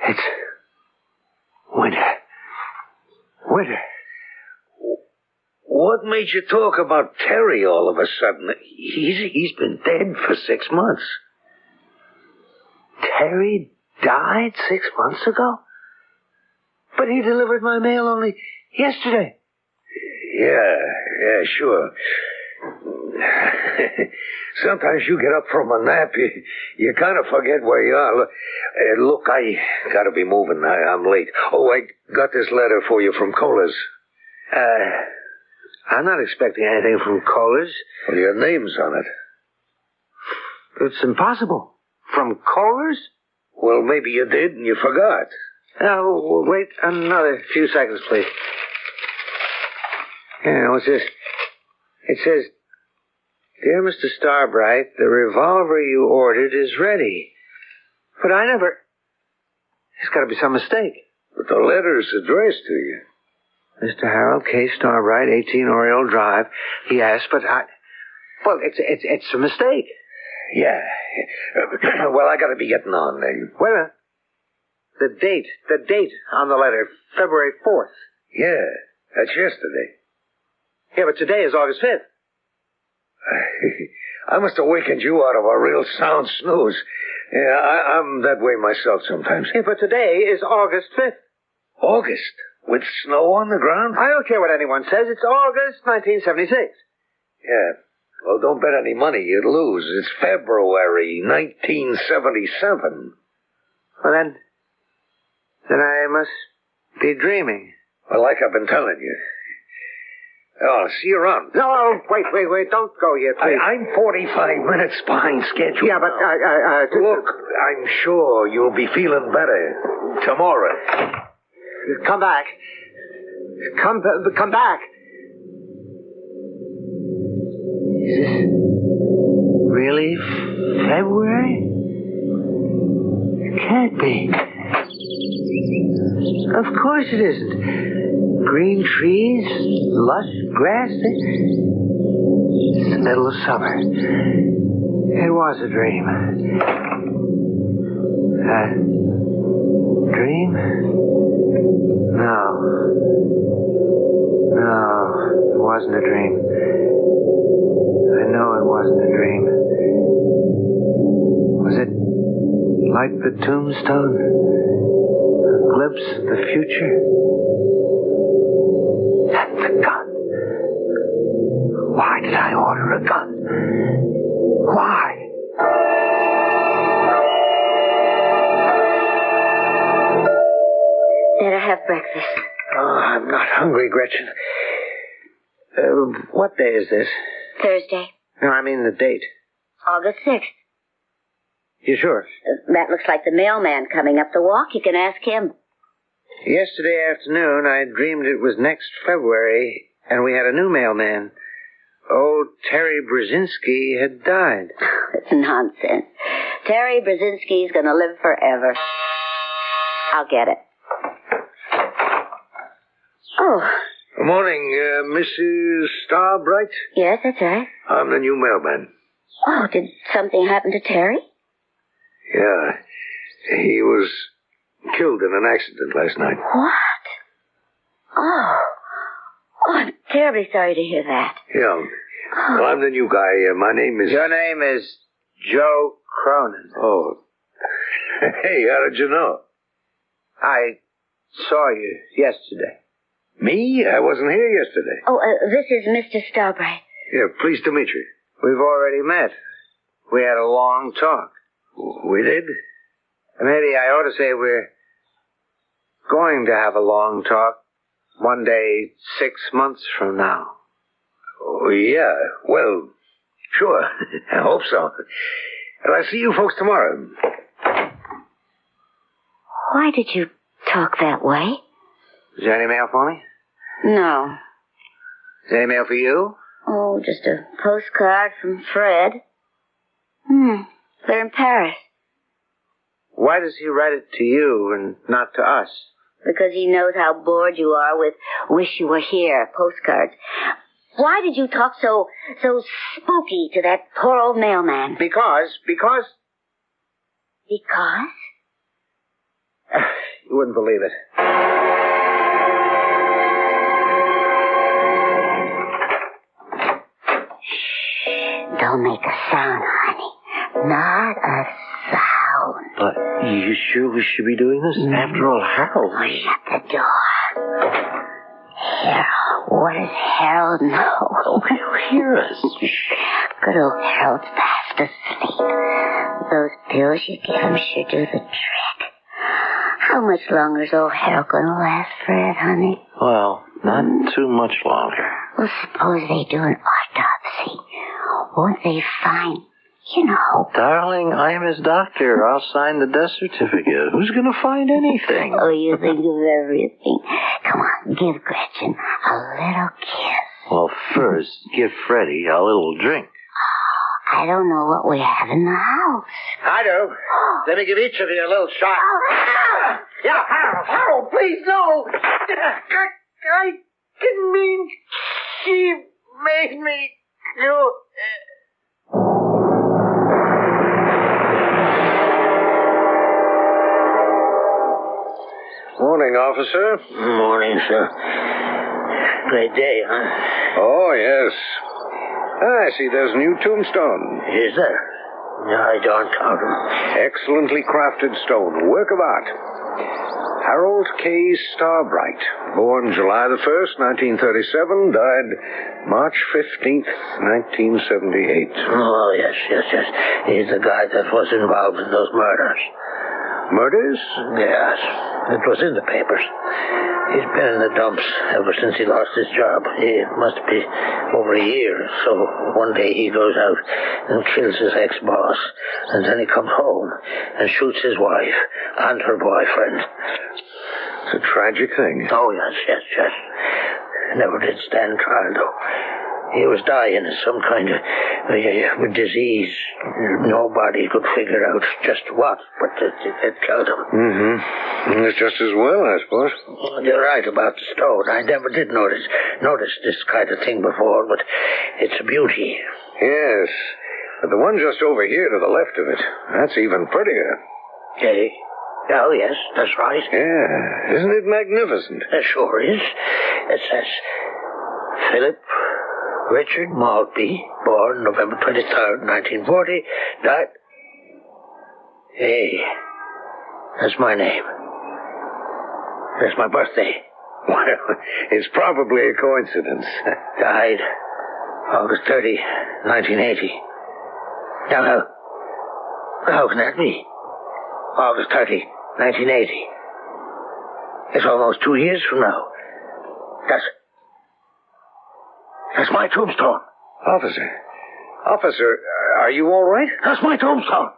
It's winter. Winter. What made you talk about Terry all of a sudden? He's been dead for 6 months. Terry died 6 months ago? But he delivered my mail only yesterday. Yeah, sure. Sometimes you get up from a nap, you kind of forget where you are. Look, I gotta be moving. I'm late. Oh, I got this letter for you from Kohler's. I'm not expecting anything from Kohler's. Well, your name's on it. It's impossible. From Kohler's? Well, maybe you did and you forgot. Wait another few seconds, please. Yeah, what's this? It says, "Dear Mr. Starbright, the revolver you ordered is ready." But I never... There's got to be some mistake. But the letter's addressed to you. Mr. Harold K. Starbright, 18 Oriole Drive. Yes, but well, it's a mistake. Yeah. Well, I got to be getting on then. Wait a minute. The date on the letter, February 4th. Yeah, that's yesterday. Yeah, but today is August 5th. I must have wakened you out of a real sound snooze. Yeah, I'm that way myself sometimes. Yeah, but today is August 5th. August? With snow on the ground? I don't care what anyone says. It's August 1976. Yeah. Well, don't bet any money. You'd lose. It's February 1977. Well, then I must be dreaming. Well, like I've been telling you. Oh, see you around. No, wait. Don't go yet, please. I'm 45 minutes behind schedule. Yeah, but Look, I'm sure you'll be feeling better tomorrow. Come back. Come back. Is this really February? It can't be. Of course it isn't. Green trees, lush grass. It's the middle of summer. It was a dream. A dream? No, it wasn't a dream. I know it wasn't a dream. Was it like the tombstone? A glimpse of the future? And the gun. Why did I order a gun? Why? Better have breakfast. Oh, I'm not hungry, Gretchen. What day is this? Thursday. No, I mean the date. August 6th. You sure? That looks like the mailman coming up the walk. You can ask him. Yesterday afternoon, I dreamed it was next February, and we had a new mailman. Old Terry Brzezinski had died. It's nonsense. Terry Brzezinski's going to live forever. I'll get it. Oh. Good morning, Mrs. Starbright. Yes, that's right. I'm the new mailman. Oh, did something happen to Terry? Yeah. He was killed in an accident last night. What? Oh, I'm terribly sorry to hear that. Yeah. Well, I'm the new guy. My name is... Your name is Joe Cronin. Oh. Hey, how did you know? I saw you yesterday. Me? I wasn't here yesterday. Oh, this is Mr. Starbright. Yeah, pleased to meet you. We've already met. We had a long talk. We did? Maybe I ought to say we're going to have a long talk one day 6 months from now. Oh, yeah. Well, sure. I hope so. Well, I'll see you folks tomorrow. Why did you talk that way? Is there any mail for me? No. Is there any mail for you? Oh, just a postcard from Fred. They're in Paris. Why does he write it to you and not to us? Because he knows how bored you are with Wish You Were Here postcards. Why did you talk so spooky to that poor old mailman? Because? Because? You wouldn't believe it. Shh. Don't make a sound, honey. Not a sound. But you sure we should be doing this? After all, Harold... Oh, shut the door. Harold. What does Harold know? Oh, he'll hear us. Good old Harold's fast asleep. Those pills you give him should do the trick. How much longer is old Harold going to last, Fred, honey? Well, not too much longer. Well, suppose they do an autopsy. Won't they find, Darling, I am his doctor. I'll sign the death certificate. Who's going to find anything? Oh, you think of everything. Come on, give Gretchen a little kiss. Well, first, give Freddie a little drink. I don't know what we have in the house. I do. Let me give each of you a little shot. Yeah, Harold, please, no. I didn't mean she made me do it. Morning, officer. Morning, sir. Great day, huh? Oh, yes. I see there's a new tombstone. Is there? No, I don't count them. Excellently crafted stone. Work of art. Harold K. Starbright. Born July the 1st, 1937. Died March 15th, 1978. Oh, yes. He's the guy that was involved in those murders. Murders? Yes. It was in the papers. He's been in the dumps ever since he lost his job. It must be over a year. So one day he goes out and kills his ex-boss. And then he comes home and shoots his wife and her boyfriend. It's a tragic thing. Oh, yes. Never did stand trial, though. He was dying of some kind of disease. Nobody could figure out just what, but it killed him. Mm-hmm. It's just as well, I suppose. You're right about the stone. I never did notice this kind of thing before, but it's a beauty. Yes. But the one just over here to the left of it, that's even prettier. Hey. Oh, yes, that's right. Yeah. Isn't it magnificent? It sure is. It says, Philip Richard Maltby, born November 23rd, 1940, died... Hey, that's my name. That's my birthday. Well, it's probably a coincidence. Died August 30, 1980. Now, how can that be? August 30, 1980. It's almost 2 years from now. That's my tombstone. Officer, are you all right? That's my tombstone.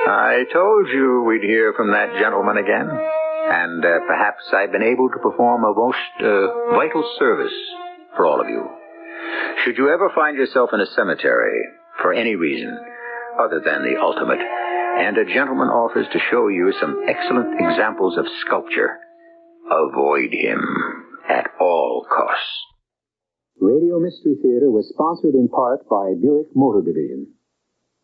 I told you we'd hear from that gentleman again. And perhaps I've been able to perform a most vital service for all of you. Should you ever find yourself in a cemetery for any reason other than the ultimate, and a gentleman offers to show you some excellent examples of sculpture, avoid him at all costs. Radio Mystery Theater was sponsored in part by Buick Motor Division.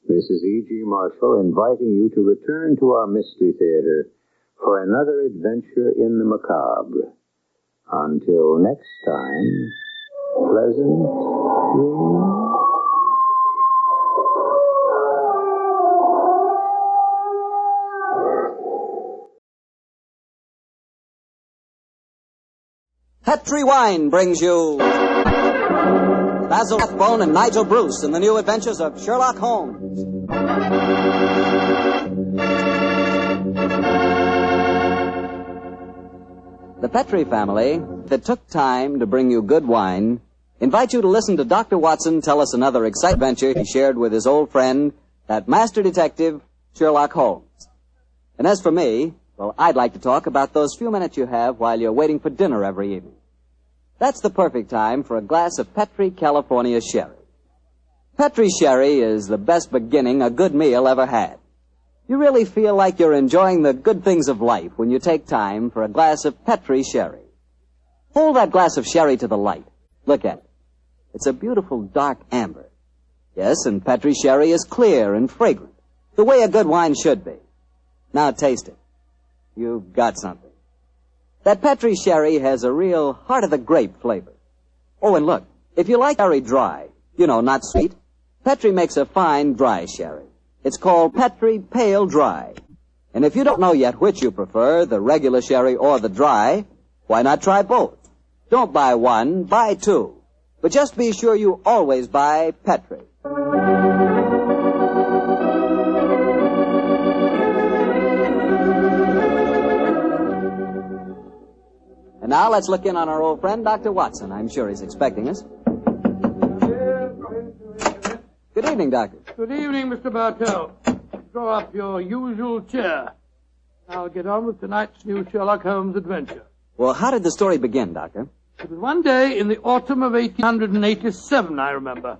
This is E.G. Marshall inviting you to return to our Mystery Theater for another adventure in the macabre. Until next time, pleasant dreams. Petri Wine brings you Basil Rathbone and Nigel Bruce in the new adventures of Sherlock Holmes. The Petri family, that took time to bring you good wine, invite you to listen to Dr. Watson tell us another exciting adventure he shared with his old friend, that master detective, Sherlock Holmes. And as for me, well, I'd like to talk about those few minutes you have while you're waiting for dinner every evening. That's the perfect time for a glass of Petri California Sherry. Petri Sherry is the best beginning a good meal ever had. You really feel like you're enjoying the good things of life when you take time for a glass of Petri Sherry. Hold that glass of sherry to the light. Look at it. It's a beautiful dark amber. Yes, and Petri Sherry is clear and fragrant, the way a good wine should be. Now taste it. You've got something. That Petri Sherry has a real heart-of-the-grape flavor. Oh, and look, if you like sherry dry, not sweet, Petri makes a fine dry sherry. It's called Petri Pale Dry. And if you don't know yet which you prefer, the regular sherry or the dry, why not try both? Don't buy one, buy two. But just be sure you always buy Petri. And now let's look in on our old friend, Dr. Watson. I'm sure he's expecting us. Good evening, Doctor. Good evening, Mr. Bartell. Draw up your usual chair. I'll get on with tonight's new Sherlock Holmes adventure. Well, how did the story begin, Doctor? It was one day in the autumn of 1887, I remember.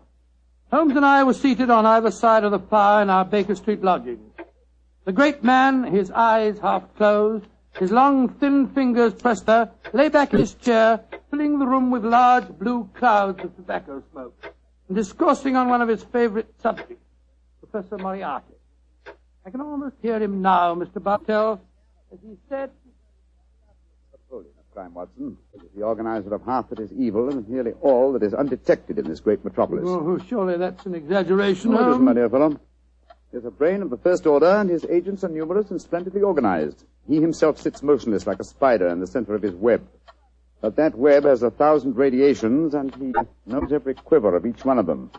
Holmes and I were seated on either side of the fire in our Baker Street lodgings. The great man, his eyes half closed, his long, thin fingers pressed there, lay back in his chair, filling the room with large blue clouds of tobacco smoke, and discoursing on one of his favorite subjects, Professor Moriarty. I can almost hear him now, Mr. Bartell, as he said... Napoleon of crime, Watson. It is the organizer of half that is evil and nearly all that is undetected in this great metropolis. Oh, surely that's an exaggeration, No, it Holmes. isn't, my dear fellow. He is a brain of the first order, and his agents are numerous and splendidly organized. He himself sits motionless like a spider in the center of his web. But that web has 1,000 radiations, and he knows every quiver of each one of them.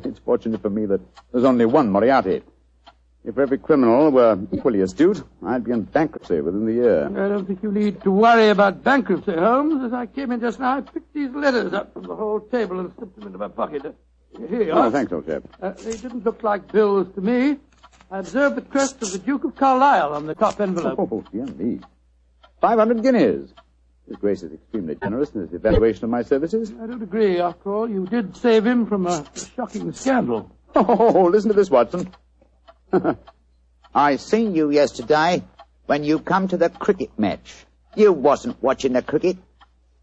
It's fortunate for me that there's only one Moriarty. If every criminal were equally astute, I'd be in bankruptcy within the year. I don't think you need to worry about bankruptcy, Holmes. As I came in just now, I picked these letters up from the whole table and slipped them into my pocket. Here you are. Oh, thanks, old chap. They didn't look like bills to me. I observed the crest of the Duke of Carlisle on the top envelope. Oh, dear me. 500 guineas. His Grace is extremely generous in his evaluation of my services. I don't agree. After all, you did save him from a shocking scandal. Oh, listen to this, Watson. I seen you yesterday when you come to the cricket match. You wasn't watching the cricket.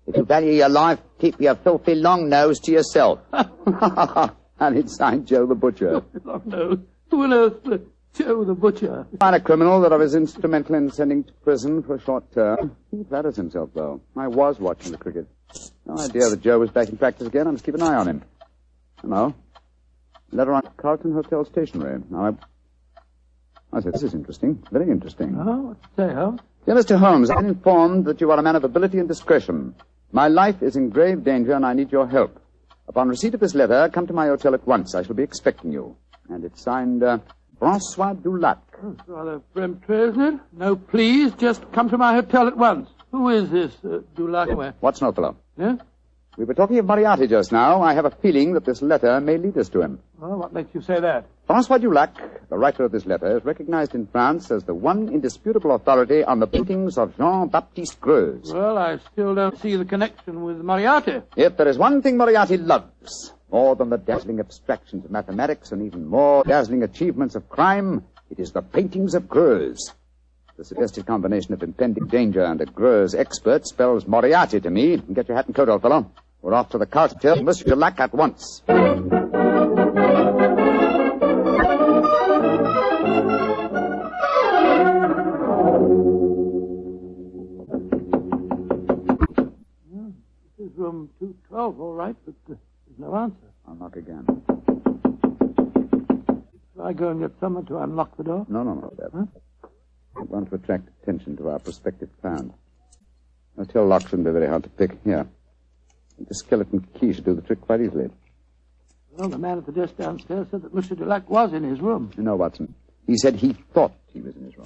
If you value your life, keep your filthy long nose to yourself. And it's signed Joe the Butcher. Long nose. Who on earth, Joe the Butcher? Find a criminal that I was instrumental in sending to prison for a short term. He flatters himself, though. I was watching the cricket. No idea that Joe was back in practice again. I must keep an eye on him. Hello. Letter on Carlton Hotel stationery. Now, I said, this is interesting. Very interesting. Oh, what's it say, Holmes? Dear Mr. Holmes, I'm informed that you are a man of ability and discretion. My life is in grave danger, and I need your help. Upon receipt of this letter, come to my hotel at once. I shall be expecting you. And it's signed, Francois Dulac. Oh, it's rather peremptory, isn't it? No, please, just come to my hotel at once. Who is this, Dulac? What's no fellow? Yeah? We were talking of Moriarty just now. I have a feeling that this letter may lead us to him. Well, what makes you say that? Francois Dulac, the writer of this letter, is recognized in France as the one indisputable authority on the paintings of Jean-Baptiste Greuze. Well, I still don't see the connection with Moriarty. If there is one thing Moriarty loves, more than the dazzling abstractions of mathematics and even more dazzling achievements of crime, it is the paintings of Greuze. The suggested combination of impending danger and a Greuze expert spells Moriarty to me. Get your hat and coat, old fellow. We're off to the cartel, Monsieur Dulac, at once. resolve, all right, but there's no answer. I'll knock again. Shall I go and get someone to unlock the door? No, Dad. Huh? I want to attract attention to our prospective client. A tail lock shouldn't be very hard to pick. Here. The skeleton key should do the trick quite easily. Well, the man at the desk downstairs said that Monsieur Dulac was in his room. You know, Watson, he said he thought he was in his room.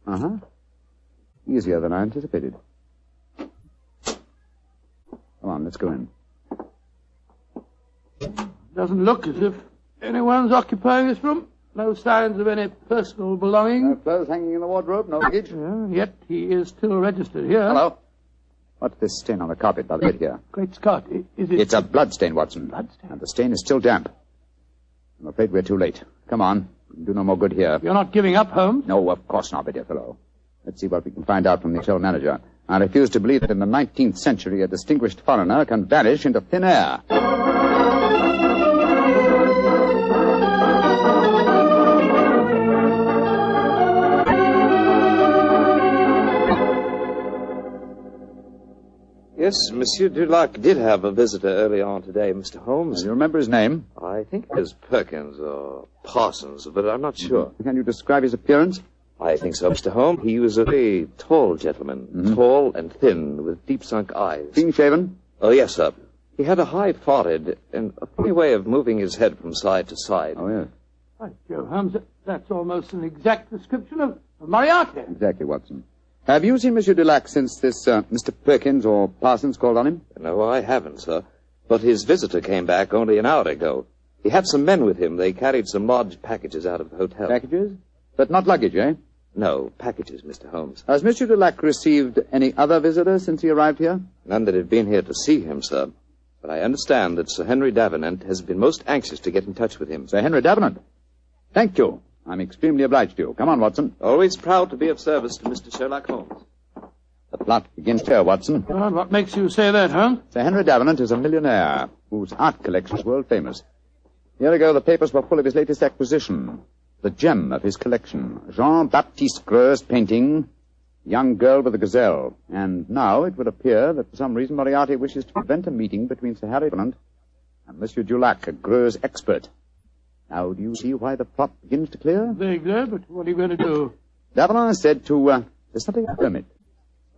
Uh-huh. Easier than I anticipated. Come on, let's go in. Doesn't look as if anyone's occupying this room. No signs of any personal belongings. No clothes hanging in the wardrobe, no luggage. Yet he is still registered here. Hello. What's this stain on the carpet by the bed here? Great Scott, is it... It's a blood stain, Watson. Blood stain? And the stain is still damp. I'm afraid we're too late. Come on. We can do no more good here. You're not giving up, Holmes? No, of course not, my dear fellow. Let's see what we can find out from the hotel manager. I refuse to believe that in the 19th century a distinguished foreigner can vanish into thin air. Yes, Monsieur Dulac did have a visitor early on today, Mr. Holmes. You remember his name? I think it was Perkins or Parsons, but I'm not sure. Can you describe his appearance? I think so, Mr. Holmes. He was a very tall gentleman, tall and thin, with deep-sunk eyes. Clean-shaven? Oh, yes, sir. He had a high forehead and a funny way of moving his head from side to side. Oh, yes. By Joe, Holmes, that's almost an exact description of Moriarty. Exactly, Watson. Have you seen Monsieur Dulac since this Mr. Perkins or Parsons called on him? No, I haven't, sir. But his visitor came back only an hour ago. He had some men with him. They carried some large packages out of the hotel. Packages? But not luggage, eh? No, packages, Mr. Holmes. Has Monsieur Dulac received any other visitors since he arrived here? None that had been here to see him, sir. But I understand that Sir Henry Davenant has been most anxious to get in touch with him. Sir Henry Davenant? Thank you. I'm extremely obliged to you. Come on, Watson. Always proud to be of service to Mr. Sherlock Holmes. The plot begins here, Watson. Well, what makes you say that, Holmes? Sir Henry Davenant is a millionaire whose art collection is world famous. A year ago, the papers were full of his latest acquisition, the gem of his collection, Jean-Baptiste Greux's painting, Young Girl with a Gazelle. And now it would appear that for some reason Moriarty wishes to prevent a meeting between Sir Henry Davenant and Monsieur Dulac, a Greux's expert. Now, do you see why the plot begins to clear? Vaguely, but what are you going to do? Davenant said there's something a permit.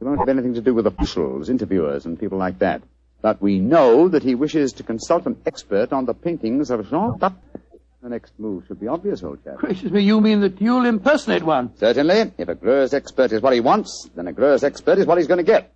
It won't have anything to do with officials, interviewers, and people like that. But we know that he wishes to consult an expert on the paintings of Jean-Baptiste. The next move should be obvious, old chap. Gracious me, you mean that you'll impersonate one? Certainly. If a Greux's expert is what he wants, then a Greux's expert is what he's going to get.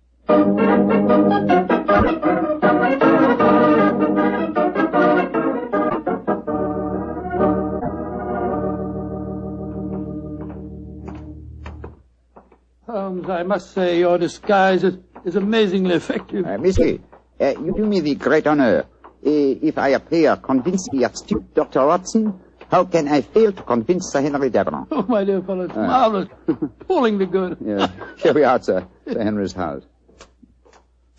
Holmes, I must say your disguise is amazingly effective. Maisie, you do me the great honor. If I appear convincingly astute, Dr. Watson, how can I fail to convince Sir Henry Davenant? Oh, my dear fellow, it's marvelous. Appallingly good. Yeah. Here we are, sir. Sir Henry's house.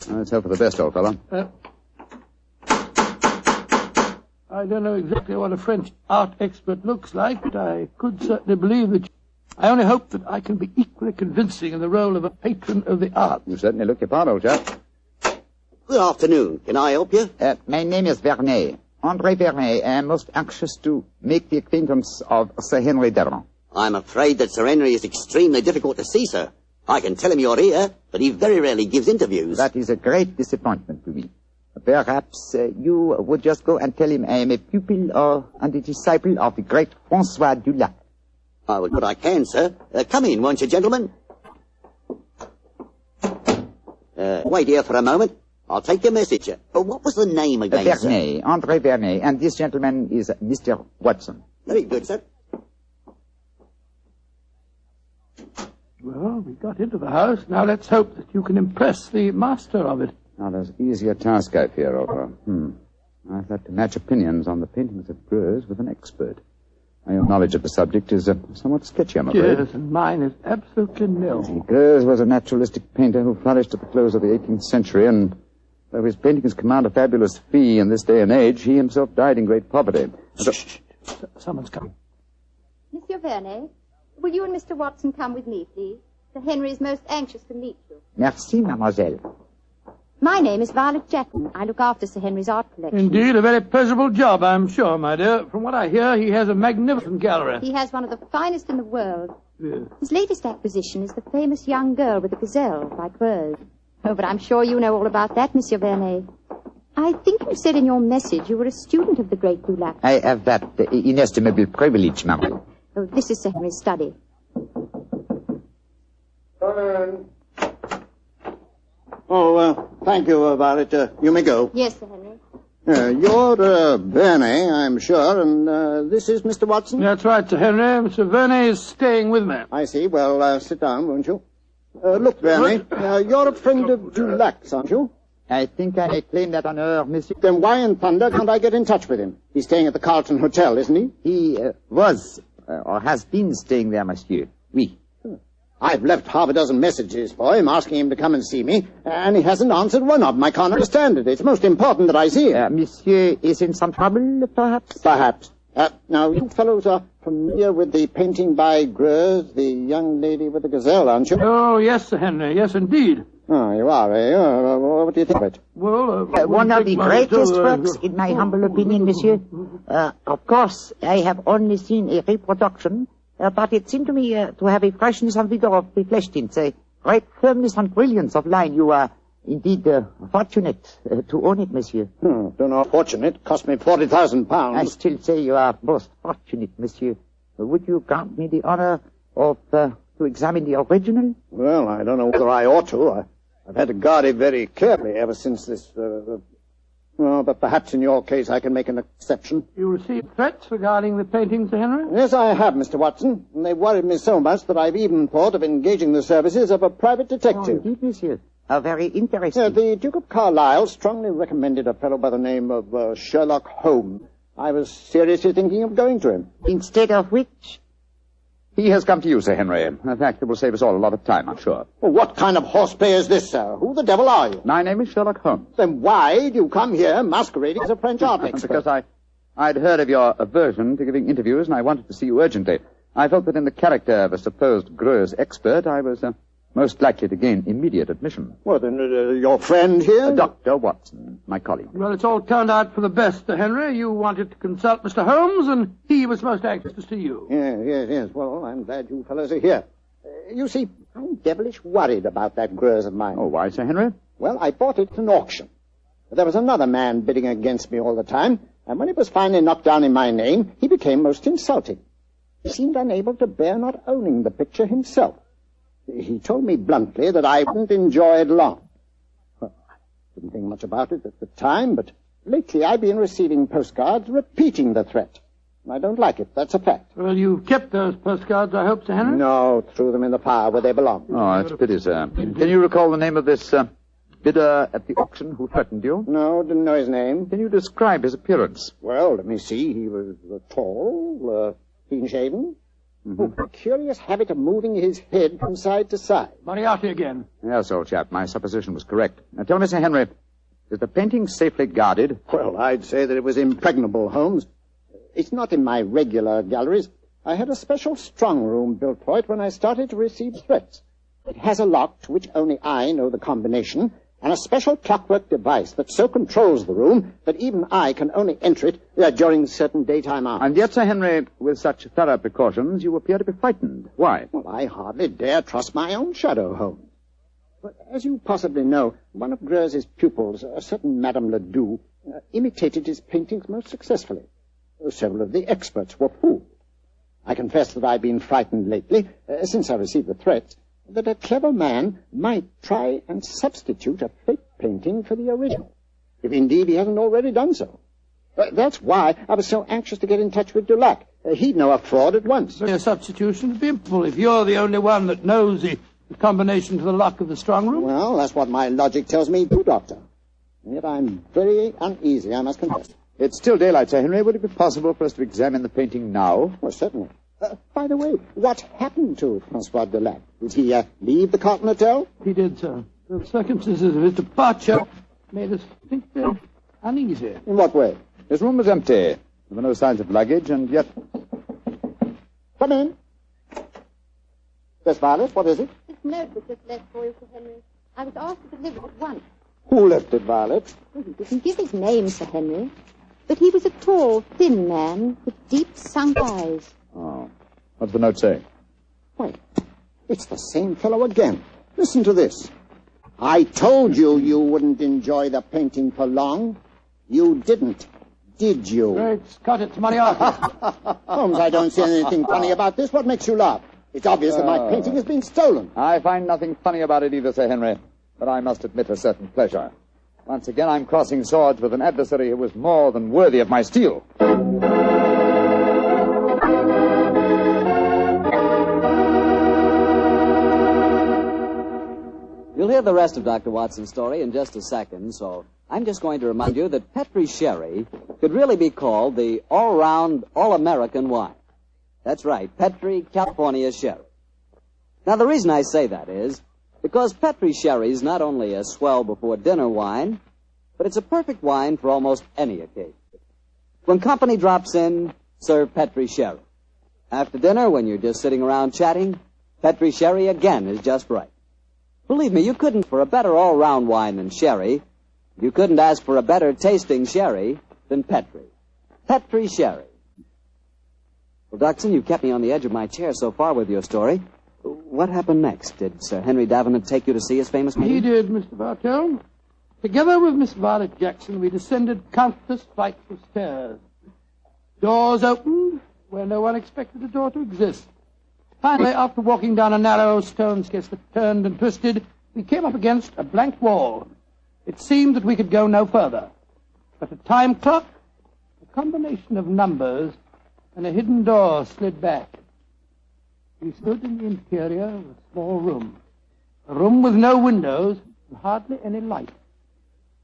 Let's hope for the best, old fellow. I don't know exactly what a French art expert looks like, but I could certainly believe that I only hope that I can be equally convincing in the role of a patron of the arts. You certainly look your part, old chap. Good afternoon. Can I help you? My name is Vernet. André Vernet. I am most anxious to make the acquaintance of Sir Henry Davenant. I'm afraid that Sir Henry is extremely difficult to see, sir. I can tell him you're here, but he very rarely gives interviews. That is a great disappointment to me. Perhaps you would just go and tell him I am a pupil and a disciple of the great François Dulac. I will do what I can, sir. Come in, won't you, gentlemen? Wait here for a moment. I'll take your message. What was the name again, Vernet, sir? André Vernet, and this gentleman is Mr. Watson. Very good, sir. Well, we got into the house. Now let's hope that you can impress the master of it. Now, there's easier task, I fear, old fellow. I've had to match opinions on the paintings of Greux with an expert. Now, your knowledge of the subject is somewhat sketchy, I'm afraid. Yes, and mine is absolutely nil. Greux was a naturalistic painter who flourished at the close of the 18th century, and though his paintings command a fabulous fee in this day and age, he himself died in great poverty. Shh. Someone's coming. Monsieur Vernet, will you and Mr. Watson come with me, please? Sir Henry is most anxious to meet you. Merci, mademoiselle. My name is Violet Jackson. I look after Sir Henry's art collection. Indeed, a very pleasurable job, I'm sure, my dear. From what I hear, he has a magnificent gallery. He has one of the finest in the world. Yes. His latest acquisition is the famous young girl with the Gazelle by Greuze. Oh, but I'm sure you know all about that, Monsieur Vernet. I think you said in your message you were a student of the great Dulac. I have that inestimable privilege, madame. Oh, this is Sir Henry's study. Come in. Oh, thank you, Violet. You may go. Yes, Sir Henry. You're Vernet, I'm sure, and this is Mr. Watson? That's right, Sir Henry. Mr. Vernet is staying with me. I see. Well, sit down, won't you? Look, Vernet, you're a friend of Dulac's, aren't you? I think I may claim that honor, monsieur. Then why in thunder can't I get in touch with him? He's staying at the Carlton Hotel, isn't he? He was, or has been staying there, monsieur. Oui. I've left half a dozen messages for him, asking him to come and see me, and he hasn't answered one of them. I can't understand it. It's most important that I see him. Monsieur is in some trouble, perhaps? Perhaps. Now, you fellows are familiar with the painting by Greuze, the young lady with the Gazelle, aren't you? Oh, yes, Sir Henry. Yes, indeed. Oh, you are, eh? What do you think of it? Well, one of the greatest works, in my humble opinion, monsieur. Of course, I have only seen a reproduction, but it seemed to me to have a freshness and vigor of the flesh tints, a great firmness and brilliance of line. You are indeed fortunate to own it, monsieur. Don't know, fortunate. Cost me £40,000. I still say you are most fortunate, monsieur. Would you grant me the honor of to examine the original? Well, I don't know whether I ought to. I've had to guard it very carefully ever since this... Well, but perhaps in your case I can make an exception. You received threats regarding the painting, Sir Henry? Yes, I have, Mr. Watson. And they've worried me so much that I've even thought of engaging the services of a private detective. Oh, indeed, monsieur. Very interesting. The Duke of Carlisle strongly recommended a fellow by the name of Sherlock Holmes. I was seriously thinking of going to him. Instead of which? He has come to you, Sir Henry. A fact that will save us all a lot of time, I'm sure. Well, what kind of horseplay is this, sir? Who the devil are you? My name is Sherlock Holmes. Then why do you come here masquerading as a French art expert? Because I'd heard of your aversion to giving interviews, and I wanted to see you urgently. I felt that in the character of a supposed Greuze expert, I was most likely to gain immediate admission. Well, then, your friend here? Dr. Watson, my colleague. Well, it's all turned out for the best, Sir Henry. You wanted to consult Mr. Holmes, and he was most anxious to see you. Yes. Well, I'm glad you fellows are here. You see, I'm devilish worried about that Greuze of mine. Oh, why, Sir Henry? Well, I bought it at an auction. But there was another man bidding against me all the time, and when it was finally knocked down in my name, he became most insulting. He seemed unable to bear not owning the picture himself. He told me bluntly that I wouldn't enjoy it long. Well, I didn't think much about it at the time, but lately I've been receiving postcards repeating the threat. I don't like it, that's a fact. Well, you've kept those postcards, I hope, Sir Henry? No, threw them in the fire where they belong. Oh, that's a pity, sir. Can you recall the name of this bidder at the auction who threatened you? No, didn't know his name. Can you describe his appearance? Well, let me see. He was tall, clean-shaven. A curious habit of moving his head from side to side. Moriarty again. Yes, old chap, my supposition was correct. Now tell me, Sir Henry, is the painting safely guarded? Well, I'd say that it was impregnable, Holmes. It's not in my regular galleries. I had a special strong room built for it when I started to receive threats. It has a lock to which only I know the combination, and a special clockwork device that so controls the room that even I can only enter it during certain daytime hours. And yet, Sir Henry, with such thorough precautions, you appear to be frightened. Why? Well, I hardly dare trust my own shadow, Holmes. But as you possibly know, one of Greuze's pupils, a certain Madame Ledoux, imitated his paintings most successfully. Several of the experts were fooled. I confess that I've been frightened lately, since I received the threats, that a clever man might try and substitute a fake painting for the original, if indeed he hasn't already done so. That's why I was so anxious to get in touch with Dulac. He'd know a fraud at once. A substitution would be impossible if you're the only one that knows the combination to the lock of the strong room. Well, that's what my logic tells me too, Doctor. And yet I'm very uneasy, I must confess. It's still daylight, Sir Henry. Would it be possible for us to examine the painting now? Well, certainly. By the way, what happened to Francois Dulac? Did he leave the Carlton Hotel? He did, sir. The circumstances of his departure made us think uneasy. In what way? His room was empty. There were no signs of luggage, and yet... Come in. Yes, Violet, what is it? This note was just left for you, Sir Henry. I was asked to deliver it at once. Who left it, Violet? Well, he didn't give his name, Sir Henry. But he was a tall, thin man with deep sunk eyes. Oh. What's the note say? Why, it's the same fellow again. Listen to this. I told you you wouldn't enjoy the painting for long. You didn't, did you? Great Scott, it's Moriarty. Holmes, I don't see anything funny about this. What makes you laugh? It's obvious that my painting has been stolen. I find nothing funny about it either, Sir Henry. But I must admit a certain pleasure. Once again, I'm crossing swords with an adversary who was more than worthy of my steel. You'll hear the rest of Dr. Watson's story in just a second, so I'm just going to remind you that Petri Sherry could really be called the all-round, all-American wine. That's right, Petri California Sherry. Now, the reason I say that is because Petri Sherry is not only a swell before dinner wine, but it's a perfect wine for almost any occasion. When company drops in, serve Petri Sherry. After dinner, when you're just sitting around chatting, Petri Sherry again is just right. Believe me, you couldn't for a better all-round wine than sherry. You couldn't ask for a better tasting sherry than Petri. Petri Sherry. Well, Duxon, you've kept me on the edge of my chair so far with your story. What happened next? Did Sir Henry Davenant take you to see his famous painting? He did, Mr. Bartell. Together with Miss Violet Jackson, we descended countless flights of stairs. Doors opened where no one expected a door to exist. Finally, after walking down a narrow stone staircase that turned and twisted, we came up against a blank wall. It seemed that we could go no further. But a time clock, a combination of numbers, and a hidden door slid back. We stood in the interior of a small room. A room with no windows and hardly any light.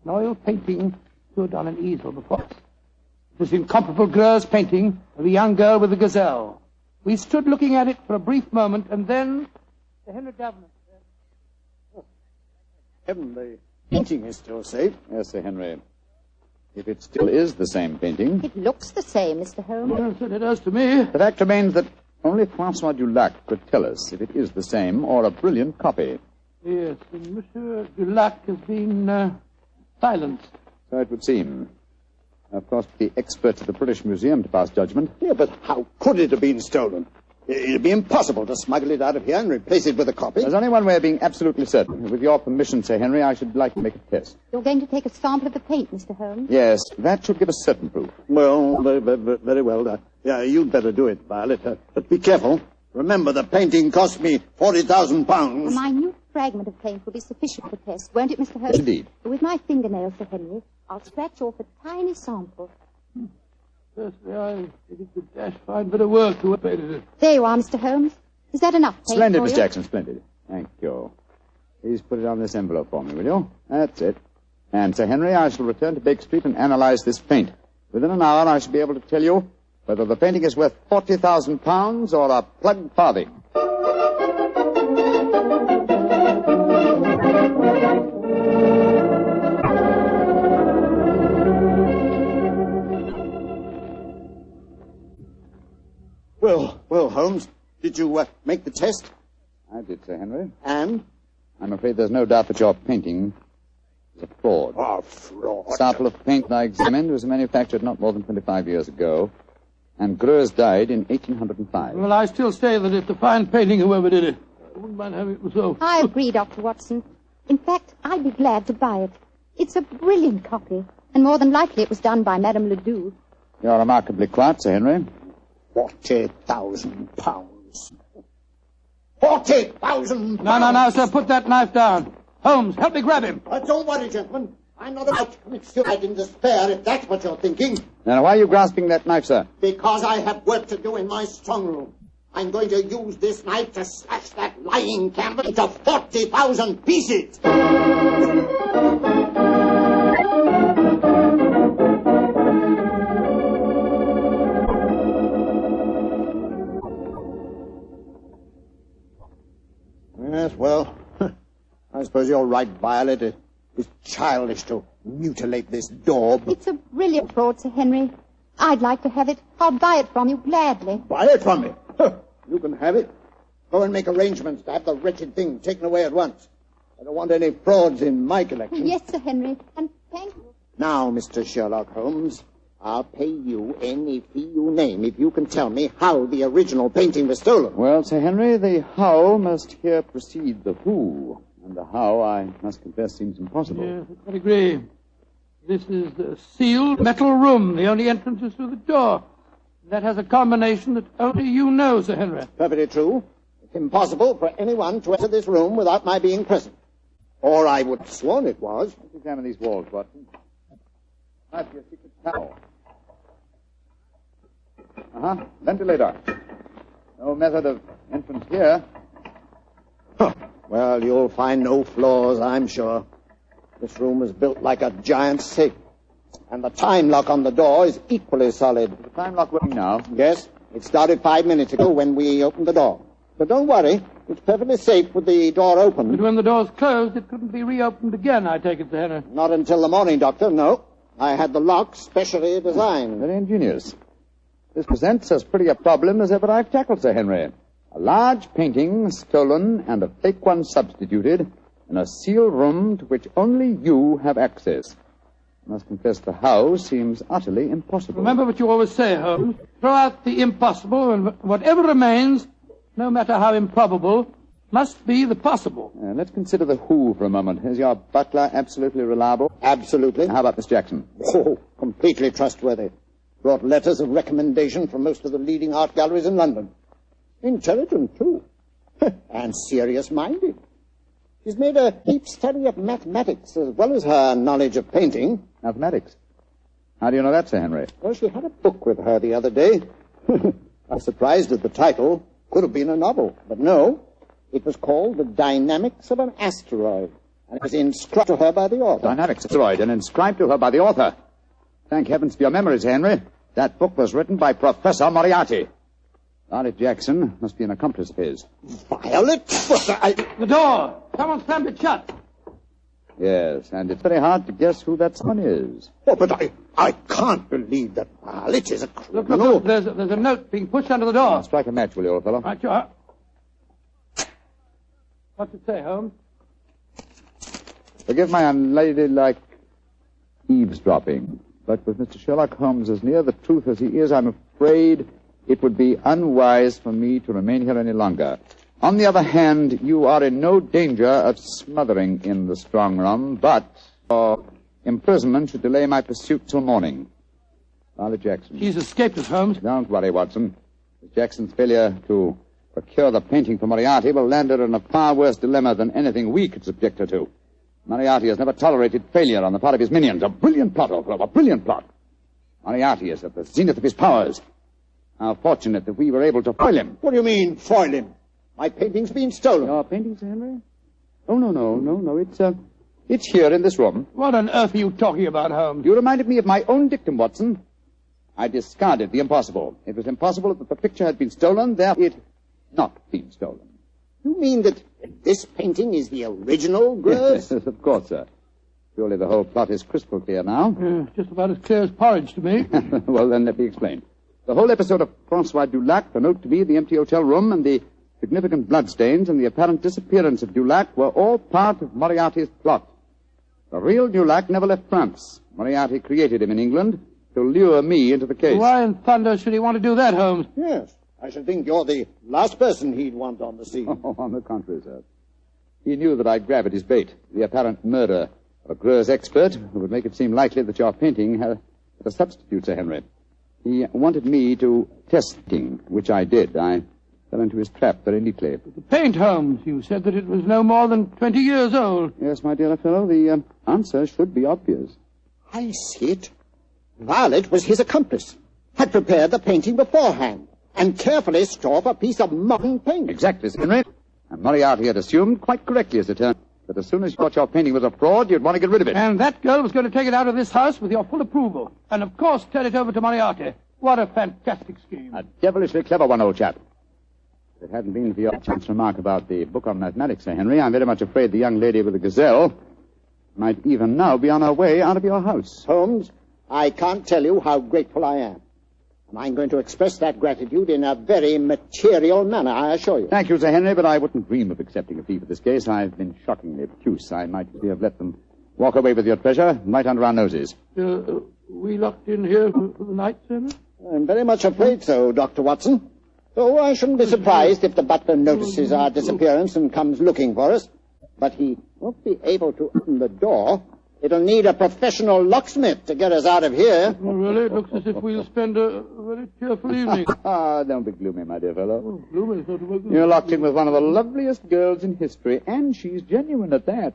An oil painting stood on an easel before us. It was the incomparable Greuze painting of a young girl with a gazelle. We stood looking at it for a brief moment, and then Sir Henry Davenant said, Heaven, the painting is still safe. Yes, Sir Henry. If it still is the same painting... It looks the same, Mr. Holmes. Yes, it does to me. The fact remains that only Francois Dulac could tell us if it is the same or a brilliant copy. Yes, and Monsieur Dulac has been silenced. So it would seem. Of course, the experts at the British Museum to pass judgment. Yeah, but how could it have been stolen? It'd be impossible to smuggle it out of here and replace it with a copy. There's only one way of being absolutely certain. With your permission, Sir Henry, I should like to make a test. You're going to take a sample of the paint, Mr. Holmes? Yes, that should give us certain proof. Well, very well. Yeah, you'd better do it, Violet. But be careful. Remember, the painting cost me £40,000. A minute fragment of paint will be sufficient for test, won't it, Mr. Holmes? Indeed. With my fingernails, Sir Henry, I'll scratch off a tiny sample. Firstly, I think it's a dash fine bit of work who painted it. There you are, Mr. Holmes. Is that enough paint Splendid, for Miss you? Jackson, splendid. Thank you. Please put it on this envelope for me, will you? That's it. And, Sir Henry, I shall return to Baker Street and analyze this paint. Within an hour, I shall be able to tell you whether the painting is worth £40,000 or a plugged farthing. Well, Holmes, did you make the test? I did, Sir Henry. And? I'm afraid there's no doubt that your painting is a fraud. Oh, fraud. The sample of paint I examined was manufactured not more than 25 years ago, and Greuze died in 1805. Well, I still say that it's a fine painting, whoever did it. I wouldn't mind having it myself. I agree, Dr. Watson. In fact, I'd be glad to buy it. It's a brilliant copy, and more than likely it was done by Madame Ledoux. You're remarkably quiet, Sir Henry. £40,000. £40,000! No, sir, put that knife down. Holmes, help me grab him. Don't worry, gentlemen. I'm not about to commit suicide in despair, if that's what you're thinking. Now, why are you grasping that knife, sir? Because I have work to do in my strong room. I'm going to use this knife to slash that lying Campbell into 40,000 pieces. Yes, well, I suppose you're right, Violet. It's childish to mutilate this daub. It's a brilliant fraud, Sir Henry. I'd like to have it. I'll buy it from you gladly. Buy it from me? You can have it. Go and make arrangements to have the wretched thing taken away at once. I don't want any frauds in my collection. Yes, Sir Henry, and thank you. Now, Mr. Sherlock Holmes, I'll pay you any fee you name if you can tell me how the original painting was stolen. Well, Sir Henry, the how must here precede the who. And the how, I must confess, seems impossible. Yes, I agree. This is the sealed metal room. The only entrance is through the door. That has a combination that only you know, Sir Henry. Perfectly true. It's impossible for anyone to enter this room without my being present. Or I would have sworn it was. Let's examine these walls, Watson. Might be a secret tower. Ventilator. No method of entrance here. Well, you'll find no flaws, I'm sure. This room is built like a giant safe. And the time lock on the door is equally solid. Is the time lock working now? Yes. It started 5 minutes ago when we opened the door. But don't worry. It's perfectly safe with the door open. But when the door's closed, it couldn't be reopened again, I take it, Sir Henry. Not until the morning, Doctor, no. I had the lock specially designed. Very ingenious. This presents as pretty a problem as ever I've tackled, Sir Henry. A large painting stolen and a fake one substituted in a sealed room to which only you have access. I must confess the how seems utterly impossible. Remember what you always say, Holmes. Throw out the impossible, and whatever remains, no matter how improbable, must be the possible. Let's consider the who for a moment. Is your butler absolutely reliable? Absolutely. How about Miss Jackson? Oh, completely trustworthy. Brought letters of recommendation from most of the leading art galleries in London. Intelligent, too. And serious-minded. She's made a deep study of mathematics as well as her knowledge of painting. Mathematics? How do you know that, Sir Henry? Well, she had a book with her the other day. I was surprised at the title. Could have been a novel, but no. It was called The Dynamics of an Asteroid, and it was inscribed to her by the author. Dynamics of an Asteroid, and inscribed to her by the author. Thank heavens for your memories, Henry. That book was written by Professor Moriarty. Violet Jackson must be an accomplice of his. Violet? The door! Someone slammed it shut. Yes, and it's very hard to guess who that someone is. Oh, but I can't believe that Violet is a criminal. Look, there's a note being pushed under the door. Strike a match, will you, old fellow? Right, you are. What's it say, Holmes? Forgive my unladylike eavesdropping, but with Mr. Sherlock Holmes as near the truth as he is, I'm afraid it would be unwise for me to remain here any longer. On the other hand, you are in no danger of smothering in the strong room, but your imprisonment should delay my pursuit till morning. Violet Jackson. She's escaped us, Holmes. Don't worry, Watson. Miss Jackson's failure to procure the painting for Moriarty will land her in a far worse dilemma than anything we could subject her to. Moriarty has never tolerated failure on the part of his minions. A brilliant plot, old fellow, a brilliant plot. Moriarty is at the zenith of his powers. How fortunate that we were able to foil him. What do you mean, foil him? My painting's been stolen. Your painting, Sir Henry? Oh, no. It's here in this room. What on earth are you talking about, Holmes? You reminded me of my own dictum, Watson. I discarded the impossible. It was impossible that the picture had been stolen, therefore it not been stolen. You mean that this painting is the original, Grves? Yes, of course, sir. Surely the whole plot is crystal clear now. Just about as clear as porridge to me. Well, then, let me explain. The whole episode of Francois Dulac, the note to me, the empty hotel room, and the significant bloodstains and the apparent disappearance of Dulac were all part of Moriarty's plot. The real Dulac never left France. Moriarty created him in England to lure me into the case. Why in thunder should he want to do that, Holmes? Yes. I should think you're the last person he'd want on the scene. Oh, on the contrary, sir. He knew that I'd grab at his bait, the apparent murder of a Greuze expert who would make it seem likely that your painting had a substitute, Sir Henry. He wanted me to test him, which I did. I fell into his trap very neatly. The paint, Holmes, you said that it was no more than 20 years old. Yes, my dear fellow, the answer should be obvious. I see it. Violet was his accomplice, had prepared the painting beforehand, and carefully strove a piece of modern paint. Exactly, Sir Henry. And Moriarty had assumed, quite correctly as it turned, that as soon as you thought your painting was a fraud, you'd want to get rid of it. And that girl was going to take it out of this house with your full approval. And, of course, turn it over to Moriarty. What a fantastic scheme. A devilishly clever one, old chap. If it hadn't been for your chance remark about the book on mathematics, Sir Henry, I'm very much afraid the young lady with the Gazelle might even now be on her way out of your house. Holmes, I can't tell you how grateful I am. And I'm going to express that gratitude in a very material manner, I assure you. Thank you, Sir Henry, but I wouldn't dream of accepting a fee for this case. I've been shockingly obtuse. I might have let them walk away with your treasure right under our noses. We locked in here for the night, sir? I'm very much afraid so, Dr. Watson. So I shouldn't be surprised if the butler notices our disappearance and comes looking for us. But he won't be able to open the door. It'll need a professional locksmith to get us out of here. Well, really, it looks as if we'll spend a very cheerful evening. Don't be gloomy, my dear fellow. Oh, gloomy is not a word. You're locked in with one of the loveliest girls in history, and she's genuine at that.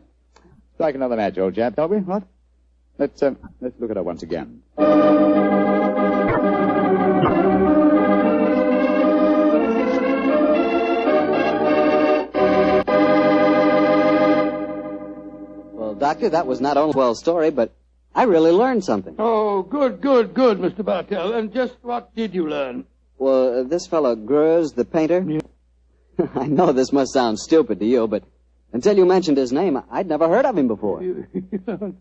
Strike another match, old chap, shall we? What? Let's look at her once again. Doctor, that was not only a well story, but I really learned something. Oh, good, Mr. Bartell. And just what did you learn? Well, this fellow Gruz, the painter. Yeah. I know this must sound stupid to you, but until you mentioned his name, I'd never heard of him before.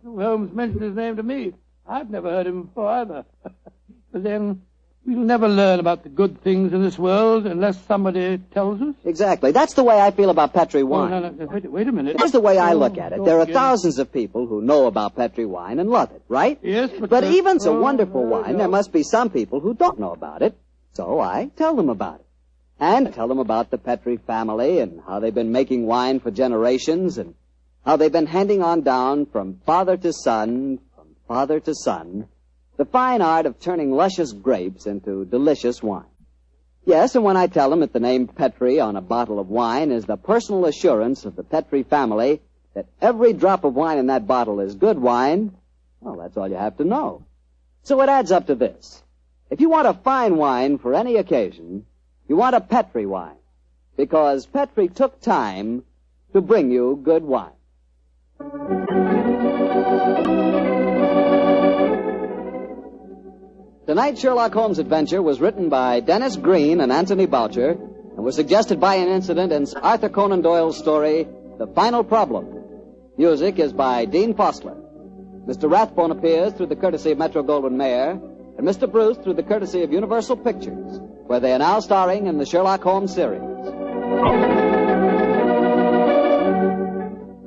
Holmes mentioned his name to me. I've never heard him before either. But then we'll never learn about the good things in this world unless somebody tells us. Exactly. That's the way I feel about Petri wine. Oh, no, wait a minute. Here's the way I look at it. There are thousands of people who know about Petri wine and love it, right? Yes, but even so wonderful wine, there must be some people who don't know about it. So I tell them about it. And I tell them about the Petri family and how they've been making wine for generations and how they've been handing on down from father to son, the fine art of turning luscious grapes into delicious wine. Yes, and when I tell them that the name Petri on a bottle of wine is the personal assurance of the Petri family that every drop of wine in that bottle is good wine, well, that's all you have to know. So it adds up to this. If you want a fine wine for any occasion, you want a Petri wine, because Petri took time to bring you good wine. Tonight's Sherlock Holmes adventure was written by Dennis Green and Anthony Boucher and was suggested by an incident in Arthur Conan Doyle's story, The Final Problem. Music is by Dean Fosler. Mr. Rathbone appears through the courtesy of Metro-Goldwyn-Mayer, and Mr. Bruce through the courtesy of Universal Pictures, where they are now starring in the Sherlock Holmes series.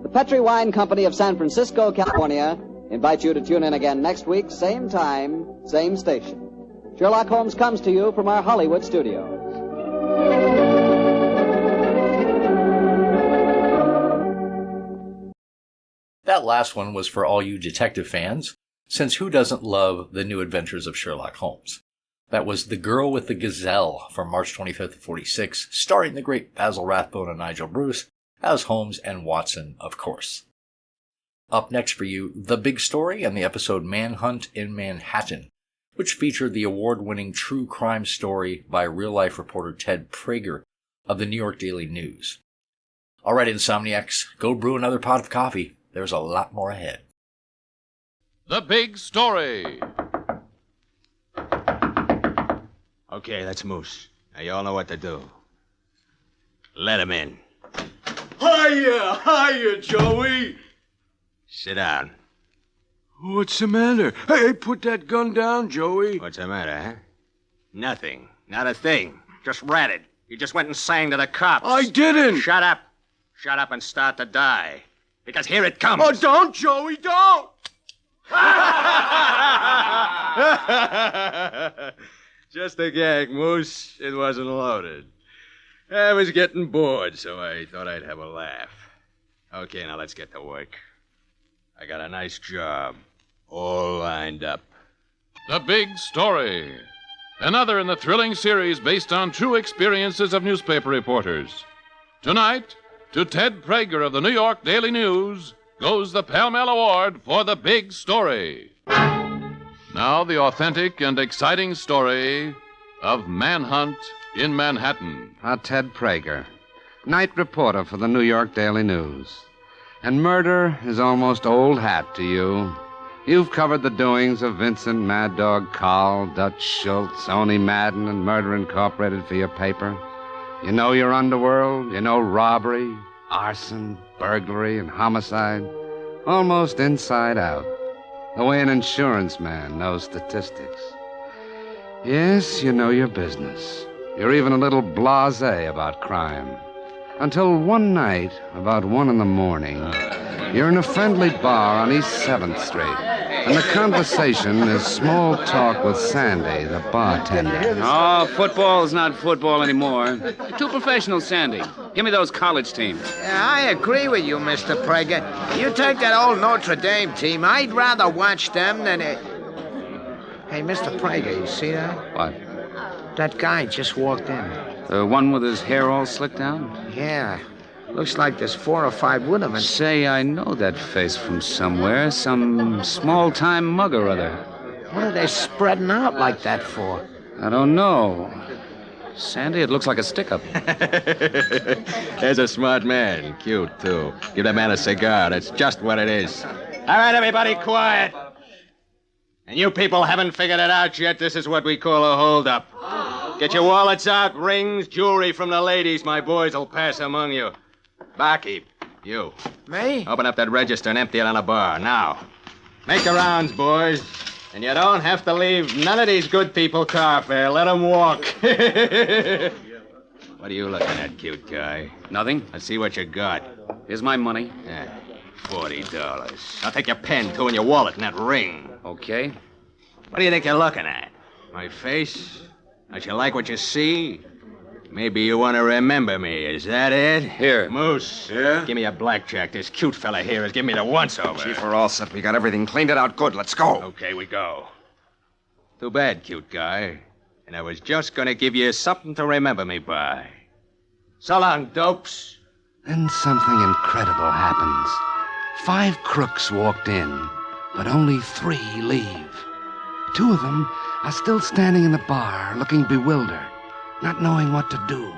The Petri Wine Company of San Francisco, California, invite you to tune in again next week, same time, same station. Sherlock Holmes comes to you from our Hollywood studios. That last one was for all you detective fans, since who doesn't love the new adventures of Sherlock Holmes? That was The Girl with the Gazelle from March 25th of 46, starring the great Basil Rathbone and Nigel Bruce as Holmes and Watson, of course. Up next for you, The Big Story and the episode Manhunt in Manhattan, which featured the award-winning true crime story by real-life reporter Ted Prager of the New York Daily News. All right, Insomniacs, go brew another pot of coffee. There's a lot more ahead. The Big Story. Okay, that's Moose. Now, you all know what to do. Let him in. Hiya, Joey. Sit down. What's the matter? Hey, put that gun down, Joey. What's the matter, huh? Nothing. Not a thing. Just ratted. You just went and sang to the cops. I didn't. Shut up. Shut up and start to die. Because here it comes. Oh, don't, Joey, don't. Just a gag, Moose. It wasn't loaded. I was getting bored, so I thought I'd have a laugh. Okay, now let's get to work. I got a nice job. All lined up. The Big Story. Another in the thrilling series based on true experiences of newspaper reporters. Tonight, to Ted Prager of the New York Daily News goes the Pell-Mell Award for The Big Story. Now the authentic and exciting story of Manhunt in Manhattan. Ted Prager, night reporter for the New York Daily News. And murder is almost old hat to you. You've covered the doings of Vincent Mad Dog Call, Dutch Schultz, Oni Madden, and Murder Incorporated for your paper. You know your underworld. You know robbery, arson, burglary, and homicide. Almost inside out. The way an insurance man knows statistics. Yes, you know your business. You're even a little blasé about crime. Until one night, about 1 a.m, you're in a friendly bar on East 7th Street, and the conversation is small talk with Sandy, the bartender. Oh, football's not football anymore. Too professional, Sandy. Give me those college teams. Yeah, I agree with you, Mr. Prager. You take that old Notre Dame team, I'd rather watch them than it. Hey, Mr. Prager, you see that? What? That guy just walked in. The one with his hair all slicked down? Yeah. Looks like there's 4 or 5 with him. Say, I know that face from somewhere. Some small-time mug or other. What are they spreading out like that for? I don't know. Sandy, it looks like a stick-up. There's a smart man. Cute, too. Give that man a cigar. That's just what it is. All right, everybody, quiet. And you people haven't figured it out yet. This is what we call a hold-up. Get your wallets out, rings, jewelry from the ladies. My boys will pass among you. Barkeep, you. Me? Open up that register and empty it on a bar. Now, make the rounds, boys. And you don't have to leave none of these good people car fare. Let them walk. What are you looking at, cute guy? Nothing. Let's see what you got. Here's my money. Yeah, $40. Now take your pen, too, and your wallet and that ring. Okay. What do you think you're looking at? My face? Don't you like what you see? Maybe you want to remember me. Is that it? Here. Moose. Yeah? Give me a blackjack. This cute fella here is giving me the once-over. Chief, we're all set. We got everything cleaned it out good. Let's go. Okay, we go. Too bad, cute guy. And I was just going to give you something to remember me by. So long, dopes. Then something incredible happens. 5 crooks walked in, but only 3 leave. 2 of them are still standing in the bar, looking bewildered, not knowing what to do.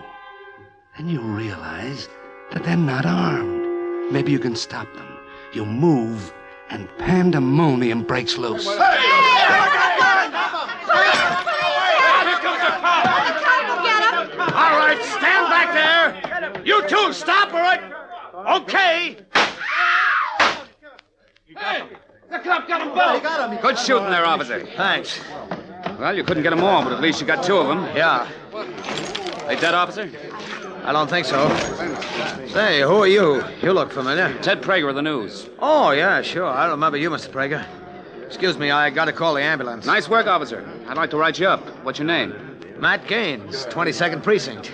Then you realize that they're not armed. Maybe you can stop them. You move, and pandemonium breaks loose. All right, stand back there. You two, stop, all right? Okay. The cop got them both. Good shooting there, officer. Thanks. Well, you couldn't get them all, but at least you got 2 of them. Yeah. They dead, officer? I don't think so. Say, who are you? You look familiar. Ted Prager of the News. Oh, yeah, sure. I remember you, Mr. Prager. Excuse me, I gotta call the ambulance. Nice work, officer. I'd like to write you up. What's your name? Matt Gaines, 22nd Precinct.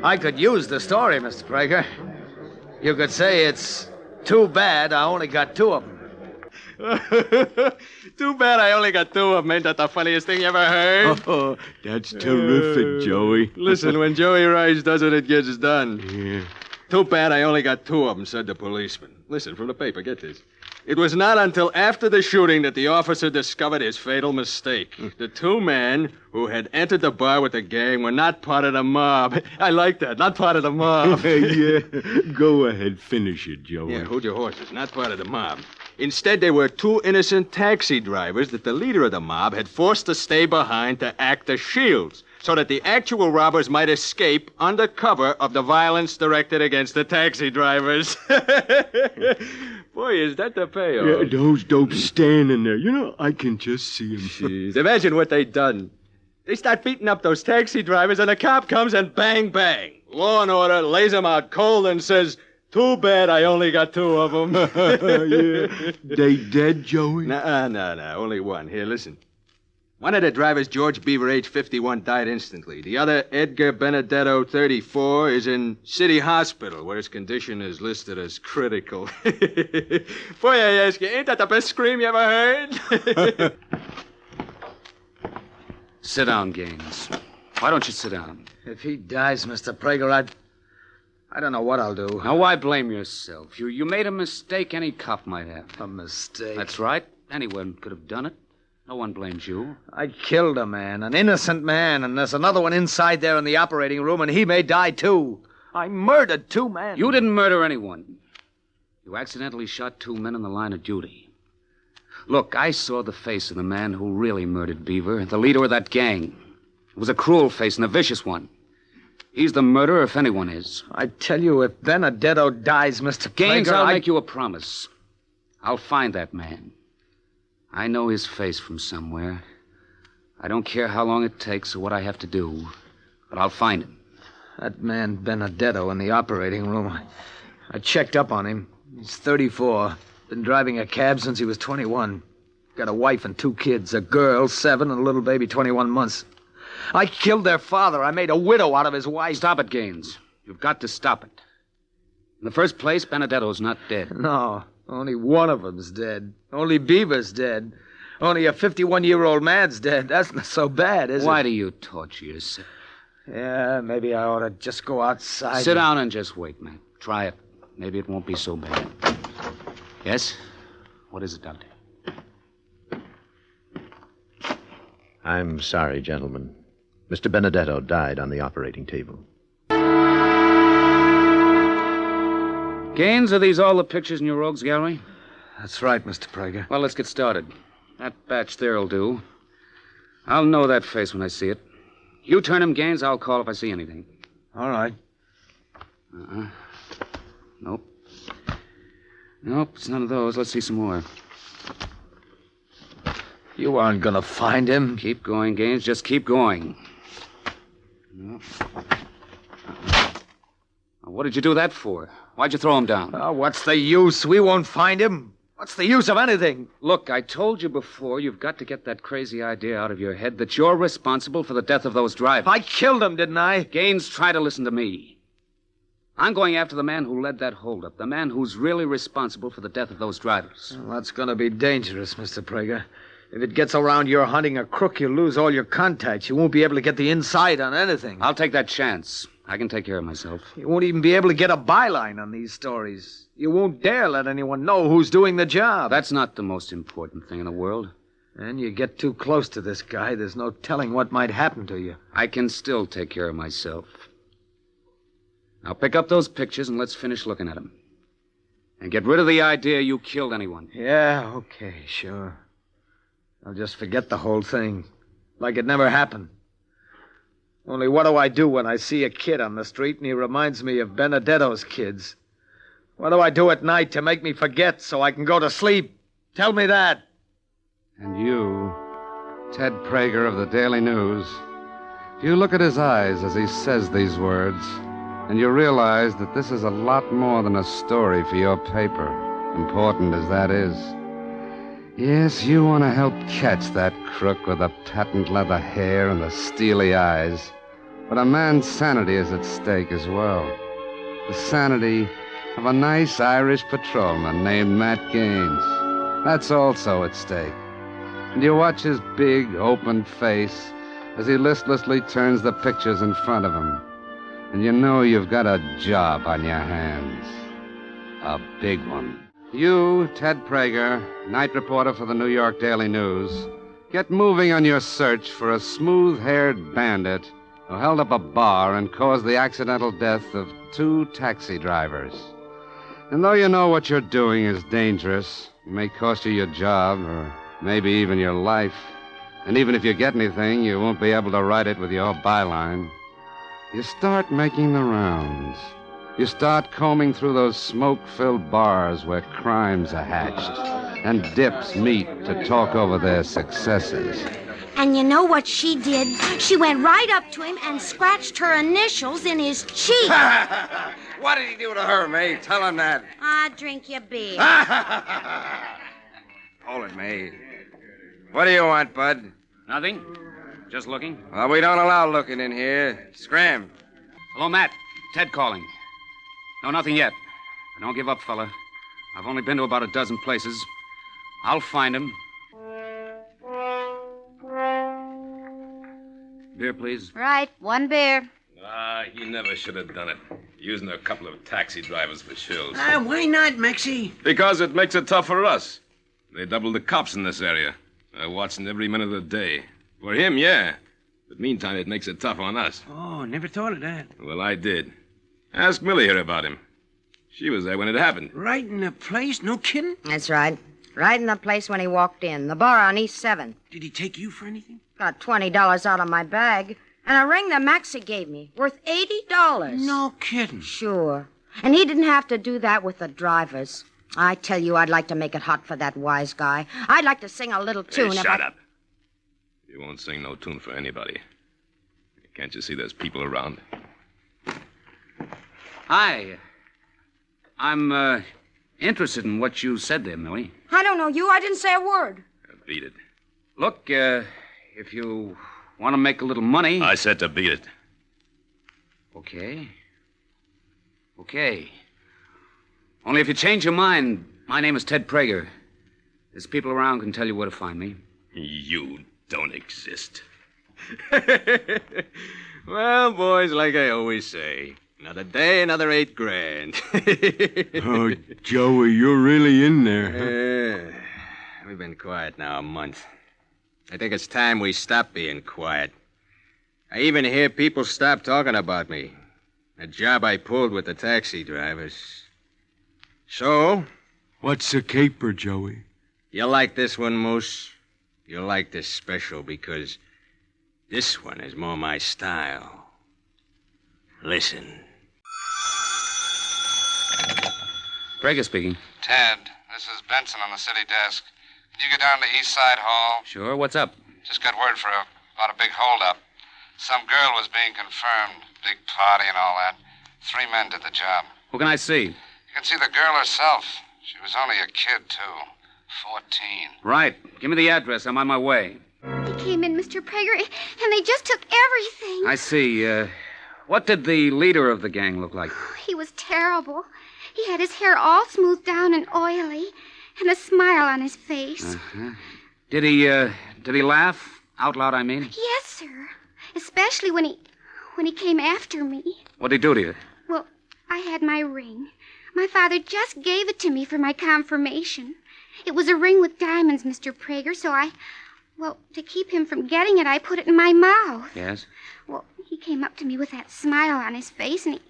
I could use the story, Mr. Prager. You could say it's too bad I only got 2 of them. Too bad I only got 2 of them. Ain't that the funniest thing you ever heard? Oh, that's terrific, Joey. Listen, when Joey Rice does it, it gets done. Yeah. Too bad I only got 2 of them, said the policeman. Listen, from the paper, get this. It was not until after the shooting that the officer discovered his fatal mistake. The 2 men who had entered the bar with the gang were not part of the mob. I like that, not part of the mob. Yeah, go ahead, finish it, Joey. Yeah, hold your horses, not part of the mob. Instead, they were 2 innocent taxi drivers that the leader of the mob had forced to stay behind to act as shields, so that the actual robbers might escape under cover of the violence directed against the taxi drivers. Boy, is that the payoff. Yeah, those dopes standing there. You know, I can just see them. Jeez, imagine what they done. They start beating up those taxi drivers, and a cop comes and bang, bang. Law and order lays them out cold and says, too bad I only got 2 of them. Yeah. They dead, Joey? No, only 1. Here, listen. One of the drivers, George Beaver, age 51, died instantly. The other, Edgar Benedetto, 34, is in City Hospital, where his condition is listed as critical. Boy, I ask you, ain't that the best scream you ever heard? Sit down, Gaines. Why don't you sit down? If he dies, Mr. Prager, I don't know what I'll do. Now, why blame yourself? You made a mistake any cop might have. A mistake? That's right. Anyone could have done it. No one blames you. I killed a man, an innocent man, and there's another one inside there in the operating room, and he may die, too. I murdered 2 men. You didn't murder anyone. You accidentally shot 2 men in the line of duty. Look, I saw the face of the man who really murdered Beaver, the leader of that gang. It was a cruel face and a vicious one. He's the murderer if anyone is. I tell you, if Benedetto dies, Mr. Gaines, Prager, I'll make you a promise. I'll find that man. I know his face from somewhere. I don't care how long it takes or what I have to do, but I'll find him. That man Benedetto in the operating room. I checked up on him. He's 34. Been driving a cab since he was 21. Got a wife and 2 kids, a girl, 7, and a little baby, 21 months. I killed their father. I made a widow out of his wife. Stop it, Gaines. You've got to stop it. In the first place, Benedetto's not dead. No, only one of them's dead. Only Beaver's dead. Only a 51-year-old man's dead. That's not so bad, is it? Why do you torture yourself? Yeah, maybe I ought to just go outside. Sit down and just wait, man. Try it. Maybe it won't be so bad. Yes? What is it, Doctor? I'm sorry, gentlemen. Mr. Benedetto died on the operating table. Gaines, are these all the pictures in your rogues gallery? That's right, Mr. Prager. Well, let's get started. That batch there'll do. I'll know that face when I see it. You turn him, Gaines. I'll call if I see anything. All right. Nope. Nope, it's none of those. Let's see some more. You aren't going to find him. Keep going, Gaines. Just keep going. No. What did you do that for? Why'd you throw him down? Oh, what's the use? We won't find him. What's the use of anything? Look, I told you before, you've got to get that crazy idea out of your head that you're responsible for the death of those drivers. I killed them, didn't I? Gaines, try to listen to me. I'm going after the man who led that holdup, the man who's really responsible for the death of those drivers. Well, that's going to be dangerous, Mr. Prager. If it gets around you're hunting a crook, you'll lose all your contacts. You won't be able to get the inside on anything. I'll take that chance. I can take care of myself. You won't even be able to get a byline on these stories. You won't dare let anyone know who's doing the job. That's not the most important thing in the world. And you get too close to this guy, there's no telling what might happen to you. I can still take care of myself. Now pick up those pictures and let's finish looking at them. And get rid of the idea you killed anyone. Yeah, okay, sure. I'll just forget the whole thing. Like it never happened. Only what do I do when I see a kid on the street and he reminds me of Benedetto's kids? What do I do at night to make me forget so I can go to sleep? Tell me that. And you, Ted Prager of the Daily News, you look at his eyes as he says these words, and you realize that this is a lot more than a story for your paper, important as that is. Yes, you want to help catch that crook with the patent leather hair and the steely eyes, but a man's sanity is at stake as well. The sanity of a nice Irish patrolman named Matt Gaines. That's also at stake. And you watch his big, open face as he listlessly turns the pictures in front of him. And you know you've got a job on your hands. A big one. You, Ted Prager, night reporter for the New York Daily News, get moving on your search for a smooth-haired bandit who held up a bar and caused the accidental death of 2 taxi drivers. And though you know what you're doing is dangerous, it may cost you your job or maybe even your life, and even if you get anything, you won't be able to write it with your byline, you start making the rounds. You start combing through those smoke-filled bars where crimes are hatched and dips meet to talk over their successes. And you know what she did? She went right up to him and scratched her initials in his cheek. What did he do to her, May? Tell him that. Drink your beer. Hold it, May. What do you want, Bud? Nothing. Just looking. Well, we don't allow looking in here. Scram. Hello, Matt. Ted calling. No, nothing yet. But don't give up, fella. I've only been to about a dozen places. I'll find him. Beer, please. Right, 1 beer. He never should have done it. Using a couple of taxi drivers for shills. Why not, Mexie? Because it makes it tough for us. They double the cops in this area. They're watching every minute of the day. For him, yeah. But meantime, it makes it tough on us. Oh, never thought of that. Well, I did. Ask Millie here about him. She was there when it happened. Right in the place? No kidding? That's right. Right in the place when he walked in. The bar on East 7. Did he take you for anything? Got $20 out of my bag. And a ring that Maxie gave me, worth $80. No kidding. Sure. And he didn't have to do that with the drivers. I tell you, I'd like to make it hot for that wise guy. I'd like to sing a little tune. Shut up. He won't sing no tune for anybody. Can't you see there's people around? Hi. I'm, interested in what you said there, Millie. I don't know you. I didn't say a word. Beat it. Look, if you want to make a little money... I said to beat it. Okay. Only if you change your mind, my name is Ted Prager. There's people around can tell you where to find me. You don't exist. Well, boys, like I always say, another day, another $8,000. Oh, Joey, you're really in there, huh? We've been quiet now a month. I think it's time we stop being quiet. I even hear people stop talking about me. A job I pulled with the taxi drivers. So? What's the caper, Joey? You like this one, Moose? You'll like this special because this one is more my style. Listen. Prager speaking. Ted, this is Benson on the city desk. Can you get down to East Side Hall? Sure, what's up? Just got word about a big holdup. Some girl was being confirmed. Big party and all that. 3 men did the job. Who can I see? You can see the girl herself. She was only a kid, too. 14. Right. Give me the address. I'm on my way. They came in, Mr. Prager, and they just took everything. I see. What did the leader of the gang look like? He was terrible. He had his hair all smoothed down and oily, and a smile on his face. Uh-huh. Did he laugh? Out loud, I mean? Yes, sir. Especially when he came after me. What'd he do to you? Well, I had my ring. My father just gave it to me for my confirmation. It was a ring with diamonds, Mr. Prager, so to keep him from getting it, I put it in my mouth. Yes? Well, he came up to me with that smile on his face, and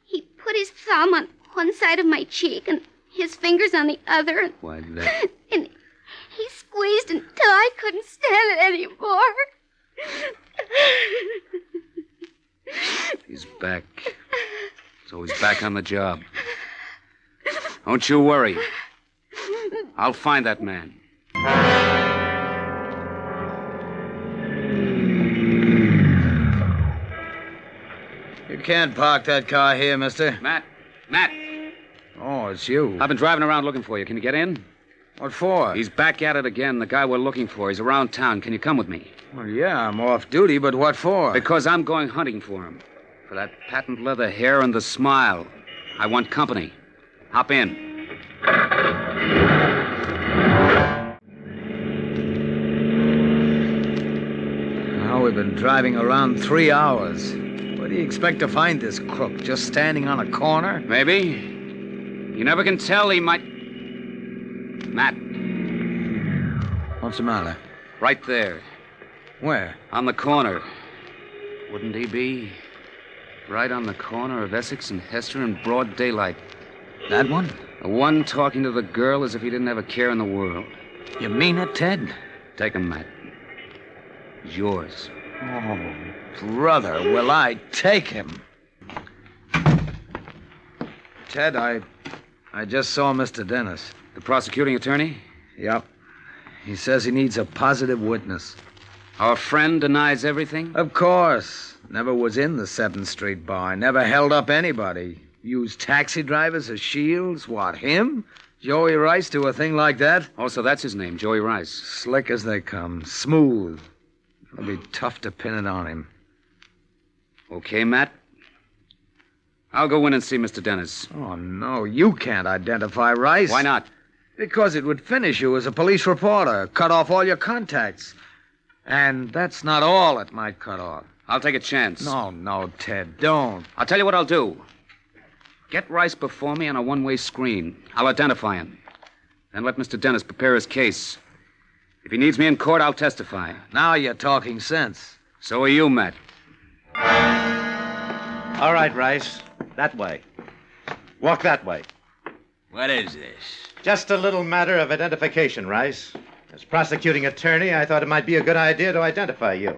he put his thumb on one side of my cheek and his fingers on the other. And, Why, that... and he squeezed until I couldn't stand it anymore. He's back. So he's back on the job. Don't you worry. I'll find that man. You can't park that car here, mister. Matt. Oh, it's you. I've been driving around looking for you. Can you get in? What for? He's back at it again. The guy we're looking for. He's around town. Can you come with me? Well, yeah, I'm off duty, but what for? Because I'm going hunting for him. For that patent leather hair and the smile. I want company. Hop in. Now we've been driving around 3 hours. Where do you expect to find this crook? Just standing on a corner? Maybe. You never can tell. He might... Matt. What's the matter? Right there. Where? On the corner. Wouldn't he be? Right on the corner of Essex and Hester in broad daylight. That one? The one talking to the girl as if he didn't have a care in the world. You mean it, Ted? Take him, Matt. He's yours. Oh, brother, will I take him? Ted, I just saw Mr. Dennis. The prosecuting attorney? Yep. He says he needs a positive witness. Our friend denies everything? Of course. Never was in the 7th Street bar. Never held up anybody. Used taxi drivers as shields. What, him? Joey Rice do a thing like that? Oh, so that's his name, Joey Rice. Slick as they come. Smooth. It'll be tough to pin it on him. Okay, Matt. I'll go in and see Mr. Dennis. Oh, no, you can't identify Rice. Why not? Because it would finish you as a police reporter, cut off all your contacts. And that's not all it might cut off. I'll take a chance. No, Ted, don't. I'll tell you what I'll do. Get Rice before me on a one-way screen. I'll identify him. Then let Mr. Dennis prepare his case. If he needs me in court, I'll testify. Now you're talking sense. So are you, Matt. All right, Rice. That way. Walk that way. What is this? Just a little matter of identification, Rice. As prosecuting attorney, I thought it might be a good idea to identify you.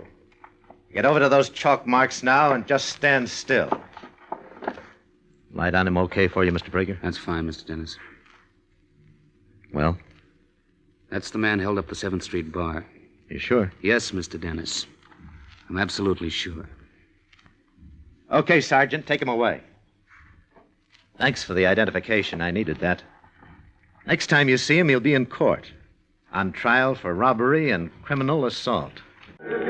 Get over to those chalk marks now and just stand still. Light on him okay for you, Mr. Prager? That's fine, Mr. Dennis. Well? That's the man held up the 7th Street bar. You sure? Yes, Mr. Dennis. I'm absolutely sure. Okay, Sergeant, take him away. Thanks for the identification. I needed that. Next time you see him, he'll be in court. On trial for robbery and criminal assault. Look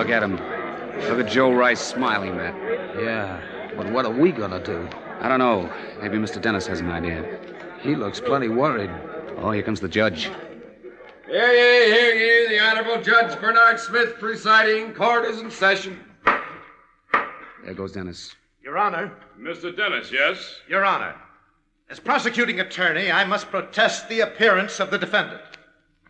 at him. Look at Joe Rice smiling, Matt. Yeah, but what are we gonna do? I don't know. Maybe Mr. Dennis has an idea. He looks plenty worried. Oh, here comes the judge. Hear ye, hear ye. The Honorable Judge Bernard Smith presiding. Court is in session. There goes Dennis. Your Honor. Mr. Dennis, yes? Your Honor. As prosecuting attorney, I must protest the appearance of the defendant.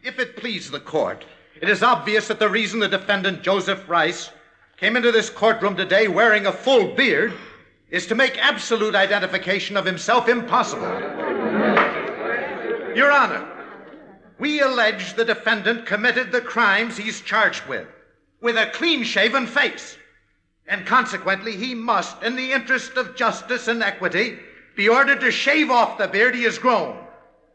If it please the court, it is obvious that the reason the defendant, Joseph Rice, came into this courtroom today wearing a full beard is to make absolute identification of himself impossible. Your Honor, we allege the defendant committed the crimes he's charged with a clean-shaven face. And consequently, he must, in the interest of justice and equity, be ordered to shave off the beard he has grown,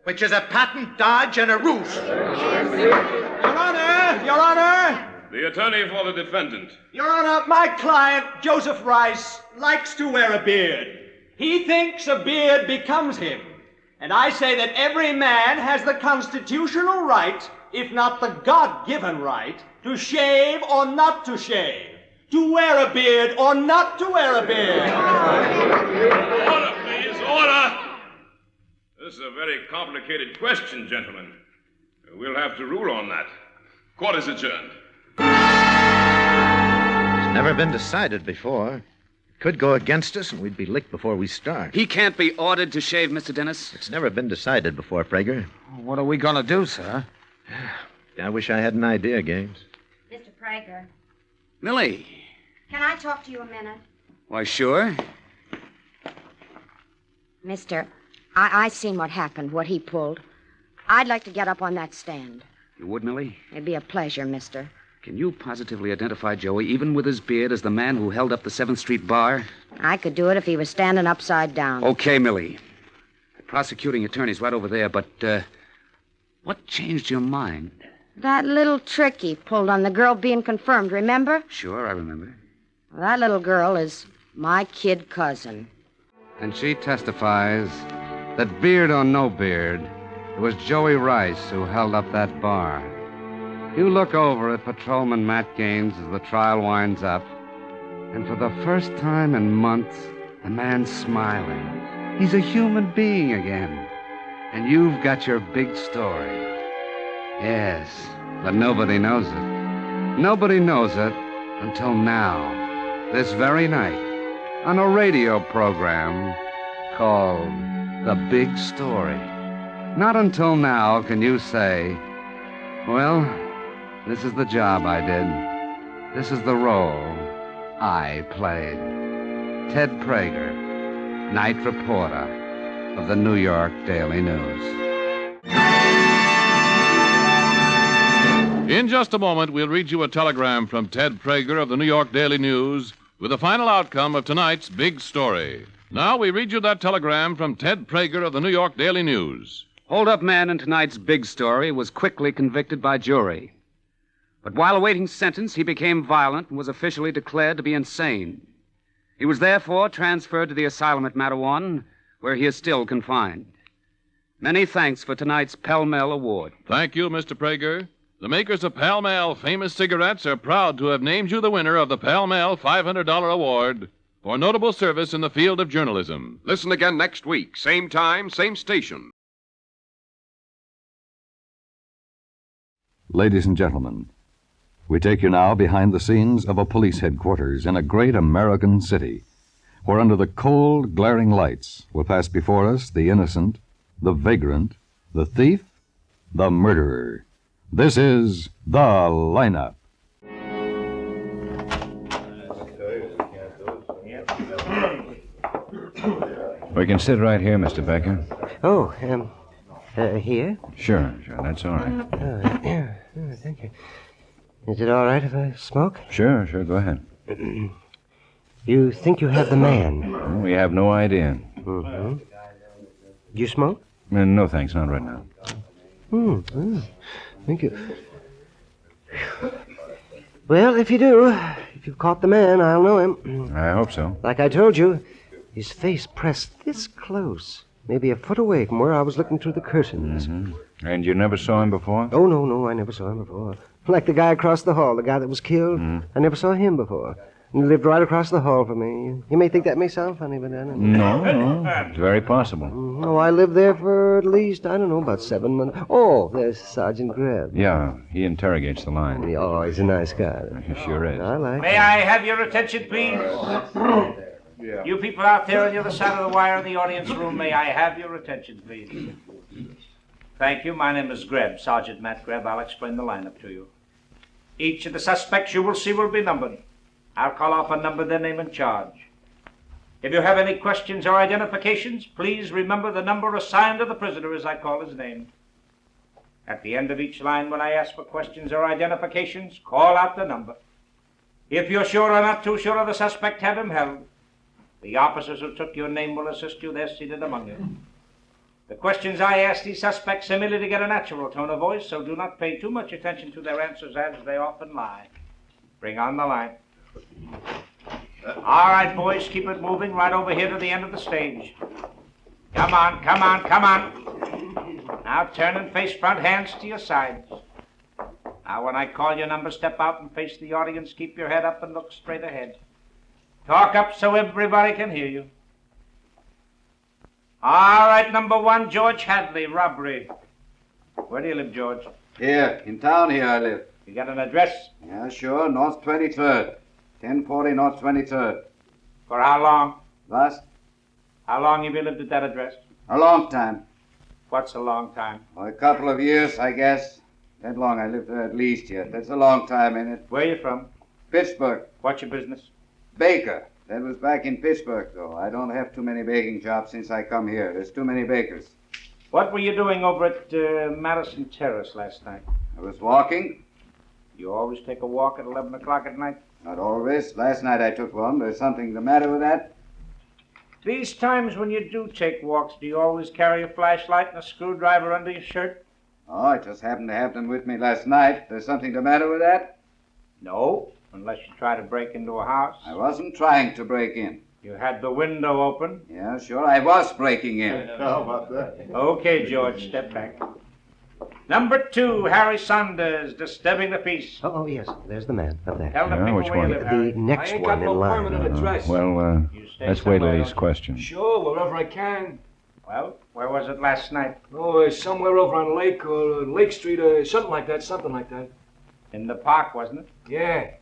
which is a patent dodge and a ruse. Your Honor! Your Honor! The attorney for the defendant. Your Honor, my client, Joseph Rice, likes to wear a beard. He thinks a beard becomes him. And I say that every man has the constitutional right, if not the God-given right, to shave or not to shave. To wear a beard or not to wear a beard. Order, please, order! This is a very complicated question, gentlemen. We'll have to rule on that. Court is adjourned. It's never been decided before. It could go against us and we'd be licked before we start. He can't be ordered to shave, Mr. Dennis. It's never been decided before, Prager. What are we gonna do, sir? I wish I had an idea, Games. Mr. Prager, Millie. can I talk to you a minute? Why, sure. Mister, I seen what happened, what he pulled. I'd like to get up on that stand. You would, Millie? It'd be a pleasure, mister. Can you positively identify Joey, even with his beard, as the man who held up the 7th Street bar? I could do it if he was standing upside down. Okay, Millie. The prosecuting attorney's right over there, but, what changed your mind? That little trick he pulled on the girl being confirmed, remember? Sure, I remember. That little girl is my kid cousin. And she testifies that beard or no beard, it was Joey Rice who held up that bar. You look over at Patrolman Matt Gaines as the trial winds up, and for the first time in months, the man's smiling. He's a human being again. And you've got your big story. Yes, but nobody knows it. Nobody knows it until now, this very night, on a radio program called The Big Story. Not until now can you say, well, this is the job I did. This is the role I played. Ted Prager, night reporter of the New York Daily News. In just a moment, we'll read you a telegram from Ted Prager of the New York Daily News with the final outcome of tonight's big story. Now we read you that telegram from Ted Prager of the New York Daily News. Hold-up man in tonight's big story was quickly convicted by jury. But while awaiting sentence, he became violent and was officially declared to be insane. He was therefore transferred to the asylum at Mattawan, where he is still confined. Many thanks for tonight's Pell Mell Award. Thank you, Mr. Prager. The makers of Pall Mall Famous Cigarettes are proud to have named you the winner of the Pall Mall $500 Award for notable service in the field of journalism. Listen again next week, same time, same station. Ladies and gentlemen, we take you now behind the scenes of a police headquarters in a great American city, where under the cold, glaring lights will pass before us the innocent, the vagrant, the thief, the murderer. This is The Lineup. We can sit right here, Mr. Becker. Oh, here? Sure, that's all right. Thank you. Is it all right if I smoke? Sure, go ahead. You think you have the man? Well, we have no idea. Mm-hmm. You smoke? No, thanks, not right now. Thank you. Well, if you do, if you've caught the man, I'll know him. I hope so. Like I told you, his face pressed this close, maybe a foot away from where I was looking through the curtains. Mm-hmm. And you never saw him before? Oh, no, I never saw him before. Like the guy across the hall, the guy that was killed. I never saw him before. And he lived right across the hall from me. You may think that may sound funny, but No, it's very possible. Oh, I lived there for at least, I don't know, about 7 months. Oh, there's Sergeant Greb. Yeah, he interrogates the line. Oh, he's a nice guy. He sure is. I like May I have your attention, please? You people out there on the other side of the wire in the audience room, may I have your attention, please? Thank you. My name is Greb, Sergeant Matt Greb. I'll explain the lineup to you. Each of the suspects you will see will be numbered. I'll call off a number, their name and charge. If you have any questions or identifications, please remember the number assigned to the prisoner as I call his name. At the end of each line, when I ask for questions or identifications, call out the number. If you're sure or not too sure of the suspect, have him held. The officers who took your name will assist you. They're seated among you. The questions I ask these suspects are merely to get a natural tone of voice, so do not pay too much attention to their answers as they often lie. Bring on the line. All right, boys, keep it moving right over here to the end of the stage. Come on. Now turn and face front, hands to your sides. Now when I call your number, step out and face the audience. Keep your head up and look straight ahead. Talk up so everybody can hear you. All right, number 1, George Hadley, robbery. Where do you live, George? Here, in town here I live. You got an address? Yeah, sure, North 23rd. 1040 North 23rd. For how long? Last? How long have you lived at that address? A long time. What's a long time? Well, a couple of years, I guess. That long I lived there at least yet. That's a long time, ain't it? Where you from? Pittsburgh. What's your business? Baker. That was back in Pittsburgh, though. I don't have too many baking jobs since I come here. There's too many bakers. What were you doing over at Madison Terrace last night? I was walking. You always take a walk at 11 o'clock at night? Not always. Last night I took one. There's something the matter with that? These times when you do take walks, do you always carry a flashlight and a screwdriver under your shirt? Oh, it just happened to have them with me last night. There's something the matter with that? No, unless you try to break into a house. I wasn't trying to break in. You had the window open? Yeah, sure, I was breaking in. How about that? Okay, George, step back. Number 2, Harry Saunders, disturbing the peace. Oh, yes, there's the man up there. Tell the people which where one? you live, Harry. The next one in line. Well, let's wait till he's questioned. Sure, wherever I can. Well, where was it last night? Oh, somewhere over on Lake or Lake Street or something like that. In the park, wasn't it? Yeah.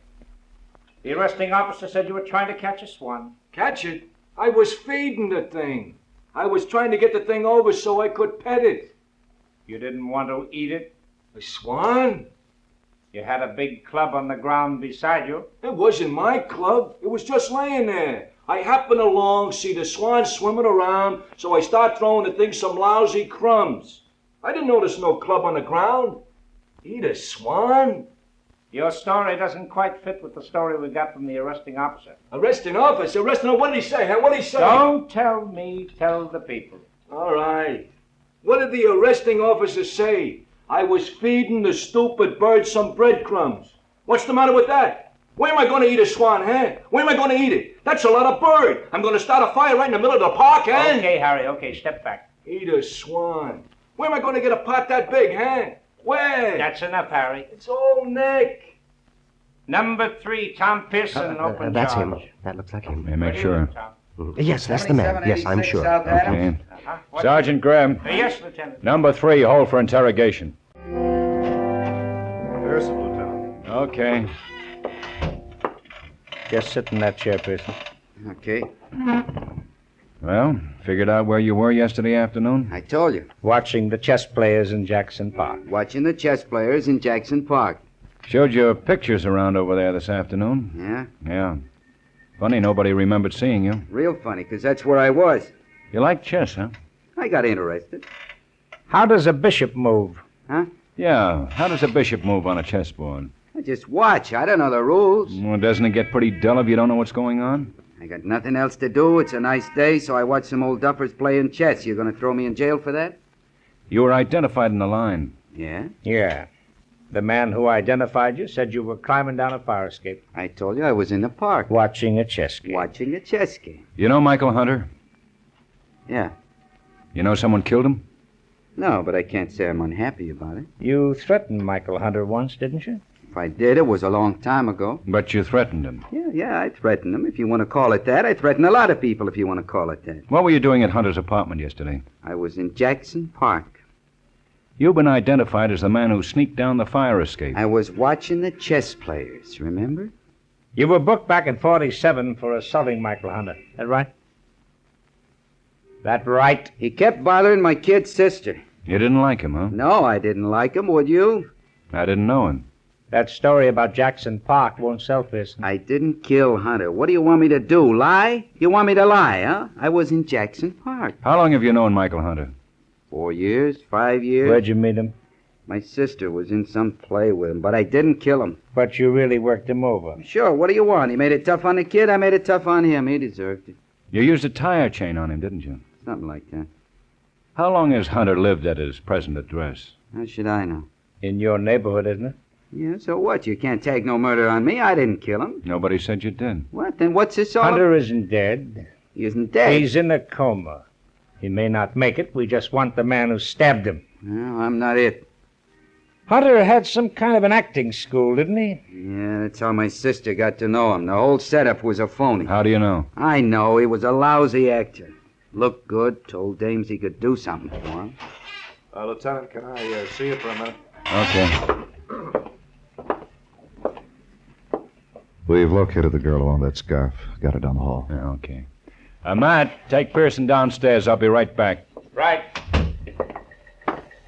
The arresting officer said you were trying to catch a swan. Catch it? I was feeding the thing. I was trying to get the thing over so I could pet it. You didn't want to eat it? A swan? You had a big club on the ground beside you. It wasn't my club. It was just laying there. I happened along, see the swan swimming around, so I start throwing the thing some lousy crumbs. I didn't notice no club on the ground. Eat a swan? Your story doesn't quite fit with the story we got from the arresting officer. Arresting officer? What did he say, huh? What did he say? Don't tell me, tell the people. All right. What did the arresting officer say? I was feeding the stupid bird some breadcrumbs. What's the matter with that? Where am I going to eat a swan, huh? Where am I going to eat it? That's a lot of bird. I'm going to start a fire right in the middle of the park, huh? Okay, Harry, okay, step back. Eat a swan. Where am I going to get a pot that big, huh? Where? That's enough, Harry. It's all neck. Number 3, Tom Pierson, open That's charge. him. That looks like him. May make sure. Yes, that's the man. Yes, I'm sure. Okay. Sergeant Graham. Yes, Lieutenant. Number 3, hold for interrogation. Pierson, Lieutenant. Okay. Just sit in that chair, Pierson. Okay. Well, figured out where you were yesterday afternoon? I told you. Watching the chess players in Jackson Park. Watching the chess players in Jackson Park. Showed your pictures around over there this afternoon. Yeah? Yeah. Funny nobody remembered seeing you. Real funny, 'cause that's where I was. You like chess, huh? I got interested. How does a bishop move? Huh? Yeah. How does a bishop move on a chessboard? I just watch. I don't know the rules. Well, doesn't it get pretty dull if you don't know what's going on? I got nothing else to do. It's a nice day, so I watch some old duffers playing chess. You gonna throw me in jail for that? You were identified in the line. Yeah? Yeah. The man who identified you said you were climbing down a fire escape. I told you I was in the park. Watching a chess game. Watching a chess game. You know Michael Hunter? Yeah. You know someone killed him? No, but I can't say I'm unhappy about it. You threatened Michael Hunter once, didn't you? If I did, it was a long time ago. But you threatened him. Yeah, I threatened him, if you want to call it that. I threatened a lot of people, if you want to call it that. What were you doing at Hunter's apartment yesterday? I was in Jackson Park. You've been identified as the man who sneaked down the fire escape. I was watching the chess players, remember? You were booked back in 47 for assaulting Michael Hunter. That right? That right? He kept bothering my kid's sister. You didn't like him, huh? No, I didn't like him, would you? I didn't know him. That story about Jackson Park won't sell, Pierson. I didn't kill Hunter. What do you want me to do, lie? You want me to lie, huh? I was in Jackson Park. How long have you known Michael Hunter? 4 years, 5 years. Where'd you meet him? My sister was in some play with him, but I didn't kill him. But you really worked him over. Sure, what do you want? He made it tough on the kid, I made it tough on him. He deserved it. You used a tire chain on him, didn't you? Something like that. How long has Hunter lived at his present address? How should I know? In your neighborhood, isn't it? Yeah, so what? You can't tag no murder on me. I didn't kill him. Nobody said you did. What? Then what's this all Hunter isn't dead. He isn't dead? He's in a coma. He may not make it. We just want the man who stabbed him. No, I'm not it. Hunter had some kind of an acting school, didn't he? Yeah, that's how my sister got to know him. The whole setup was a phony. How do you know? I know. He was a lousy actor. Looked good. Told dames he could do something for him. Lieutenant, can I see you for a minute? Okay. We've located the girl along that scarf. Got her down the hall. Yeah, okay. Matt, take Pierson downstairs. I'll be right back. Right.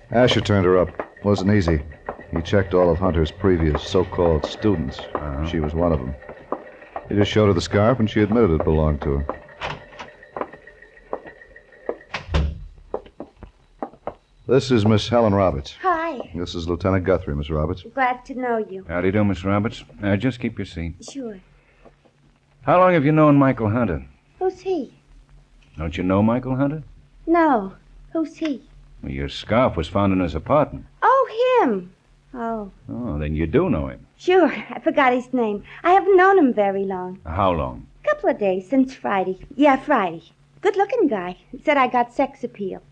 Asher turned her up. Wasn't easy. He checked all of Hunter's previous so-called students. She was one of them. He just showed her the scarf, and she admitted it belonged to her. This is Miss Helen Roberts. Hi. This is Lieutenant Guthrie, Miss Roberts. Glad to know you. How do you do, Miss Roberts? Just keep your seat. Sure. How long have you known Michael Hunter? Who's he? Don't you know Michael Hunter? No. Who's he? Well, your scarf was found in his apartment. Oh, him. Oh. Oh, then you do know him. Sure. I forgot his name. I haven't known him very long. How long? A couple of days, since Friday. Yeah, Friday. Good-looking guy. Said I got sex appeal.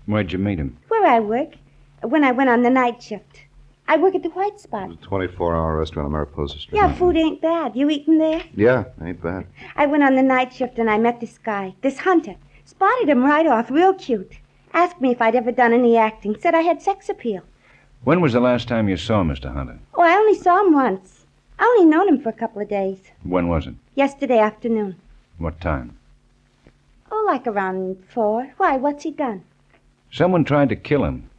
Where'd you meet him? Where I work. When I went on the night shift. I work at the White Spot. It's a 24-hour restaurant on Mariposa Street. Yeah, food ain't bad. You eating there? Yeah, ain't bad. I went on the night shift and I met this guy, this Hunter. Spotted him right off, real cute. Asked me if I'd ever done any acting. Said I had sex appeal. When was the last time you saw Mr. Hunter? Oh, I only saw him once. I only known him for a couple of days. When was it? Yesterday afternoon. What time? Oh, like around 4. Why, what's he done? Someone tried to kill him.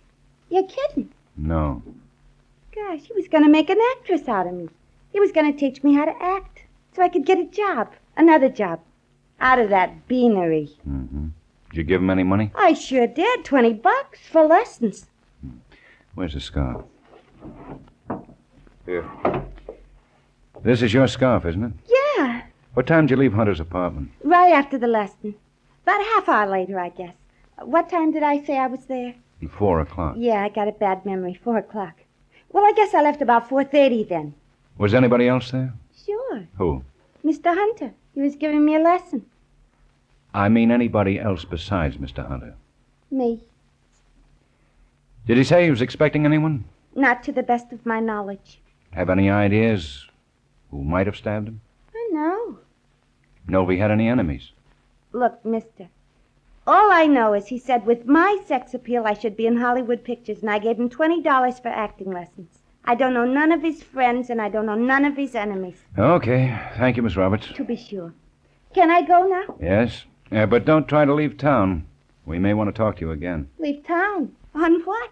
You're kidding. No. Gosh, he was going to make an actress out of me. He was going to teach me how to act so I could get a job, another job, out of that beanery. Mm-hmm. Did you give him any money? I sure did. $20 for lessons. Where's the scarf? Here. This is your scarf, isn't it? Yeah, What time did you leave Hunter's apartment? right after the lesson. About a half hour later, I guess. What time did I say I was there? 4 o'clock. Yeah, I got a bad memory. 4 o'clock. Well, I guess I left about 4:30 then. Was anybody else there? Sure. Who? Mr. Hunter. He was giving me a lesson. I mean anybody else besides Mr. Hunter. Me. Did he say he was expecting anyone? Not to the best of my knowledge. Have any ideas who might have stabbed him? No. Know if he had any enemies? Look, mister. All I know is he said with my sex appeal I should be in Hollywood pictures, and I gave him $20 for acting lessons. I don't know none of his friends, and I don't know none of his enemies. Okay. Thank you, Miss Roberts. To be sure. Can I go now? Yes. But don't try to leave town. We may want to talk to you again. Leave town? On what?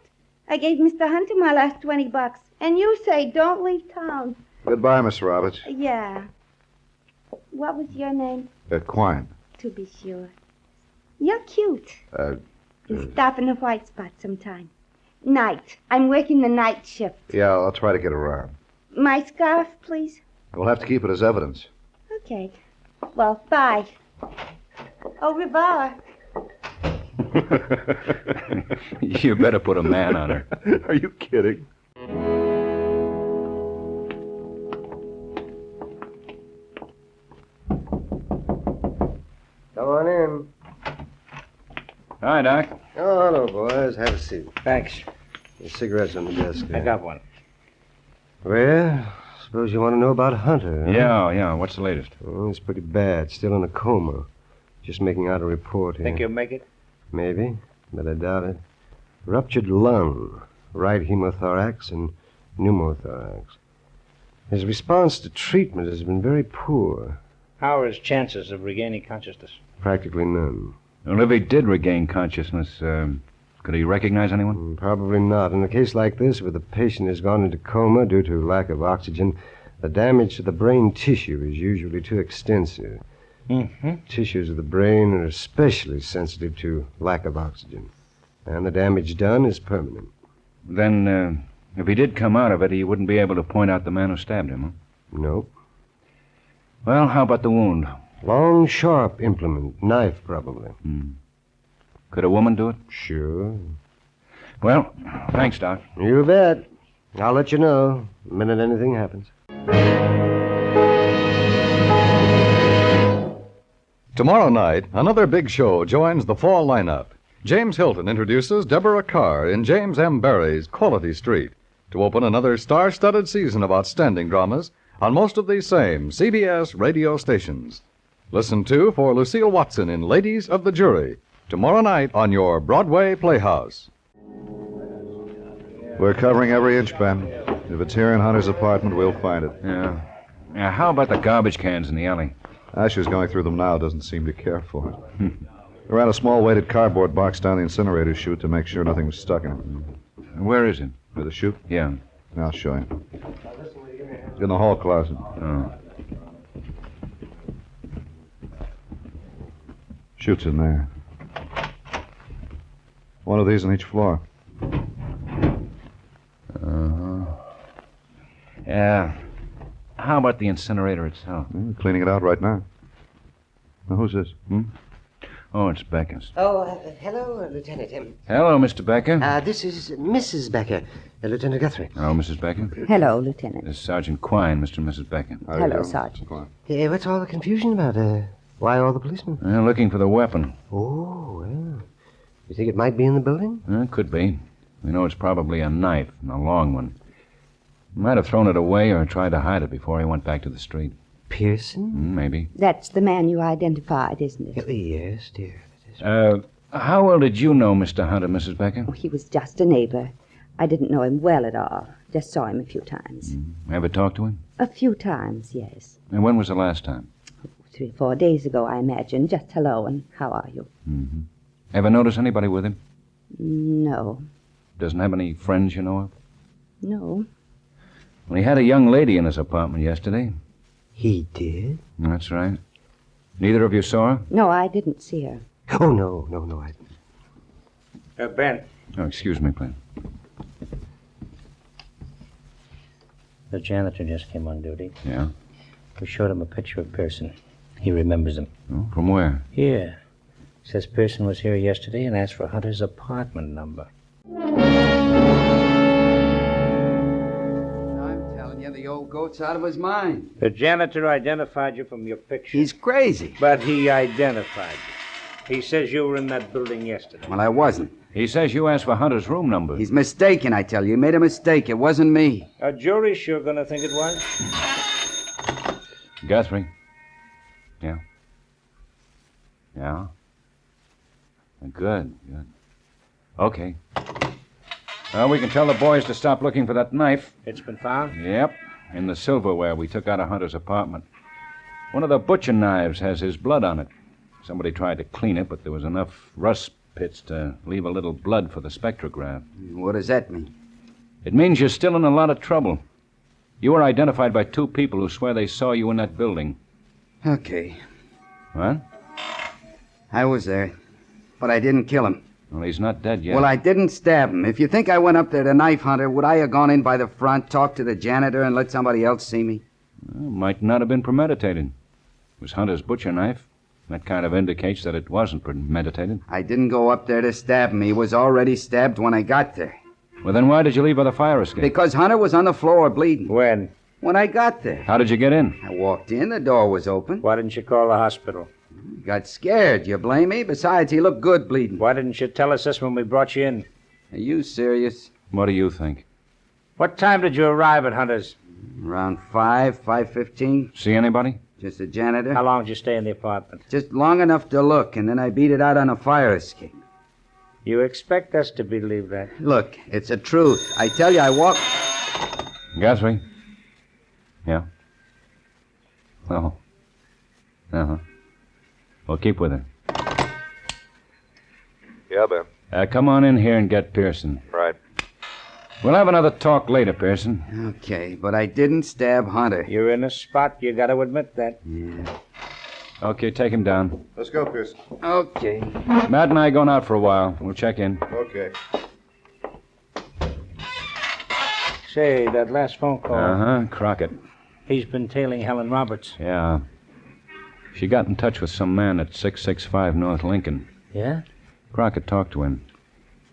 I gave Mr. Hunter my last $20, and you say don't leave town. Goodbye, Miss Roberts. Yeah. What was your name? Quine. To be sure. You're cute. Stop in the White Spot sometime. Night. I'm working the night shift. Yeah, I'll try to get around. My scarf, please? We'll have to keep it as evidence. Okay. Well, bye. Au revoir. You better put a man on her. Are you kidding? Come on in. Hi, Doc. Oh, hello, boys. Have a seat. Thanks. There's cigarettes on the desk there. I got one. Well, suppose you want to know about Hunter, huh? Yeah. What's the latest? Oh, he's pretty bad. Still in a coma. Just making out a report here. Think you'll make it? Maybe, but I doubt it. Ruptured lung, right hemothorax, and pneumothorax. His response to treatment has been very poor. How are his chances of regaining consciousness? Practically none. Well, if he did regain consciousness, could he recognize anyone? Probably not. In a case like this, where the patient has gone into coma due to lack of oxygen, the damage to the brain tissue is usually too extensive. Mm-hmm. Tissues of the brain are especially sensitive to lack of oxygen. And the damage done is permanent. Then, if he did come out of it, he wouldn't be able to point out the man who stabbed him, huh? Nope. Well, how about the wound? Long, sharp implement. Knife, probably. Could a woman do it? Sure. Well, thanks, Doc. You bet. I'll let you know the minute anything happens. Tomorrow night, another big show joins the fall lineup. James Hilton introduces Deborah Carr in James M. Barrie's Quality Street to open another star-studded season of outstanding dramas on most of these same CBS radio stations. Listen, too, for Lucille Watson in Ladies of the Jury tomorrow night on your Broadway Playhouse. We're covering every inch, Ben. If it's here in Hunter's apartment, we'll find it. Yeah. How about the garbage cans in the alley? Asher's going through them now. Doesn't seem to care for it. We ran a small weighted cardboard box down the incinerator chute to make sure nothing was stuck in it. Where is it? Where the chute? Yeah. I'll show you. It's in the hall closet. Oh. Chute's in there. One of these on each floor. Uh-huh. Yeah. How about the incinerator itself? We're cleaning it out right now. Now, who's this? Oh, it's Becker's. Oh, hello, Lieutenant. Hello, Mr. Becker. This is Mrs. Becker, Lieutenant Guthrie. Hello, Mrs. Becker. Hello, Lieutenant. This is Sergeant Quine, Mr. and Mrs. Becker. Hello, Sergeant. Hey, what's all the confusion about? Why all the policemen? Looking for the weapon. Oh, well. You think it might be in the building? Could be. We know it's probably a knife, and a long one. He might have thrown it away or tried to hide it before he went back to the street. Pierson? Maybe. That's the man you identified, isn't it? Yes, dear. How well did you know Mr. Hunter, Mrs. Becker? Oh, he was just a neighbor. I didn't know him well at all. Just saw him a few times. Ever talked to him? A few times, yes. And when was the last time? 3 or 4 days ago, I imagine. Just hello and how are you? Ever notice anybody with him? No. Doesn't have any friends you know of? No. Well, he had a young lady in his apartment yesterday. He did? That's right. Neither of you saw her? No, I didn't see her. Oh, no, I didn't. Ben. Oh, excuse me, please. The janitor just came on duty. Yeah? We showed him a picture of Pierson. He remembers him. Oh, from where? Here. Says Pierson was here yesterday and asked for Hunter's apartment number. I'm telling you, the old goat's out of his mind. The janitor identified you from your picture. He's crazy. But he identified you. He says you were in that building yesterday. Well, I wasn't. He says you asked for Hunter's room number. He's mistaken, I tell you. He made a mistake. It wasn't me. A jury's sure gonna think it was. Guthrie. Yeah? Yeah? Good. Okay. Well, we can tell the boys to stop looking for that knife. It's been found? Yep. In the silverware we took out of Hunter's apartment. One of the butcher knives has his blood on it. Somebody tried to clean it, but there was enough rust pits to leave a little blood for the spectrograph. What does that mean? It means you're still in a lot of trouble. You were identified by 2 people who swear they saw you in that building. Okay. What? I was there, but I didn't kill him. Well, he's not dead yet. Well, I didn't stab him. If you think I went up there to knife Hunter, would I have gone in by the front, talked to the janitor, and let somebody else see me? Well, might not have been premeditated. It was Hunter's butcher knife. That kind of indicates that it wasn't premeditated. I didn't go up there to stab him. He was already stabbed when I got there. Well, then why did you leave by the fire escape? Because Hunter was on the floor bleeding. When? When I got there. How did you get in? I walked in. The door was open. Why didn't you call the hospital? Got scared. You blame me? Besides, he looked good bleeding. Why didn't you tell us this when we brought you in? Are you serious? What do you think? What time did you arrive at Hunter's? Around 5:15. See anybody? Just a janitor. How long did you stay in the apartment? Just long enough to look, and then I beat it out on a fire escape. You expect us to believe that? Look, it's the truth. I tell you, I walked... Guthrie? Yeah? Oh. Uh-huh. Well, keep with her. Yeah, Ben. Come on in here and get Pierson. Right. We'll have another talk later, Pierson. Okay, but I didn't stab Hunter. You're in a spot. You got to admit that. Yeah. Okay, take him down. Let's go, Pierson. Okay. Matt and I going out for a while. We'll check in. Okay. Say, that last phone call. Uh-huh, Crockett. He's been tailing Helen Roberts. Yeah. She got in touch with some man at 665 North Lincoln. Yeah? Crockett talked to him.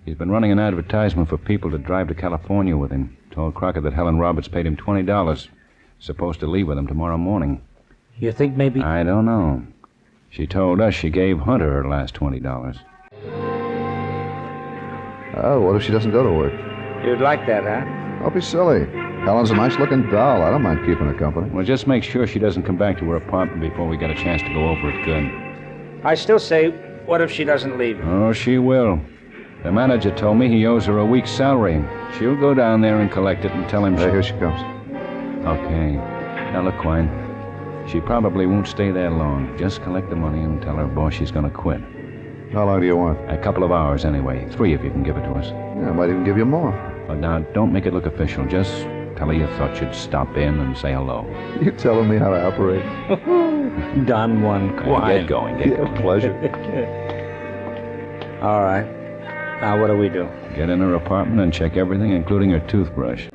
He's been running an advertisement for people to drive to California with him. Told Crockett that Helen Roberts paid him $20. Supposed to leave with him tomorrow morning. You think maybe... I don't know. She told us she gave Hunter her last $20. Oh, what if she doesn't go to work? You'd like that, huh? Don't be silly. Helen's a nice-looking doll. I don't mind keeping her company. Well, just make sure she doesn't come back to her apartment before we get a chance to go over it good. I still say, what if she doesn't leave? Oh, she will. The manager told me he owes her a week's salary. She'll go down there and collect it and tell him Here she comes. Okay. Now, look, Quine. She probably won't stay there long. Just collect the money and tell her boss she's going to quit. How long do you want? A couple of hours, anyway. 3 if you can give it to us. Yeah, I might even give you more. But now, don't make it look official. Just tell her you thought you'd stop in and say hello. You telling me how to operate? Don Juan Quine. Get going. Get going. Pleasure. All right. Now, what do we do? Get in her apartment and check everything, including her toothbrush.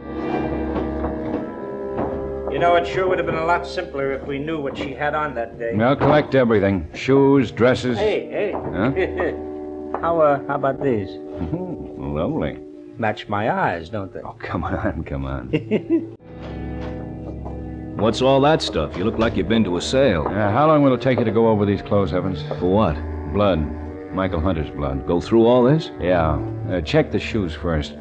You know, it sure would have been a lot simpler if we knew what she had on that day. Well, collect everything. Shoes, dresses. Hey. Huh? How about these? Lovely. Match my eyes, don't they? Oh, come on. What's all that stuff? You look like you've been to a sale. How long will it take you to go over these clothes, Evans? For what? Blood. Michael Hunter's blood. Go through all this? Yeah. Check the shoes first.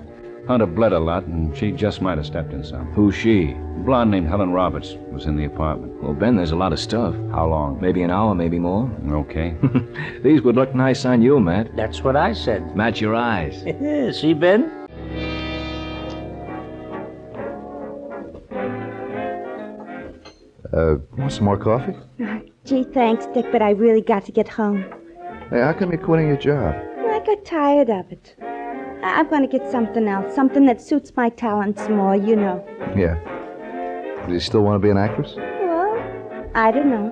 Hunter bled a lot, and she just might have stepped in some. Who's she? Blonde named Helen Roberts was in the apartment. Well, Ben, there's a lot of stuff. How long? Maybe an hour, maybe more. Okay. These would look nice on you, Matt. That's what I said. Match your eyes. See, Ben? Want some more coffee? Gee, thanks, Dick, but I really got to get home. Hey, how come you're quitting your job? I got tired of it. I'm going to get something else, something that suits my talents more, you know. Yeah. Do you still want to be an actress? Well, I don't know.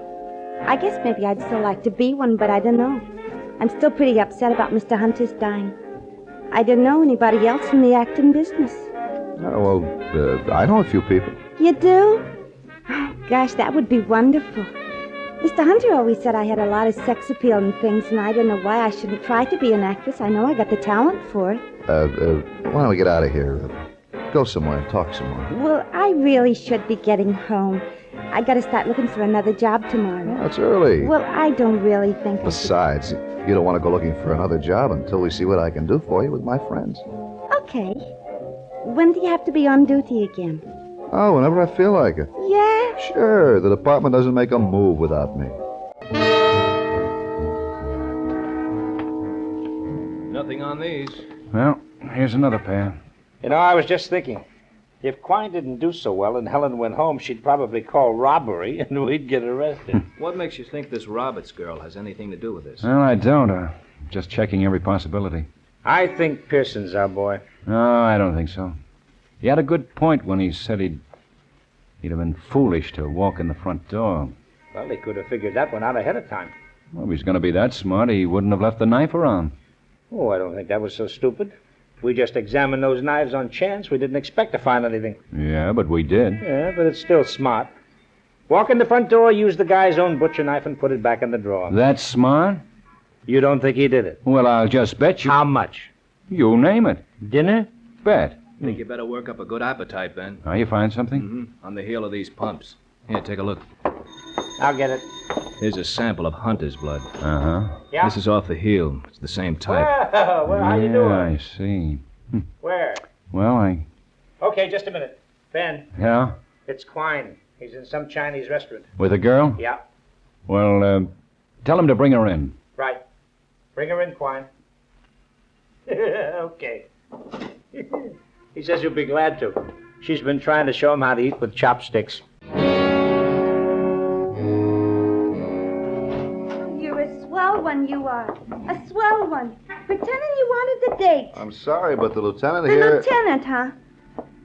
I guess maybe I'd still like to be one, but I don't know. I'm still pretty upset about Mr. Hunter's dying. I don't know anybody else in the acting business. Oh, well, I know a few people. You do? Oh, gosh, that would be wonderful. Mr. Hunter always said I had a lot of sex appeal and things, and I don't know why I shouldn't try to be an actress. I know I got the talent for it. Why don't we get out of here? Go somewhere and talk some more. Well, I really should be getting home. I got to start looking for another job tomorrow. That's early. Well, I don't really think... Besides, you don't want to go looking for another job until we see what I can do for you with my friends. Okay. When do you have to be on duty again? Oh, whenever I feel like it. Yeah? Sure. The department doesn't make a move without me. Nothing on these. Well, here's another pair. You know, I was just thinking, if Quine didn't do so well and Helen went home, she'd probably call robbery and we'd get arrested. What makes you think this Roberts girl has anything to do with this? Well, I don't. Just checking every possibility. I think Pierson's our boy. No, I don't think so. He had a good point when he said he'd have been foolish to walk in the front door. Well, he could have figured that one out ahead of time. Well, if he's going to be that smart, he wouldn't have left the knife around. Oh, I don't think that was so stupid. We just examined those knives on chance. We didn't expect to find anything. Yeah, but we did. Yeah, but it's still smart. Walk in the front door, use the guy's own butcher knife, and put it back in the drawer. That's smart? You don't think he did it? Well, I'll just bet you. How much? You name it. Dinner? Bet. I think you better work up a good appetite, Ben. Now, you find something? Mm-hmm. On the heel of these pumps. Here, take a look. I'll get it. Here's a sample of Hunter's blood. Uh-huh. Yeah? This is off the heel. It's the same type. Well, how you Yeah, doing? I see. Where? Well, I... Okay, just a minute. Ben, Yeah? it's Quine. He's in some Chinese restaurant. With a girl? Yeah, Well, tell him to bring her in. right. Bring her in, Quine. Okay. He says he'll be glad to. She's been trying to show him how to eat with chopsticks. You're a swell one, you are. A swell one. Pretending you wanted the date. I'm sorry, but the lieutenant The here... lieutenant, huh?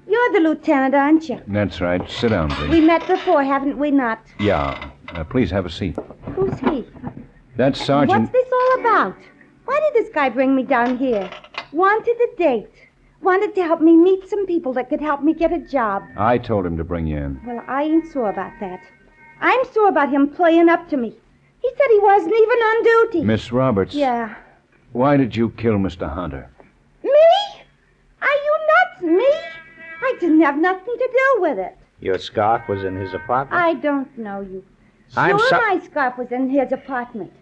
You're the lieutenant, aren't you? That's right. Sit down, please. We met before, haven't we not? Yeah. Please have a seat. Who's he? That's Sergeant... What's this all about? Why did this guy bring me down here? Wanted a date. Wanted to help me meet some people that could help me get a job. I told him to bring you in. Well, I ain't sure about that. I'm sure about him playing up to me. He said he wasn't even on duty. Miss Roberts. Yeah. Why did you kill Mr. Hunter? Me? Are you nuts? Me? I didn't have nothing to do with it. Your scarf was in his apartment? I don't know you. I'm Sure, so- my scarf was in his apartment.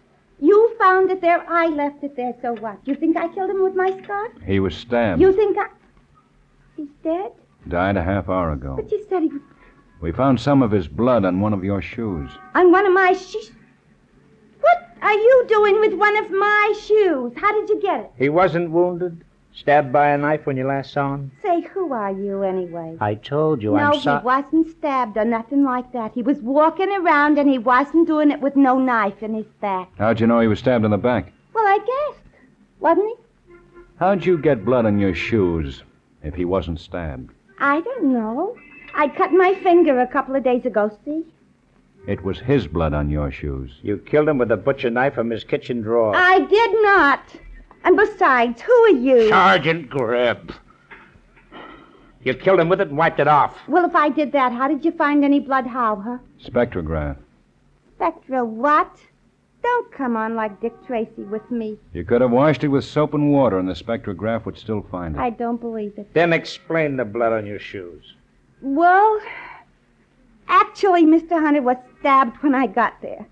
You found it there, I left it there, so what? You think I killed him with my scarf? He was stabbed. You think I... He's dead? Died a half hour ago. But you said he was We found some of his blood on one of your shoes. on one of my shoes. What are you doing with one of my shoes? How did you get it? He wasn't wounded? Stabbed by a knife when you last saw him? Say, who are you anyway? I told you, No, I'm sorry. he wasn't stabbed or nothing like that. He was walking around and he wasn't doing it with no knife in his back. How'd you know he was stabbed in the back? Well, I guessed. Wasn't he? How'd you get blood on your shoes if he wasn't stabbed? I don't know. I cut my finger a couple of days ago, see? It was his blood on your shoes. You killed him with a butcher knife from his kitchen drawer. I did not. And besides, who are you? Sergeant Greb. You killed him with it and wiped it off. Well, if I did that, how did you find any blood? How, huh? Spectrograph. Spectra what? Don't come on like Dick Tracy with me. You could have washed it with soap and water and the spectrograph would still find it. I don't believe it. Then explain the blood on your shoes. Well, actually, Mr. Hunter was stabbed when I got there.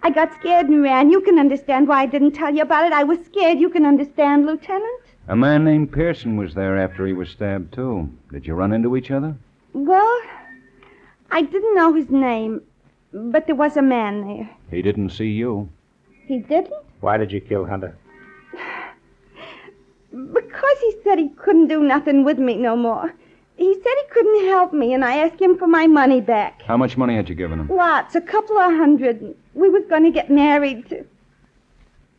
I got scared and ran. You can understand why I didn't tell you about it. I was scared. You can understand, Lieutenant? A man named Pierson was there after he was stabbed, too. Did you run into each other? Well, I didn't know his name, but there was a man there. He didn't see you. He didn't? Why did you kill Hunter? Because he said he couldn't do nothing with me no more. He said he couldn't help me, and I asked him for my money back. How much money had you given him? Lots, a couple of $100. We was going to get married.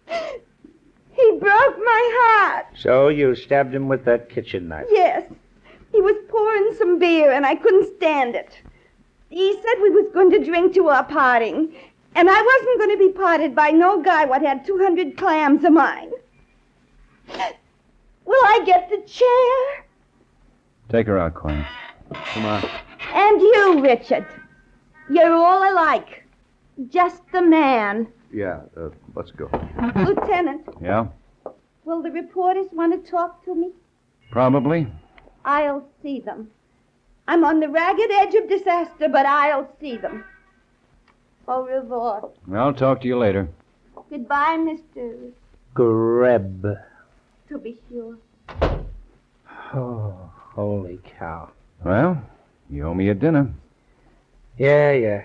He broke my heart. So you stabbed him with that kitchen knife. Yes. He was pouring some beer, and I couldn't stand it. He said we was going to drink to our parting, and I wasn't going to be parted by no guy what had 200 clams of mine. Will I get the chair? Take her out, Quinn. Come on. And you, Richard. You're all alike. Just the man. Yeah, let's go. Lieutenant, Yeah? will the reporters want to talk to me? Probably. I'll see them. I'm on the ragged edge of disaster, but I'll see them. Au revoir. I'll talk to you later. Goodbye, Mr. Greb. To be sure. Oh, holy cow. Well, you owe me a dinner. Yeah.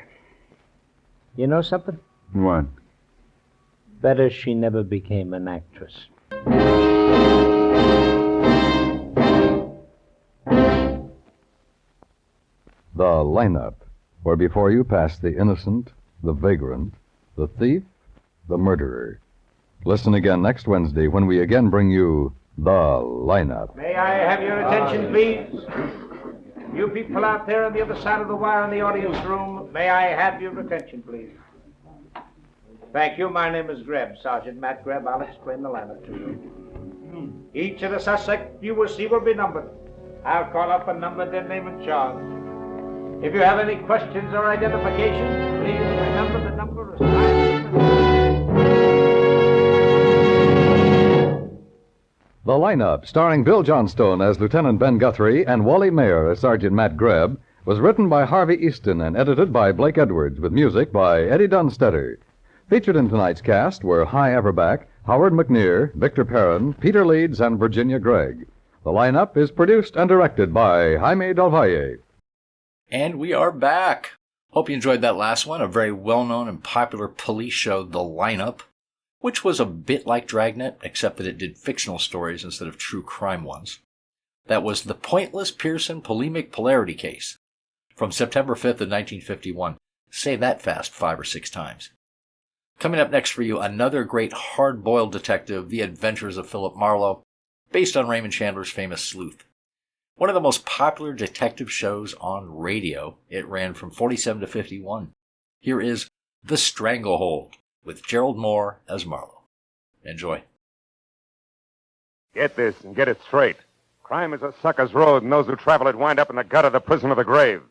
You know something? What? Better she never became an actress. The lineup, where before you pass the innocent, the vagrant, the thief, the murderer. Listen again next Wednesday when we again bring you The Lineup. May I have your attention, please? You people out there on the other side of the wire in the audience room, may I have your attention, please? Thank you. My name is Greb, Sergeant Matt Greb. I'll explain the lineup to you. Each of the suspects you will see will be numbered. I'll call up a number, their name and charge. If you have any questions or identifications, please remember the number is 9. The Lineup, starring Bill Johnstone as Lieutenant Ben Guthrie and Wally Mayer as Sergeant Matt Greb, was written by Harvey Easton and edited by Blake Edwards, with music by Eddie Dunstetter. Featured in tonight's cast were Hy Averback, Howard McNear, Victor Perrin, Peter Leeds, and Virginia Gregg. The lineup is produced and directed by Jaime Del Valle. And we are back. Hope you enjoyed that last one, a very well-known and popular police show, The Lineup, which was a bit like Dragnet, except that it did fictional stories instead of true crime ones. That was the pointless Pierson Polemic Polarity case from September 5th of 1951. Say that fast 5 or 6 times. Coming up next for you, another great hard-boiled detective, The Adventures of Philip Marlowe, based on Raymond Chandler's famous Sleuth. One of the most popular detective shows on radio. It ran from 47 to 51. Here is The Stranglehold, with Gerald Moore as Marlowe. Enjoy. Get this and get it straight. Crime is a sucker's road, and those who travel it wind up in the gut of the prison of the grave.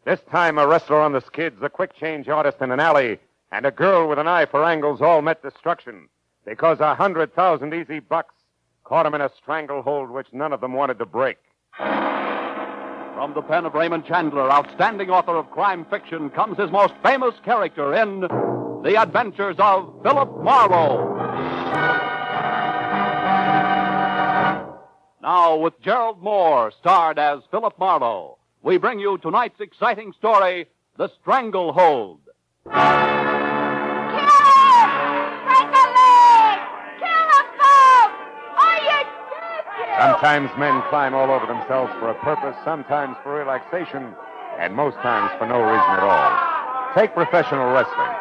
This time, a wrestler on the skids, a quick-change artist in an alley, and a girl with an eye for angles all met destruction because 100,000 easy bucks caught him in a stranglehold which none of them wanted to break. From the pen of Raymond Chandler, outstanding author of crime fiction, comes his most famous character in The Adventures of Philip Marlowe. Now, with Gerald Moore, starred as Philip Marlowe, we bring you tonight's exciting story, The Stranglehold. Sometimes men climb all over themselves for a purpose, sometimes for relaxation, and most times for no reason at all. Take professional wrestling.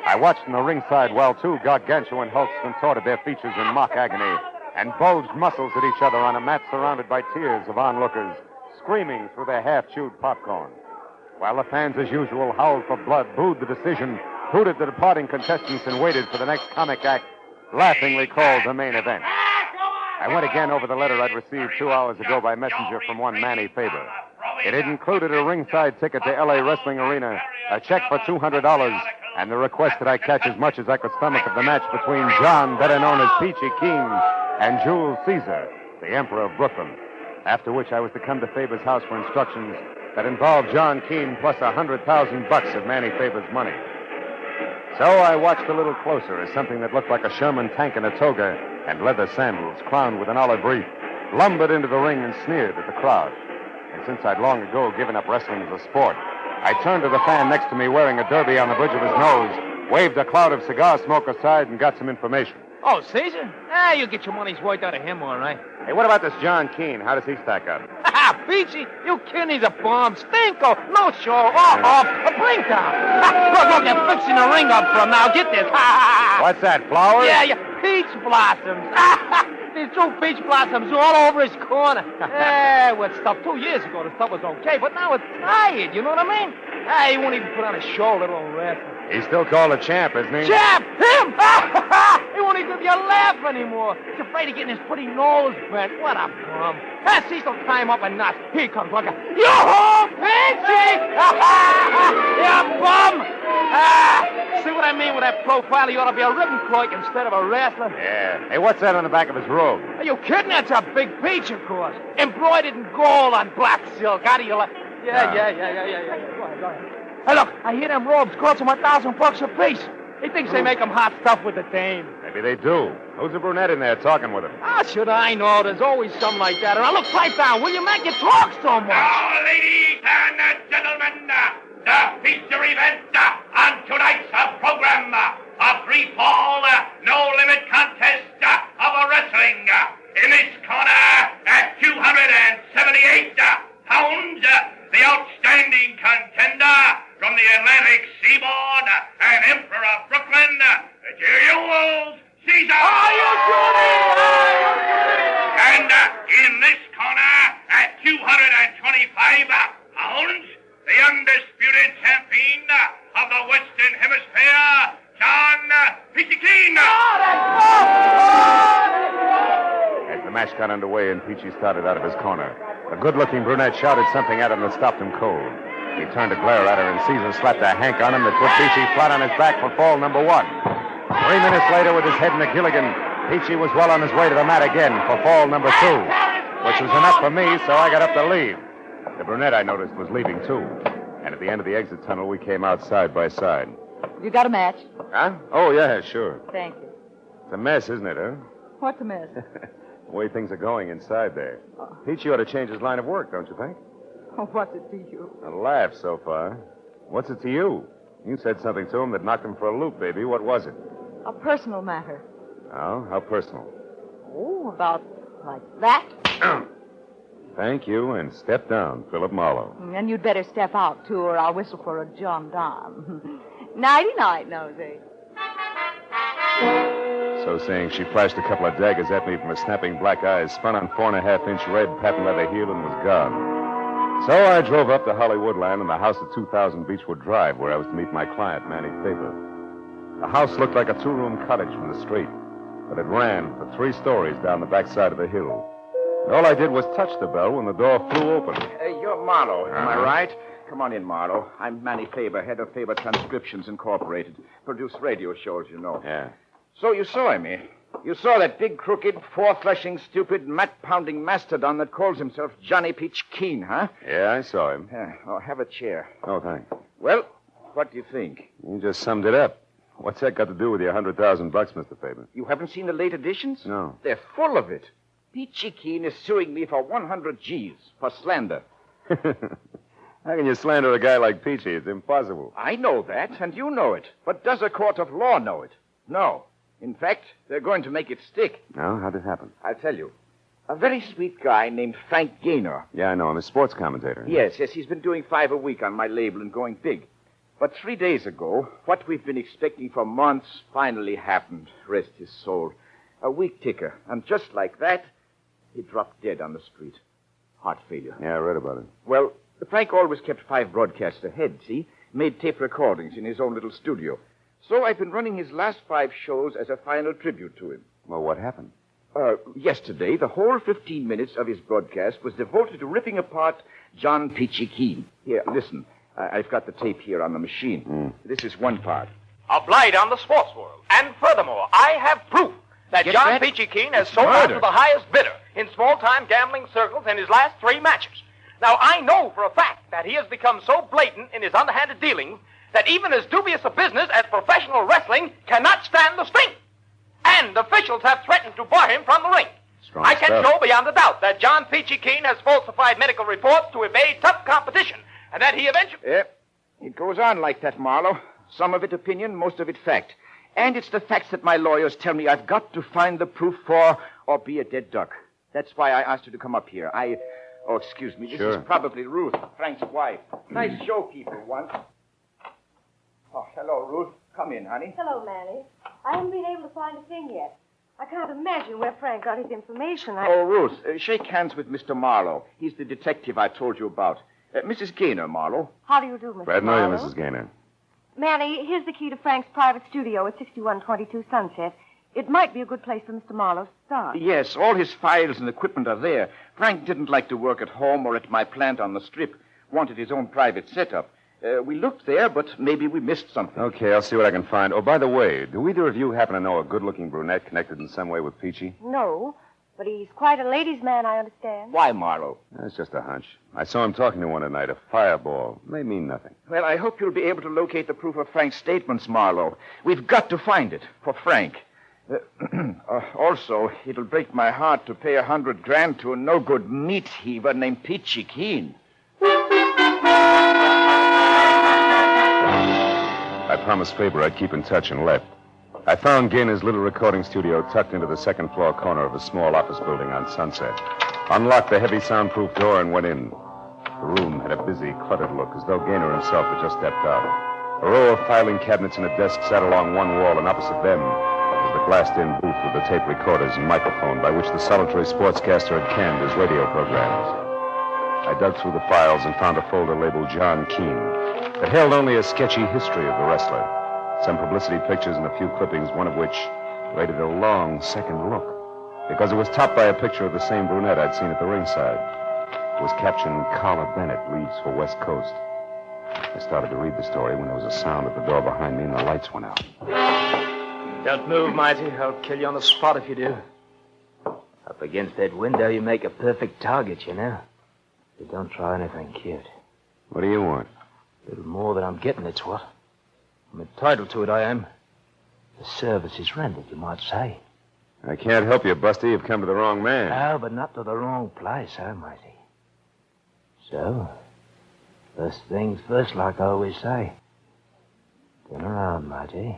I watched in the ringside while two gargantuan hulks contorted their features in mock agony and bulged muscles at each other on a mat surrounded by tiers of onlookers, screaming through their half-chewed popcorn. While the fans, as usual, howled for blood, booed the decision, hooted the departing contestants, and waited for the next comic act, laughingly called the main event. I went again over the letter I'd received 2 hours ago by messenger from one Manny Faber. It had included a ringside ticket to L.A. Wrestling Arena, a check for $200, and the request that I catch as much as I could stomach of the match between John, better known as Peachy Keen, and Jules Caesar, the Emperor of Brooklyn. After which I was to come to Faber's house for instructions that involved John Keene plus $100,000 of Manny Faber's money. So I watched a little closer as something that looked like a Sherman tank in a toga and leather sandals, crowned with an olive wreath, lumbered into the ring and sneered at the crowd. And since I'd long ago given up wrestling as a sport, I turned to the fan next to me wearing a derby on the bridge of his nose, waved a cloud of cigar smoke aside, and got some information. Oh, Caesar? You get your money's worth out of him, all right. Hey, what about this John Keene? How does he stack up? Ha! Peachy, you kidding? He's a bomb. Stinko. No show. Off. A blink down. Look, they're fixing the ring up for him now. Get this. What's that, flowers? Yeah, peach blossoms. There's 2 peach blossoms all over his corner. What stuff 2 years ago, the stuff was okay, but now it's tired, you know what I mean? He won't even put on a show, little old wrestler. He's still called a champ, isn't he? Champ! Him! He won't even give you a laugh anymore. He's afraid of getting his pretty nose bent. What a bum. Cecil, tie him up a notch. Here he comes, look. Yo-ho, Peachy! You bum! See what I mean with that profile? He ought to be a ribbon clerk instead of a wrestler. Yeah. Hey, what's that on the back of his robe? Are you kidding? That's a big peach, of course. Embroidered in gold on black silk. How do you like... Yeah. Go ahead. Hey, look, I hear them robes cost him $1,000 a piece. He thinks they make him hot stuff with the dame. Maybe they do. Who's the brunette in there talking with him? How should I know? There's always something like that. Now, look, pipe down, will you, Mac? You talk so much. Now, ladies and gentlemen, the feature event on tonight's program, a free-fall, no-limit contest of wrestling. In this corner, at 278 pounds, the outstanding contender from the Atlantic Seaboard and Emperor of Brooklyn, Jules Caesar. Are you And in this corner, at 225 pounds, the undisputed champion of the Western Hemisphere, John Peachy Keen. As the match got underway and Peachy started out of his corner, a good-looking brunette shouted something at him that stopped him cold. He turned to glare at her, and Caesar slapped a hank on him that put Peachy flat on his back for fall number 1. 3 minutes later, with his head in a Gilligan, Peachy was well on his way to the mat again for fall number 2, which was enough for me, so I got up to leave. The brunette I noticed was leaving, too. And at the end of the exit tunnel, we came out side by side. You got a match? Huh? Oh, yeah, sure. Thank you. It's a mess, isn't it, huh? What's a mess? The way things are going inside there. Peachy ought to change his line of work, don't you think? Oh, what's it to you? A laugh so far. What's it to you? You said something to him that knocked him for a loop, baby. What was it? A personal matter. Oh, how personal? Oh, about like that. Thank you, and step down, Philip Marlowe. And you'd better step out, too, or I'll whistle for a John Don. Nighty-night, Nosy. So saying, she flashed a couple of daggers at me from her snapping black eyes, spun on 4.5-inch red patent leather heel, and was gone. So I drove up to Hollywoodland and the house at 2000 Beechwood Drive, where I was to meet my client, Manny Faber. The house looked like a two-room cottage from the street, but it ran for 3 stories down the backside of the hill. And all I did was touch the bell when the door flew open. You're Marlowe, am I right? Come on in, Marlowe. I'm Manny Faber, head of Faber Transcriptions Incorporated. Produce radio shows, you know. Yeah. So you saw him, eh? You saw that big, crooked, four-fleshing, stupid, mat-pounding mastodon that calls himself Johnny Peach Keen, huh? Yeah, I saw him. Yeah. Oh, have a chair. Oh, thanks. Well, what do you think? You just summed it up. What's that got to do with your $100,000, Mr. Faber? You haven't seen the late editions? No. They're full of it. Peachy Keen is suing me for 100 G's for slander. How can you slander a guy like Peachy? It's impossible. I know that, and you know it. But does a court of law know it? No. In fact, they're going to make it stick. No? How'd it happen? I'll tell you. A very sweet guy named Frank Gaynor. Yeah, I know him. A sports commentator. Yes, he's been doing 5 a week on my label and going big. But 3 days ago, what we've been expecting for months finally happened. Rest his soul. A week ticker. And just like that, he dropped dead on the street. Heart failure. Yeah, I read about it. Well, Frank always kept 5 broadcasts ahead, see? Made tape recordings in his own little studio. So I've been running his last 5 shows as a final tribute to him. Well, what happened? Yesterday, the whole 15 minutes of his broadcast was devoted to ripping apart John Peachy Keen. Here, listen. I've got the tape here on the machine. This is one part. A blight on the sports world. And furthermore, I have proof that Get John that? Peachy Keen has sold out to the highest bidder in small-time gambling circles in his last 3 matches. Now, I know for a fact that he has become so blatant in his underhanded dealings that even as dubious a business as professional wrestling cannot stand the sting. And officials have threatened to bar him from the ring. Strong I can stuff. show beyond a doubt that John Peachy Keen has falsified medical reports to evade tough competition, and that he eventually... Yep. It goes on like that, Marlowe. Some of it opinion, most of it fact. And it's the facts that my lawyers tell me I've got to find the proof for or be a dead duck. That's why I asked you to come up here. Oh, excuse me. This Sure. is probably Ruth, Frank's wife. Nice showkeeper once. Oh, hello, Ruth. Come in, honey. Hello, Manny. I haven't been able to find a thing yet. I can't imagine where Frank got his information. Oh, Ruth, shake hands with Mr. Marlowe. He's the detective I told you about. Mrs. Gaynor, Marlowe. How do you do, Mr. Glad to know you, Marlowe? Mrs. Gaynor. Manny, here's the key to Frank's private studio at 6122 Sunset. It might be a good place for Mr. Marlowe to start. Yes, all his files and equipment are there. Frank didn't like to work at home or at my plant on the strip. Wanted his own private setup. We looked there, but maybe we missed something. Okay, I'll see what I can find. Oh, by the way, do either of you happen to know a good-looking brunette connected in some way with Peachy? No, but he's quite a ladies' man, I understand. Why, Marlowe? That's just a hunch. I saw him talking to one tonight, a fireball. May mean nothing. Well, I hope you'll be able to locate the proof of Frank's statements, Marlowe. We've got to find it for Frank. Also, it'll break my heart to pay $100,000 to a no-good meat heaver named Peachy Keen. I promised Faber I'd keep in touch and left. I found Gaynor's little recording studio tucked into the second-floor corner of a small office building on Sunset. Unlocked the heavy soundproof door and went in. The room had a busy, cluttered look, as though Gaynor himself had just stepped out. A row of filing cabinets and a desk sat along one wall, and opposite them was the glassed-in booth with the tape recorders and microphone by which the solitary sportscaster had canned his radio programs. I dug through the files and found a folder labeled John Keen that held only a sketchy history of the wrestler, some publicity pictures and a few clippings, one of which rated a long second look, because it was topped by a picture of the same brunette I'd seen at the ringside. It was captioned, Carla Bennett leaves for West Coast. I started to read the story when there was a sound at the door behind me and the lights went out. Don't move, Maisie. I'll kill you on the spot if you do. Up against that window, you make a perfect target, you know. But don't try anything cute. What do you want? A little more than I'm getting, it's what. I'm entitled to it, I am. The service is rendered, you might say. I can't help you, Buster. You've come to the wrong man. No, but not to the wrong place, Maisie? So, first things first, like I always say. Turn around, Maisie.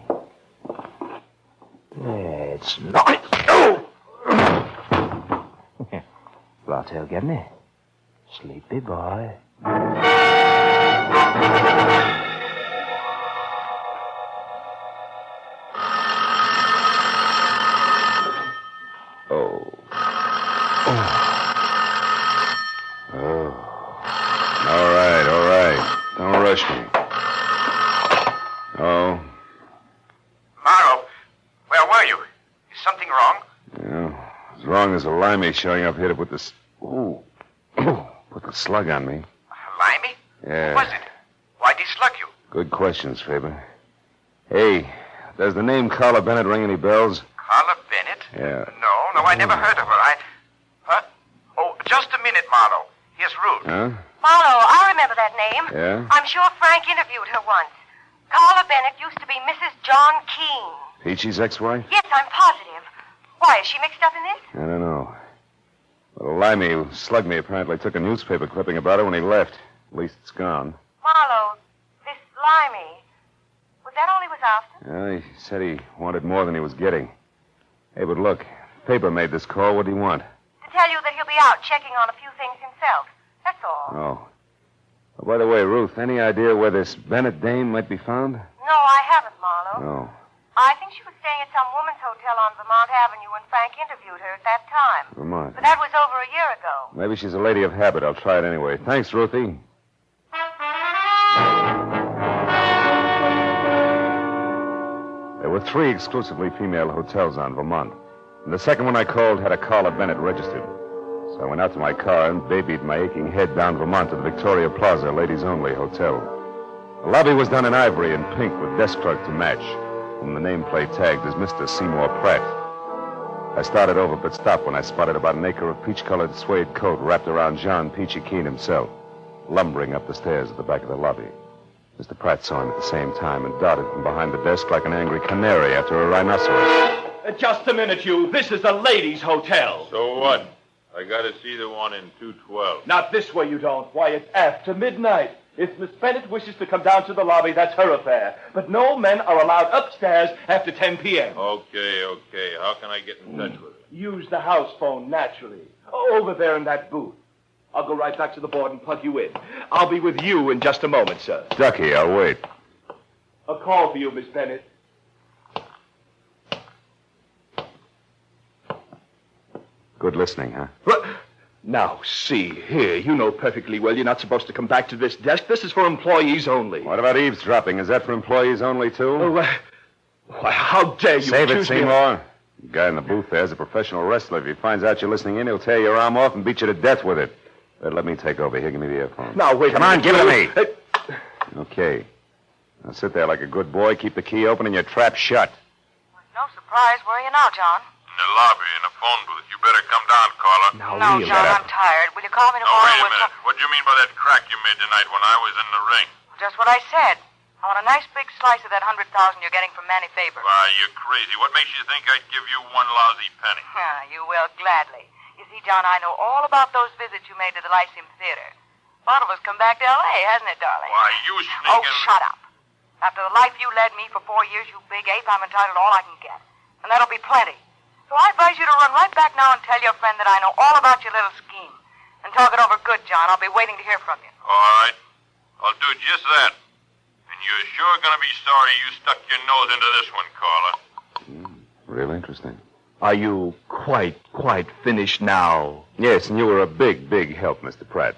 Yeah, it's nice. Oh! Flytail getting it. Sleepy boy. All right. Don't rush me. Oh. Marlowe, where were you? Is something wrong? Yeah. As wrong as a limey showing up here to put this... Ooh. Put the slug on me. Limey? Yeah. Who was it? Why'd he slug you? Good questions, Faber. Hey, does the name Carla Bennett ring any bells? Carla Bennett? Yeah. No, I never heard of her. Huh? Oh, just a minute, Marlowe. Here's Ruth. Huh? Marlowe, I remember that name. Yeah? I'm sure Frank interviewed her once. Carla Bennett used to be Mrs. John Keene. Peachy's ex-wife? Yes, I'm positive. Why, is she mixed up in this? I don't know. Well, the limey who slugged me apparently took a newspaper clipping about her when he left. At least it's gone. Marlowe, this Limey, was that all he was after? Yeah, he said he wanted more than he was getting. Hey, but look, Faber made this call. What do you want? To tell you that he'll be out checking on a few things himself. That's all. Oh. Oh, by the way, Ruth, any idea where this Bennett dame might be found? No, I haven't, Marlowe. No. I think she was staying at some woman's hotel on Vermont Avenue when Frank interviewed her at that time. Vermont. But that was over a year ago. Maybe she's a lady of habit. I'll try it anyway. Thanks, Ruthie. There were 3 exclusively female hotels on Vermont, and the second one I called had a Carla Bennett registered. So I went out to my car and babied my aching head down Vermont to the Victoria Plaza ladies-only hotel. The lobby was done in ivory and pink with desk clerk to match, whom the nameplate tagged as Mr. Seymour Pratt. I started over but stopped when I spotted about an acre of peach-colored suede coat wrapped around John Peachy Keene himself, lumbering up the stairs at the back of the lobby. Mr. Pratt saw him at the same time and darted from behind the desk like an angry canary after a rhinoceros. Just a minute, you. This is a ladies' hotel. So what? I gotta see the one in 212. Not this way, you don't. Why, it's after midnight. If Miss Bennett wishes to come down to the lobby, that's her affair. But no men are allowed upstairs after 10 p.m. Okay. How can I get in touch with her? Use the house phone, naturally. Over there in that booth. I'll go right back to the board and plug you in. I'll be with you in just a moment, sir. Ducky, I'll wait. A call for you, Miss Bennett. Good listening, huh? Now, see here. You know perfectly well you're not supposed to come back to this desk. This is for employees only. What about eavesdropping? Is that for employees only, too? Why, how dare you Save it, accuse me of- Seymour. The guy in the booth there is a professional wrestler. If he finds out you're listening in, he'll tear your arm off and beat you to death with it. Better let me take over. Here, give me the earphone. Now, wait a Come on, minute, give it to will me. Okay. Now sit there like a good boy, keep the key open, and your trap shut. No surprise. Where are you now, John? In the lobby, in a phone booth. You better come down, Carla. No, John, I'm tired. Will you call me tomorrow? Wait a minute. What do you mean by that crack you made tonight when I was in the ring? Just what I said. I want a nice big slice of that 100,000 you're getting from Manny Faber. Why, you're crazy. What makes you think I'd give you one lousy penny? You will, gladly. You see, John, I know all about those visits you made to the Lyceum Theater. Part of us come back to L.A., hasn't it, darling? Why, you sneaking... Oh, shut up. After the life you led me for 4 years, you big ape, I'm entitled to all I can get. And that'll be plenty. So I advise you to run right back now and tell your friend that I know all about your little scheme. And talk it over good, John. I'll be waiting to hear from you. All right. I'll do just that. And you're sure going to be sorry you stuck your nose into this one, Carla. Real interesting. Are you quite finished now? Yes, and you were a big help, Mr. Pratt.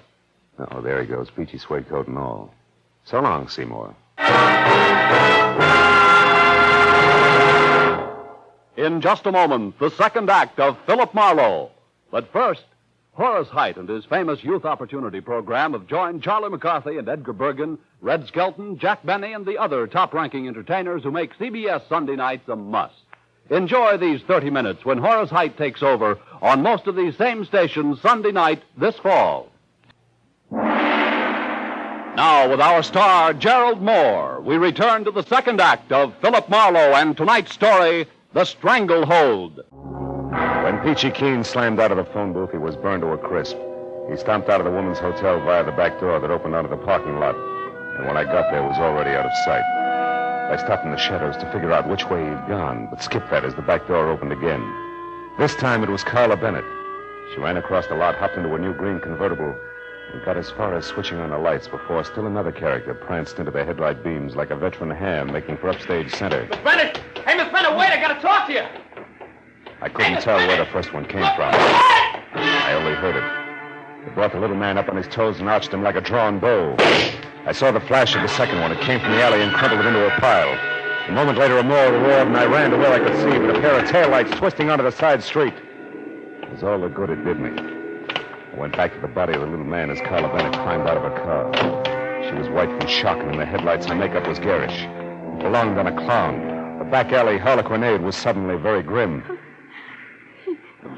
Oh, there he goes, peachy suede coat and all. So long, Seymour. In just a moment, the second act of Philip Marlowe. But first, Horace Heidt and his famous Youth Opportunity Program have joined Charlie McCarthy and Edgar Bergen, Red Skelton, Jack Benny, and the other top-ranking entertainers who make CBS Sunday nights a must. Enjoy these 30 minutes when Horace Heidt takes over on most of these same stations Sunday night this fall. Now, with our star, Gerald Moore, we return to the second act of Philip Marlowe and tonight's story, The Stranglehold. When Peachy Keen slammed out of the phone booth, he was burned to a crisp. He stomped out of the woman's hotel via the back door that opened onto the parking lot. And when I got there, it was already out of sight. I stopped in the shadows to figure out which way he'd gone, but skipped that as the back door opened again. This time it was Carla Bennett. She ran across the lot, hopped into a new green convertible, and got as far as switching on the lights before still another character pranced into the headlight beams like a veteran ham making for upstage center. Miss Bennett! Hey, Miss Bennett, wait, I gotta talk to you. I couldn't tell where the first one came from. I only heard it. It brought the little man up on his toes and arched him like a drawn bow. I saw the flash of the second one. It came from the alley and crumpled it into a pile. A moment later, a more roared, and I ran to where I could see, but a pair of taillights twisting onto the side street. It was all the good it did me. I went back to the body of the little man as Carla Bennett climbed out of her car. She was white from shock, and in the headlights her makeup was garish. It belonged on a clown. The back alley harlequinade was suddenly very grim.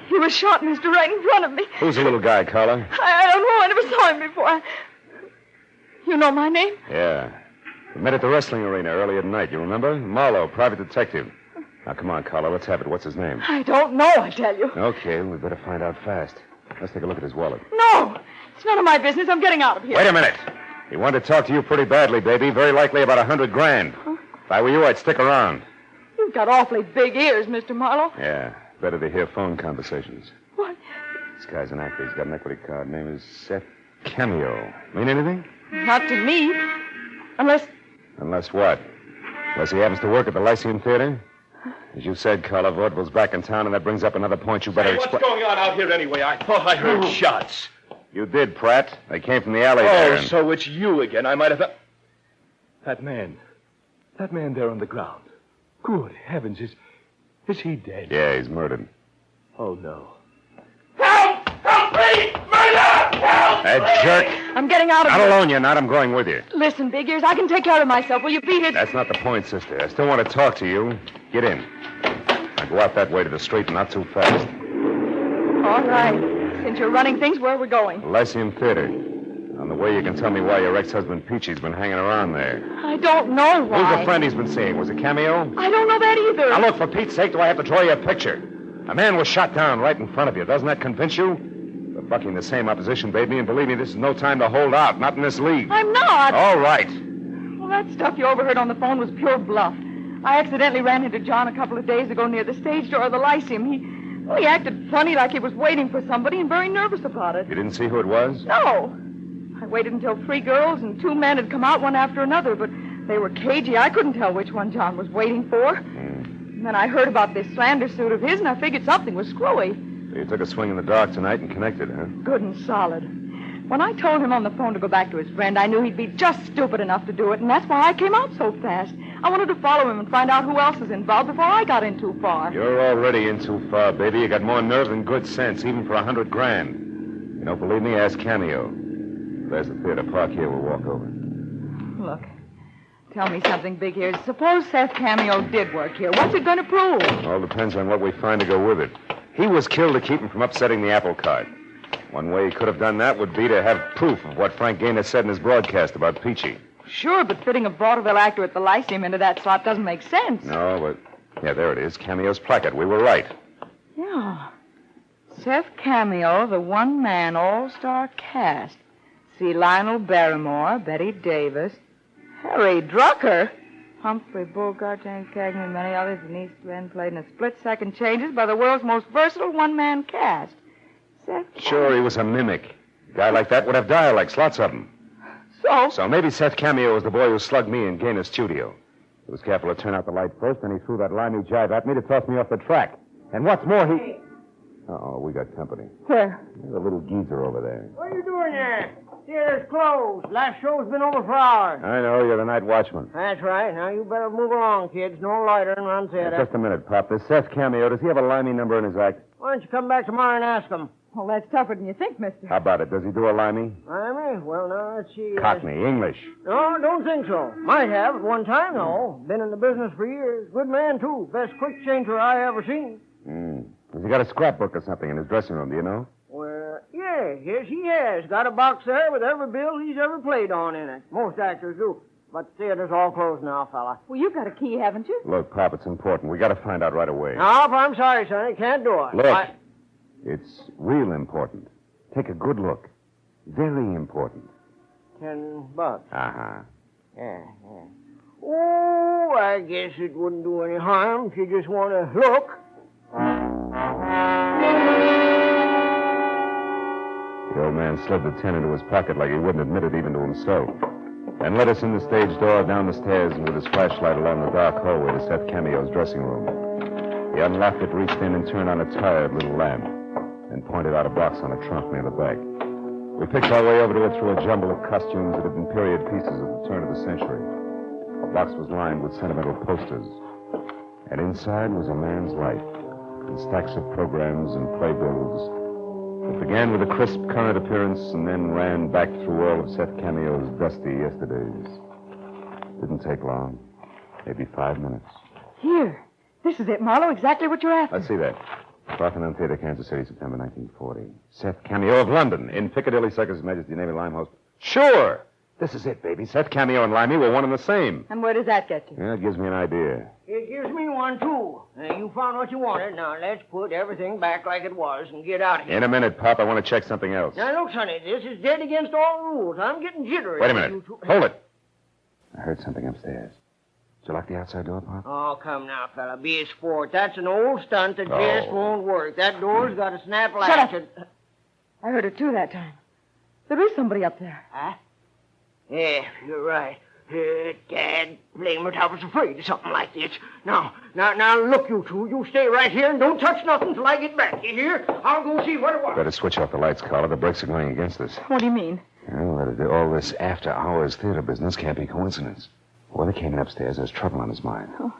He was shot, mister, right in front of me. Who's the little guy, Carla? I don't know. I never saw him before. You know my name? Yeah. We met at the wrestling arena earlier tonight, you remember? Marlowe, private detective. Now, come on, Carla, let's have it. What's his name? I don't know, I tell you. Okay, we better find out fast. Let's take a look at his wallet. No! It's none of my business. I'm getting out of here. Wait a minute. He wanted to talk to you pretty badly, baby. Very likely about $100,000. Huh? If I were you, I'd stick around. You've got awfully big ears, Mr. Marlowe. Yeah, better to hear phone conversations. What? This guy's an actor. He's got an equity card. Name is Seth Cameo. Mean anything? Not to me. Unless... Unless what? Unless he happens to work at the Lyceum Theater? As you said, Carla, Vaudeville's back in town, and that brings up another point you better explain. What's going on out here anyway? I thought I heard shots. You did, Pratt. They came from the alley there. Oh, so it's you again. I might have... That man there on the ground. Good heavens, is he dead? Yeah, he's murdered. Oh, no. Help! Help me! Murder! Help! That jerk. I'm getting out of Not here. alone, you're not. I'm going with you. Listen, Big Ears, I can take care of myself. Will you beat it? That's not the point, sister. I still want to talk to you. Get in. Now go out that way to the street and not too fast. All right. Since you're running things, where are we going? The Lyceum Theater. On the way, you can tell me why your ex-husband Peachy's been hanging around there. I don't know why. Who's the friend he's been seeing? Was it Cameo? I don't know that either. Now, look, for Pete's sake, do I have to draw you a picture? A man was shot down right in front of you. Doesn't that convince you? We're bucking the same opposition, baby, and believe me, this is no time to hold out. Not in this league. I'm not. All right. Well, that stuff you overheard on the phone was pure bluff. I accidentally ran into John a couple of days ago near the stage door of the Lyceum. He acted funny like he was waiting for somebody and very nervous about it. You didn't see who it was? No. I waited until 3 girls and 2 men had come out one after another, but they were cagey. I couldn't tell which one John was waiting for. And then I heard about this slander suit of his, and I figured something was screwy. So you took a swing in the dark tonight and connected, huh? Good and solid. When I told him on the phone to go back to his friend, I knew he'd be just stupid enough to do it, and that's why I came out so fast. I wanted to follow him and find out who else is involved before I got in too far. You're already in too far, baby. You got more nerve than good sense, even for $100,000. You don't believe me? Ask Cameo. There's the theater. Park here. We'll walk over. Look, tell me something, Big Ears. Suppose Seth Cameo did work here. What's it going to prove? All depends on what we find to go with it. He was killed to keep him from upsetting the apple cart. One way he could have done that would be to have proof of what Frank Gaynor said in his broadcast about Peachy. Sure, but fitting a vaudeville actor at the Lyceum into that slot doesn't make sense. No, but... Yeah, there it is. Cameo's placard. We were right. Yeah. Seth Cameo, the one-man all-star cast. See Lionel Barrymore, Betty Davis, Harry Drucker, Humphrey Bogart, James Cagney, and many others. Denise Glenn played in a split-second changes by the world's most versatile one-man cast. Seth Cameo. Sure, he was a mimic. A guy like that would have dialects, lots of them. So maybe Seth Cameo was the boy who slugged me in Gaynor's studio. He was careful to turn out the light first, and he threw that limey jibe at me to toss me off the track. And what's more, he... Uh-oh, we got company. Where? There's a little geezer over there. What are you doing there? Theater's closed. Last show's been over for hours. I know, you're the night watchman. That's right. Now you better move along, kids. No lighter and run theater. Just a minute, Pop. This Seth Cameo, does he have a limey number in his act? Why don't you come back tomorrow and ask him? Well, that's tougher than you think, mister. How about it? Does he do a limey? Limey? Well, now, let's see. Cockney, English. No, don't think so. Might have at one time, though. Been in the business for years. Good man, too. Best quick changer I ever seen. Has he got a scrapbook or something in his dressing room, do you know? Well, yeah. boy. Yes, he has. Got a box there with every bill he's ever played on in it. Most actors do. But the theater's all closed now, fella. Well, you've got a key, haven't you? Look, Pop, it's important. We got to find out right away. No, I'm sorry, Sonny. Can't do it. Look, it's real important. Take a good look. Very important. $10. Uh-huh. Yeah. Oh, I guess it wouldn't do any harm if you just want to look. The old man slid the 10 into his pocket like he wouldn't admit it even to himself, and led us in the stage door, down the stairs, and with his flashlight along the dark hallway to Seth Cameo's dressing room. He unlocked it, reached in, and turned on a tired little lamp, and pointed out a box on a trunk near the back. We picked our way over to it through a jumble of costumes that had been period pieces at the turn of the century. The box was lined with sentimental posters, and inside was a man's life, and stacks of programs and playbills. It began with a crisp current appearance and then ran back through all of Seth Cameo's dusty yesterdays. Didn't take long. Maybe 5 minutes. Here. This is it, Marlowe. Exactly what you're after. Let's see that. Parthenon Theater, Kansas City, September 1940. Seth Cameo of London, in Piccadilly Circus, His Majesty Navy Limehouse. Sure! This is it, baby. Seth Cameo and Limey were one and the same. And where does that get you? Yeah, it gives me an idea. It gives me one, too. You found what you wanted. Now, let's put everything back like it was and get out of here. In a minute, Pop. I want to check something else. Now, look, Sonny, this is dead against all rules. I'm getting jittery. Wait a minute. Hold it. I heard something upstairs. Did you lock the outside door, Pop? Oh, come now, fella. Be a sport. That's an old stunt that just won't work. That door's got a snap latch. Shut up. I heard it, too, that time. There is somebody up there. Huh? Yeah, you're right. Dad, blame it, I was afraid of something like this. Now, look, you two. You stay right here and don't touch nothing till I get back. You hear? I'll go see what it was. Better switch off the lights, Carla. The brakes are going against us. What do you mean? Well, all this after-hours theater business can't be coincidence. When they came in upstairs, there's trouble on his mind. Oh.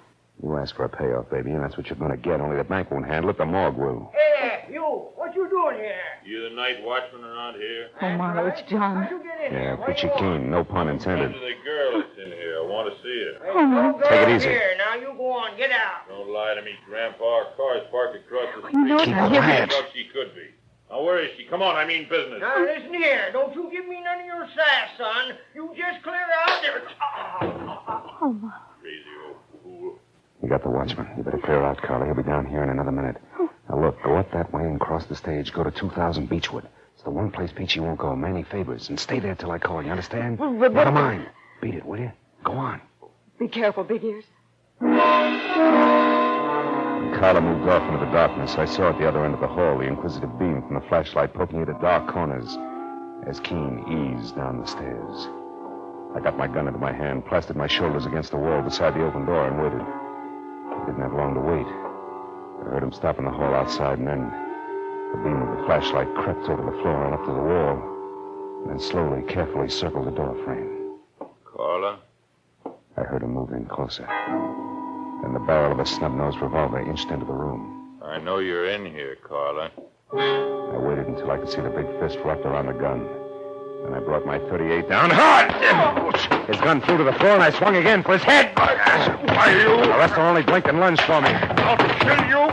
You asked for a payoff, baby, and that's what you're going to get. Only the bank won't handle it. The morgue will. Hey, you. What you doing here? You the night watchman around here? Oh, Marlowe, it's John. How'd you get in Yeah, here? peachy keen. No pun intended. To the girl that's in here. I want to see her. Don't go Take it easy. Here. Now, you go on. Get out. Don't lie to me, Grandpa. Our car's parked across the street. You know Keep quiet. How she could be. Now, where is she? Come on, I mean business. Now, listen here. Don't you give me none of your sass, son. You just clear out there. Oh, Marlowe. Crazy old fool. You got the watchman. You better clear out, Carla. He'll be down here in another minute. Now, look, go up that way and cross the stage. Go to 2000 Beechwood. It's the one place Peachy won't go. Manny Favors. And stay there till I call. You understand? Never mind. Beat it, will you? Go on. Be careful, Big Ears. Carla moved off into the darkness. I saw at the other end of the hall the inquisitive beam from the flashlight poking into dark corners as Keen eased down the stairs. I got my gun into my hand, plastered my shoulders against the wall beside the open door, and waited. I didn't have long to wait. I heard him stop in the hall outside, and then the beam of the flashlight crept over the floor and up to the wall, and then slowly, carefully circled the door frame. Carla? I heard him move in closer. Then the barrel of a snub-nosed revolver inched into the room. I know you're in here, Carla. I waited until I could see the big fist wrapped around the gun. Then I brought my .38 down hard. His gun flew to the floor, and I swung again for his head. Why, you? The rest only blinked and lunged for me. I'll kill you.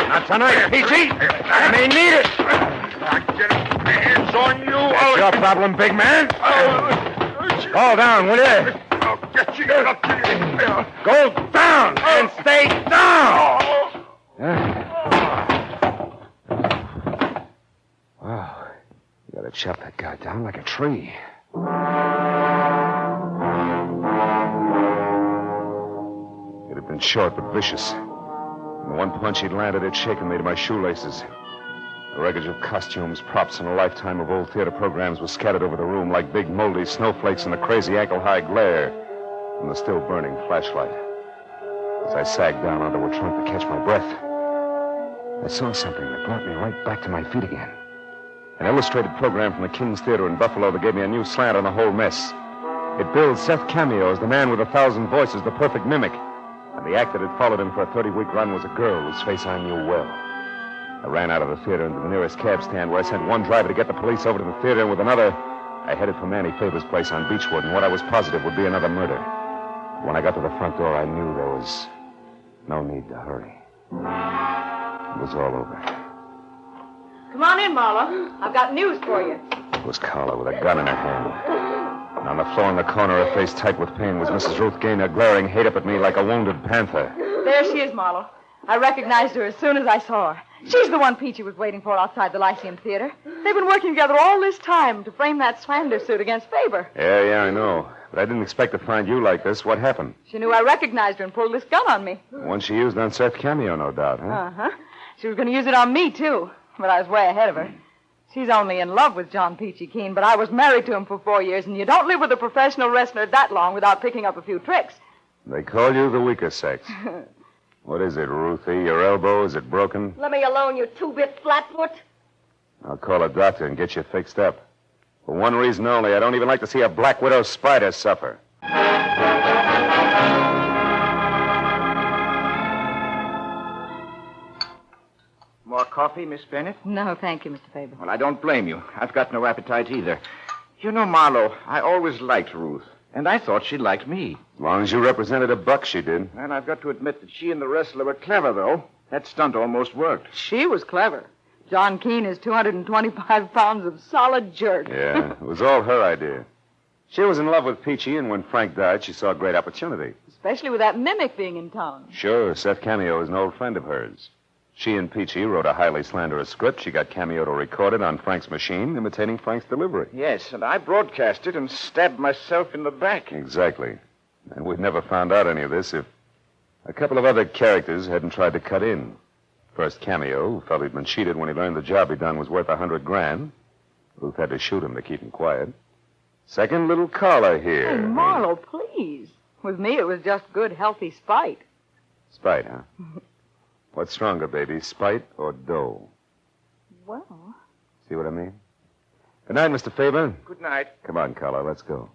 Not tonight, Peachy. I may need it. I'll get my hands on you. That's your problem, big man. Fall down, will you? I'll get you. I'll kill you. Go down and stay down. Wow. You gotta chop that guy down like a tree. It had been short but vicious. And the one punch he'd landed had shaken me to my shoelaces. The wreckage of costumes, props, and a lifetime of old theater programs was scattered over the room like big moldy snowflakes in the crazy ankle-high glare from the still burning flashlight. As I sagged down onto a trunk to catch my breath, I saw something that brought me right back to my feet again. An illustrated program from the King's Theater in Buffalo that gave me a new slant on the whole mess. It billed Seth Cameo as the man with 1,000 voices, the perfect mimic. And the act that had followed him for a 30-week run was a girl whose face I knew well. I ran out of the theater into the nearest cab stand where I sent one driver to get the police over to the theater, and with another, I headed for Manny Faber's place on Beechwood, and what I was positive would be another murder. When I got to the front door, I knew there was no need to hurry. It was all over. Come on in, Marlowe. I've got news for you. It was Carla with a gun in her hand. And on the floor in the corner, her face tight with pain, was Mrs. Ruth Gaynor, glaring hate up at me like a wounded panther. There she is, Marlowe. I recognized her as soon as I saw her. She's the one Peachy was waiting for outside the Lyceum Theater. They've been working together all this time to frame that slander suit against Faber. Yeah, I know. But I didn't expect to find you like this. What happened? She knew I recognized her and pulled this gun on me. The one she used on Seth Cameo, no doubt, huh? Uh-huh. She was going to use it on me, too. But I was way ahead of her. She's only in love with John Peachy Keene, but I was married to him for 4 years, and you don't live with a professional wrestler that long without picking up a few tricks. They call you the weaker sex. What is it, Ruthie? Your elbow? Is it broken? Let me alone, you two-bit flatfoot. I'll call a doctor and get you fixed up. For one reason only, I don't even like to see a black widow spider suffer. More coffee, Miss Bennett? No, thank you, Mr. Faber. Well, I don't blame you. I've got no appetite either. You know, Marlowe, I always liked Ruth, and I thought she liked me. As long as you represented a buck, she did. And I've got to admit that she and the wrestler were clever, though. That stunt almost worked. She was clever. John Keene is 225 pounds of solid jerk. Yeah, it was all her idea. She was in love with Peachy, and when Frank died, she saw a great opportunity. Especially with that mimic being in town. Sure, Seth Cameo is an old friend of hers. She and Peachy wrote a highly slanderous script. She got Cameo to record it on Frank's machine, imitating Frank's delivery. Yes, and I broadcast it and stabbed myself in the back. Exactly. And we'd never found out any of this if a couple of other characters hadn't tried to cut in. First, Cameo, who felt he'd been cheated when he learned the job he'd done was worth $100,000. Ruth had to shoot him to keep him quiet. Second, little Carla here. Hey, Marlowe, please. With me, it was just good, healthy spite. Spite, huh? What's stronger, baby, spite or dough? Well... See what I mean? Good night, Mr. Faber. Good night. Come on, Carla, let's go.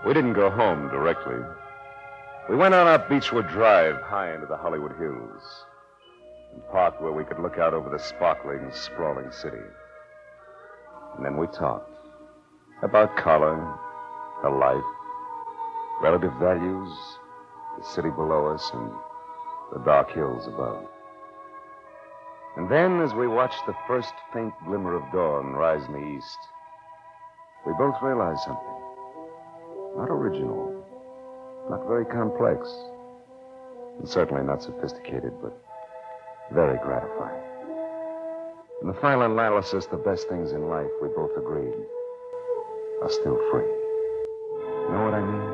We didn't go home directly. We went on up Beechwood Drive, high into the Hollywood Hills, and parked where we could look out over the sparkling, sprawling city. And then we talked about Carla, her life, relative values, the city below us, and the dark hills above. And then, as we watched the first faint glimmer of dawn rise in the east, we both realized something. Not original, not very complex, and certainly not sophisticated, but very gratifying. In the final analysis, the best things in life, we both agreed, are still free. You know what I mean?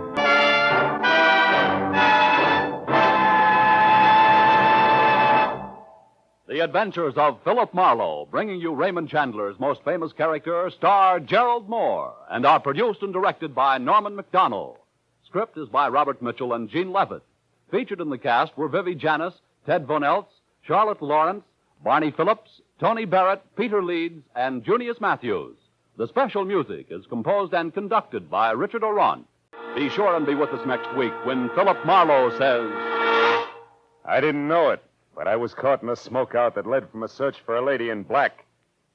The Adventures of Philip Marlowe, bringing you Raymond Chandler's most famous character, star Gerald Moore, and are produced and directed by Norman McDonnell. Script is by Robert Mitchell and Gene Levitt. Featured in the cast were Vivi Janis, Ted Von Eltz, Charlotte Lawrence, Barney Phillips, Tony Barrett, Peter Leeds, and Junius Matthews. The special music is composed and conducted by Richard Orant. Be sure and be with us next week when Philip Marlowe says... I didn't know it, but I was caught in a smokeout that led from a search for a lady in black,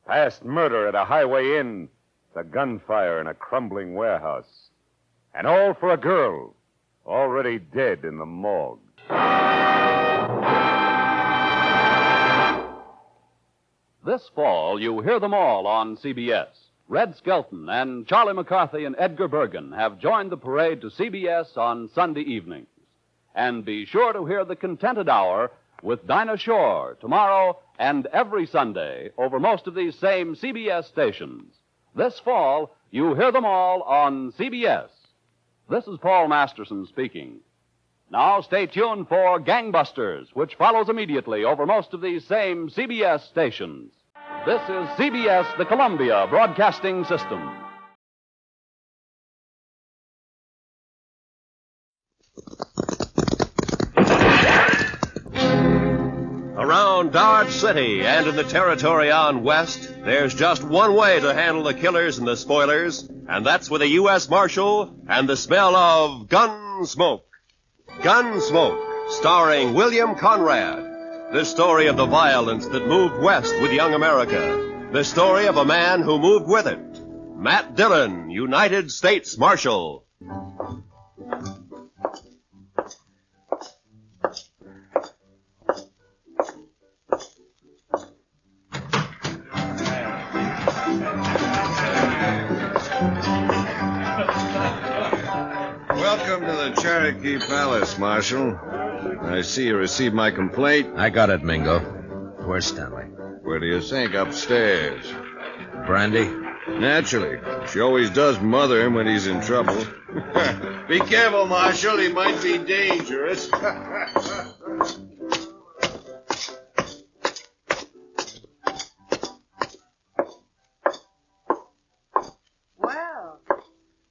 past murder at a highway inn, to gunfire in a crumbling warehouse. And all for a girl, already dead in the morgue. This fall, you hear them all on CBS. Red Skelton and Charlie McCarthy and Edgar Bergen have joined the parade to CBS on Sunday evenings. And be sure to hear the Contented Hour with Dinah Shore tomorrow and every Sunday over most of these same CBS stations. This fall, you hear them all on CBS. This is Paul Masterson speaking. Now stay tuned for Gangbusters, which follows immediately over most of these same CBS stations. This is CBS, the Columbia Broadcasting System. Around Dodge City and in the territory on west, there's just one way to handle the killers and the spoilers, and that's with a U.S. Marshal and the smell of Gunsmoke. Gunsmoke, starring William Conrad. The story of the violence that moved west with young America. The story of a man who moved with it. Matt Dillon, United States Marshal. Carnegie Palace, Marshal. I see you received my complaint. I got it, Mingo. Where's Stanley? Where do you think? Upstairs. Brandy? Naturally. She always does mother him when he's in trouble. Be careful, Marshal. He might be dangerous. Well,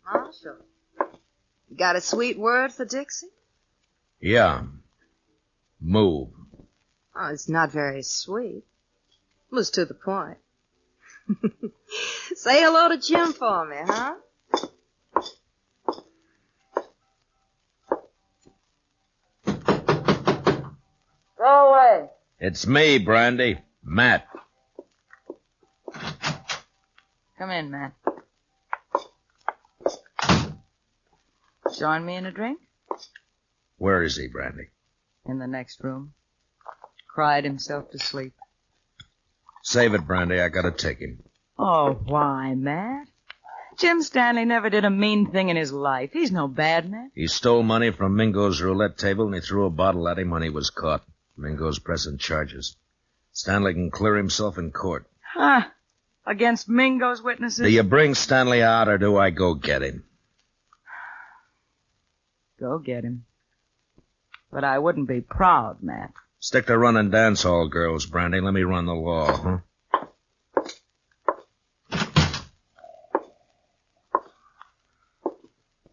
Marshal, you got a sweet word for Dixie? Yeah. Move. Oh, it's not very sweet. It was to the point. Say hello to Jim for me, huh? Go away. It's me, Brandy. Matt. Come in, Matt. Join me in a drink? Where is he, Brandy? In the next room. Cried himself to sleep. Save it, Brandy. I gotta take him. Oh, why, Matt? Jim Stanley never did a mean thing in his life. He's no bad man. He stole money from Mingo's roulette table, and he threw a bottle at him when he was caught. Mingo's pressing charges. Stanley can clear himself in court. Huh? Against Mingo's witnesses? Do you bring Stanley out, or do I go get him? Go get him. But I wouldn't be proud, Matt. Stick to running dance hall girls, Brandy. Let me run the law, huh?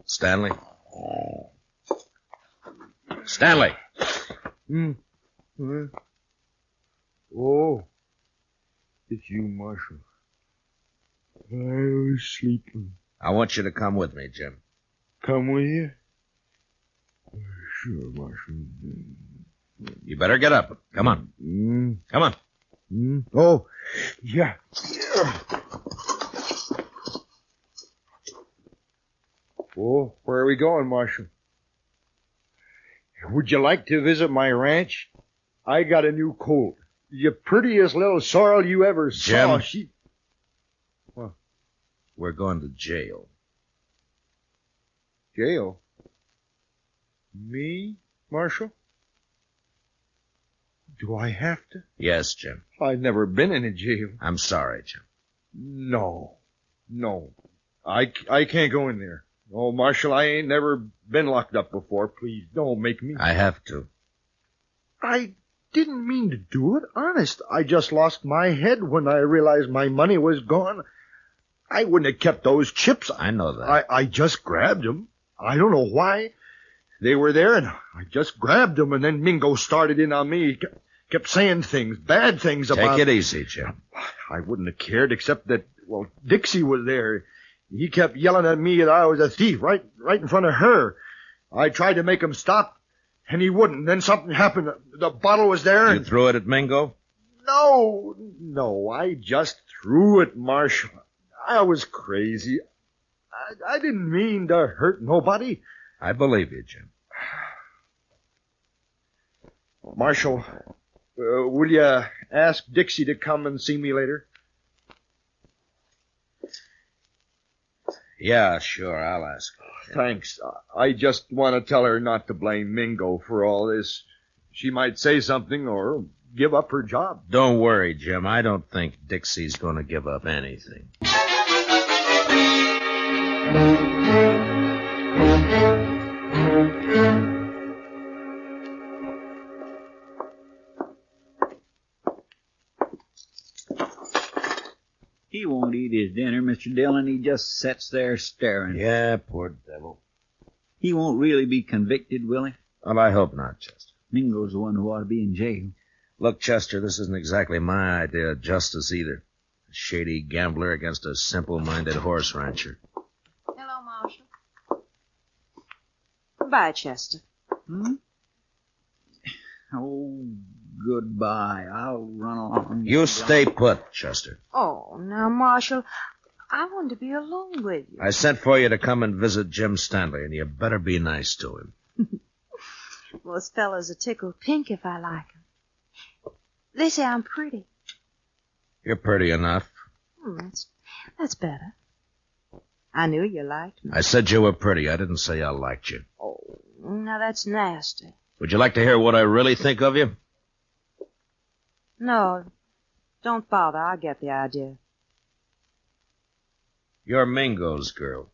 Stanley? Stanley! Oh, it's you, Marshal. I was sleeping. I want you to come with me, Jim. Come with you? Sure, Marshal. You better get up. Come on. Come on. Oh, yeah. Oh, where are we going, Marshal? Would you like to visit my ranch? I got a new colt. The prettiest little sorrel you ever saw. Jim. What? We're going to jail. Jail? Me, Marshal? Do I have to? Yes, Jim. I've never been in a jail. I'm sorry, Jim. No. I can't go in there. Oh, Marshal, I ain't never been locked up before. Please, don't make me. I have to. I didn't mean to do it. Honest, I just lost my head when I realized my money was gone. I wouldn't have kept those chips. I know that. I just grabbed them. I don't know why. They were there, and I just grabbed them, and then Mingo started in on me. He kept saying things, bad things about... Take it easy, Jim. I wouldn't have cared, except that, well, Dixie was there. He kept yelling at me that I was a thief right in front of her. I tried to make him stop, and he wouldn't. Then something happened. The bottle was there. You threw it at Mingo? No, I just threw it, Marshal. I was crazy. I didn't mean to hurt nobody. I believe you, Jim. Marshal, will you ask Dixie to come and see me later? Yeah, sure, I'll ask her. Thanks. I just want to tell her not to blame Mingo for all this. She might say something or give up her job. Don't worry, Jim. I don't think Dixie's going to give up anything. He won't eat his dinner, Mr. Dillon. He just sits there staring. Yeah, poor devil. He won't really be convicted, will he? Well, I hope not, Chester. Mingo's the one who ought to be in jail. Look, Chester, this isn't exactly my idea of justice either. A shady gambler against a simple-minded horse rancher. Hello, Marshal. Goodbye, Chester. Oh, goodbye. I'll run along. You stay put, Chester. Oh, now, Marshal, I want to be alone with you. I sent for you to come and visit Jim Stanley, and you better be nice to him. Well, this fella's a tickled pink if I like him. They say I'm pretty. You're pretty enough. That's better. I knew you liked me. I said you were pretty. I didn't say I liked you. Oh, Now, that's nasty. Would you like to hear what I really think of you? No, don't bother. I get the idea. You're Mingo's girl.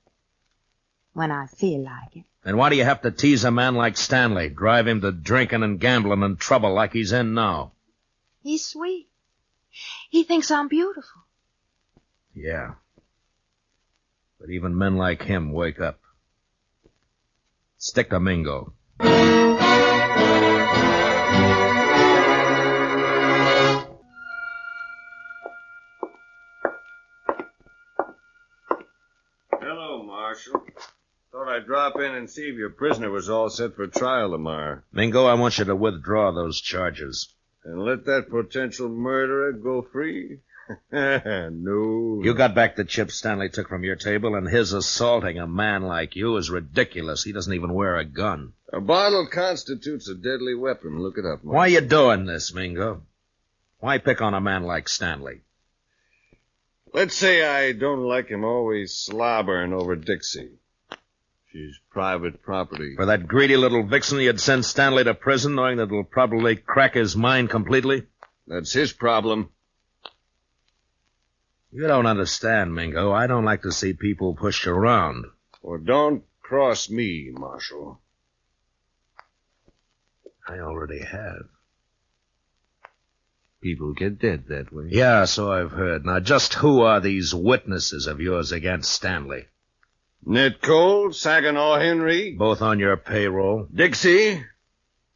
When I feel like it. And why do you have to tease a man like Stanley, drive him to drinking and gambling and trouble like he's in now? He's sweet. He thinks I'm beautiful. Yeah. But even men like him wake up. Stick to Mingo. Hello, Marshal. Thought I'd drop in and see if your prisoner was all set for trial tomorrow. Mingo, I want you to withdraw those charges. And let that potential murderer go free? No. You got back the chips Stanley took from your table, and his assaulting a man like you is ridiculous. He doesn't even wear a gun. A bottle constitutes a deadly weapon. Look it up, Marshal. Why you doing this, Mingo? Why pick on a man like Stanley? Let's say I don't like him always slobbering over Dixie. She's private property. For that greedy little vixen, you'd send Stanley to prison knowing that it'll probably crack his mind completely? That's his problem. You don't understand, Mingo. I don't like to see people pushed around. Or don't cross me, Marshal. I already have. People get dead that way. Yeah, so I've heard. Now, just who are these witnesses of yours against Stanley? Ned Cole, Saginaw Henry. Both on your payroll. Dixie.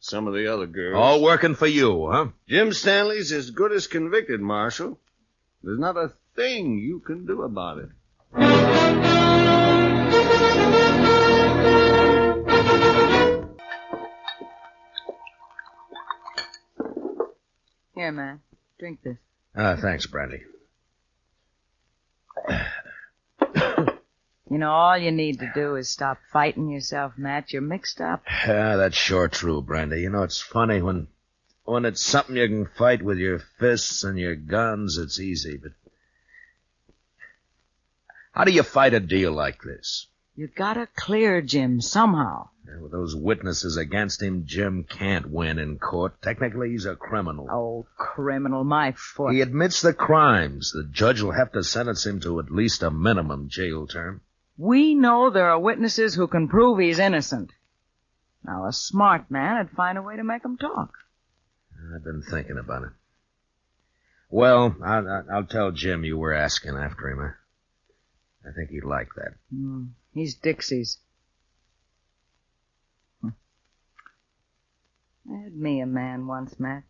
Some of the other girls. All working for you, huh? Jim Stanley's as good as convicted, Marshal. There's not a thing you can do about it. Here, man. Drink this. Thanks, Brandy. You know, all you need to do is stop fighting yourself, Matt. You're mixed up. Yeah, that's sure true, Brandy. You know, it's funny when it's something you can fight with your fists and your guns, it's easy, but how do you fight a deal like this? You gotta clear Jim somehow. Yeah, with those witnesses against him, Jim can't win in court. Technically, he's a criminal. Oh, criminal, my foot. He admits the crimes. The judge will have to sentence him to at least a minimum jail term. We know there are witnesses who can prove he's innocent. Now, a smart man would find a way to make him talk. I've been thinking about it. Well, I'll tell Jim you were asking after him. I think he'd like that. He's Dixie's. I had me a man once, Matt.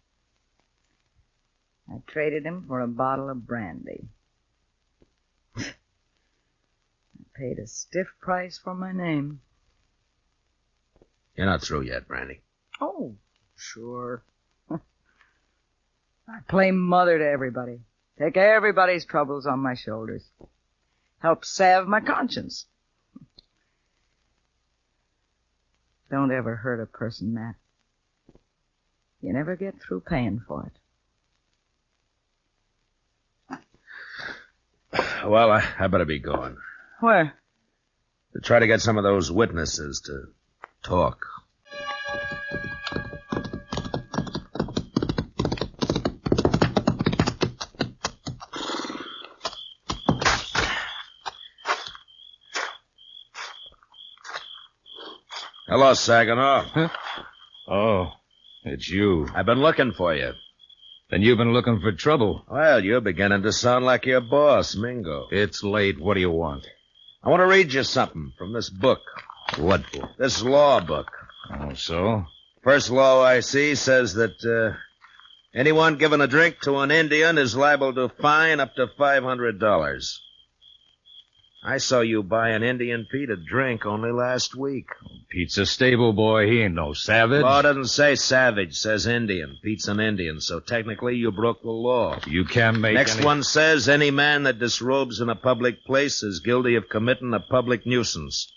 I traded him for a bottle of brandy. I paid a stiff price for my name. You're not through yet, Brandy. Oh, sure. I play mother to everybody. Take everybody's troubles on my shoulders. Help salve my conscience. Don't ever hurt a person, Matt. You never get through paying for it. Well, I better be going. Where? To try to get some of those witnesses to talk. Hello, Saginaw. Huh? Oh, it's you. I've been looking for you. Then you've been looking for trouble. Well, you're beginning to sound like your boss, Mingo. It's late. What do you want? I want to read you something from this book. What book? This law book. Oh, so? First law I see says that anyone giving a drink to an Indian is liable to fine up to $500. I saw you buy an Indian Pete a drink only last week. Pete's a stable boy. He ain't no savage. Law doesn't say savage, says Indian. Pete's an Indian, so technically you broke the law. You can't make Next one says any man that disrobes in a public place is guilty of committing a public nuisance.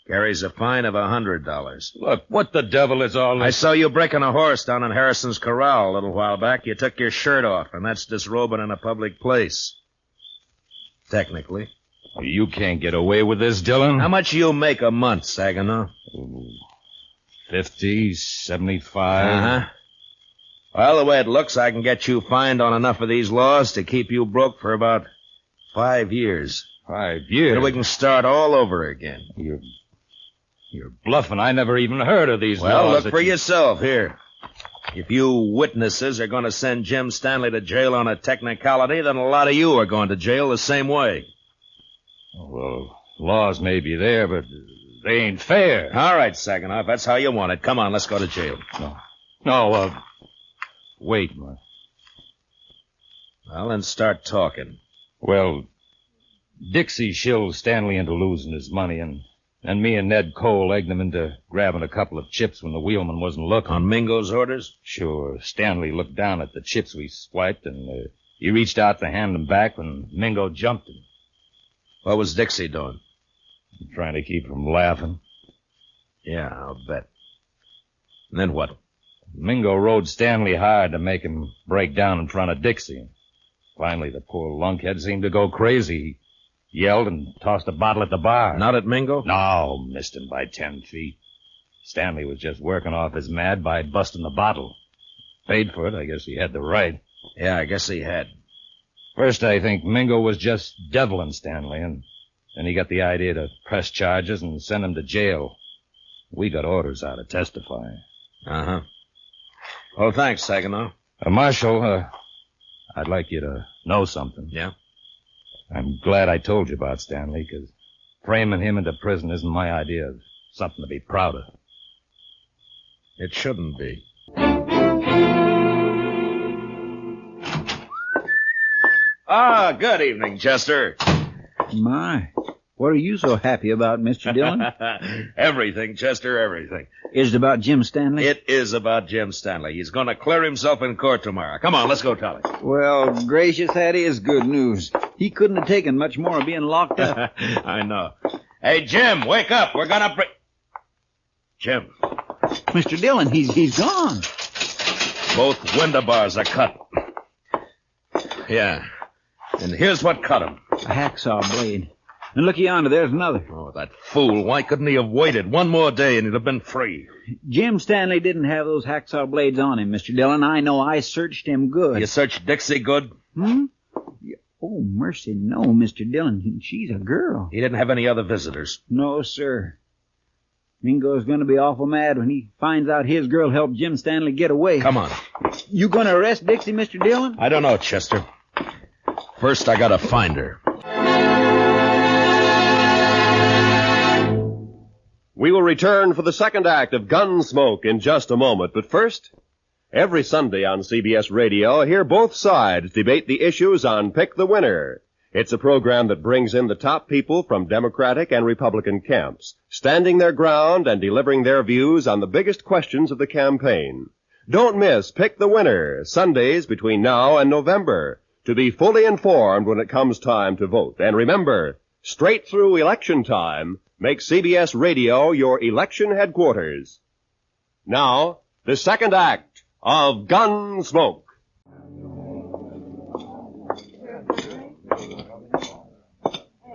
Carries a fine of $100. Look, what the devil is all this? I saw you breaking a horse down in Harrison's Corral a little while back. You took your shirt off, and that's disrobing in a public place. Technically. You can't get away with this, Dillon. How much you make a month, Saginaw? 50, 75. Uh-huh. Well, the way it looks, I can get you fined on enough of these laws to keep you broke for about 5 years. 5 years? And we can start all over again. You're bluffing. I never even heard of these laws. Well, look for yourself here. If you witnesses are going to send Jim Stanley to jail on a technicality, then a lot of you are going to jail the same way. Well, laws may be there, but they ain't fair. All right, Saginaw, that's how you want it. Come on, let's go to jail. No, wait, man. Well, then start talking. Well, Dixie shilled Stanley into losing his money, and me and Ned Cole egged him into grabbing a couple of chips when the wheelman wasn't looking. On Mingo's orders? Sure. Stanley looked down at the chips we swiped, and he reached out to hand them back when Mingo jumped him. What was Dixie doing? Trying to keep from laughing. Yeah, I'll bet. And then what? Mingo rode Stanley hard to make him break down in front of Dixie. Finally, the poor lunkhead seemed to go crazy. He yelled and tossed a bottle at the bar. Not at Mingo? No, missed him by 10 feet. Stanley was just working off his mad by busting the bottle. Paid for it. I guess he had the right. Yeah, I guess he had. First, I think Mingo was just deviling Stanley, and then he got the idea to press charges and send him to jail. We got orders out to testify. Uh-huh. Well, thanks, Saginaw. Marshal, I'd like you to know something. Yeah? I'm glad I told you about Stanley, because framing him into prison isn't my idea of something to be proud of. It shouldn't be. Ah, good evening, Chester. My, what are you so happy about, Mr. Dillon? Everything, Chester, everything. Is it about Jim Stanley? It is about Jim Stanley. He's going to clear himself in court tomorrow. Come on, let's go tell him. Well, gracious, that is good news. He couldn't have taken much more of being locked up. I know. Hey, Jim, wake up. We're going to bring... Jim. Mr. Dillon, he's gone. Both window bars are cut. Yeah. And here's what cut him. A hacksaw blade. And look yonder, there's another. Oh, that fool. Why couldn't he have waited one more day and he'd have been free? Jim Stanley didn't have those hacksaw blades on him, Mr. Dillon. I know. I searched him good. You searched Dixie good? Hmm? Oh, mercy, no, Mr. Dillon. She's a girl. He didn't have any other visitors? No, sir. Mingo's going to be awful mad when he finds out his girl helped Jim Stanley get away. Come on. You going to arrest Dixie, Mr. Dillon? I don't know, Chester. First, I got to find her. We will return for the second act of Gunsmoke in just a moment. But first, every Sunday on CBS Radio, hear both sides debate the issues on Pick the Winner. It's a program that brings in the top people from Democratic and Republican camps, standing their ground and delivering their views on the biggest questions of the campaign. Don't miss Pick the Winner, Sundays between now and November, to be fully informed when it comes time to vote. And remember, straight through election time, make CBS Radio your election headquarters. Now, the second act of Gunsmoke.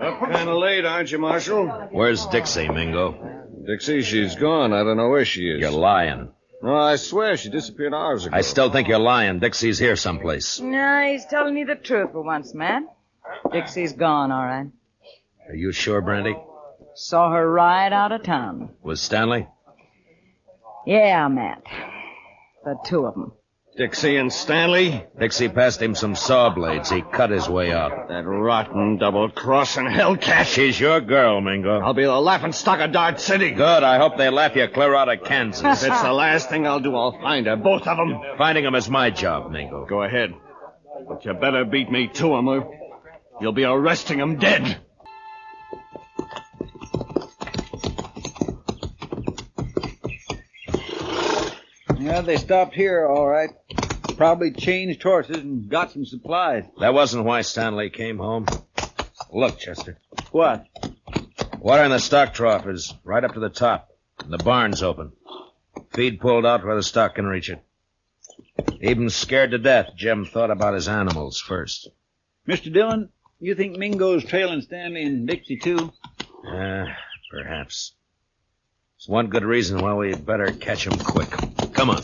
Up kind of late, aren't you, Marshal? Where's Dixie, Mingo? Dixie, she's gone. I don't know where she is. You're lying. No, I swear she disappeared hours ago. I still think you're lying. Dixie's here someplace. No, he's telling you the truth for once, man. Dixie's gone, all right. Are you sure, Brandy? Saw her right out of town. Was Stanley? Yeah, Matt. The two of them. Dixie and Stanley? Dixie passed him some saw blades. He cut his way out. That rotten double-crossing hellcat. She's your girl, Mingo. I'll be the laughingstock of Dart City. Good. I hope they laugh you clear out of Kansas. If it's the last thing I'll do, I'll find her. Both of them. Finding them is my job, Mingo. Go ahead. But you better beat me to them, or you'll be arresting them dead. Yeah, they stopped here, all right. Probably changed horses and got some supplies. That wasn't why Stanley came home. Look, Chester. What? Water in the stock trough is right up to the top. And the barn's open. Feed pulled out where the stock can reach it. Even scared to death, Jim thought about his animals first. Mr. Dillon, you think Mingo's trailing Stanley and Dixie, too? Perhaps. It's one good reason why we better catch him quick. Come on.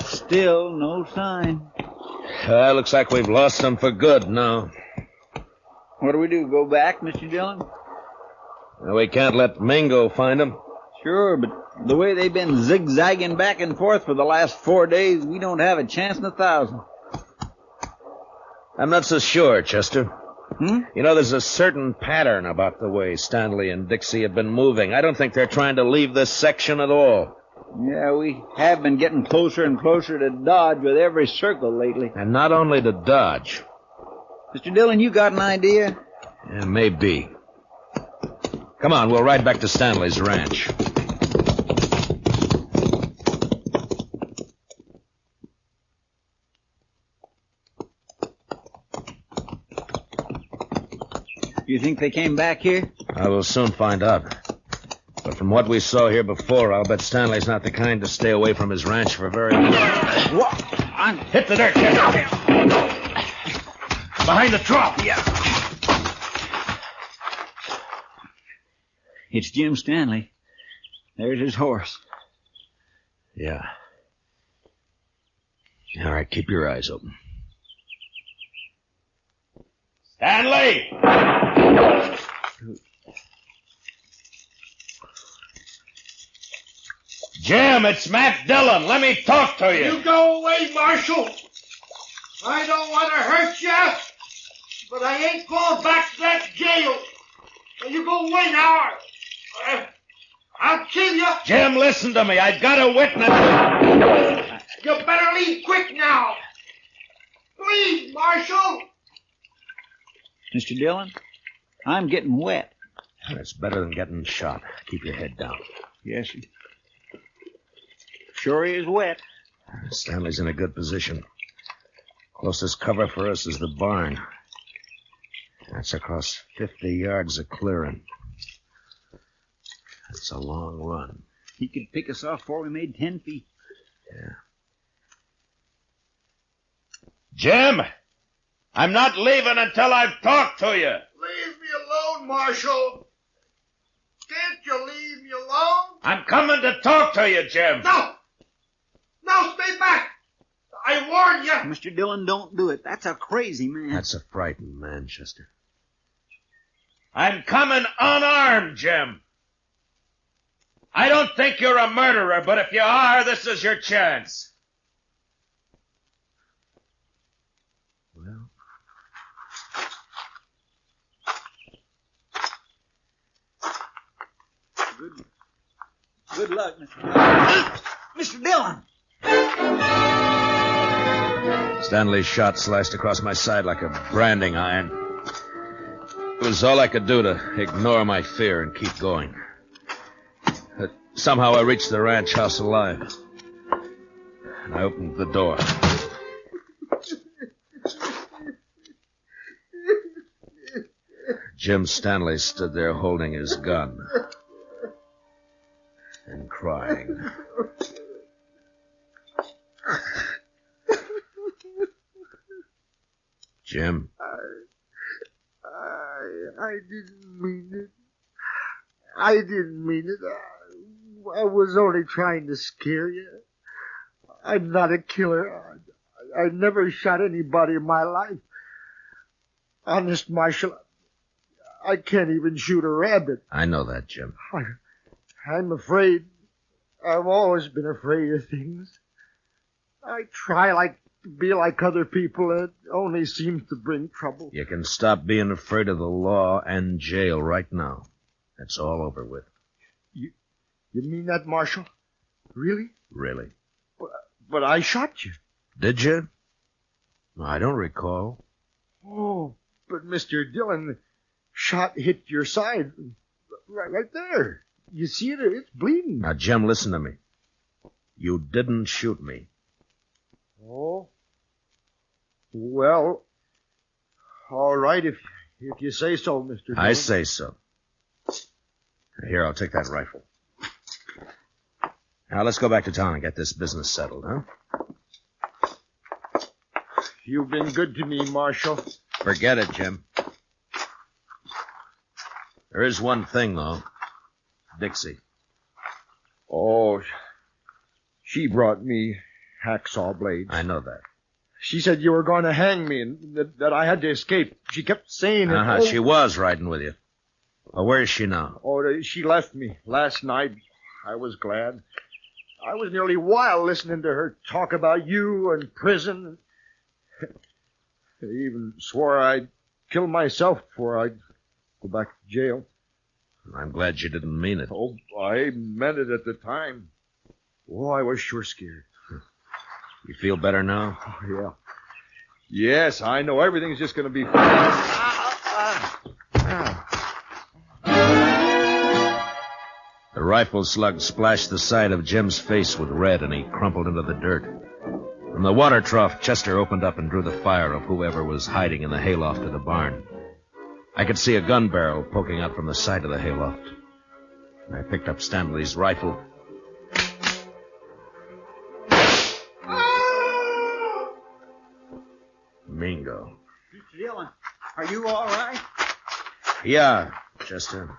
Still no sign. Looks like we've lost them for good now. What do we do, go back, Mr. Dillon? Well, we can't let Mingo find them. Sure, but the way they've been zigzagging back and forth for the last 4 days, we don't have a chance in 1,000. I'm not so sure, Chester. Hmm? You know, there's a certain pattern about the way Stanley and Dixie have been moving. I don't think they're trying to leave this section at all. Yeah, we have been getting closer and closer to Dodge with every circle lately. And not only to Dodge. Mr. Dillon, you got an idea? Yeah, maybe. Come on, we'll ride back to Stanley's ranch. You think they came back here? I will soon find out. But from what we saw here before, I'll bet Stanley's not the kind to stay away from his ranch for very long. What? Hit the dirt, Jim. Behind the trough. Yeah. It's Jim Stanley. There's his horse. Yeah. All right, keep your eyes open. Stanley! Jim, it's Matt Dillon. Let me talk to you. You go away, Marshal. I don't want to hurt you, but I ain't going back to that jail. You go away now. I'll kill you. Jim, listen to me. I've got a witness. You better leave quick now. Please, Marshal. Mr. Dillon, I'm getting wet. That's better than getting shot. Keep your head down. Yes, sir. Sure is wet. Stanley's in a good position. Closest cover for us is the barn. That's across 50 yards of clearing. That's a long run. He could pick us off before we made 10 feet. Yeah. Jim! I'm not leaving until I've talked to you. Leave me alone, Marshal. Can't you leave me alone? I'm coming to talk to you, Jim. No! No, stay back! I warn you! Mr. Dillon, don't do it. That's a crazy man. That's a frightened man, Chester. I'm coming unarmed, Jim. I don't think you're a murderer, but if you are, this is your chance. Well... Good luck, Mr. Dillon. Mr. Dillon! Stanley's shot sliced across my side like a branding iron. It was all I could do to ignore my fear and keep going. Somehow I reached the ranch house alive. And I opened the door. Jim Stanley stood there holding his gun. And crying. Jim? I didn't mean it. I didn't mean it. I was only trying to scare you. I'm not a killer. I never shot anybody in my life. Honest, Marshal, I can't even shoot a rabbit. I know that, Jim. I'm afraid. I've always been afraid of things. I try to be like other people, and it only seems to bring trouble. You can stop being afraid of the law and jail right now. It's all over with. You mean that, Marshal? Really? Really. But I shot you. Did you? I don't recall. Oh, but Mr. Dillon, shot hit your side. Right there. You see it? It's bleeding. Now, Jim, listen to me. You didn't shoot me. Oh? Well, all right, if you say so, Mr. Dillon. I say so. Here, I'll take that rifle. Now, let's go back to town and get this business settled, huh? You've been good to me, Marshal. Forget it, Jim. There is one thing, though. Dixie. Oh, she brought me hacksaw blades. I know that. She said you were going to hang me and that I had to escape. She kept saying it. Uh-huh, she was riding with you. Well, where is she now? Oh, she left me last night. I was glad. I was nearly wild listening to her talk about you and prison. I even swore I'd kill myself before I'd go back to jail. I'm glad you didn't mean it. Oh, I meant it at the time. Oh, I was sure scared. You feel better now? Oh, yeah. Yes, I know. Everything's just going to be fine. The rifle slug splashed the side of Jim's face with red, and he crumpled into the dirt. From the water trough, Chester opened up and drew the fire of whoever was hiding in the hayloft of the barn. I could see a gun barrel poking out from the side of the hayloft. I picked up Stanley's rifle. Mingo. Mr. Dillon, are you all right? Yeah, Chester.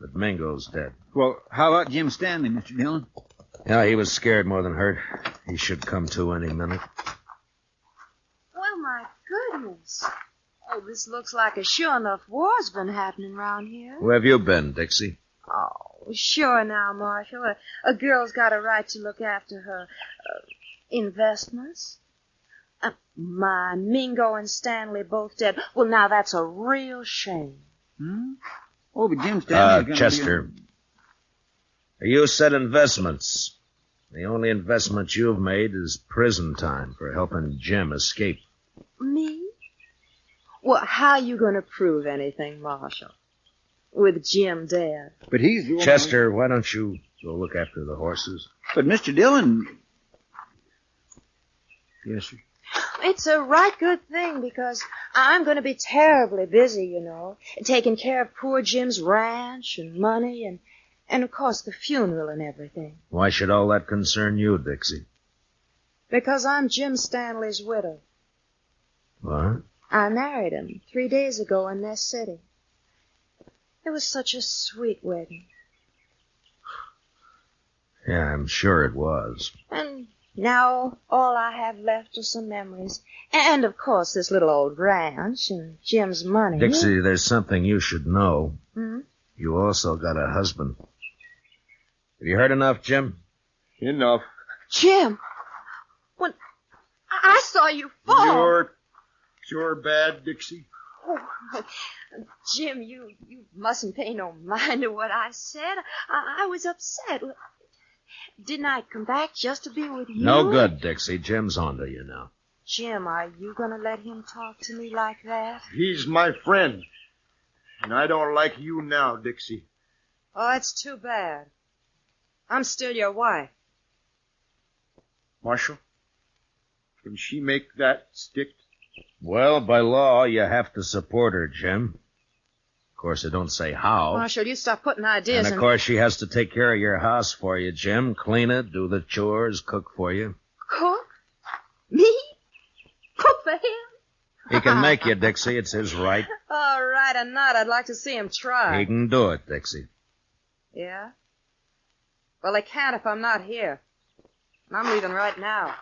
But Mingo's dead. Well, how about Jim Stanley, Mr. Dillon? Yeah, he was scared more than hurt. He should come to any minute. Well, my goodness. Oh, this looks like a sure enough war's been happening around here. Where have you been, Dixie? Oh, sure now, Marshal. A girl's got a right to look after her investments. My Mingo and Stanley both dead. Well, now that's a real shame. Hmm? Oh, but Jim Stanley's Chester. You said investments. The only investment you've made is prison time for helping Jim escape. Me? Well, how you going to prove anything, Marshal? With Jim dead. But he's the Chester, why don't you go look after the horses? But Mr. Dillon... Yes, sir. It's a right good thing because I'm going to be terribly busy, you know, taking care of poor Jim's ranch and money and of course the funeral and everything. Why should all that concern you, Dixie? Because I'm Jim Stanley's widow. What? I married him 3 days ago in this city. It was such a sweet wedding. Yeah, I'm sure it was. And now all I have left are some memories. And, of course, this little old ranch and Jim's money. Dixie, there's something you should know. Hmm? You also got a husband. Have you heard enough, Jim? Enough. Jim! When I saw you fall... You're bad, Dixie. Oh, Jim, you mustn't pay no mind to what I said. I was upset. Didn't I come back just to be with you? No good, Dixie. Jim's onto you now. Jim, are you going to let him talk to me like that? He's my friend. And I don't like you now, Dixie. Oh, it's too bad. I'm still your wife. Marshal, can she make that stick? Well, by law, you have to support her, Jim. Of course, it don't say how. Marshal, you stop putting ideas And, of course, she has to take care of your house for you, Jim. Clean it, do the chores, cook for you. Cook? Me? Cook for him? He can make you, Dixie. It's his right. All right or not, I'd like to see him try. He can do it, Dixie. Yeah? Well, he can't if I'm not here. And I'm leaving right now.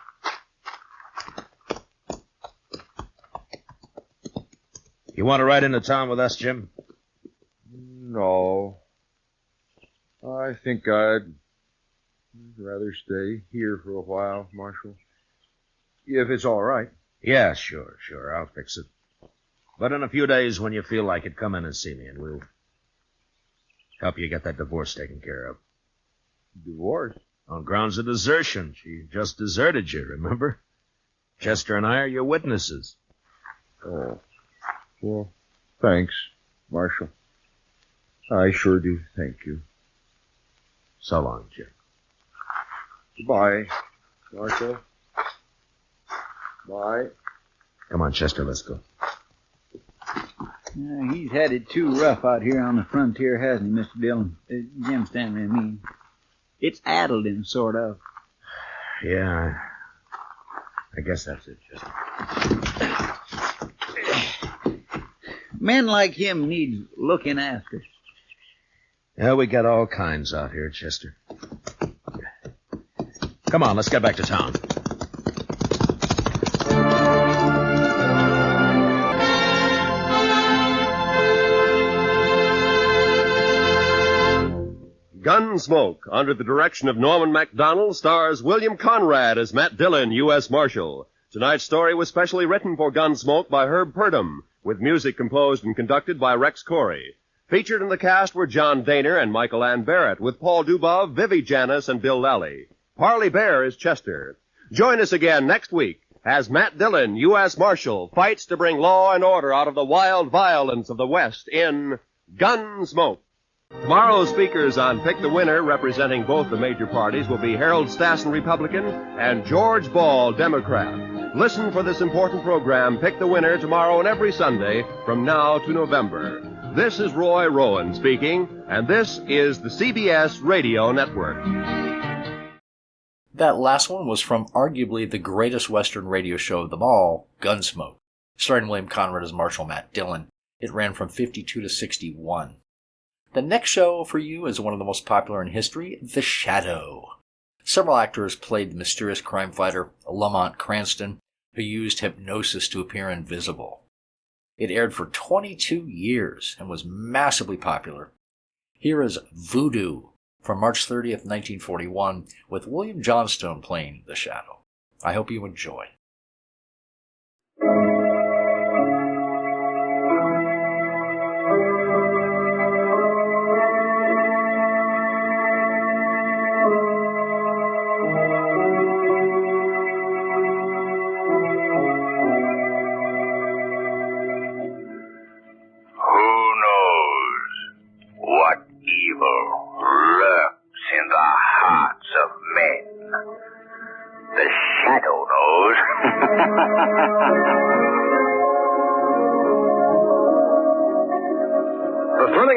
You want to ride into town with us, Jim? No. I think I'd rather stay here for a while, Marshal. If it's all right. Yeah, sure. I'll fix it. But in a few days, when you feel like it, come in and see me, and we'll help you get that divorce taken care of. Divorce? On grounds of desertion. She just deserted you, remember? Chester and I are your witnesses. Oh. Well, thanks, Marshal. I sure do thank you. So long, Jim. Goodbye, Marshal. Bye. Come on, Chester, let's go. He's had it too rough out here on the frontier, hasn't he, Mr. Dillon? Jim Stanley, I mean. It's addled him, sort of. Yeah, I guess that's it, Chester. Men like him need looking after. Yeah, we got all kinds out here, Chester. Come on, let's get back to town. Gunsmoke, under the direction of Norman MacDonald, stars William Conrad as Matt Dillon, U.S. Marshal. Tonight's story was specially written for Gunsmoke by Herb Purdom, with music composed and conducted by Rex Corey. Featured in the cast were John Daner and Michael Ann Barrett, with Paul Dubov, Vivi Janis, and Bill Lally. Parley Bear is Chester. Join us again next week as Matt Dillon, U.S. Marshal, fights to bring law and order out of the wild violence of the West in Gunsmoke. Tomorrow's speakers on Pick the Winner, representing both the major parties, will be Harold Stassen, Republican, and George Ball, Democrat. Listen for this important program, Pick the Winner, tomorrow and every Sunday from now to November. This is Roy Rowan speaking, and this is the CBS Radio Network. That last one was from arguably the greatest Western radio show of them all, Gunsmoke, starring William Conrad as Marshal Matt Dillon. It ran from 52 to 61. The next show for you is one of the most popular in history, The Shadow. Several actors played the mysterious crime fighter Lamont Cranston, who used hypnosis to appear invisible. It aired for 22 years and was massively popular. Here is Voodoo from March 30th, 1941, with William Johnstone playing The Shadow. I hope you enjoy.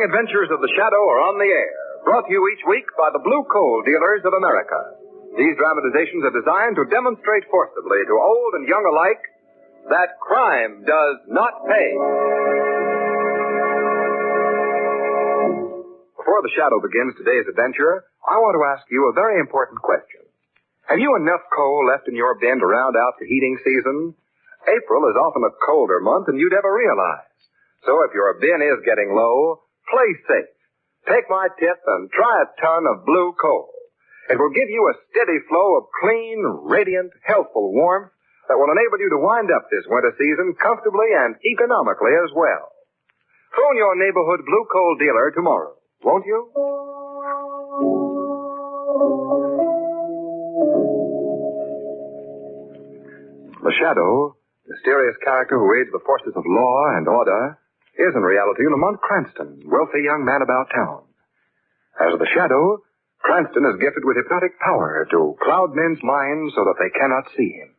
Adventures of the Shadow are on the air, brought to you each week by the Blue Coal Dealers of America. These dramatizations are designed to demonstrate forcibly to old and young alike that crime does not pay. Before the Shadow begins today's adventure, I want to ask you a very important question. Have you enough coal left in your bin to round out the heating season? April is often a colder month than you'd ever realize. So if your bin is getting low, play safe. Take my tip and try a ton of blue coal. It will give you a steady flow of clean, radiant, healthful warmth that will enable you to wind up this winter season comfortably and economically as well. Phone your neighborhood blue coal dealer tomorrow, won't you? The Shadow, mysterious character who aids the forces of law and order, is in reality Lamont Cranston, wealthy young man about town. As the Shadow, Cranston is gifted with hypnotic power to cloud men's minds so that they cannot see him.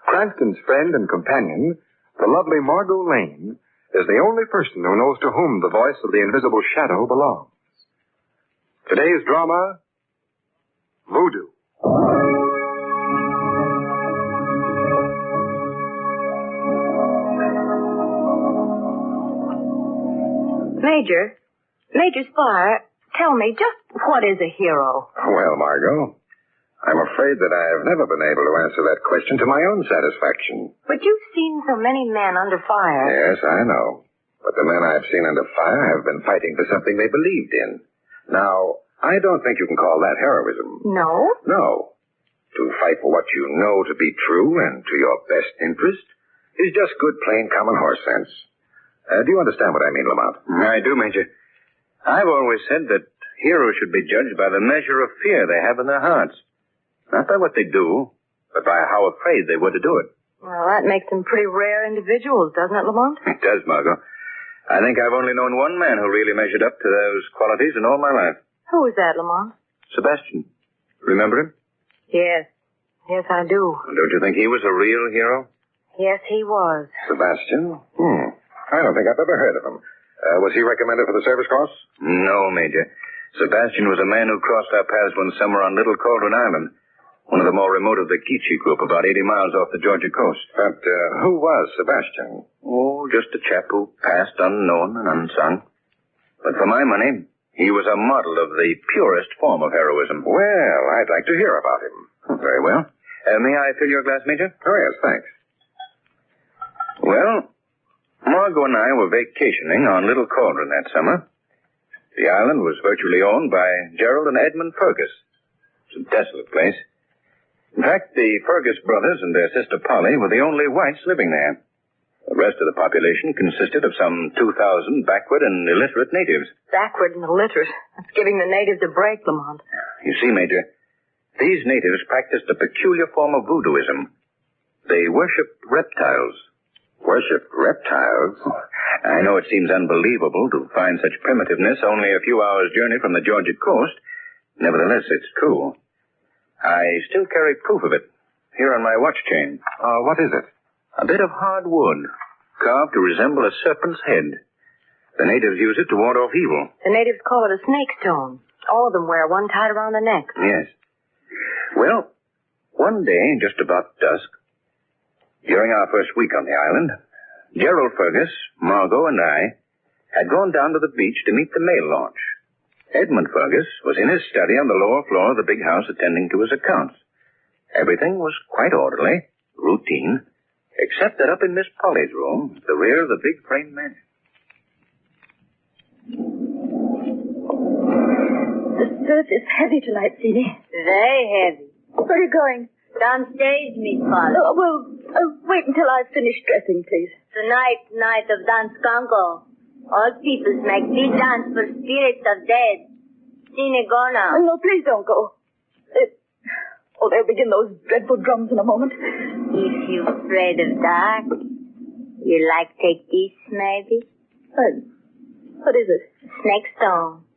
Cranston's friend and companion, the lovely Margot Lane, is the only person who knows to whom the voice of the invisible Shadow belongs. Today's drama, Voodoo. Major Spire, tell me, just what is a hero? Well, Margot, I'm afraid that I've never been able to answer that question to my own satisfaction. But you've seen so many men under fire. Yes, I know. But the men I've seen under fire have been fighting for something they believed in. Now, I don't think you can call that heroism. No? No. To fight for what you know to be true and to your best interest is just good, plain, common horse sense. Do you understand what I mean, Lamont? I do, Major. I've always said that heroes should be judged by the measure of fear they have in their hearts. Not by what they do, but by how afraid they were to do it. Well, that makes them pretty rare individuals, doesn't it, Lamont? It does, Margot. I think I've only known one man who really measured up to those qualities in all my life. Who is that, Lamont? Sebastian. Remember him? Yes. Yes, I do. Don't you think he was a real hero? Yes, he was. Sebastian? I don't think I've ever heard of him. Was he recommended for the Service Cross? No, Major. Sebastian was a man who crossed our paths one summer on Little Cauldron Island, one of the more remote of the Kichi group, about 80 miles off the Georgia coast. But who was Sebastian? Oh, just a chap who passed unknown and unsung. But for my money, he was a model of the purest form of heroism. Well, I'd like to hear about him. Very well. May I fill your glass, Major? Oh, yes, thanks. Well, Margot and I were vacationing on Little Cauldron that summer. The island was virtually owned by Gerald and Edmund Fergus. It's a desolate place. In fact, the Fergus brothers and their sister Polly were the only whites living there. The rest of the population consisted of some 2,000 backward and illiterate natives. Backward and illiterate. That's giving the natives a break, Lamont. You see, Major, these natives practiced a peculiar form of voodooism. They worshipped reptiles. Worshipped reptiles? I know it seems unbelievable to find such primitiveness only a few hours' journey from the Georgia coast. Nevertheless, it's true. I still carry proof of it, here on my watch chain. What is it? A bit of hard wood, carved to resemble a serpent's head. The natives use it to ward off evil. The natives call it a snake stone. All of them wear one tied around the neck. Yes. Well, one day, just about dusk, during our first week on the island, Gerald Fergus, Margot, and I had gone down to the beach to meet the mail launch. Edmund Fergus was in his study on the lower floor of the big house attending to his accounts. Everything was quite orderly, routine, except that up in Miss Polly's room, the rear of the big frame mansion. The surf is heavy tonight, Celie. Very heavy. Where are you going? Downstairs, Miss Polly. Oh, well, wait until I finish dressing, please. Tonight, night of dance Congo. All peoples make big dance for spirits of dead. Cine, go now. Oh, no, please don't go. They'll begin those dreadful drums in a moment. If you're afraid of dark, you like take this, maybe? What is it? Snake stone.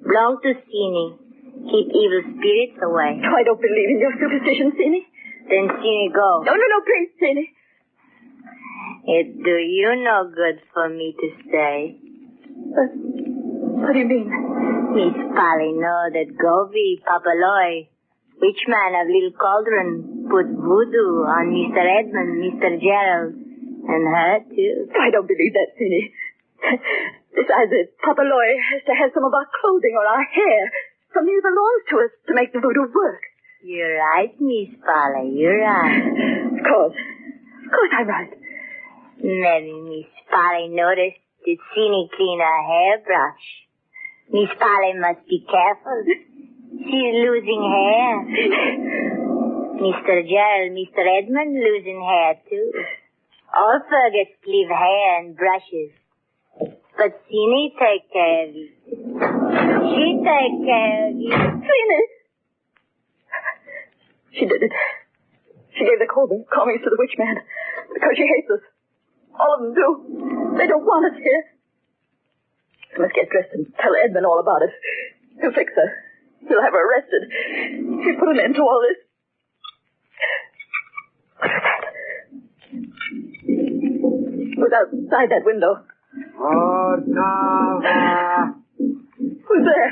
Belong to Cine. Keep evil spirits away. Oh, I don't believe in your superstition, Cine. Then Cine, go. No, please, Cine. It do you no good for me to stay. What do you mean? Miss Polly know that Gobi, Papaloy, which man of Little Cauldron, put voodoo on Mr. Edmund, Mr. Gerald, and her too. I don't believe that, Cine. Besides, Papaloy has to have some of our clothing or our hair. Something that belongs to us to make the voodoo work. You're right, Miss Polly, you're right. Of course I'm right. Maybe Miss Polly noticed that Cine clean her hairbrush. Miss Polly must be careful. She's losing hair. Mr. Gerald, Mr. Edmund losing hair, too. All Fergus leave hair and brushes. But Cine take care of you. She take care of you. Cine! She did it. She gave the callings to the witch man because she hates us. All of them do. They don't want us here. I must get dressed and tell Edmund all about it. He'll fix her. He'll have her arrested. He'll put an end to all this. What was that? It was outside that window. Oh, Dava. Who's there?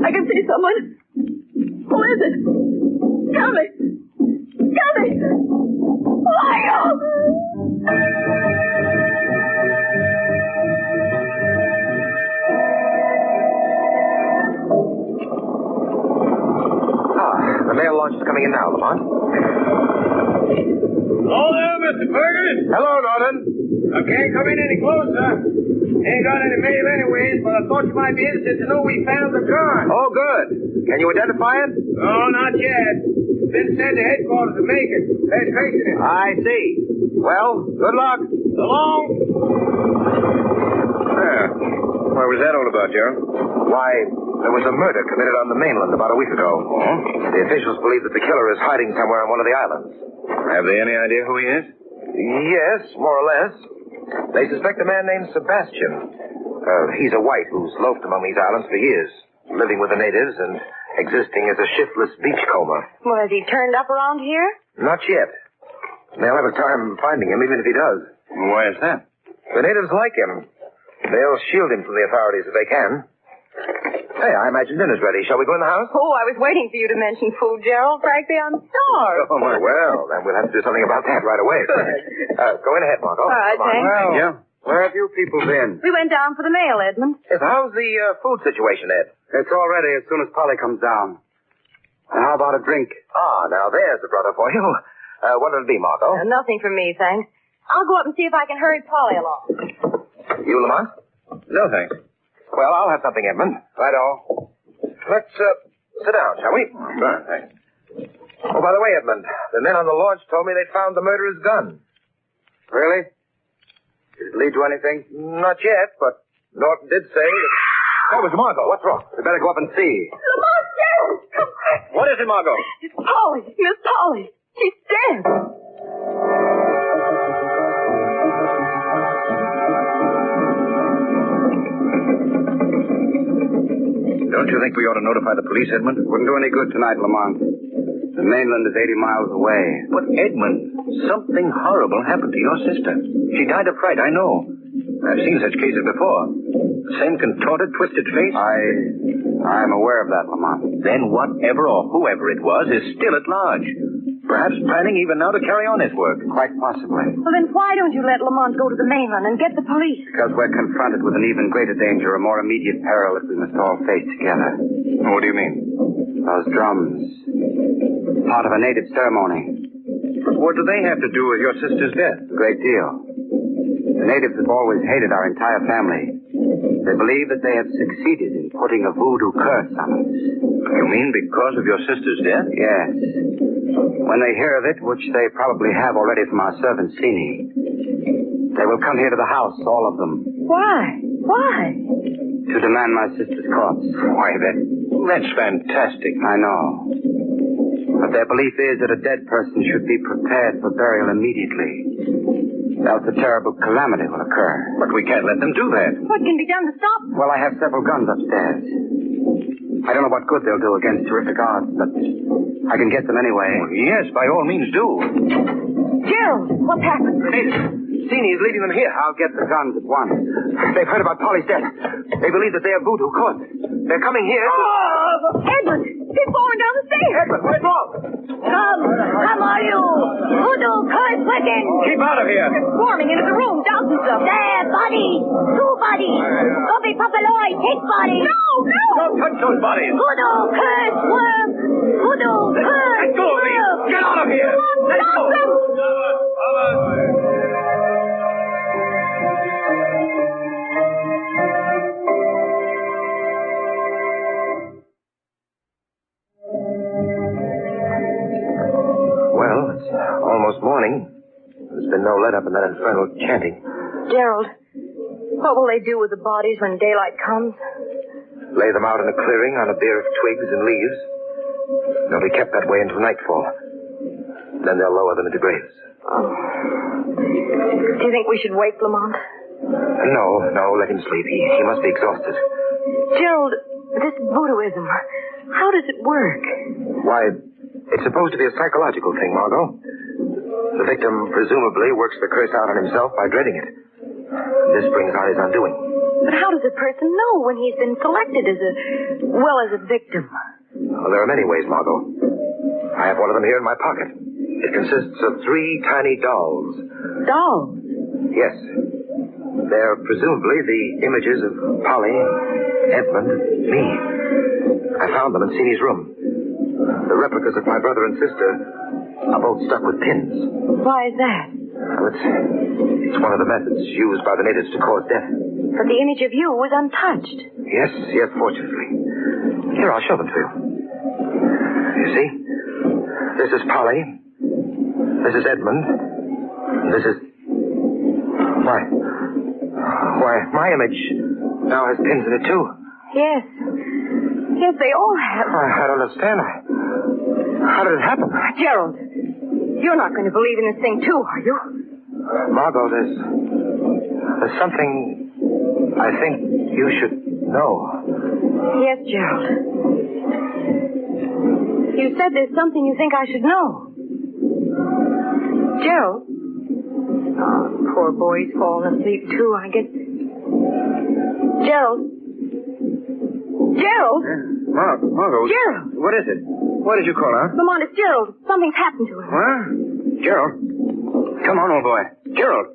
I can see someone. Who is it? Tell me. Who are you? The mail launch is coming in now, Lamont. Hello there, Mr. Fergus. Hello, Norton. I can't come in any closer. Ain't got any mail anyways, but I thought you might be interested to know we found the car. Oh, good. Can you identify it? No, not yet. Been sent to headquarters to make it. They're tracing it. I see. Well, good luck. So long. What was that all about, Gerald? Why, there was a murder committed on the mainland about a week ago. Oh? The officials believe that the killer is hiding somewhere on one of the islands. Have they any idea who he is? Yes, more or less. They suspect a man named Sebastian. He's a white who's loafed among these islands for years, living with the natives and existing as a shiftless beachcomber. Well, has he turned up around here? Not yet. They'll have a time finding him, even if he does. Why is that? The natives like him. They'll shield him from the authorities if they can. Hey, I imagine dinner's ready. Shall we go in the house? Oh, I was waiting for you to mention food, Gerald. Frankly, I'm starved. Oh, my, well, then we'll have to do something about that right away. Go in ahead, Margot. All right, Come on. thanks. Well, yeah. Where have you people been? We went down for the mail, Edmund. Yes, how's the food situation, Ed? It's all ready as soon as Polly comes down. And how about a drink? Ah, now there's a brother for you. What'll it be, Margot? Nothing from me, thanks. I'll go up and see if I can hurry Polly along. You, Lamont? No, thanks. Well, I'll have something, Edmund. Right-o. Let's sit down, shall we? Sure, thanks. Oh, by the way, Edmund, the men on the launch told me they'd found the murderer's gun. Really? Did it lead to anything? Not yet, but Norton did say that... That was Margot. What's wrong? We better go up and see. Lamont, Gerald! Come back! What is it, Margot? It's Polly. Miss Polly. She's dead. Don't you think we ought to notify the police, Edmund? Wouldn't do any good tonight, Lamont. The mainland is 80 miles away. But, Edmund, something horrible happened to your sister. She died of fright, I know. I've seen such cases before. The same contorted, twisted face. I'm aware of that, Lamont. Then whatever or whoever it was is still at large. Perhaps planning even now to carry on his work. Quite possibly. Well, then why don't you let Lamont go to the mainland and get the police? Because we're confronted with an even greater danger, a more immediate peril that we must all face together. What do you mean? Those drums. Part of a native ceremony. What do they have to do with your sister's death? A great deal. The natives have always hated our entire family. They believe that they have succeeded in putting a voodoo curse on us. You mean because of your sister's death? Yes. When they hear of it, which they probably have already from our servant, Sini, they will come here to the house, all of them. Why? Why? To demand my sister's corpse. Why, that's fantastic. I know. But their belief is that a dead person should be prepared for burial immediately. Else a terrible calamity will occur. But we can't let them do that. What can be done to stop them? Well, I have several guns upstairs. I don't know what good they'll do against terrific odds, but I can get them anyway. Well, yes, by all means do. Gerald, what's happened? Sini is leading them here. I'll get the guns at once. They've heard about Polly's death. They believe that they are voodoo caught. They're coming here. Oh, Edmund! He's falling down the stairs! Edmund, what's wrong? Come on, you! Voodoo curse working! Keep out of here! They're swarming into the room, dozens of them. There, bodies! 2 bodies! Go be papaloy, take bodies! No! Don't touch those bodies! Voodoo curse work! Voodoo curse! Let go of me! Get out of here! Let go! Well, it's almost morning. There's been no let-up in that infernal chanting. Gerald, what will they do with the bodies when daylight comes? Lay them out in a clearing on a bier of twigs and leaves. They'll be kept that way until nightfall. Then they'll lower them into graves. Oh. Do you think we should wake Lamont? No, let him sleep. He must be exhausted. Gerald, this voodooism, how does it work? Why, it's supposed to be a psychological thing, Margot. The victim presumably works the curse out on himself by dreading it. This brings on his undoing. But how does a person know when he's been selected as a victim? Well, there are many ways, Margot. I have one of them here in my pocket. It consists of 3 tiny dolls. Dolls? Yes. They're presumably the images of Polly, Edmund, and me. I found them in Sini's room. The replicas of my brother and sister are both stuck with pins. Why is that? Well, it's one of the methods used by the natives to cause death. But the image of you was untouched. Yes, fortunately. Here, I'll show them to you. You see? This is Polly. This is Edmund. This is... Why, my image now has pins in it, too. Yes. Yes, they all have. I don't understand. How did it happen? Gerald, you're not going to believe in this thing, too, are you? Margot, there's something I think you should know. Yes, Gerald. You said there's something you think I should know. Gerald? Oh, poor boy, he's fallen asleep, too, I guess. Gerald? Gerald! Margot. Gerald! What is it? What did you call out? Lamont, it's Gerald. Something's happened to him. What? Gerald? Come on, old boy. Gerald!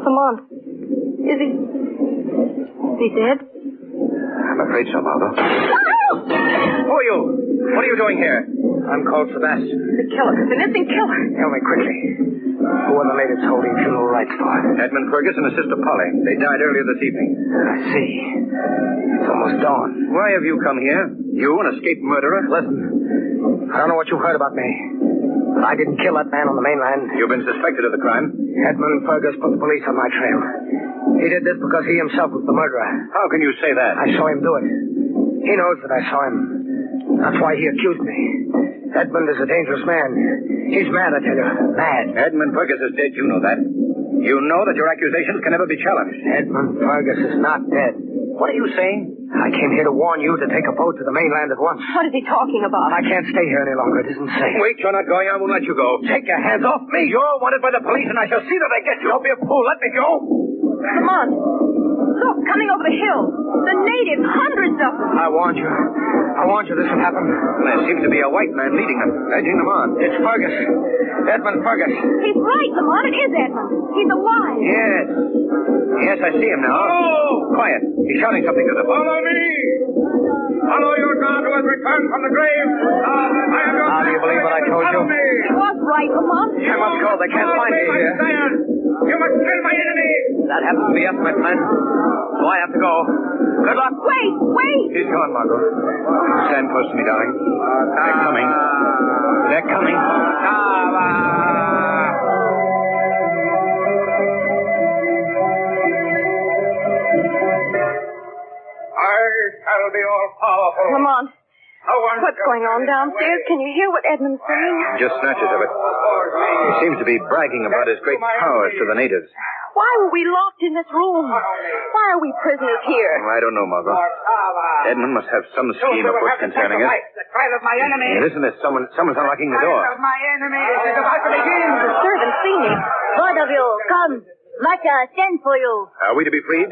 Lamont, is he dead? I'm afraid so, Margot. Who are you? What are you doing here? I'm called Sebastian. The killer. The missing killer. Tell me quickly. Who are the natives holding funeral rites for? Edmund Fergus and his sister Polly. They died earlier this evening. I see. It's almost dawn. Why have you come here? You, an escaped murderer? Listen, I don't know what you heard about me. But I didn't kill that man on the mainland. You've been suspected of the crime? Edmund Fergus put the police on my trail. He did this because he himself was the murderer. How can you say that? I saw him do it. He knows that I saw him. That's why he accused me. Edmund is a dangerous man. He's mad, I tell you. Mad. Edmund Fergus is dead, you know that. You know that your accusations can never be challenged. Edmund Fergus is not dead. What are you saying? I came here to warn you to take a boat to the mainland at once. What is he talking about? I can't stay here any longer. It isn't safe. Wait, you're not going. I won't let you go. Take your hands off me. You're wanted by the police, and I shall see that they get you. Don't be a fool. Let me go. Lamont, look, coming over the hill. The natives, hundreds of them. I warned you. This would happen. There seems to be a white man leading them, edging them on. It's Fergus. Edmund Fergus. He's right, Lamont. It is Edmund. He's alive. Yes, I see him now. Oh! Quiet. He's shouting something to them. Follow me! Follow your God who has returned from the grave. Now do you believe what I told you? He was right, Lamont. I must go. They can't find me here. You must kill my enemy. That happens to be us, my friend. So I have to go. Good luck. Wait. He's gone, Margot. Stand close to me, darling. They're coming. They're coming. I shall be all powerful. Lamont, what's going on downstairs? Can you hear what Edmund's saying? Just snatches of it. He seems to be bragging about his great powers to the natives. Why were we locked in this room? Why are we prisoners here? I don't know, Margot. Edmund must have some scheme afoot concerning us. The trial of my enemy. Hey, listen, there's someone's unlocking the door. Trial of my enemy. It is about to begin. The servants see me. Both of you, come. Master, send for you. Are we to be freed?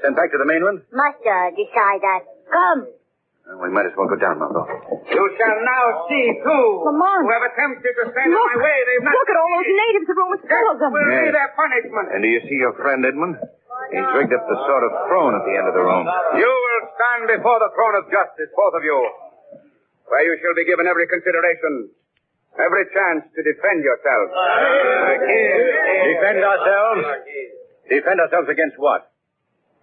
Sent back to the mainland? Master, decide that. Come. Well, we might as well go down, Margot. You shall now see, too. Lamont. Who have attempted to stand in my way. They've not... Look at all those natives. The room is full of them. Will be their punishment. And do you see your friend, Edmund? He's rigged up the sort of throne at the end of the room. You will stand before the throne of justice, both of you, where you shall be given every consideration, every chance to defend yourselves. Defend ourselves? Defend ourselves against what?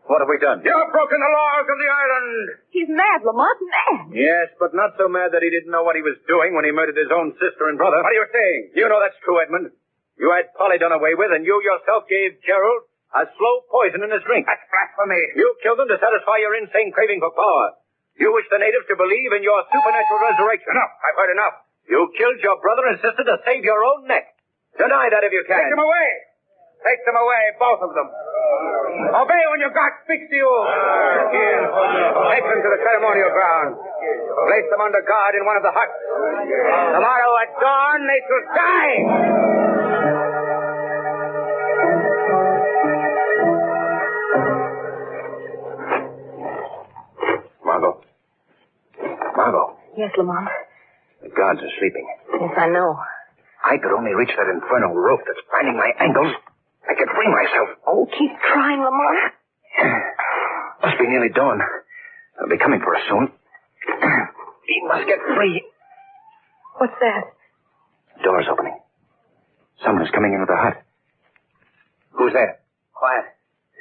What have we done? You have broken the laws of the island. He's mad, Lamont, mad. Yes, but not so mad that he didn't know what he was doing when he murdered his own sister and brother. What are you saying? You know that's true, Edmund. You had Polly done away with, and you yourself gave Gerald a slow poison in his drink. That's blasphemy. You killed him to satisfy your insane craving for power. You wish the natives to believe in your supernatural resurrection. Enough. I've heard enough. You killed your brother and sister to save your own neck. Deny that if you can. Take them away. Take them away, both of them. Obey when your God speaks to you. Take them to the ceremonial ground. Place them under guard in one of the huts. Tomorrow at dawn, they shall die. Margot. Yes, Lamont. The guards are sleeping. Yes, I know. I could only reach that infernal rope that's binding my ankles. I could free myself. Oh, keep trying, Lamont. Must be nearly dawn. They'll be coming for us soon. We must get free. What's that? Door's opening. Someone's coming into the hut. Who's there? Quiet.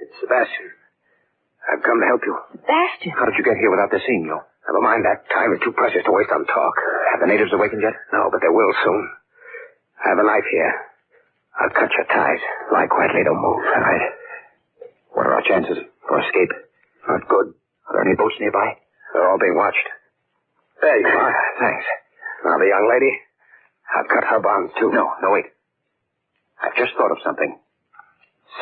It's Sebastian. I've come to help you. Sebastian? How did you get here without their seeing you? Never mind that. Time is too precious to waste on talk. Have the natives awakened yet? No, but they will soon. I have a knife here. I'll cut your ties. Lie quietly, don't move. All right. What are our chances for escape? Not good. Are there any boats nearby? They're all being watched. There you are. Thanks. Now, the young lady, I've cut her bonds, too. No, wait. I've just thought of something.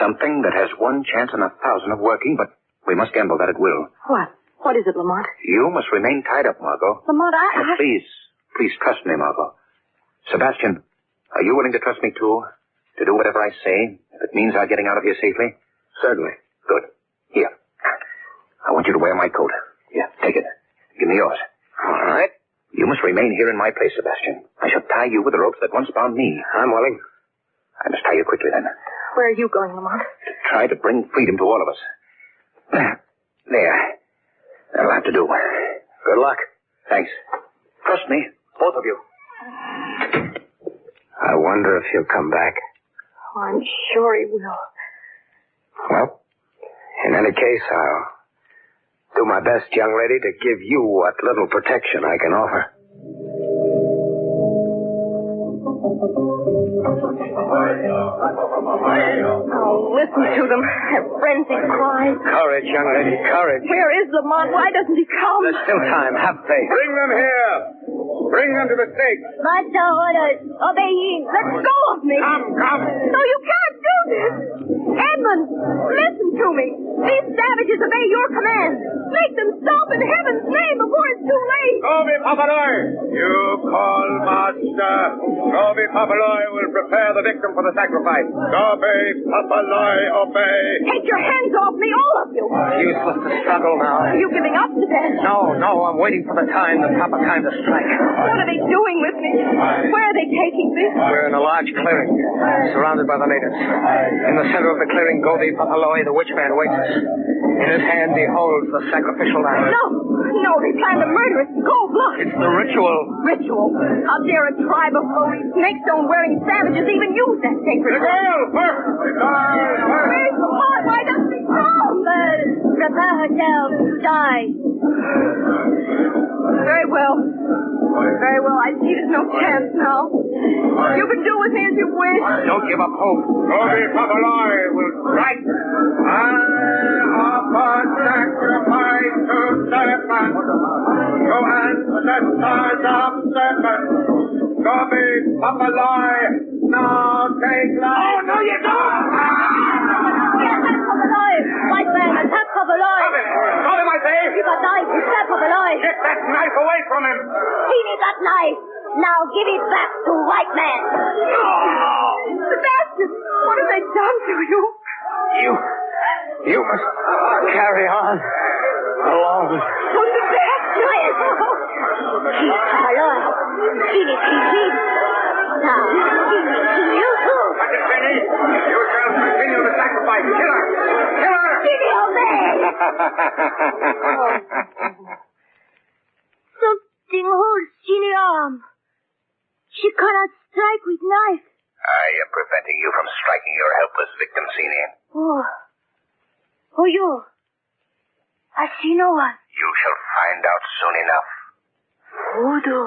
Something that has one chance in 1,000 of working, but we must gamble that it will. What? What is it, Lamont? You must remain tied up, Margot. Lamont, Please trust me, Margot. Sebastian, are you willing to trust me, too? To do whatever I say, if it means our getting out of here safely? Certainly. Good. Here. I want you to wear my coat. Here, take it. Give me yours. All right. You must remain here in my place, Sebastian. I shall tie you with the ropes that once bound me. I'm willing. I must tie you quickly, then. Where are you going, Lamont? To try to bring freedom to all of us. There. That'll have to do. Good luck. Thanks. Trust me, both of you. I wonder if he'll come back. Oh, I'm sure he will. Well, in any case, I'll do my best, young lady, to give you what little protection I can offer. Oh, listen to them. Their frenzied cries. Courage, young lady, courage. Where is Lamont? Why doesn't he come? There's still time. Have faith. Bring them here. Bring them to the stake. Master orders. Obey him. Let go of me. Come. No, you can't do this. Edmund, listen to me. These savages obey your command. Make them stop in heaven's name before it's too late. Gobi Papaloi. You call, Master. Gobi Papaloi will prepare the victim for the sacrifice. Gobi Papaloi, obey. Take your hands off me, all of you. Useless to struggle now. Are you giving up to that? No, I'm waiting for the proper time to strike. What are they doing with me? Where are they taking me? We're in a large clearing, surrounded by the natives. In the center of the clearing, Gobi Papaloi, the witchman, waits us. In his hand, he holds the sacrificial knife. No, they plan to murder us in cold blood. It's the ritual. Ritual? How dare a tribe of holy snakestone-wearing savages even use that sacred Gazelle, first! Where's the heart? Why doesn't he come? Prepare herself to die. Very well. I see there's no chance now. You can do with me as you wish. Don't give up hope. Gobi Papaloi will strike. I offer sacrifice to Serpent, to ancestors of Serpent. Gobi Papaloi, now take life. Oh, no, you don't! Attack Papaloi! White man, attack Papaloi! Stop him, I say! Keep a knife, stab Papaloi! Get that knife away from him! He needs that knife! Now give it back to white man! Sebastian, what have they done to you? You must carry on along with... Oh, Sebastian! Keep Papaloi. Finish him. Now, finish you too. But it's finished. You shall continue the sacrifice. Kill her! Kill her! Give me your man! Something holds Ginny arm. She cannot strike with knife. I am preventing you from striking your helpless victim, Sini. Oh, you. I see no one. You shall find out soon enough. Voodoo.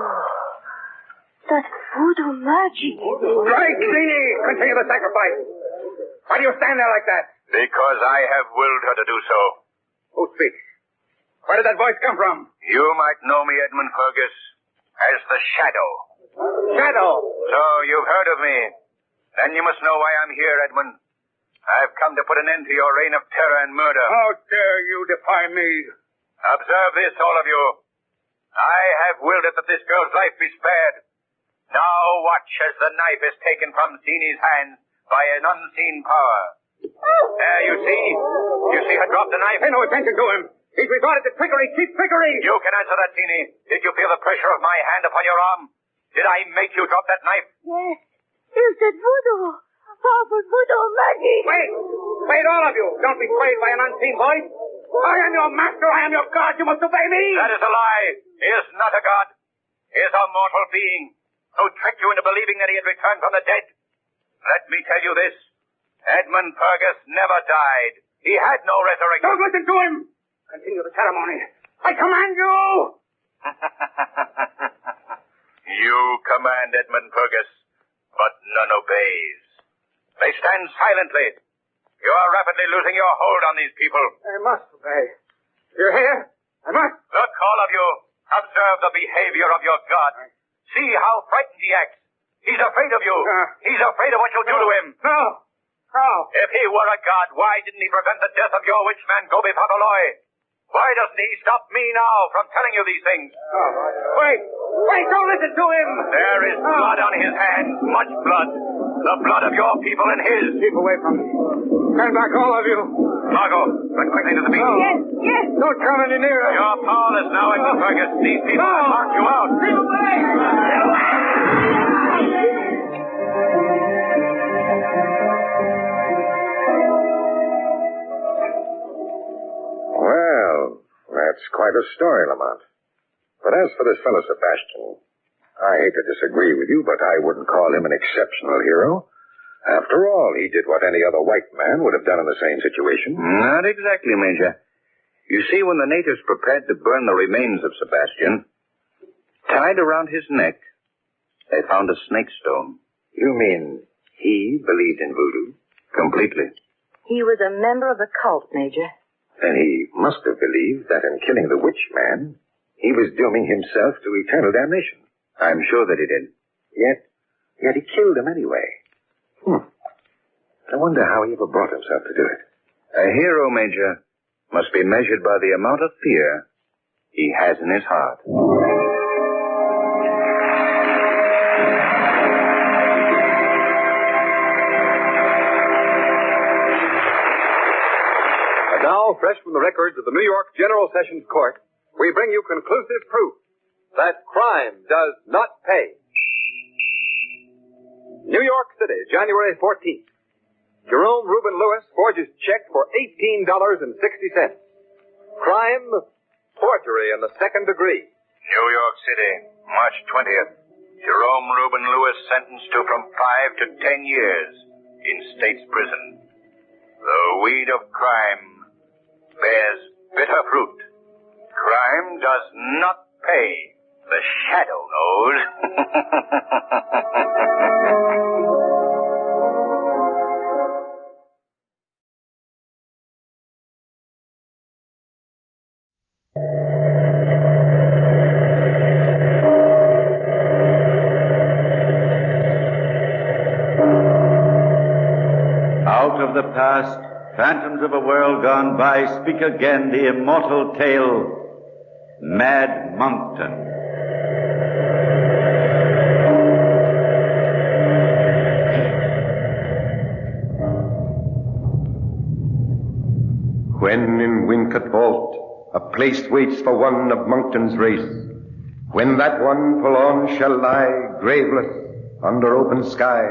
That voodoo magic. Strike, Sini! Continue the sacrifice. Why do you stand there like that? Because I have willed her to do so. Who speaks? Where did that voice come from? You might know me, Edmund Fergus, as the Shadow. Shadow! So you've heard of me. Then you must know why I'm here, Edmund. I've come to put an end to your reign of terror and murder. How dare you defy me? Observe this, all of you. I have willed it that this girl's life be spared. Now watch as the knife is taken from Sini's hands by an unseen power. There, you see? You see her drop the knife? Pay no attention to him. He's resorted to trickery, cheap trickery. You can answer that, Sini. Did you feel the pressure of my hand upon your arm? Did I make you drop that knife? Yes. Is that voodoo? Powerful voodoo magic. Wait, all of you. Don't be swayed by an unseen voice. I am your master. I am your god. You must obey me. That is a lie. He is not a god. He is a mortal being who tricked you into believing that he had returned from the dead. Let me tell you this. Edmund Fergus never died. He had no resurrection. Don't listen to him. Continue the ceremony. I command you. You command, Edmund Fergus, but none obeys. They stand silently. You are rapidly losing your hold on these people. I must obey. You hear? I must. Look, all of you. Observe the behavior of your god. See how frightened he acts. He's afraid of you. He's afraid of what you'll do to him. No. If he were a god, why didn't he prevent the death of your witchman, Gobi Papaloi? Why doesn't he stop me now from telling you these things? Wait, don't listen to him. There is blood on his hands, much blood. The blood of your people and his. Keep away from me. Stand back, all of you. Margot, run quickly to the beach. Yes. Don't come any nearer. You're powerless now, Edward Fergus. These people have marked you out. Keep away! Well, that's quite a story, Lamont. But as for this fellow Sebastian, I hate to disagree with you, but I wouldn't call him an exceptional hero. After all, he did what any other white man would have done in the same situation. Not exactly, Major. You see, when the natives prepared to burn the remains of Sebastian, tied around his neck, they found a snake stone. You mean he believed in voodoo? Completely. He was a member of the cult, Major. Then he must have believed that in killing the witch man, he was dooming himself to eternal damnation. I'm sure that he did. Yet he killed him anyway. I wonder how he ever brought himself to do it. A hero, Major, must be measured by the amount of fear he has in his heart. And now, fresh from the records of the New York General Sessions Court, we bring you conclusive proof that crime does not pay. New York City, January 14th. Jerome Reuben Lewis forges check for $18.60. Crime, forgery in the second degree. New York City, March 20th. Jerome Reuben Lewis sentenced to from 5 to 10 years in state's prison. The weed of crime bears bitter fruit. Crime does not pay. The shadow knows. Out of the past, phantoms of a world gone by, speak again the immortal tale, Mad Monkton. When in Wincott Vault a place waits for one of Monkton's race, when that one forlorn shall lie graveless under open sky,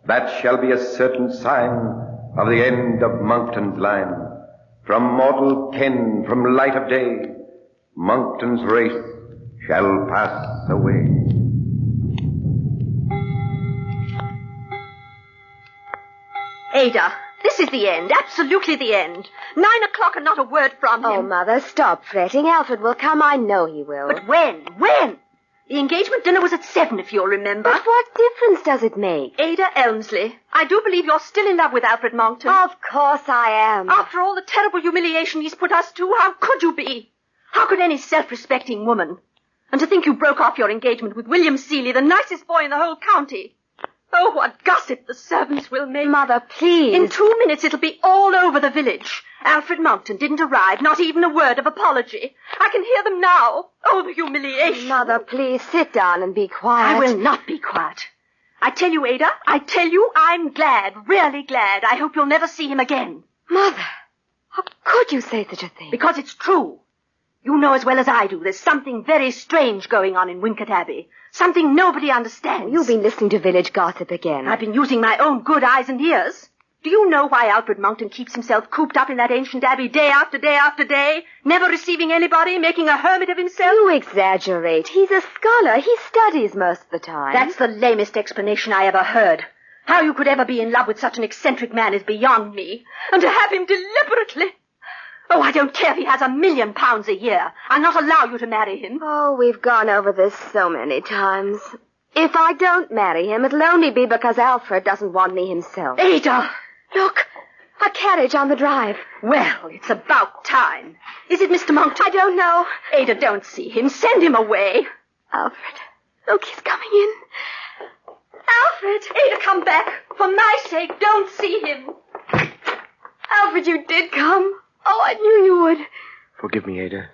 that shall be a certain sign of the end of Monkton's line. From mortal ken, from light of day, Monkton's race shall pass away. Ada, this is the end, absolutely the end. 9 o'clock and not a word from him. Oh, Mother, stop fretting. Alfred will come. I know he will. But when? When? The engagement dinner was at 7, if you'll remember. But what difference does it make? Ada Elmsley, I do believe you're still in love with Alfred Monkton. Of course I am. After all the terrible humiliation he's put us to, how could you be? How could any self-respecting woman? And to think you broke off your engagement with William Seeley, the nicest boy in the whole county. Oh, what gossip the servants will make. Mother, please. In 2 minutes it'll be all over the village. Alfred Monkton didn't arrive, not even a word of apology. I can hear them now. Oh, the humiliation. Mother, please sit down and be quiet. I will not be quiet. I tell you, Ada, I tell you, I'm glad, really glad. I hope you'll never see him again. Mother, how could you say such a thing? Because it's true. You know as well as I do there's something very strange going on in Wincott Abbey. Something nobody understands. You've been listening to village gossip again. I've been using my own good eyes and ears. Do you know why Alfred Monkton keeps himself cooped up in that ancient abbey day after day after day, never receiving anybody, making a hermit of himself? You exaggerate. He's a scholar. He studies most of the time. That's the lamest explanation I ever heard. How you could ever be in love with such an eccentric man is beyond me. And to have him deliberately... Oh, I don't care if he has £1 million a year. I'll not allow you to marry him. Oh, we've gone over this so many times. If I don't marry him, it'll only be because Alfred doesn't want me himself. Ada! Look, a carriage on the drive. Well, it's about time. Is it Mr. Monkton? I don't know. Ada, don't see him. Send him away. Alfred, look, he's coming in. Alfred! Ada, come back. For my sake, don't see him. Alfred, you did come. Oh, I knew you would. Forgive me, Ada.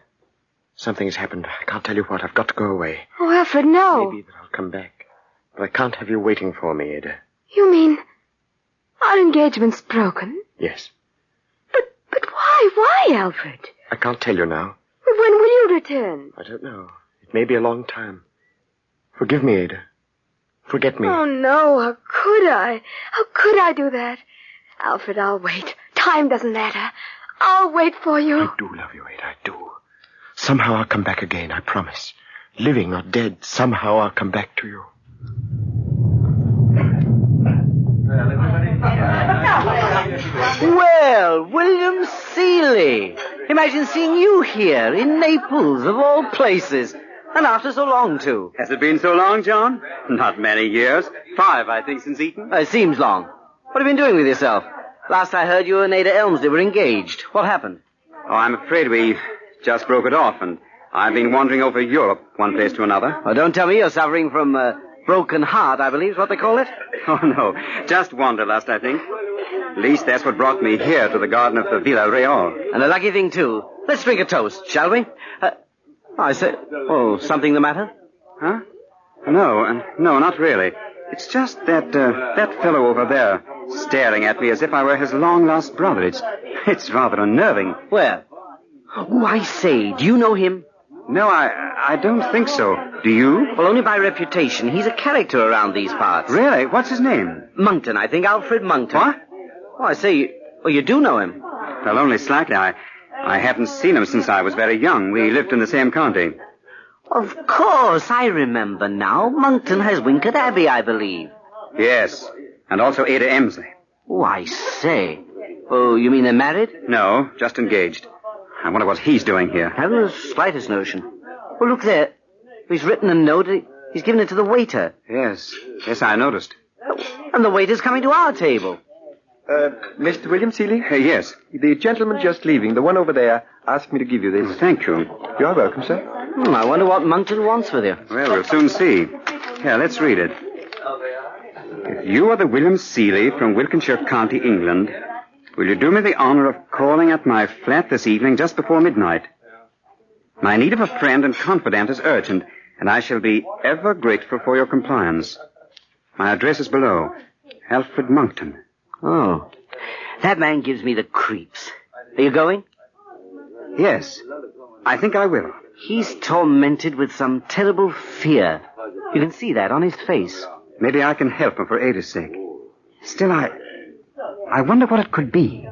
Something has happened. I can't tell you what. I've got to go away. Oh, Alfred, no. Maybe that I'll come back. But I can't have you waiting for me, Ada. You mean our engagement's broken? Yes. But why? Why, Alfred? I can't tell you now. But when will you return? I don't know. It may be a long time. Forgive me, Ada. Forget me. Oh, no. How could I? How could I do that? Alfred, I'll wait. Time doesn't matter. I'll wait for you. I do love you, Ada. I do. Somehow I'll come back again, I promise. Living or dead, somehow I'll come back to you. Well, William Seeley. Imagine seeing you here in Naples, of all places. And after so long, too. Has it been so long, John? Not many years. 5, I think, since Eton. It seems long. What have you been doing with yourself? Last I heard, you and Ada Elmsley were engaged. What happened? Oh, I'm afraid we just broke it off, and I've been wandering over Europe, one place to another. Oh, don't tell me you're suffering from broken heart, I believe is what they call it. Oh, no. Just wanderlust, I think. At least that's what brought me here to the garden of the Villa Real. And a lucky thing, too. Let's drink a toast, shall we? I say... Oh, something the matter? Huh? No, not really. It's just that fellow over there staring at me as if I were his long-lost brother. It's rather unnerving. Where? Oh, I say, do you know him? No, I don't think so. Do you? Well, only by reputation. He's a character around these parts. Really? What's his name? Monkton, I think. Alfred Monkton. What? Oh, I say, you do know him. Well, only slightly. I haven't seen him since I was very young. We lived in the same county. Of course, I remember now. Monkton has Wincott Abbey, I believe. Yes, and also Ada Emsley. Oh, I say. Oh, you mean they're married? No, just engaged. I wonder what he's doing here. I haven't the slightest notion. Oh, look there. He's written a note. He's given it to the waiter. Yes, I noticed. And the waiter's coming to our table. Mr. William Seeley? Yes. The gentleman just leaving, the one over there, asked me to give you this. Oh, thank you. You're welcome, sir. I wonder what Monkton wants with you. Well, we'll soon see. Here, let's read it. If you are the William Seeley from Wiltshire County, England, will you do me the honor of calling at my flat this evening just before midnight? My need of a friend and confidant is urgent, and I shall be ever grateful for your compliance. My address is below. Alfred Monkton. Oh, that man gives me the creeps. Are you going? Yes, I think I will. He's tormented with some terrible fear. You can see that on his face. Maybe I can help him for Ada's sake. Still, I wonder what it could be.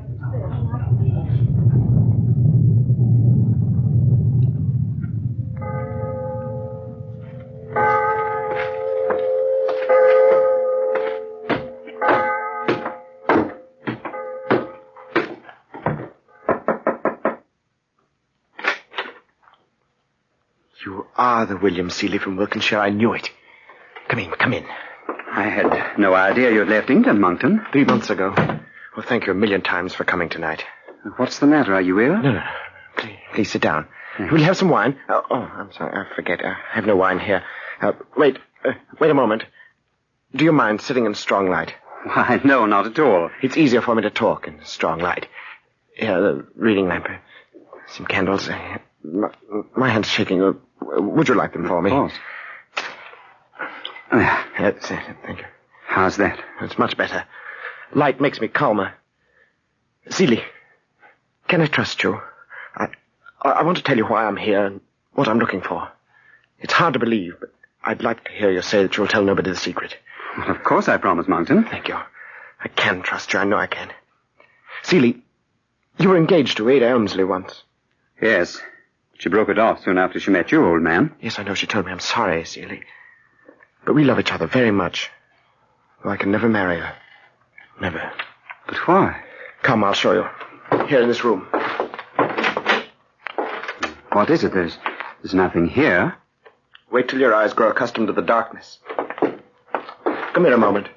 You are the William Seeley from Wiltshire. I knew it. Come in. I had no idea you had left England, Monkton. 3 months ago. Well, thank you a million times for coming tonight. What's the matter? Are you ill? No. Please sit down. Will you have some wine? Oh, I'm sorry. I forget. I have no wine here. Wait a moment. Do you mind sitting in strong light? Why, no, not at all. It's easier for me to talk in strong light. Here, the reading lamp. Some candles. My hand's shaking. Would you like them for me? Of course. That's it. Thank you. How's that? It's much better. Light makes me calmer. Seeley, can I trust you? I want to tell you why I'm here and what I'm looking for. It's hard to believe, but I'd like to hear you say that you'll tell nobody the secret. Well, of course I promise, Monkton. Thank you. I can trust you. I know I can. Seeley, you were engaged to Ada Elmsley once. Yes. She broke it off soon after she met you, old man. Yes, I know. She told me. I'm sorry, Seeley. But we love each other very much. Though I can never marry her. Never. But why? Come, I'll show you. Here in this room. What is it? There's nothing here. Wait till your eyes grow accustomed to the darkness. Come here a moment.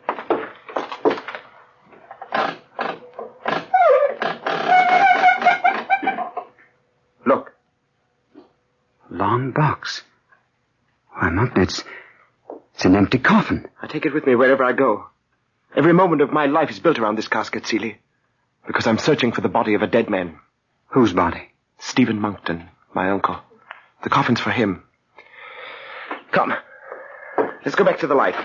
Look. Long box. Why, Monkton, it's an empty coffin. I take it with me wherever I go. Every moment of my life is built around this casket, Seeley. Because I'm searching for the body of a dead man. Whose body? Stephen Monkton, my uncle. The coffin's for him. Come. Let's go back to the light.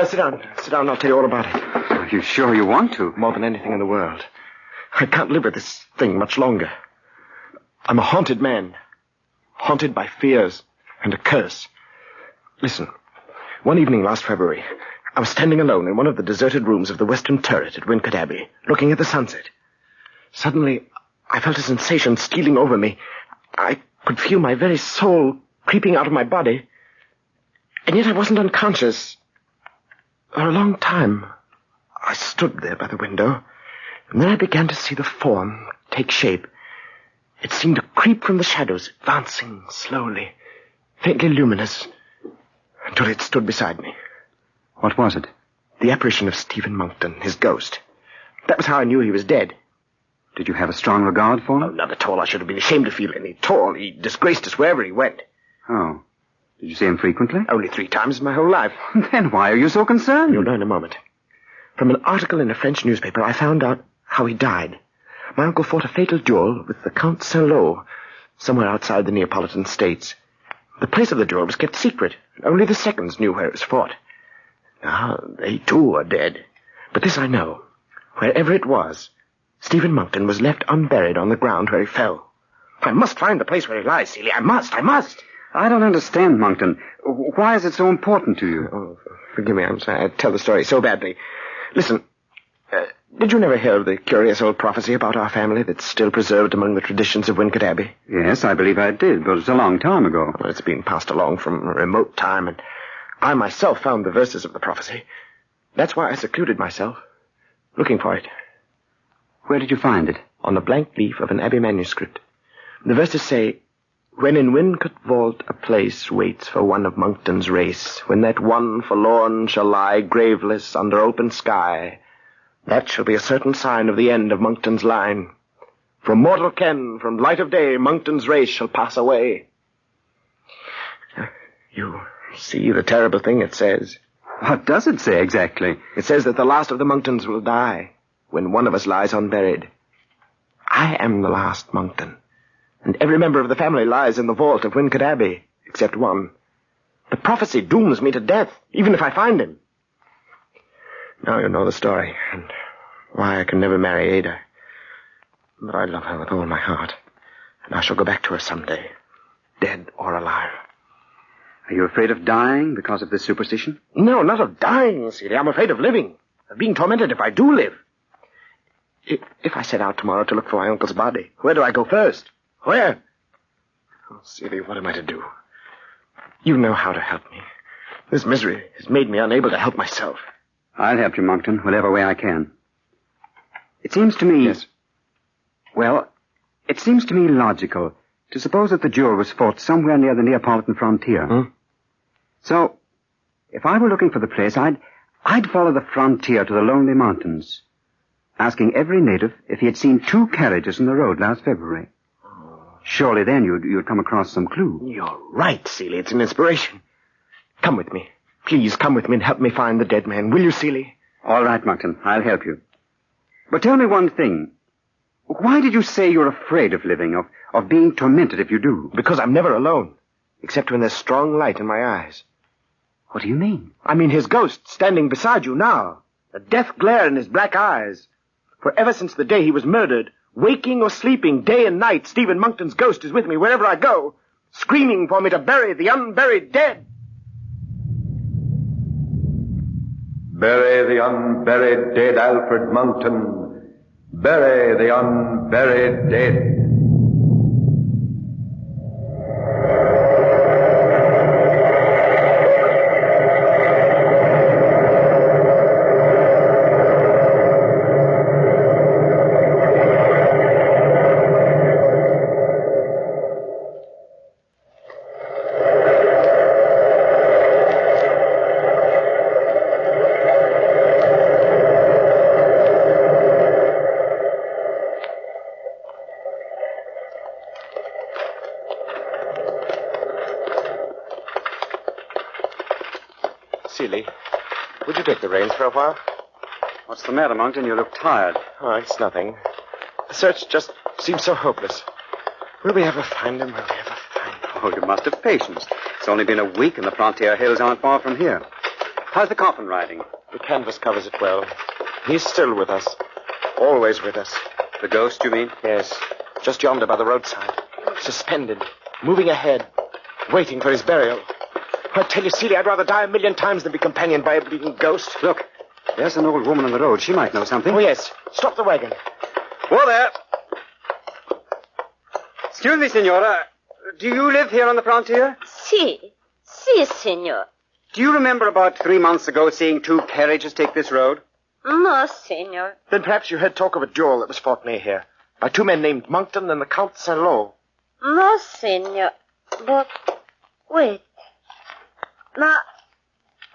Sit down. Sit down and I'll tell you all about it. Are you sure you want to? More than anything in the world. I can't live with this thing much longer. I'm a haunted man. Haunted by fears and a curse. Listen. One evening last February, I was standing alone in one of the deserted rooms of the western turret at Wincott Abbey, looking at the sunset. Suddenly, I felt a sensation stealing over me. I could feel my very soul creeping out of my body. And yet I wasn't unconscious. For a long time, I stood there by the window, and then I began to see the form take shape. It seemed to creep from the shadows, advancing slowly, faintly luminous, until it stood beside me. What was it? The apparition of Stephen Monkton, his ghost. That was how I knew he was dead. Did you have a strong regard for him? Oh, not at all. I should have been ashamed to feel any at all. He disgraced us wherever he went. Oh. Did you see him frequently? Only 3 times in my whole life. Then why are you so concerned? You'll know in a moment. From an article in a French newspaper, I found out how he died. My uncle fought a fatal duel with the Count Saint-Lô, somewhere outside the Neapolitan states. The place of the duel was kept secret. Only the seconds knew where it was fought. Now, they too are dead. But this I know. Wherever it was, Stephen Monkton was left unburied on the ground where he fell. I must find the place where he lies, Celia. I must. I don't understand, Monkton. Why is it so important to you? Oh, forgive me. I'm sorry. I tell the story so badly. Listen, did you never hear of the curious old prophecy about our family that's still preserved among the traditions of Wincott Abbey? Yes, I believe I did, but it's a long time ago. Well, it's been passed along from a remote time, and I myself found the verses of the prophecy. That's why I secluded myself, looking for it. Where did you find it? On a blank leaf of an Abbey manuscript. The verses say, "When in Wincott vault a place waits for one of Monkton's race, when that one forlorn shall lie graveless under open sky, that shall be a certain sign of the end of Monkton's line. From mortal ken, from light of day, Monkton's race shall pass away." You see the terrible thing it says. What does it say exactly? It says that the last of the Monktons will die when one of us lies unburied. I am the last Monkton, and every member of the family lies in the vault of Wincott Abbey, except one. The prophecy dooms me to death, even if I find him. Now you know the story, and why I can never marry Ada. But I love her with all my heart, and I shall go back to her someday, dead or alive. Are you afraid of dying because of this superstition? No, not of dying, Celia. I'm afraid of living, of being tormented if I do live. If I set out tomorrow to look for my uncle's body, where do I go first? Where? Oh, Celia, what am I to do? You know how to help me. This misery has made me unable to help myself. I'll help you, Monkton, whatever way I can. It seems to me... Yes? Well, it seems to me logical to suppose that the duel was fought somewhere near the Neapolitan frontier. Hmm? So, if I were looking for the place, I'd follow the frontier to the lonely mountains, asking every native if he had seen 2 carriages in the road last February. Surely then you'd come across some clue. You're right, Celia. It's an inspiration. Come with me. Please come with me and help me find the dead man. Will you, Celia? All right, Monkton. I'll help you. But tell me one thing. Why did you say you're afraid of living, of being tormented if you do? Because I'm never alone, except when there's strong light in my eyes. What do you mean? I mean his ghost standing beside you now. A death glare in his black eyes. For ever since the day he was murdered, waking or sleeping, day and night, Stephen Monkton's ghost is with me wherever I go, screaming for me to bury the unburied dead. Bury the unburied dead, Alfred Monkton. Bury the unburied dead. Celie, would you take the reins for a while? What's the matter, Monkton? You look tired. Oh, it's nothing. The search just seems so hopeless. Will we ever find him? Will we ever find him? Oh, you must have patience. It's only been a week and the frontier hills aren't far from here. How's the coffin riding? The canvas covers it well. He's still with us. Always with us. The ghost, you mean? Yes. Just yonder by the roadside. Suspended. Moving ahead. Waiting for his burial. I tell you, Celia, I'd rather die 1,000,000 times than be companioned by a bleeding ghost. Look, there's an old woman on the road. She might know something. Oh, yes. Stop the wagon. Whoa there. Excuse me, Senora. Do you live here on the frontier? Si, senor. Do you remember about 3 months ago seeing 2 carriages take this road? No, senor. Then perhaps you heard talk of a duel that was fought near here by 2 men named Monkton and the Count Saint-Lô. No, senor. But, wait. Now,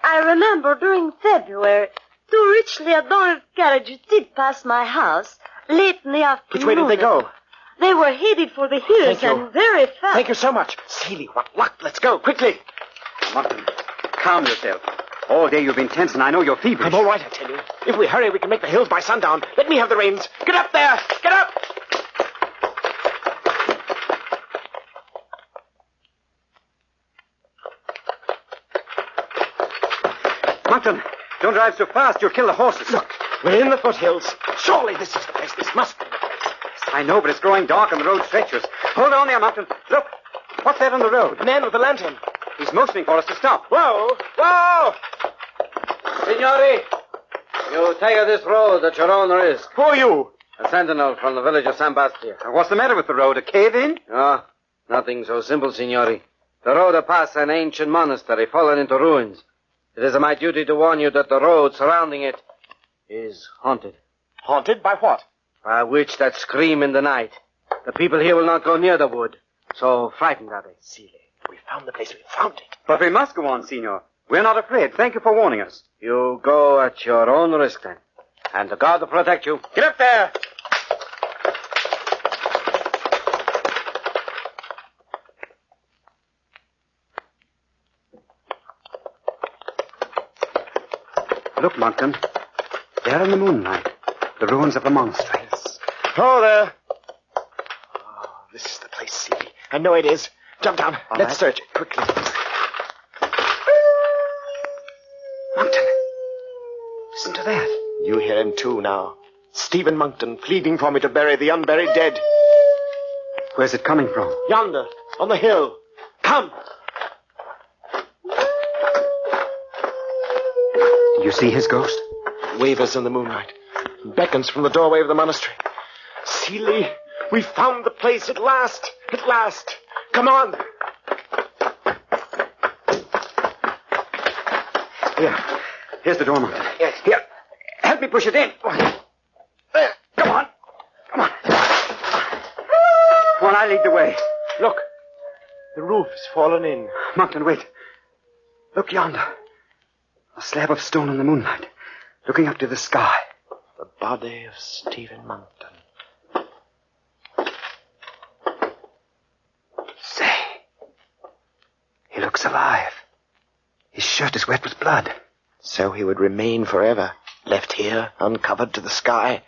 I remember during February, 2 richly adorned carriages did pass my house late in the afternoon. Which way did they go? They were headed for the hills and very fast. Thank you so much. Celie, what luck. Let's go, quickly. Monkton, calm yourself. All day you've been tense, and I know you're feverish. I'm all right, I tell you. If we hurry, we can make the hills by sundown. Let me have the reins. Get up there! Get up! Monkton, don't drive so fast. You'll kill the horses. Look, we're in the foothills. Surely this is the place. This must be the place. I know, but it's growing dark and the road's treacherous. Hold on there, Monkton. Look, what's that on the road? The man with the lantern. He's motioning for us to stop. Whoa! Whoa! Signori, you take this road at your own risk. Who are you? A sentinel from the village of San Bastia. What's the matter with the road? A cave-in? Oh, nothing so simple, signori. The road passes an ancient monastery fallen into ruins. It is my duty to warn you that the road surrounding it is haunted. Haunted by what? By a witch that scream in the night. The people here will not go near the wood. So frightened are they. Celie, we found the place. We found it. But we must go on, Signor. We're not afraid. Thank you for warning us. You go at your own risk, then. And the God will protect you. Get up there! Look, Monkton. There in the moonlight. The ruins of the monastery. Oh, there. Oh, this is the place, Celie. I know it is. Jump down. Let's search it quickly. Monkton. Listen to that. You hear him too now. Stephen Monkton pleading for me to bury the unburied dead. Where's it coming from? Yonder, on the hill. Come. Do you see his ghost? Wavers in the moonlight. Beckons from the doorway of the monastery. Celie, we found the place at last. At last. Come on. Here. Here's the door, Monkton. Yes. Here. Help me push it in. There. Come on. Come on. Come on, I lead the way. Look. The roof has fallen in. Monkton, wait. Look yonder. A slab of stone in the moonlight. Looking up to the sky. The body of Stephen Monkton. Say. He looks alive. His shirt is wet with blood. So he would remain forever, left here, uncovered to the sky.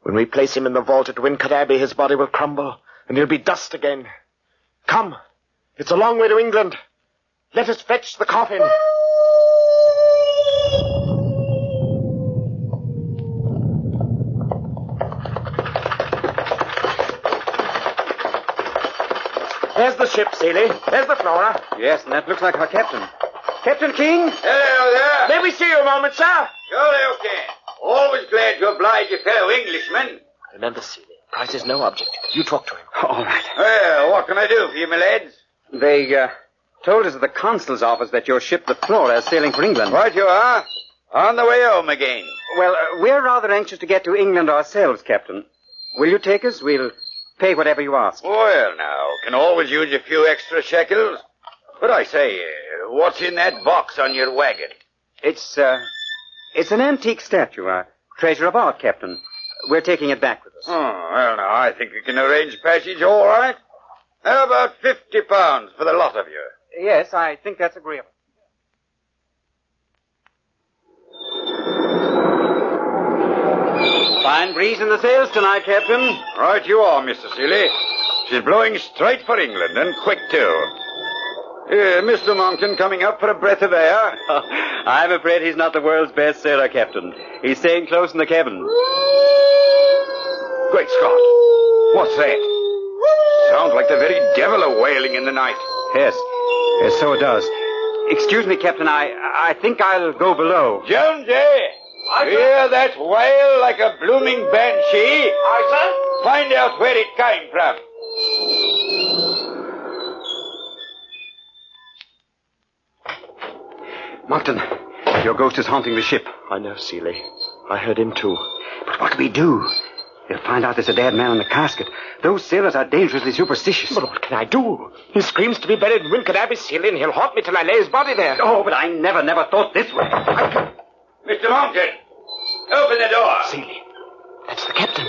When we place him in the vault at Wincott Abbey, his body will crumble, and he'll be dust again. Come. It's a long way to England. Let us fetch the coffin. There's the ship, Celie. There's the Flora. Yes, and that looks like our captain. Captain King? Hello there. May we see you a moment, sir? Surely you can. Always glad to oblige a fellow Englishman. Remember, Celie, price is no object. You talk to him. All right. Well, what can I do for you, my lads? They told us at the consul's office that your ship, the Flora, is sailing for England. Right you are. On the way home again. Well, we're rather anxious to get to England ourselves, Captain. Will you take us? We'll pay whatever you ask. Well, now, can always use a few extra shekels. But I say, what's in that box on your wagon? It's an antique statue, a treasure of art, Captain. We're taking it back with us. Oh, well, now, I think we can arrange passage all right. How about £50 for the lot of you? Yes, I think that's agreeable. Fine breeze in the sails tonight, Captain. Right you are, Mr. Seeley. She's blowing straight for England, and quick, too. Mr. Monkton coming up for a breath of air? I'm afraid he's not the world's best sailor, Captain. He's staying close in the cabin. Great Scott! What's that? Sounds like the very devil a wailing in the night. Yes, so it does. Excuse me, Captain, I think I'll go below. Jonesy! You hear that wail like a blooming banshee? Aye, sir? Find out where it came from. Monkton, your ghost is haunting the ship. I know, Seeley. I heard him too. But what do we do? They'll find out there's a dead man in the casket. Those sailors are dangerously superstitious. But what can I do? He screams to be buried in Wincott Abbey, Seeley, and he'll haunt me till I lay his body there. Oh, but I never thought this way. Mr. Monkton, open the door. Seeley, that's the captain.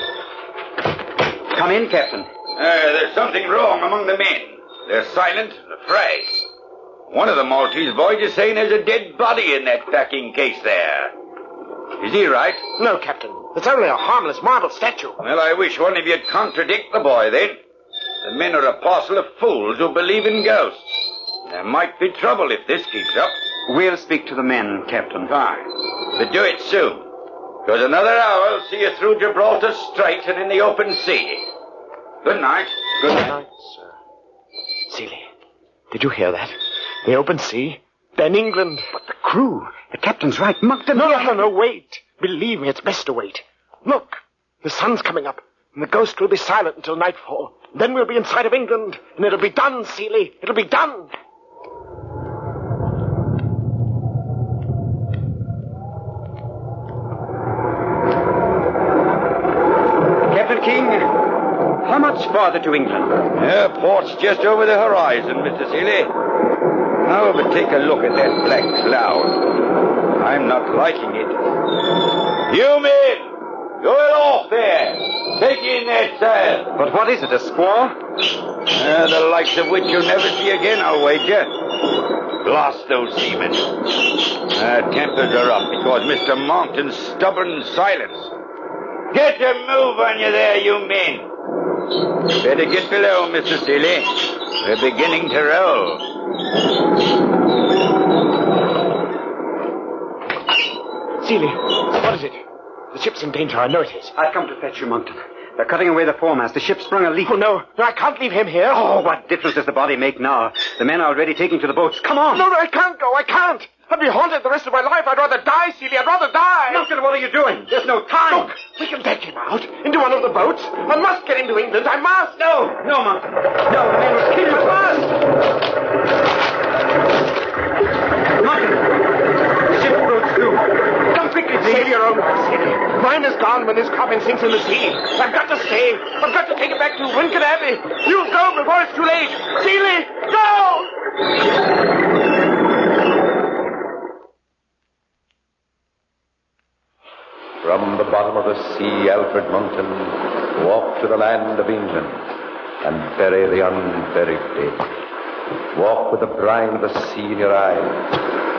Come in, Captain. There's something wrong among the men. They're silent and afraid. One of the Maltese boys is saying there's a dead body in that packing case there. Is he right? No, Captain. It's only a harmless marble statue. Well, I wish one of you'd contradict the boy, then. The men are a parcel of fools who believe in ghosts. There might be trouble if this keeps up. We'll speak to the men, Captain. Fine. But do it soon. Because another hour will see you through Gibraltar Strait and in the open sea. Good night. Good night, sir. Seeley, did you hear that? The open sea? Then England. But the crew. The captain's right. Monkton. No, wait. Believe me, it's best to wait. Look, the sun's coming up, and the ghost will be silent until nightfall. Then we'll be in sight of England, and it'll be done, Seeley. It'll be done. Captain King, how much farther to England? Port's just over the horizon, Mr. Seeley. Now, but take a look at that black cloud. I'm not liking it. You men! Go off there! Take in that sail! But what is it, a squall? The likes of which you'll never see again, I'll wager. Blast those seamen. Tempers are up because Mr. Monkton's stubborn silence. Get a move on you there, you men! Better get below, Mr. Seeley. We're beginning to roll. Seeley, what is it? The ship's in danger, I know it is. I've come to fetch you, Monkton. They're cutting away the foremast. The ship sprung a leak. Oh, no, I can't leave him here. Oh, what difference does the body make now? The men are already taking to the boats. Come on! No, I can't go, I can't. I'd be haunted the rest of my life. I'd rather die, Seeley, I'd rather die. Monkton, what are you doing? There's no time. Look, we can take him out into one of the boats. I must get him to England, I must. No, Monkton. No, the men will kill you. I must. Monkton, the ship broke through. Come quickly, please. Save your own life, Seeley. Mine is gone when this coffin sinks in the sea. I've got to stay. I've got to take it back to Wincott Abbey. You go before it's too late. Seeley, go! From the bottom of the sea, Alfred Monkton walked to the land of England and bury the unburied dead. Walk with the brine of the sea in your eyes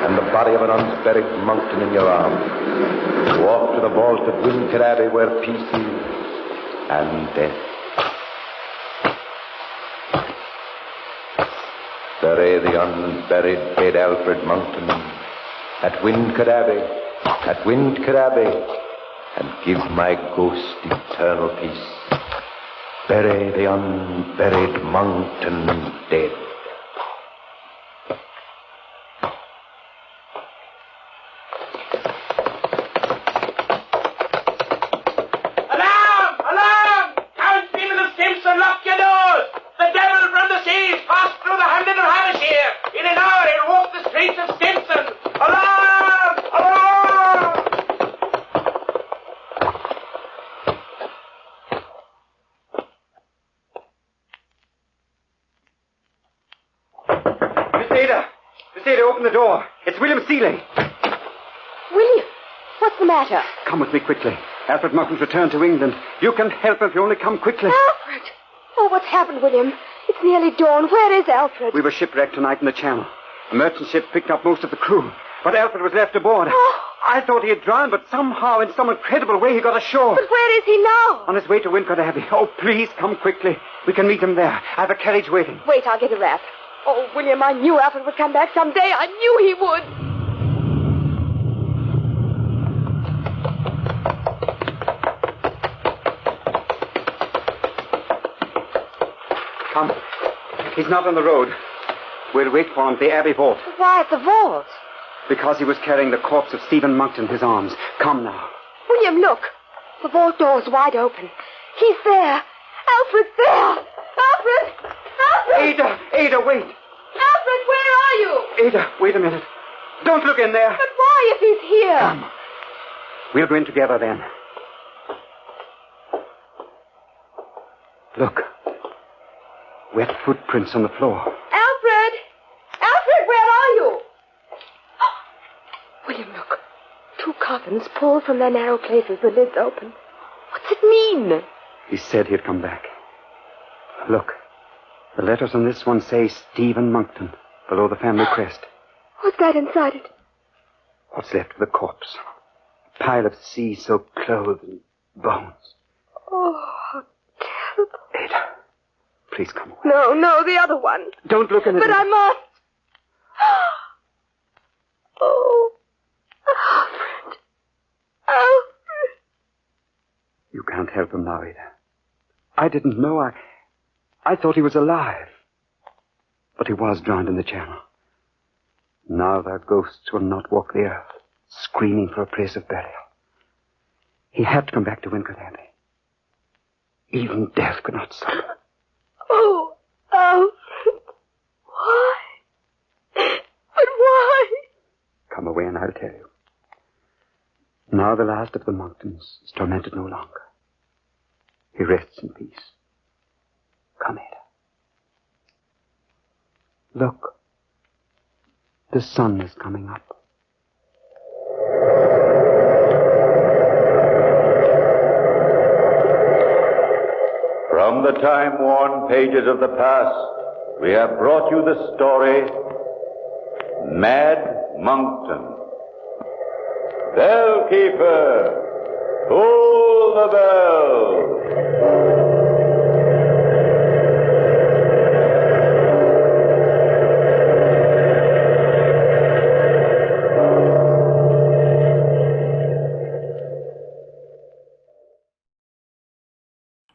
and the body of an unburied Monkton in your arms. Walk to the vault of Wincott Abbey where peace is and death. Bury the unburied dead Alfred Monkton at Wincott Abbey, and give my ghost eternal peace. Bury the unburied Monkton dead. Alarm! Alarm! Townspeople of Simpson, lock your doors! The devil from the seas passed through the hamlet of Hampshire. In an hour he'll walk the streets of Simpson. Alarm! Alarm! Miss Ada, open the door. It's William Seeley. William, what's the matter? Come with me quickly. Alfred Monkton's returned to England. You can help if you only come quickly. Alfred! Oh, what's happened, William? It's nearly dawn. Where is Alfred? We were shipwrecked tonight in the Channel. A merchant ship picked up most of the crew, but Alfred was left aboard. Oh. I thought he had drowned, but somehow, in some incredible way, he got ashore. But where is he now? On his way to Wincott Abbey. Oh, please, come quickly. We can meet him there. I have a carriage waiting. Wait, I'll get a wrap. Oh, William, I knew Alfred would come back someday. I knew he would. Come. He's not on the road. We'll wait for him at the Abbey Vault. Why at the vault? Because he was carrying the corpse of Stephen Monkton in his arms. Come now. William, look. The vault door's wide open. He's there. Alfred's there. Alfred! Alfred! Ada, wait. Alfred, where are you? Ada, wait a minute. Don't look in there. But why if he's here? Come. We'll go in together then. Look. Wet footprints on the floor. Alfred! Alfred, where are you? William, look. 2 coffins pulled from their narrow places, the lids open. What's it mean? He said he'd come back. Look. The letters on this one say Stephen Monkton, below the family crest. What's that inside it? What's left of the corpse? A pile of sea-soaked clothes and bones. Oh, how terrible. Ada, please come away. No, the other one. Don't look in it. But I must. Oh, Alfred. Alfred. You can't help him now, Ada. I didn't know. I thought he was alive. But he was drowned in the channel. Now their ghosts will not walk the earth, screaming for a place of burial. He had to come back to Wincott Abbey. Even death could not stop him. Oh, Alfred. Why? But why? Come away and I'll tell you. Now the last of the Monktons is tormented no longer. He rests in peace. Come, Ada. Look. The sun is coming up. From the time-worn pages of the past, we have brought you the story, Mad Monkton. Bellkeeper, pull the bell.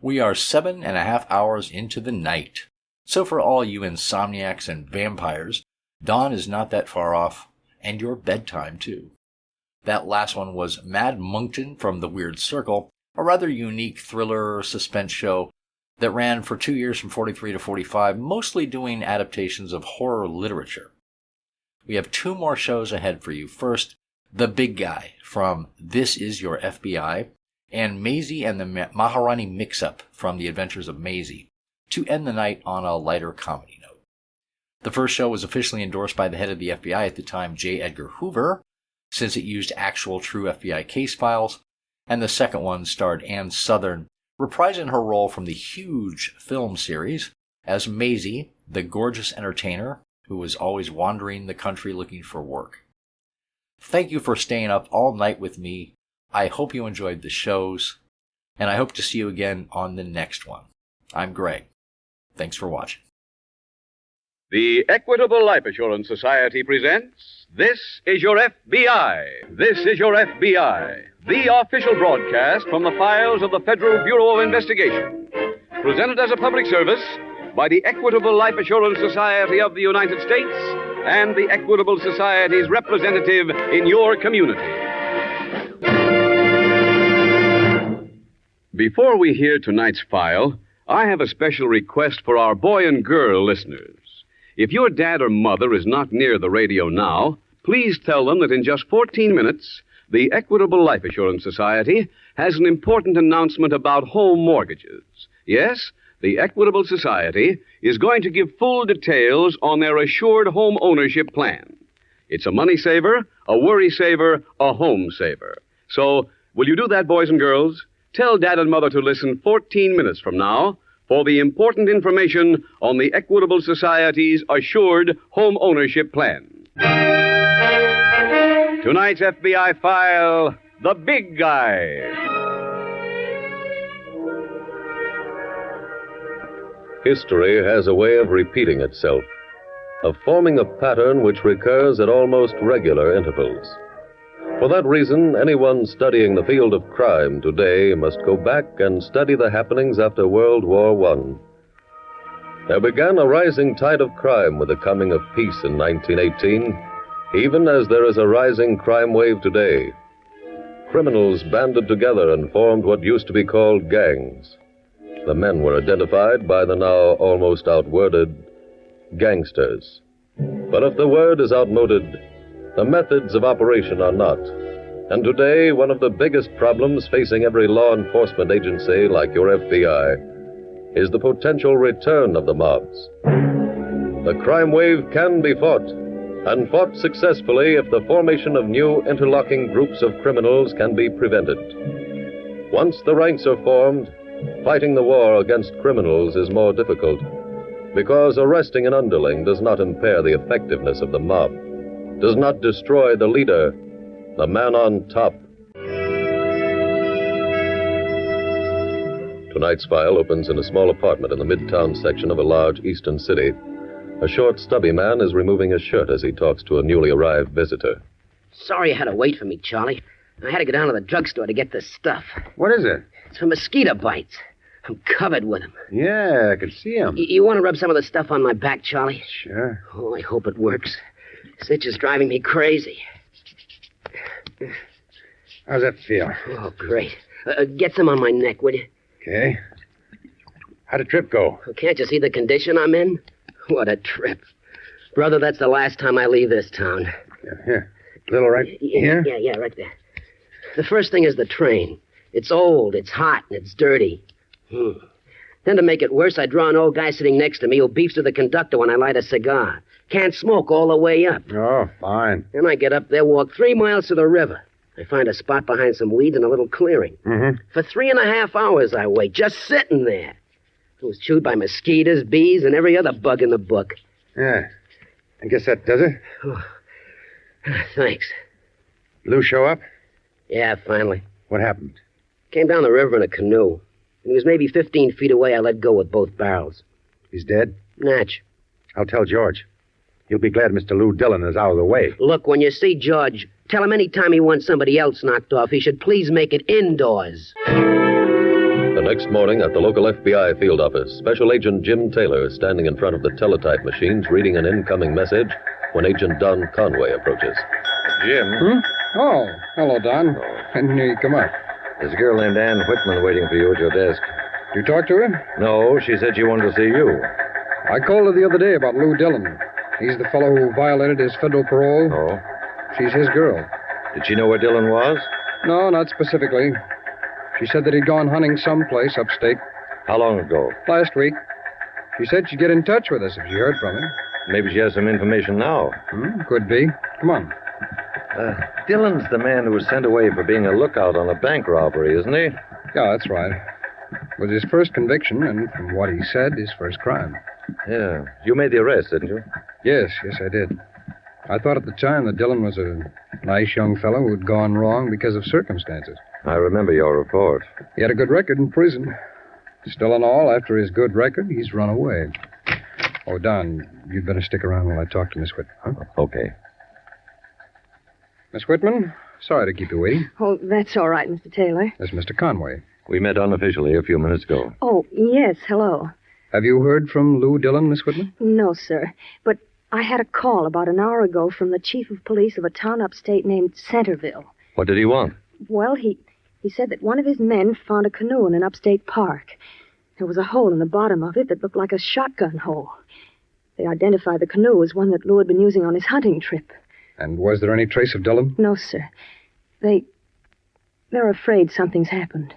We are 7.5 hours into the night. So for all you insomniacs and vampires, dawn is not that far off, and your bedtime too. That last one was Mad Monkton from The Weird Circle, a rather unique thriller suspense show that ran for 2 years from 43 to 45, mostly doing adaptations of horror literature. We have 2 more shows ahead for you. First, The Big Guy from This Is Your FBI, and Maisie and the Maharani Mixup from The Adventures of Maisie, to end the night on a lighter comedy note. The first show was officially endorsed by the head of the FBI at the time, J. Edgar Hoover, since it used actual true FBI case files, and the second one starred Ann Southern, reprising her role from the huge film series as Maisie, the gorgeous entertainer who was always wandering the country looking for work. Thank you for staying up all night with me. I hope you enjoyed the shows, and I hope to see you again on the next one. I'm Greg. Thanks for watching. The Equitable Life Assurance Society presents This Is Your FBI. This is Your FBI, the official broadcast from the files of the Federal Bureau of Investigation. Presented as a public service by the Equitable Life Assurance Society of the United States and the Equitable Society's representative in your community. Before we hear tonight's file, I have a special request for our boy and girl listeners. If your dad or mother is not near the radio now, please tell them that in just 14 minutes, the Equitable Life Assurance Society has an important announcement about home mortgages. Yes, the Equitable Society is going to give full details on their assured home ownership plan. It's a money saver, a worry saver, a home saver. So, will you do that, boys and girls? Tell Dad and Mother to listen 14 minutes from now for the important information on the Equitable Society's assured home ownership plan. Tonight's FBI file, The Big Guy. History has a way of repeating itself. of forming a pattern which recurs at almost regular intervals. For that reason, anyone studying the field of crime today must go back and study the happenings after World War I. There began a rising tide of crime with the coming of peace in 1918, even as there is a rising crime wave today. Criminals banded together and formed what used to be called gangs. The men were identified by the now almost outworded gangsters. But if the word is outmoded, the methods of operation are not. And today, one of the biggest problems facing every law enforcement agency like your FBI is the potential return of the mobs. The crime wave can be fought, and fought successfully if the formation of new interlocking groups of criminals can be prevented. Once the ranks are formed, fighting the war against criminals is more difficult, because arresting an underling does not impair the effectiveness of the mob, does not destroy the leader, the man on top. Tonight's file opens in a small apartment in the midtown section of a large eastern city. A short, stubby man is removing his shirt as he talks to a newly arrived visitor. Sorry you had to wait for me, Charlie. I had to go down to the drugstore to get this stuff. What is it? It's for mosquito bites. I'm covered with them. Yeah, I could see them. You want to rub some of the stuff on my back, Charlie? Sure. Oh, I hope it works. This itch is driving me crazy. How's that feel? Oh, great. Get some on my neck, will you? Okay. How'd the trip go? Can't you see the condition I'm in? What a trip. Brother, that's the last time I leave this town. Here. Little right here? Yeah, right there. The first thing is the train. It's old, it's hot, and it's dirty. Then to make it worse, I draw an old guy sitting next to me who beefs to the conductor when I light a cigar. Can't smoke all the way up. Oh, fine. Then I get up there, walk 3 miles to the river. I find a spot behind some weeds and a little clearing. Mm-hmm. For 3.5 hours I wait, just sitting there. I was chewed by mosquitoes, bees, and every other bug in the book. Yeah. I guess that does it. Oh. Thanks. Lou show up? Yeah, finally. What happened? Came down the river in a canoe. When he was maybe 15 feet away, I let go with both barrels. He's dead? Natch. I'll tell George. He'll be glad Mr. Lou Dillon is out of the way. Look, when you see George, tell him any time he wants somebody else knocked off, he should please make it indoors. The next morning at the local FBI field office, Special Agent Jim Taylor is standing in front of the teletype machines reading an incoming message when Agent Don Conway approaches. Jim? Oh, hello, Don. I knew you'd come up. There's a girl named Ann Whitman waiting for you at your desk. You talked to her? No, she said she wanted to see you. I called her the other day about Lou Dillon. He's the fellow who violated his federal parole. Oh? She's his girl. Did she know where Dillon was? No, not specifically. She said that he'd gone hunting someplace upstate. How long ago? Last week. She said she'd get in touch with us if she heard from him. Maybe she has some information now. Could be. Come on. Dillon's the man who was sent away for being a lookout on a bank robbery, isn't he? Yeah, that's right. It was his first conviction, and from what he said, his first crime. Yeah. You made the arrest, didn't you? Yes, I did. I thought at the time that Dillon was a nice young fellow who'd gone wrong because of circumstances. I remember your report. He had a good record in prison. Still in all, after his good record, he's run away. Oh, Don, you'd better stick around while I talk to Miss Whitman, huh? Okay. Miss Whitman, sorry to keep you waiting. Oh, that's all right, Mr. Taylor. That's Mr. Conway. We met unofficially a few minutes ago. Oh, yes, hello. Have you heard from Lou Dillon, Miss Whitman? No, sir. But I had a call about an hour ago from the chief of police of a town upstate named Centerville. What did he want? Well, he said that one of his men found a canoe in an upstate park. There was a hole in the bottom of it that looked like a shotgun hole. They identified the canoe as one that Lou had been using on his hunting trip. And was there any trace of Dillon? No, sir. They're afraid something's happened.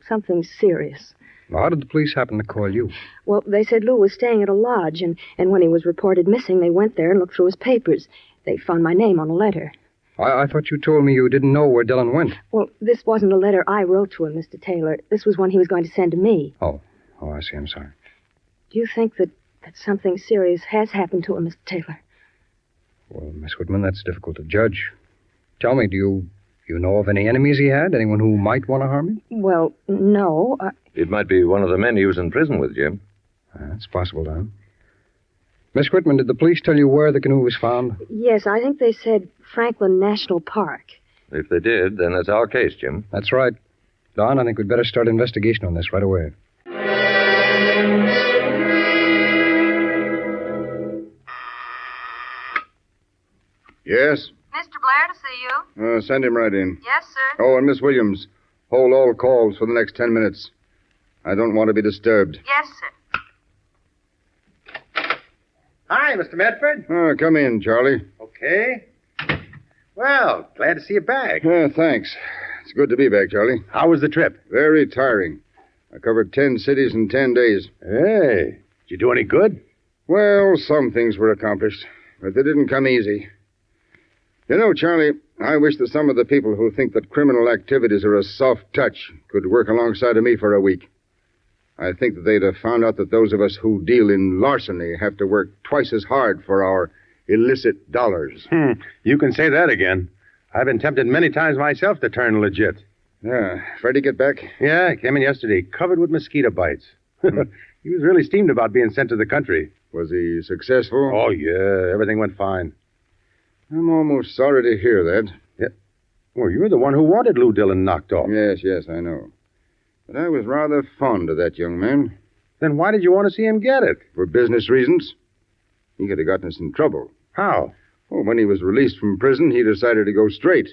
Something serious. Well, how did the police happen to call you? Well, they said Lou was staying at a lodge, and when he was reported missing, they went there and looked through his papers. They found my name on a letter. I thought you told me you didn't know where Dillon went. Well, this wasn't a letter I wrote to him, Mr. Taylor. This was one he was going to send to me. Oh, I see. I'm sorry. Do you think that something serious has happened to him, Mr. Taylor? Well, Miss Whitman, that's difficult to judge. Tell me, do you know of any enemies he had? Anyone who might want to harm him? Well, no. It might be one of the men he was in prison with, Jim. That's possible, Don. Miss Whitman, did the police tell you where the canoe was found? Yes, I think they said Franklin National Park. If they did, then that's our case, Jim. That's right. Don, I think we'd better start investigation on this right away. Yes? Mr. Blair to see you. Send him right in. Yes, sir. Oh, and Miss Williams, hold all calls for the next 10 minutes. I don't want to be disturbed. Yes, sir. Hi, Mr. Medford. Come in, Charlie. Okay. Well, glad to see you back. Thanks. It's good to be back, Charlie. How was the trip? Very tiring. I covered 10 cities in 10 days. Hey, did you do any good? Well, some things were accomplished, but they didn't come easy. You know, Charlie, I wish that some of the people who think that criminal activities are a soft touch could work alongside of me for a week. I think that they'd have found out that those of us who deal in larceny have to work twice as hard for our illicit dollars. You can say that again. I've been tempted many times myself to turn legit. Yeah. Freddie get back? Yeah, he came in yesterday, covered with mosquito bites. He was really steamed about being sent to the country. Was he successful? Oh, yeah. Everything went fine. I'm almost sorry to hear that. Yeah. Well, you're the one who wanted Lou Dillon knocked off. Yes, I know. But I was rather fond of that young man. Then why did you want to see him get it? For business reasons. He could have gotten us in trouble. How? Well, when he was released from prison, he decided to go straight.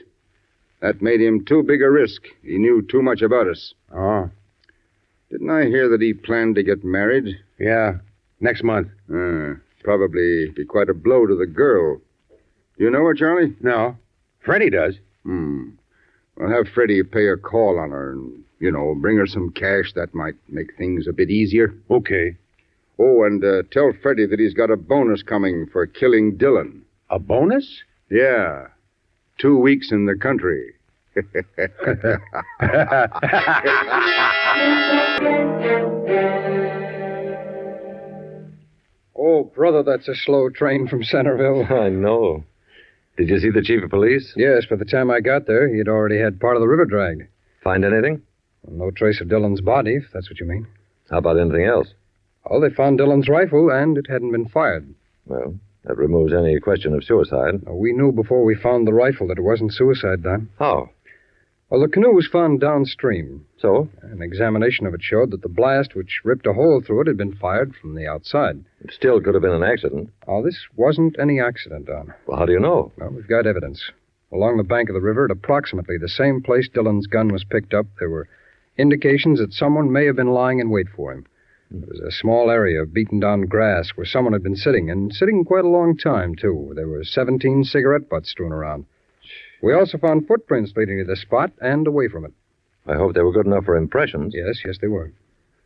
That made him too big a risk. He knew too much about us. Oh. Didn't I hear that he planned to get married? Yeah, next month. Probably be quite a blow to the girl. Do you know her, Charlie? No. Freddie does. Well, have Freddie pay a call on her and, bring her some cash. That might make things a bit easier. Okay. Oh, and tell Freddie that he's got a bonus coming for killing Dillon. A bonus? Yeah. 2 weeks in the country. Oh, brother, that's a slow train from Centerville. I know. Did you see the chief of police? Yes, by the time I got there, he'd already had part of the river dragged. Find anything? Well, no trace of Dillon's body, if that's what you mean. How about anything else? Oh, they found Dillon's rifle, and it hadn't been fired. Well, that removes any question of suicide. We knew before we found the rifle that it wasn't suicide, Don. How? Well, the canoe was found downstream. So? An examination of it showed that the blast which ripped a hole through it had been fired from the outside. It still could have been an accident. Oh, this wasn't any accident, Don. Well, how do you know? Well, we've got evidence. Along the bank of the river, at approximately the same place Dillon's gun was picked up, there were indications that someone may have been lying in wait for him. There was a small area of beaten-down grass where someone had been sitting, and sitting quite a long time, too. There were 17 cigarette butts strewn around. We also found footprints leading to the spot and away from it. I hope they were good enough for impressions. Yes, they were.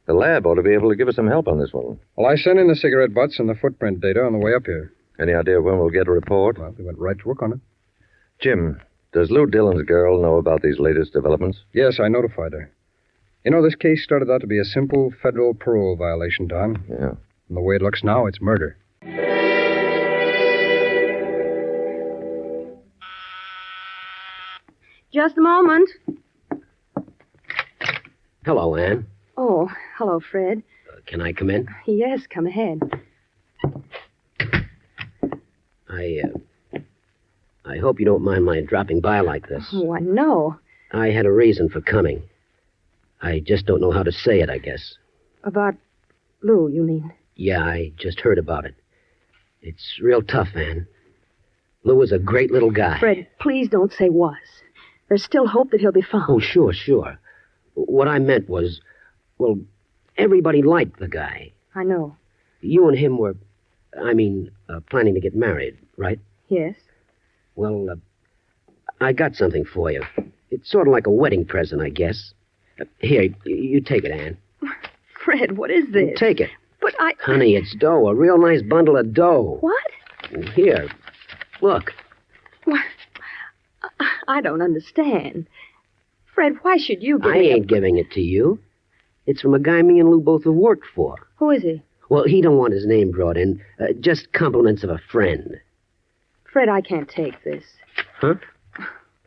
The lab ought to be able to give us some help on this one. Well, I sent in the cigarette butts and the footprint data on the way up here. Any idea when we'll get a report? Well, they went right to work on it. Jim, does Lou Dillon's girl know about these latest developments? Yes, I notified her. You know, this case started out to be a simple federal parole violation, Don. Yeah. And the way it looks now, it's murder. Just a moment. Hello, Anne. Oh, hello, Fred. Can I come in? Yes, come ahead. I hope you don't mind my dropping by like this. Why, no. I had a reason for coming. I just don't know how to say it, I guess. About Lou, you mean? Yeah, I just heard about it. It's real tough, Anne. Lou was a great little guy. Fred, please don't say was. There's still hope that he'll be found. Oh, sure. What I meant was, well, everybody liked the guy. I know. You and him were, planning to get married, right? Yes. Well, I got something for you. It's sort of like a wedding present, I guess. Here, you take it, Anne. Fred, what is this? Take it. But Honey, it's dough, a real nice bundle of dough. What? Here, look. What? I don't understand. Fred, why should you give I ain't giving it to you. It's from a guy me and Lou both have worked for. Who is he? Well, he don't want his name brought in. Just compliments of a friend. Fred, I can't take this. Huh?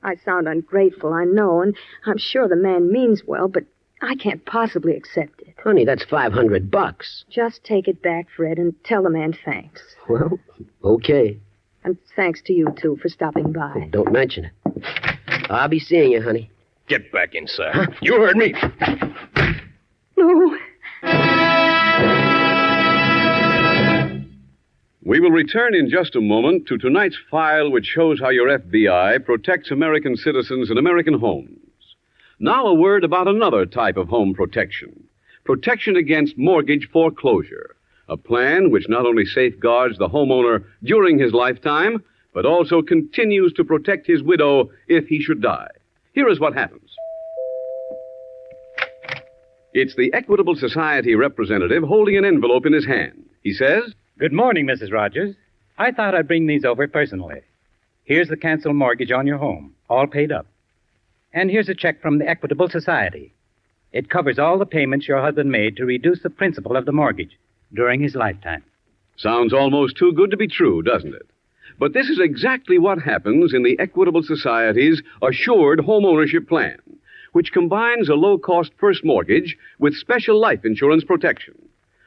I sound ungrateful, I know, and I'm sure the man means well, but I can't possibly accept it. Honey, that's $500. Just take it back, Fred, and tell the man thanks. Well, okay. And thanks to you, too, for stopping by. Don't mention it. I'll be seeing you, honey. Get back inside. Huh? You heard me. No. We will return in just a moment to tonight's file, which shows how your FBI protects American citizens in American homes. Now a word about another type of home protection. Protection against mortgage foreclosure. A plan which not only safeguards the homeowner during his lifetime, but also continues to protect his widow if he should die. Here is what happens. It's the Equitable Society representative holding an envelope in his hand. He says, "Good morning, Mrs. Rogers. I thought I'd bring these over personally. Here's the canceled mortgage on your home, all paid up. And here's a check from the Equitable Society. It covers all the payments your husband made to reduce the principal of the mortgage during his lifetime." Sounds almost too good to be true, doesn't it? But this is exactly what happens in the Equitable Society's Assured Home Ownership Plan, which combines a low-cost first mortgage with special life insurance protection.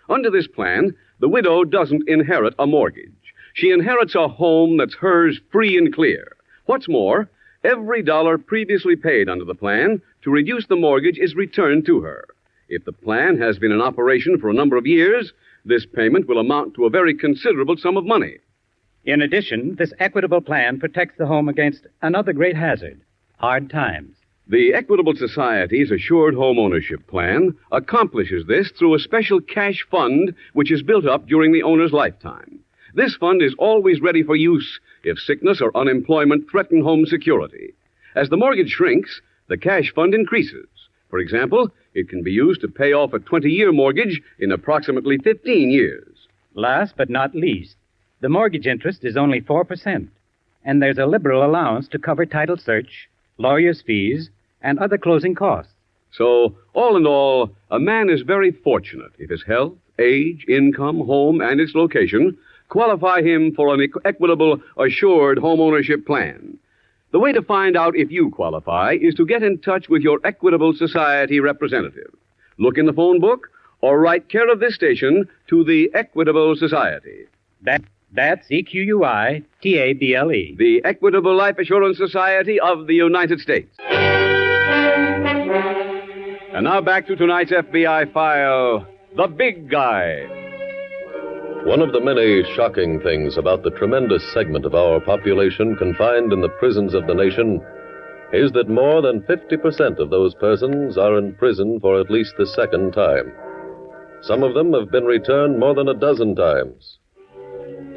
Under this plan, the widow doesn't inherit a mortgage. She inherits a home that's hers free and clear. What's more, every dollar previously paid under the plan to reduce the mortgage is returned to her. If the plan has been in operation for a number of years, this payment will amount to a very considerable sum of money. In addition, this equitable plan protects the home against another great hazard, hard times. The Equitable Society's Assured Home Ownership Plan accomplishes this through a special cash fund which is built up during the owner's lifetime. This fund is always ready for use if sickness or unemployment threaten home security. As the mortgage shrinks, the cash fund increases. For example, it can be used to pay off a 20-year mortgage in approximately 15 years. Last but not least, the mortgage interest is only 4%, and there's a liberal allowance to cover title search, lawyer's fees, and other closing costs. So, all in all, a man is very fortunate if his health, age, income, home, and its location qualify him for an equitable, assured home ownership plan. The way to find out if you qualify is to get in touch with your Equitable Society representative. Look in the phone book or write care of this station to the Equitable Society. That's EQUITABLE. The Equitable Life Assurance Society of the United States. And now back to tonight's FBI file, The Big Guy. One of the many shocking things about the tremendous segment of our population confined in the prisons of the nation is that more than 50% of those persons are in prison for at least the second time. Some of them have been returned more than a dozen times.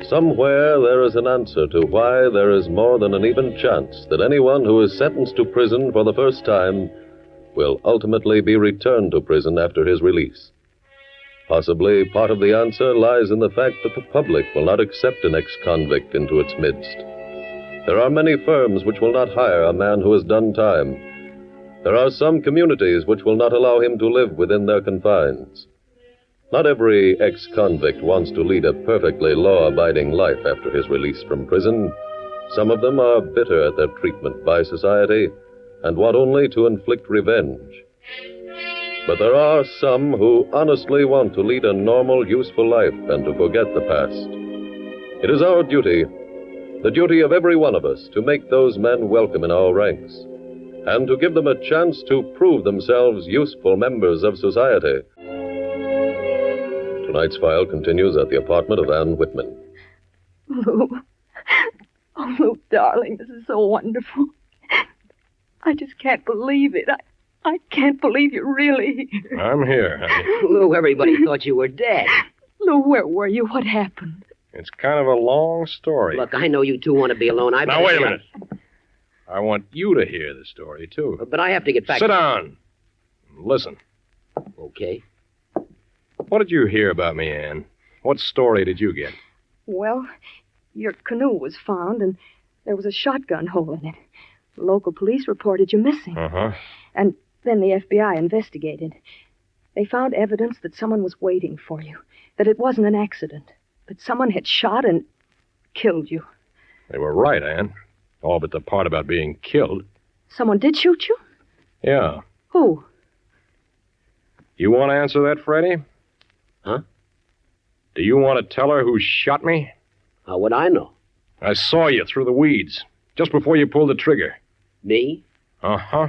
Somewhere there is an answer to why there is more than an even chance that anyone who is sentenced to prison for the first time will ultimately be returned to prison after his release. Possibly part of the answer lies in the fact that the public will not accept an ex-convict into its midst. There are many firms which will not hire a man who has done time. There are some communities which will not allow him to live within their confines. Not every ex-convict wants to lead a perfectly law-abiding life after his release from prison. Some of them are bitter at their treatment by society and want only to inflict revenge. But there are some who honestly want to lead a normal, useful life and to forget the past. It is our duty, the duty of every one of us, to make those men welcome in our ranks and to give them a chance to prove themselves useful members of society. Tonight's file continues at the apartment of Ann Whitman. Lou. Oh, Lou, darling, this is so wonderful. I just can't believe it. I can't believe you're really here. I'm here, honey. Lou, everybody thought you were dead. Lou, where were you? What happened? It's kind of a long story. Look, I know you two want to be alone. Now, wait a minute. I want you to hear the story, too. But I have to get back. Sit down. Listen. Okay. What did you hear about me, Ann? What story did you get? Well, your canoe was found, and there was a shotgun hole in it. The local police reported you missing. Uh-huh. And then the FBI investigated. They found evidence that someone was waiting for you, that it wasn't an accident, that someone had shot and killed you. They were right, Ann. All but the part about being killed. Someone did shoot you? Yeah. Who? You want to answer that, Freddie? Huh? Do you want to tell her who shot me? How would I know? I saw you through the weeds, just before you pulled the trigger. Me? Uh-huh.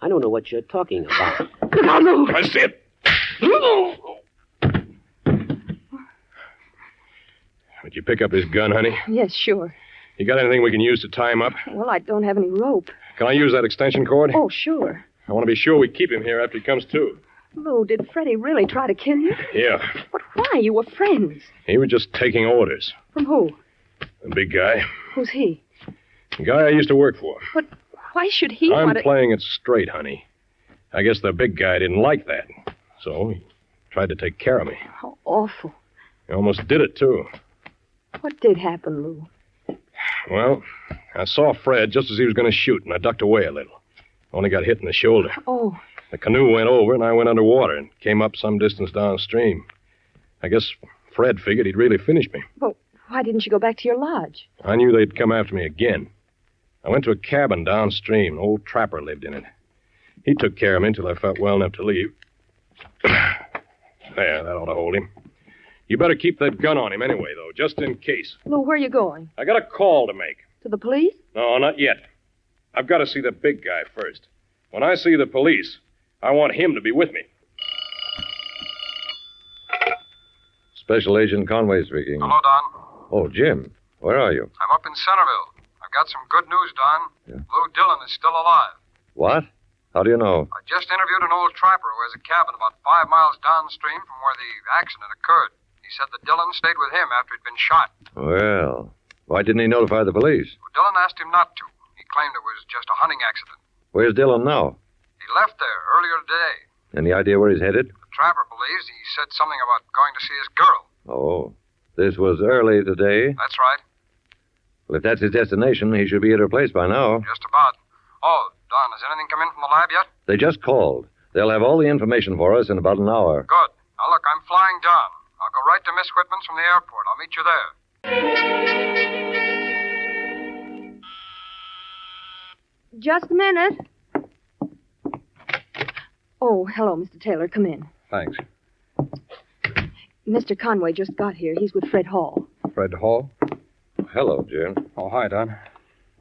I don't know what you're talking about. That's it. Did you pick up his gun, honey? Yes, sure. You got anything we can use to tie him up? Well, I don't have any rope. Can I use that extension cord? Oh, sure. I want to be sure we keep him here after he comes to. Lou, did Freddie really try to kill you? Yeah. But why? You were friends. He was just taking orders. From who? The big guy. Who's he? The guy I used to work for. But why should he I'm want to... playing it straight, honey. I guess the big guy didn't like that. So he tried to take care of me. How awful. He almost did it, too. What did happen, Lou? Well, I saw Fred just as he was going to shoot, and I ducked away a little. Only got hit in the shoulder. Oh. The canoe went over, and I went underwater and came up some distance downstream. I guess Fred figured he'd really finished me. Well, why didn't you go back to your lodge? I knew they'd come after me again. I went to a cabin downstream. An old trapper lived in it. He took care of me until I felt well enough to leave. There, that ought to hold him. You better keep that gun on him anyway, though, just in case. Lou, where are you going? I got a call to make. To the police? No, not yet. I've got to see the big guy first. When I see the police, I want him to be with me. Special Agent Conway speaking. Hello, Don. Oh, Jim. Where are you? I'm up in Centerville. I've got some good news, Don. Yeah. Lou Dillon is still alive. What? How do you know? I just interviewed an old trapper who has a cabin about 5 miles downstream from where the accident occurred. He said that Dillon stayed with him after he'd been shot. Well, why didn't he notify the police? Well, Dillon asked him not to. He claimed it was just a hunting accident. Where's Dillon now? He left there earlier today. Any idea where he's headed? The trapper believes he said something about going to see his girl. Oh, this was early today. That's right. Well, if that's his destination, he should be at her place by now. Just about. Oh, Don, has anything come in from the lab yet? They just called. They'll have all the information for us in about an hour. Good. Now, look, I'm flying down. I'll go right to Miss Whitman's from the airport. I'll meet you there. Just a minute. Oh, hello, Mr. Taylor. Come in. Thanks. Mr. Conway just got here. He's with Fred Hall. Fred Hall? Hello, Jim. Oh, hi, Don.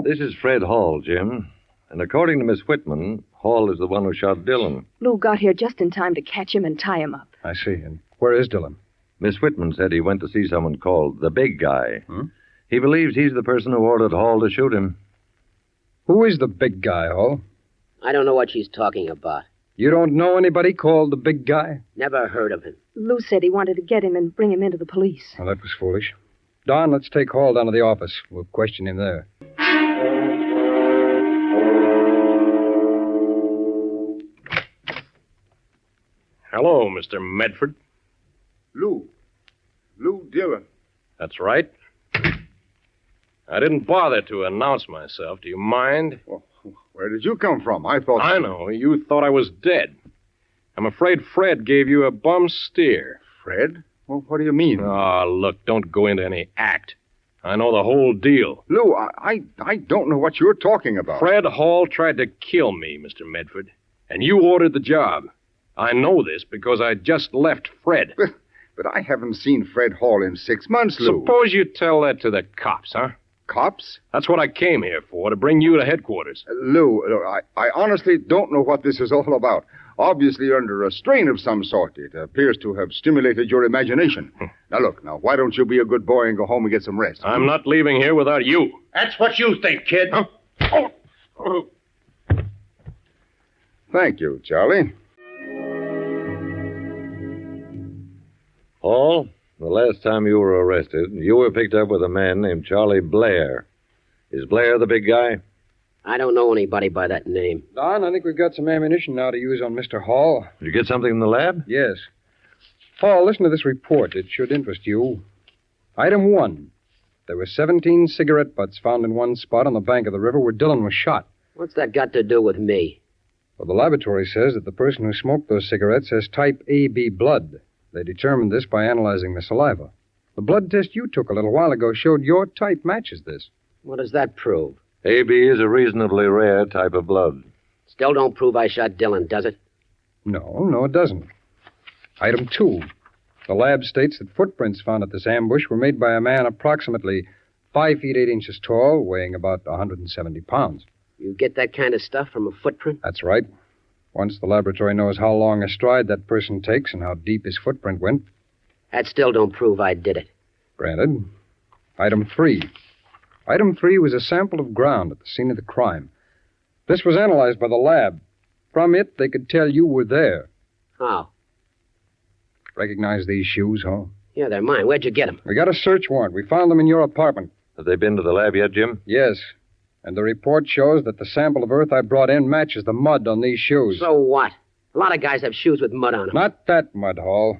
This is Fred Hall, Jim. And according to Miss Whitman, Hall is the one who shot Dillon. Lou got here just in time to catch him and tie him up. I see. And where is Dillon? Miss Whitman said he went to see someone called the Big Guy. Hmm? He believes he's the person who ordered Hall to shoot him. Who is the Big Guy, Hall? I don't know what she's talking about. You don't know anybody called the Big Guy? Never heard of him. Lou said he wanted to get him and bring him into the police. Well, that was foolish. Don, let's take Hall down to the office. We'll question him there. Hello, Mr. Medford. Lou Dillon. That's right. I didn't bother to announce myself. Do you mind? Well, where did you come from? I thought... I know. You thought I was dead. I'm afraid Fred gave you a bum steer. Fred? Well, what do you mean? Oh, look, don't go into any act. I know the whole deal. Lou, I don't know what you're talking about. Fred Hall tried to kill me, Mr. Medford, and you ordered the job. I know this because I just left Fred. But I haven't seen Fred Hall in 6 months, Lou. Suppose you tell that to the cops, huh? Cops? That's what I came here for, to bring you to headquarters. Lou, I honestly don't know what this is all about. Obviously, you're under a strain of some sort. It appears to have stimulated your imagination. Now, look, why don't you be a good boy and go home and get some rest? I'm not leaving here without you. That's what you think, kid. Huh? Oh. Thank you, Charlie. Hall, the last time you were arrested, you were picked up with a man named Charlie Blair. Is Blair the big guy? I don't know anybody by that name. Don, I think we've got some ammunition now to use on Mr. Hall. Did you get something in the lab? Yes. Hall, listen to this report. It should interest you. Item 1. There were 17 cigarette butts found in one spot on the bank of the river where Dillon was shot. What's that got to do with me? Well, the laboratory says that the person who smoked those cigarettes has type AB blood. They determined this by analyzing the saliva. The blood test you took a little while ago showed your type matches this. What does that prove? AB is a reasonably rare type of blood. Still don't prove I shot Dillon, does it? No, it doesn't. Item 2. The lab states that footprints found at this ambush were made by a man approximately 5 feet 8 inches tall, weighing about 170 pounds. You get that kind of stuff from a footprint? That's right. Once the laboratory knows how long a stride that person takes and how deep his footprint went. That still don't prove I did it. Granted. Item 3. Item 3 was a sample of ground at the scene of the crime. This was analyzed by the lab. From it, they could tell you were there. How? Recognize these shoes, huh? Yeah, they're mine. Where'd you get them? We got a search warrant. We found them in your apartment. Have they been to the lab yet, Jim? Yes. And the report shows that the sample of earth I brought in matches the mud on these shoes. So what? A lot of guys have shoes with mud on them. Not that mud, Hall.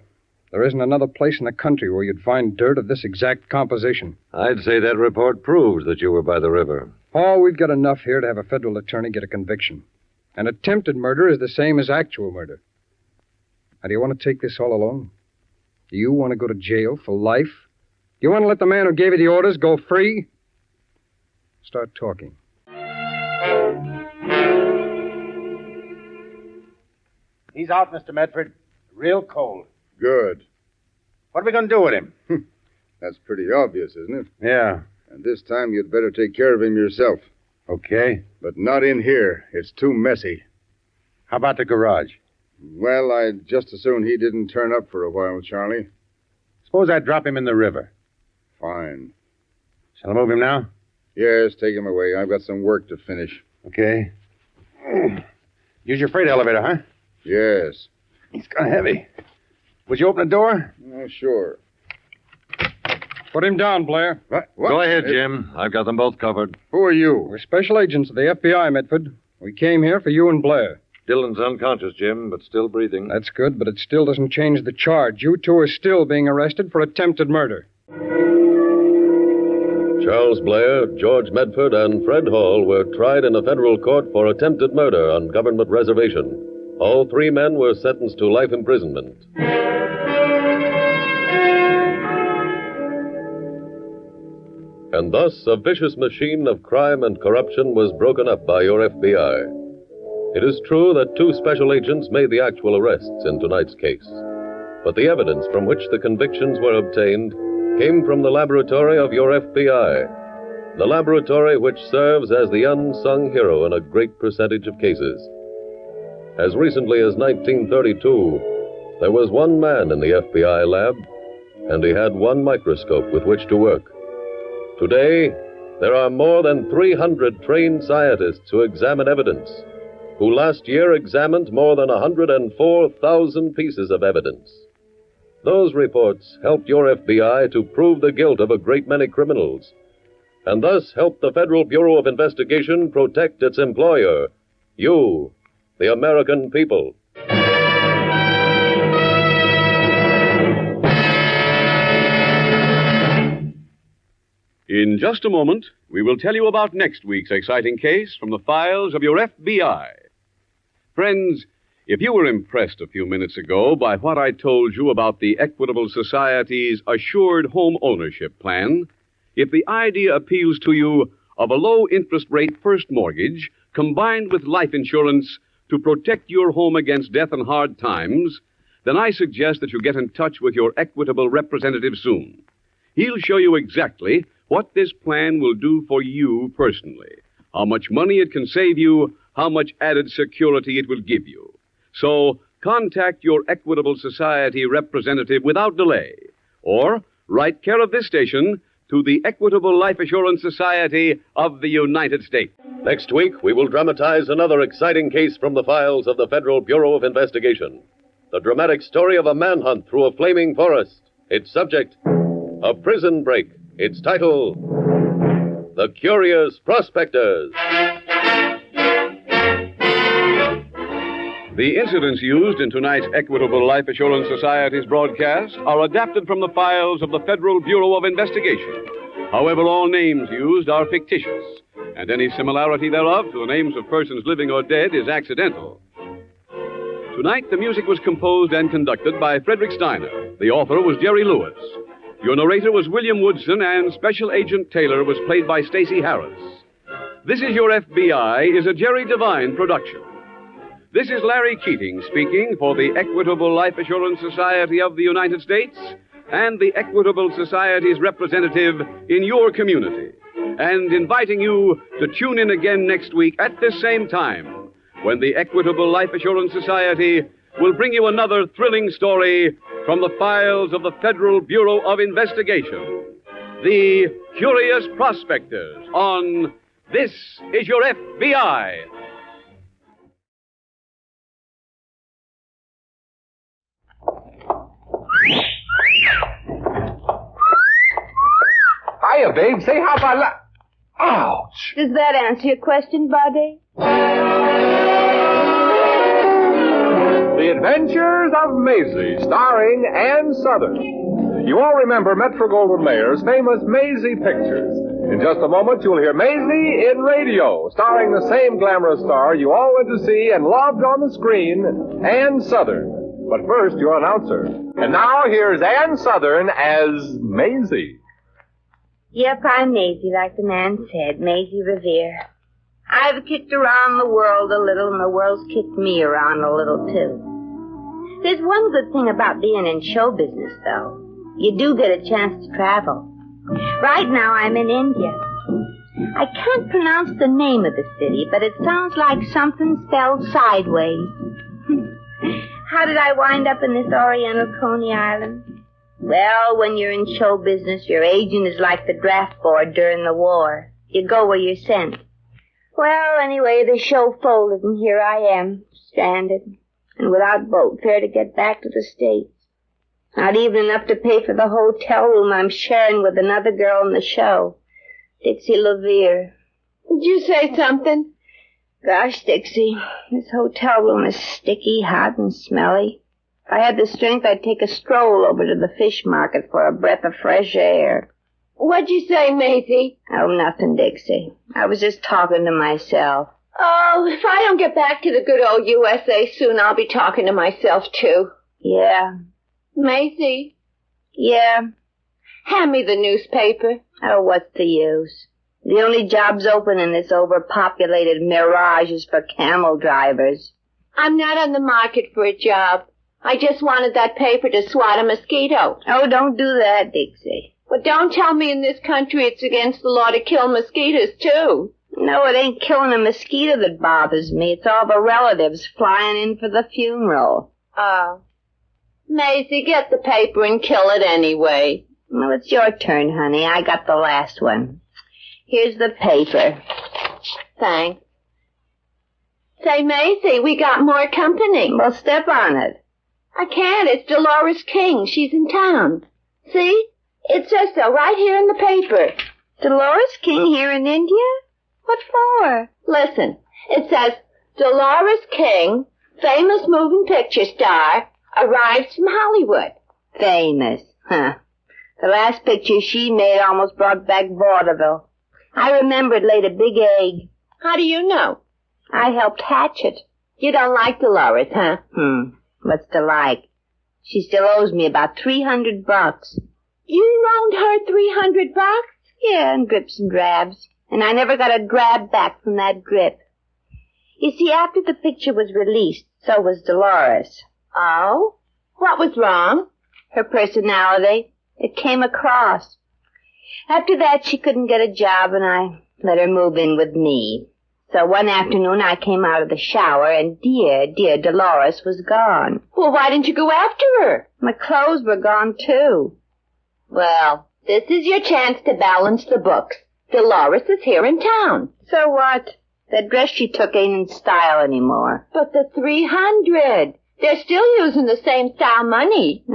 There isn't another place in the country where you'd find dirt of this exact composition. I'd say that report proves that you were by the river. Hall, we've got enough here to have a federal attorney get a conviction. And attempted murder is the same as actual murder. Now, do you want to take this all alone? Do you want to go to jail for life? Do you want to let the man who gave you the orders go free? Start talking. He's out, Mr. Medford. Real cold. Good. What are we going to do with him? That's pretty obvious, isn't it? Yeah. And this time you'd better take care of him yourself. Okay. But not in here. It's too messy. How about the garage? Well, I'd just as soon he didn't turn up for a while, Charlie. Suppose I drop him in the river. Fine. Shall I move him now? Yes, take him away. I've got some work to finish. Okay. Use your freight elevator, huh? Yes. He's kind of heavy. Would you open the door? Oh, sure. Put him down, Blair. What? Go ahead, Jim. I've got them both covered. Who are you? We're special agents of the FBI, Medford. We came here for you and Blair. Dillon's unconscious, Jim, but still breathing. That's good, but it still doesn't change the charge. You two are still being arrested for attempted murder. Charles Blair, George Medford, and Fred Hall were tried in a federal court for attempted murder on government reservation. All 3 men were sentenced to life imprisonment. And thus, a vicious machine of crime and corruption was broken up by your FBI. It is true that 2 special agents made the actual arrests in tonight's case. But the evidence from which the convictions were obtained came from the laboratory of your FBI, the laboratory which serves as the unsung hero in a great percentage of cases. As recently as 1932, there was 1 man in the FBI lab, and he had 1 microscope with which to work. Today, there are more than 300 trained scientists who examine evidence, who last year examined more than 104,000 pieces of evidence. Those reports helped your FBI to prove the guilt of a great many criminals, and thus helped the Federal Bureau of Investigation protect its employer, you, the American people. In just a moment, we will tell you about next week's exciting case from the files of your FBI. Friends, if you were impressed a few minutes ago by what I told you about the Equitable Society's Assured Home Ownership Plan, if the idea appeals to you of a low-interest rate first mortgage combined with life insurance to protect your home against death and hard times, then I suggest that you get in touch with your Equitable representative soon. He'll show you exactly what this plan will do for you personally, how much money it can save you, how much added security it will give you. So contact your Equitable Society representative without delay, or write care of this station to the Equitable Life Assurance Society of the United States. Next week, we will dramatize another exciting case from the files of the Federal Bureau of Investigation. The dramatic story of a manhunt through a flaming forest. Its subject, a prison break. Its title, The Curious Prospectors. The incidents used in tonight's Equitable Life Assurance Society's broadcast are adapted from the files of the Federal Bureau of Investigation. However, all names used are fictitious, and any similarity thereof to the names of persons living or dead is accidental. Tonight, the music was composed and conducted by Frederick Steiner. The author was Jerry Lewis. Your narrator was William Woodson, and Special Agent Taylor was played by Stacey Harris. This Is Your FBI is a Jerry Devine production. This is Larry Keating speaking for the Equitable Life Assurance Society of the United States and the Equitable Society's representative in your community, and inviting you to tune in again next week at this same time, when the Equitable Life Assurance Society will bring you another thrilling story from the files of the Federal Bureau of Investigation. The Curious Prospectors on This Is Your FBI. Hiya, babe. Say, how about that? Ouch! Does that answer your question, Buddy? The Adventures of Maisie, starring Ann Sothern. You all remember Metro-Goldwyn-Mayer's famous Maisie pictures. In just a moment, you'll hear Maisie in radio, starring the same glamorous star you all went to see and loved on the screen, Ann Sothern. But first, your announcer. And now, here's Ann Sothern as Maisie. Yep, I'm Maisie, like the man said, Maisie Revere. I've kicked around the world a little, and the world's kicked me around a little, too. There's one good thing about being in show business, though. You do get a chance to travel. Right now, I'm in India. I can't pronounce the name of the city, but it sounds like something spelled sideways. How did I wind up in this Oriental Coney Island? Well, when you're in show business, your agent is like the draft board during the war. You go where you're sent. Well, anyway, the show folded, and here I am, stranded, and without boat fare to get back to the States. Not even enough to pay for the hotel room I'm sharing with another girl in the show, Dixie Levere. Did you say something? Gosh, Dixie, this hotel room is sticky, hot, and smelly. If I had the strength, I'd take a stroll over to the fish market for a breath of fresh air. What'd you say, Maisie? Oh, nothing, Dixie. I was just talking to myself. Oh, if I don't get back to the good old USA soon, I'll be talking to myself, too. Yeah. Maisie? Yeah? Hand me the newspaper. Oh, what's the use? The only jobs open in this overpopulated mirage is for camel drivers. I'm not on the market for a job. I just wanted that paper to swat a mosquito. Oh, don't do that, Dixie. But don't tell me in this country it's against the law to kill mosquitoes, too. No, it ain't killing a mosquito that bothers me. It's all the relatives flying in for the funeral. Oh. Maisie, get the paper and kill it anyway. Well, it's your turn, honey. I got the last one. Here's the paper. Thanks. Say, Maisie, we got more company. Well, step on it. I can't. It's Dolores King. She's in town. See? It says so right here in the paper. Dolores King here in India? What for? Listen. It says, Dolores King, famous moving picture star, arrives from Hollywood. Famous, huh? The last picture she made almost brought back vaudeville. I remember it laid a big egg. How do you know? I helped hatch it. You don't like Dolores, huh? What's to like? She still owes me about $300. You loaned her $300? Yeah, in drips and drabs. And I never got a drab back from that drip. You see, after the picture was released, so was Dolores. Oh? What was wrong? Her personality. It came across. After that, she couldn't get a job, and I let her move in with me. So one afternoon, I came out of the shower, and dear Dolores was gone. Well, why didn't you go after her? My clothes were gone, too. Well, this is your chance to balance the books. Dolores is here in town. So what? That dress she took ain't in style anymore. But the $300. They're still using the same style money.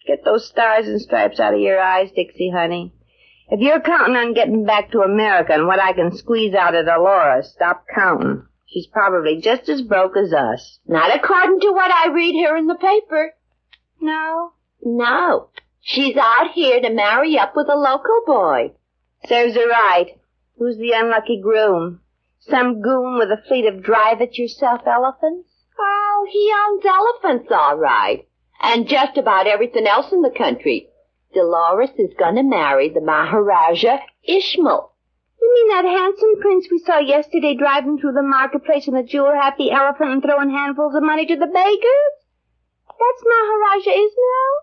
Get those stars and stripes out of your eyes, Dixie, honey. If you're counting on getting back to America and what I can squeeze out of Dolores, stop counting. She's probably just as broke as us. Not according to what I read here in the paper. No? No. She's out here to marry up with a local boy. Serves her right. Who's the unlucky groom? Some goon with a fleet of drive-it-yourself elephants? Oh, he owns elephants, all right. And just about everything else in the country. Dolores is going to marry the Maharaja Ishmael. You mean that handsome prince we saw yesterday driving through the marketplace on the jewel-happy elephant and throwing handfuls of money to the beggars? That's Maharaja Ismail?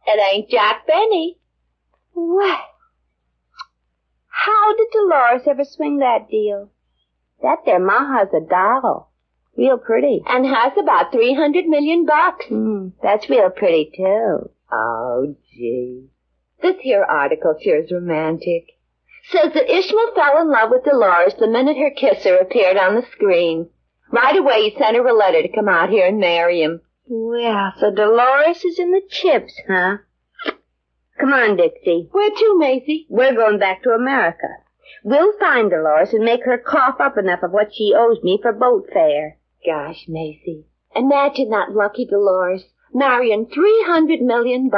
It ain't Jack Benny. Well, how did Dolores ever swing that deal? That there Maha's a doll. Real pretty. And has about $300 million. That's real pretty, too. Oh, gee. This here article sure is romantic. Says that Ishmael fell in love with Dolores the minute her kisser appeared on the screen. Right away he sent her a letter to come out here and marry him. Well, so Dolores is in the chips, huh? Come on, Dixie. Where to, Maisie? We're going back to America. We'll find Dolores and make her cough up enough of what she owes me for boat fare. Gosh, Maisie. Imagine that lucky Dolores marrying $300 million.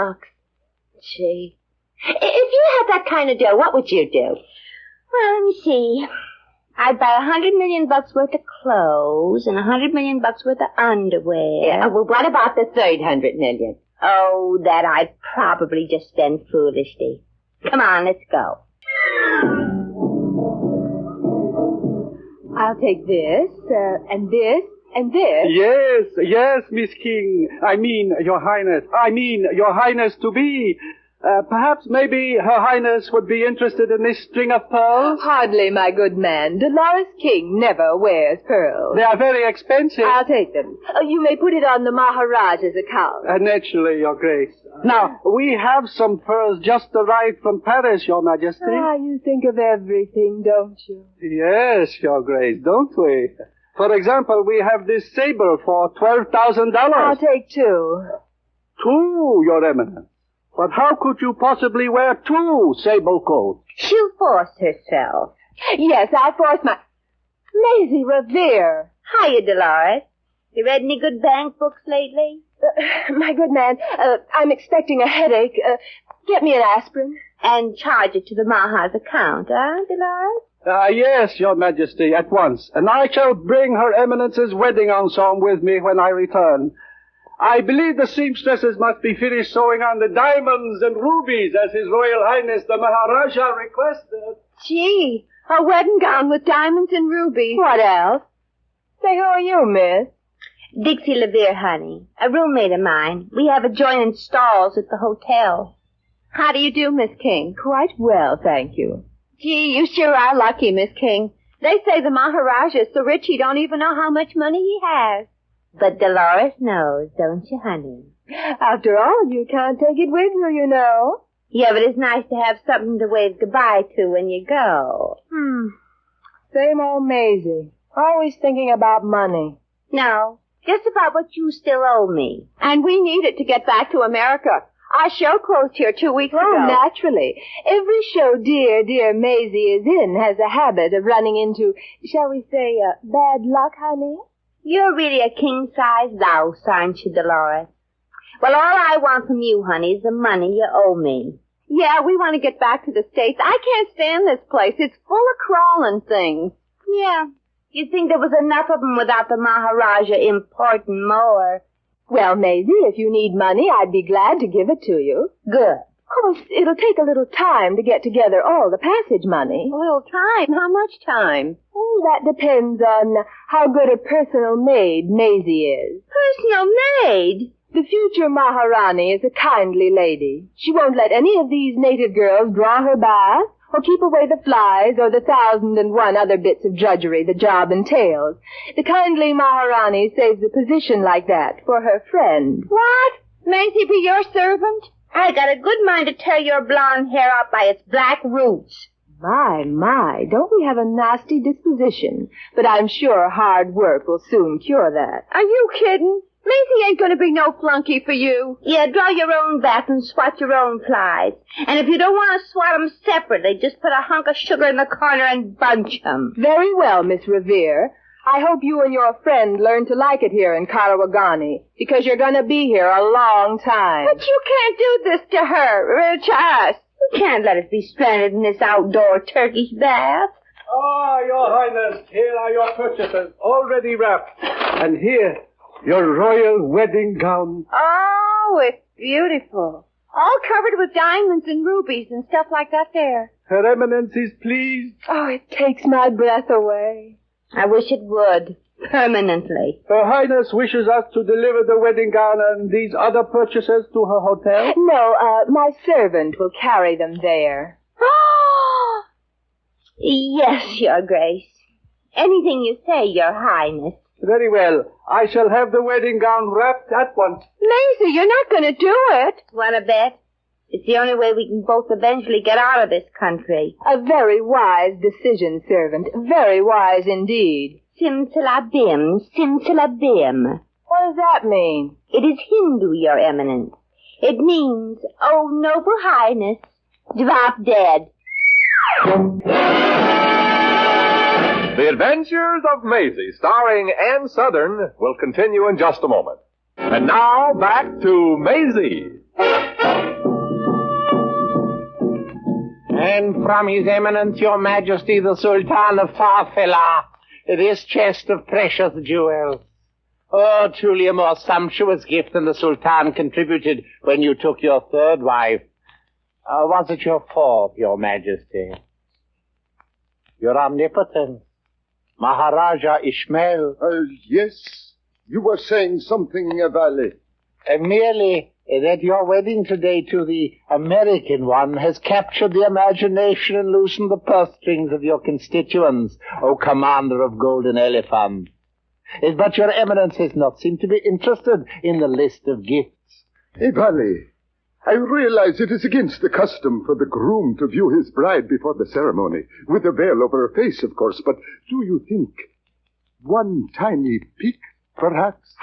Gee. If you had that kind of dough, what would you do? Well, let me see. I'd buy $100 million worth of clothes and $100 million worth of underwear. Yeah, well, what about the third $100 million? Oh, that I'd probably just spend foolishly. Come on, let's go. I'll take this, and this, and this. Yes, Miss King. I mean, Your Highness to be. Perhaps maybe Her Highness would be interested in this string of pearls? Hardly, my good man. Dolores King never wears pearls. They are very expensive. I'll take them. You may put it on the Maharaja's account. Naturally, Your Grace. Now, we have some pearls just arrived from Paris, Your Majesty. You think of everything, don't you? Yes, Your Grace, don't we? For example, we have this sable for $12,000. I'll take 2. 2, Your Eminence. But how could you possibly wear 2 sable coats? She'll force herself. Yes, I'll force my... Maisie Revere. Hiya, Dolores. You read any good bank books lately? My good man, I'm expecting a headache. Get me an aspirin. And charge it to the Maha's account, Dolores? Yes, Your Majesty, at once. And I shall bring Her Eminence's wedding ensemble with me when I return. I believe the seamstresses must be finished sewing on the diamonds and rubies as His Royal Highness the Maharaja requested. Gee, a wedding gown with diamonds and rubies. What else? Say, who are you, miss? Dixie Levere, honey. A roommate of mine. We have adjoining stalls at the hotel. How do you do, Miss King? Quite well, thank you. Gee, you sure are lucky, Miss King. They say the Maharaja is so rich he don't even know how much money he has. But Dolores knows, don't you, honey? After all, you can't take it with you, you know. Yeah, but it's nice to have something to wave goodbye to when you go. Same old Maisie. Always thinking about money. No, just about what you still owe me. And we need it to get back to America. Our show closed here 2 weeks ago. Oh, naturally. Every show dear Maisie is in has a habit of running into, shall we say, bad luck, honey? You're really a king-size louse, aren't you, Dolores? Well, all I want from you, honey, is the money you owe me. Yeah, we want to get back to the States. I can't stand this place. It's full of crawling things. Yeah. You'd think there was enough of them without the Maharaja importing more. Well, Maisie, if you need money, I'd be glad to give it to you. Good. Of course, it'll take a little time to get together all the passage money. A little time? How much time? Oh, that depends on how good a personal maid Maisie is. Personal maid? The future Maharani is a kindly lady. She won't let any of these native girls draw her bath, or keep away the flies, or the 1,001 other bits of drudgery the job entails. The kindly Maharani saves a position like that for her friend. What? Maisie be your servant? I got a good mind to tear your blonde hair out by its black roots. My, don't we have a nasty disposition? But I'm sure hard work will soon cure that. Are you kidding? Maisie ain't gonna be no flunky for you. Yeah, draw your own bath and swat your own flies. And if you don't want to swat 'em separately, just put a hunk of sugar in the corner and bunch 'em. Very well, Miss Revere. I hope you and your friend learn to like it here in Karawagani, because you're going to be here a long time. But you can't do this to her, to us. You can't let us be stranded in this outdoor Turkish bath. Your Highness, here are your purchases, already wrapped. And here, your royal wedding gown. Oh, it's beautiful. All covered with diamonds and rubies and stuff like that there. Her Eminence is pleased. Oh, it takes my breath away. I wish it would. Permanently. Her Highness wishes us to deliver the wedding gown and these other purchases to her hotel? No, my servant will carry them there. Yes, Your Grace. Anything you say, Your Highness. Very well. I shall have the wedding gown wrapped at once. Maisie, you're not going to do it. Want to bet? It's the only way we can both eventually get out of this country. A very wise decision, servant. Very wise indeed. Simsalabim, simsalabim. What does that mean? It is Hindu, Your Eminence. It means, oh, noble highness, drop dead. The Adventures of Maisie, starring Ann Southern, will continue in just a moment. And now, back to Maisie. And from His Eminence, Your Majesty, the Sultan of Farfela, this chest of precious jewels. Oh, truly a more sumptuous gift than the Sultan contributed when you took your third wife. Was it your fourth, Your Majesty? Your Omnipotence. Maharaja Ishmael. Yes. You were saying something, Valet. Merely that your wedding today to the American one has captured the imagination and loosened the purse strings of your constituents, O Commander of Golden Elephant. But Your Eminence has not seemed to be interested in the list of gifts. Valet, I realize it is against the custom for the groom to view his bride before the ceremony, with a veil over her face, of course, but do you think one tiny peek, perhaps?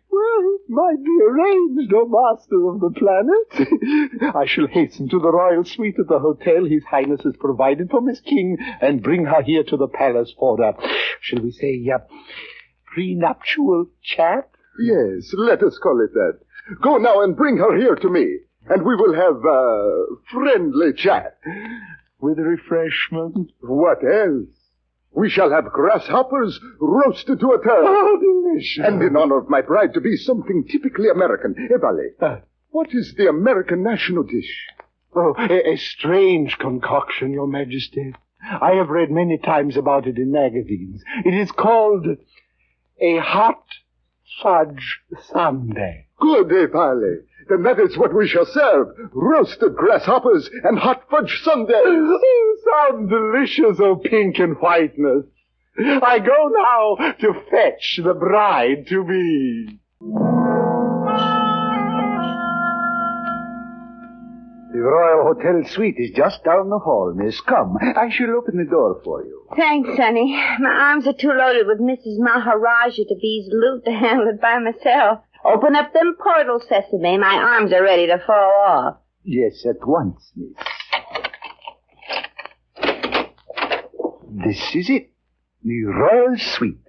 Well, might be arranged, O Master of the Planet. I shall hasten to the royal suite at the hotel His Highness has provided for Miss King and bring her here to the palace for a, shall we say, prenuptial chat? Yes, let us call it that. Go now and bring her here to me, and we will have a friendly chat. With refreshment? What else? We shall have grasshoppers roasted to a turn. Oh, delicious. And in honor of my bride to be something typically American. Valet, what is the American national dish? Oh, a strange concoction, Your Majesty. I have read many times about it in magazines. It is called a hot fudge sundae. Good, Valet. Then that is what we shall serve. Roasted grasshoppers and hot fudge sundaes. Oh, sound delicious, oh pink and whiteness. I go now to fetch the bride to be. The Royal Hotel Suite is just down the hall, miss. Come, I shall open the door for you. Thanks, Sonny. My arms are too loaded with Mrs. Maharaja to be's loot to handle it by myself. Open up them portals, Sesame. My arms are ready to fall off. Yes, at once, miss. This is it. The Royal Suite.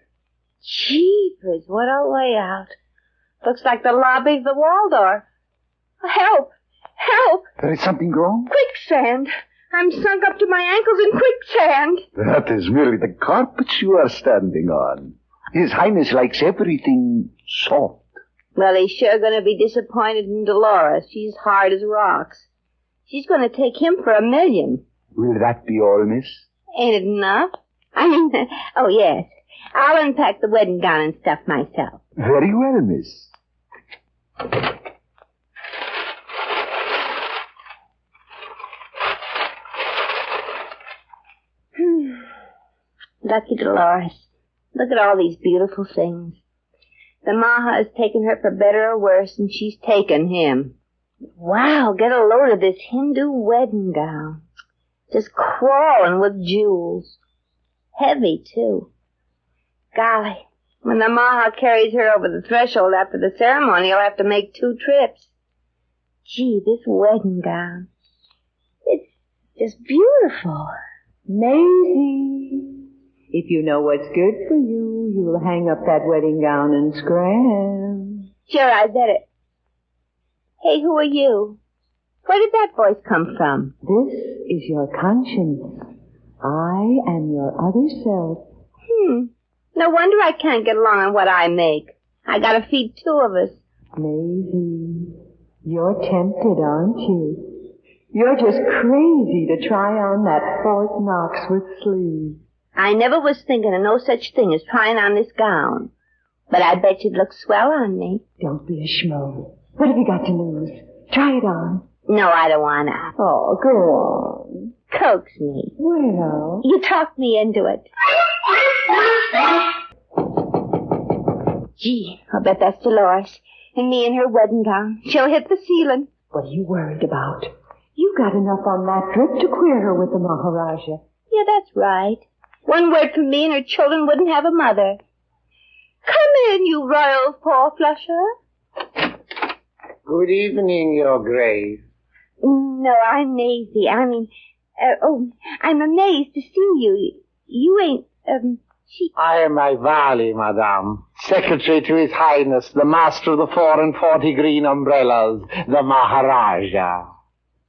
Jeepers, what a layout. Looks like the lobby of the Waldorf. Help! Help! There is something wrong? Quicksand. I'm sunk up to my ankles in quicksand. That is merely the carpets you are standing on. His Highness likes everything soft. Well, he's sure going to be disappointed in Dolores. She's hard as rocks. She's going to take him for $1 million. Will that be all, miss? Ain't it enough? I mean, oh, yes. I'll unpack the wedding gown and stuff myself. Very well, miss. Lucky Dolores. Look at all these beautiful things. The Maha has taken her for better or worse, and she's taken him. Wow, get a load of this Hindu wedding gown. Just crawling with jewels. Heavy, too. Golly, when the Maha carries her over the threshold after the ceremony, he'll have to make 2 trips. Gee, this wedding gown. It's just beautiful. Maisie, if you know what's good for you, you'll hang up that wedding gown and scram. Sure, I bet it. Hey, who are you? Where did that voice come from? This is your conscience. I am your other self. No wonder I can't get along on what I make. I gotta feed 2 of us. Maisie, You're tempted, aren't you? You're just crazy to try on that Fort Knox with sleeves. I never was thinking of no such thing as trying on this gown. But I bet you'd look swell on me. Don't be a schmo. What have you got to lose? Try it on. No, I don't wanna. Oh, go on. Coax me. Well. You talked me into it. Gee, I bet that's Dolores. And me in her wedding gown. She'll hit the ceiling. What are you worried about? You got enough on that trip to queer her with the Maharaja. Yeah, that's right. One word from me and her children wouldn't have a mother. Come in, you royal four-flusher. Good evening, Your Grace. No, I'm Maisie. I'm amazed to see you. You ain't, I am my valet, madame. Secretary to His Highness, the master of the 44 green umbrellas, the Maharaja.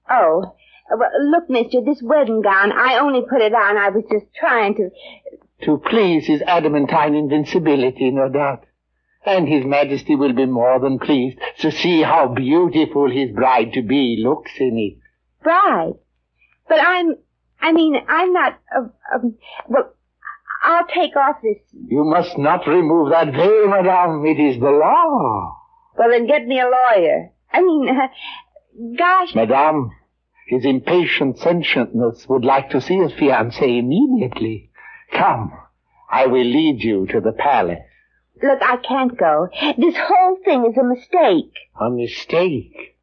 Oh, well, look, mister, this wedding gown, I only put it on. I was just trying to... To please His adamantine invincibility, no doubt. And His Majesty will be more than pleased to see how beautiful his bride-to-be looks in it. Bride? But I'm not, well, I'll take off this... You must not remove that veil, madame. It is the law. Well, then get me a lawyer. Gosh... Madame, His impatient sentientness would like to see his fiancée immediately. Come, I will lead you to the palace. Look, I can't go. This whole thing is a mistake. A mistake?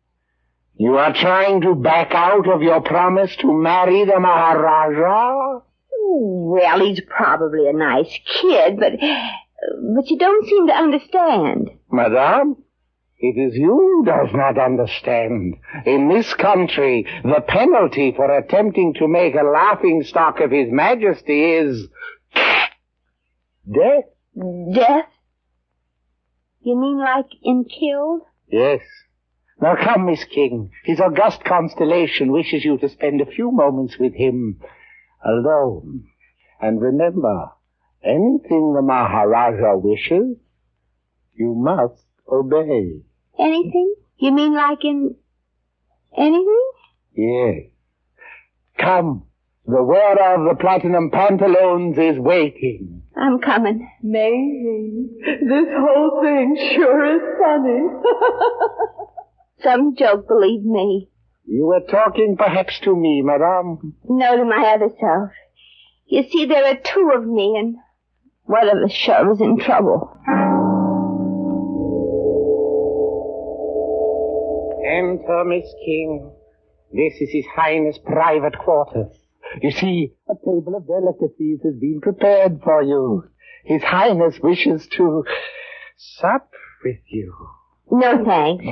You are trying to back out of your promise to marry the Maharaja? Well, he's probably a nice kid, but you don't seem to understand. Madame, it is you who does not understand. In this country, the penalty for attempting to make a laughingstock of His Majesty is... death. Death? You mean like in killed? Yes. Now come, Miss King. His august constellation wishes you to spend a few moments with him alone. And remember, anything the Maharaja wishes, you must obey. Anything? You mean like in anything? Yes. Come. The wearer of the platinum pantaloons is waiting. I'm coming. Maisie, this whole thing sure is funny. Some joke, believe me. You were talking perhaps to me, madame? No, to my other self. You see, there are two of me, and one of us sure is in trouble. Enter, Miss King. This is His Highness' private quarters. You see, a table of delicacies has been prepared for you. His Highness wishes to sup with you. No, thanks.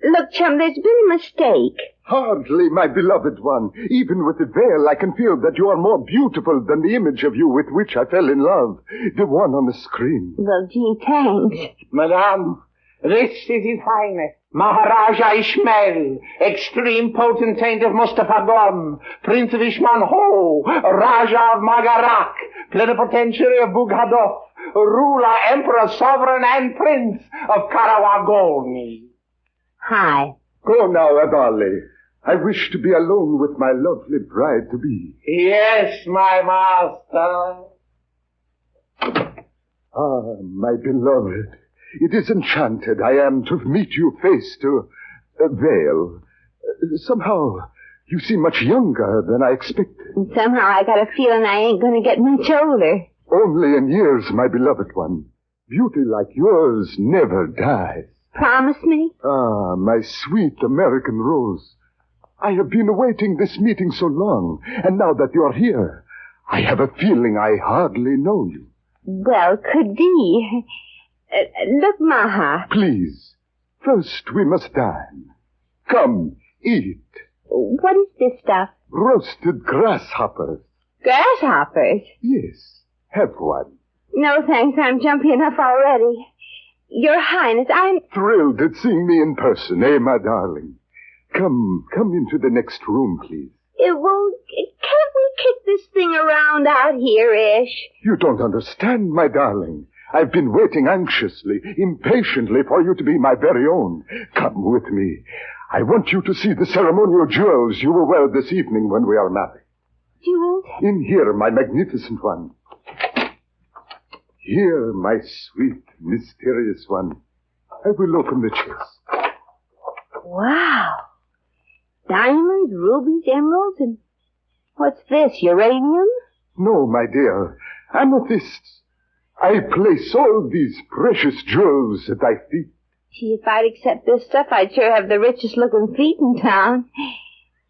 Look, chum, there's been a mistake. Hardly, my beloved one. Even with the veil, I can feel that you are more beautiful than the image of you with which I fell in love. The one on the screen. Well, gee, thanks. Madame, this is His Highness, Maharaja Ishmael, extreme potentate of Mustafagom, Prince of Ishman Ho, Raja of Magarak, plenipotentiary of Bughadof, ruler, emperor, sovereign, and prince of Karawagoni. Hi. Go now, Adali. I wish to be alone with my lovely bride-to-be. Yes, my master. Ah, my beloved. It is enchanted I am to meet you face to a veil. Somehow, you seem much younger than I expected. And somehow I got a feeling I ain't going to get much older. Only in years, my beloved one. Beauty like yours never dies. Promise me? Ah, my sweet American Rose. I have been awaiting this meeting so long, and now that you're here, I have a feeling I hardly know you. Well, could be. Look, Maha. Please, first we must dine. Come, eat. What is this stuff? Roasted grasshoppers. Grasshoppers? Yes, have one. No, thanks. I'm jumpy enough already. Your Highness, I'm... Thrilled at seeing me in person, eh, my darling? Come into the next room, please. Can't we kick this thing around out here, Ish? You don't understand, my darling. I've been waiting anxiously, impatiently for you to be my very own. Come with me. I want you to see the ceremonial jewels you will wear this evening when we are married. Jewels? In here, my magnificent one. Here, my sweet, mysterious one. I will open the chest. Wow. Diamonds, rubies, emeralds, and what's this, uranium? No, my dear. Amethysts. I place all these precious jewels at thy feet. Gee, if I'd accept this stuff, I'd sure have the richest looking feet in town.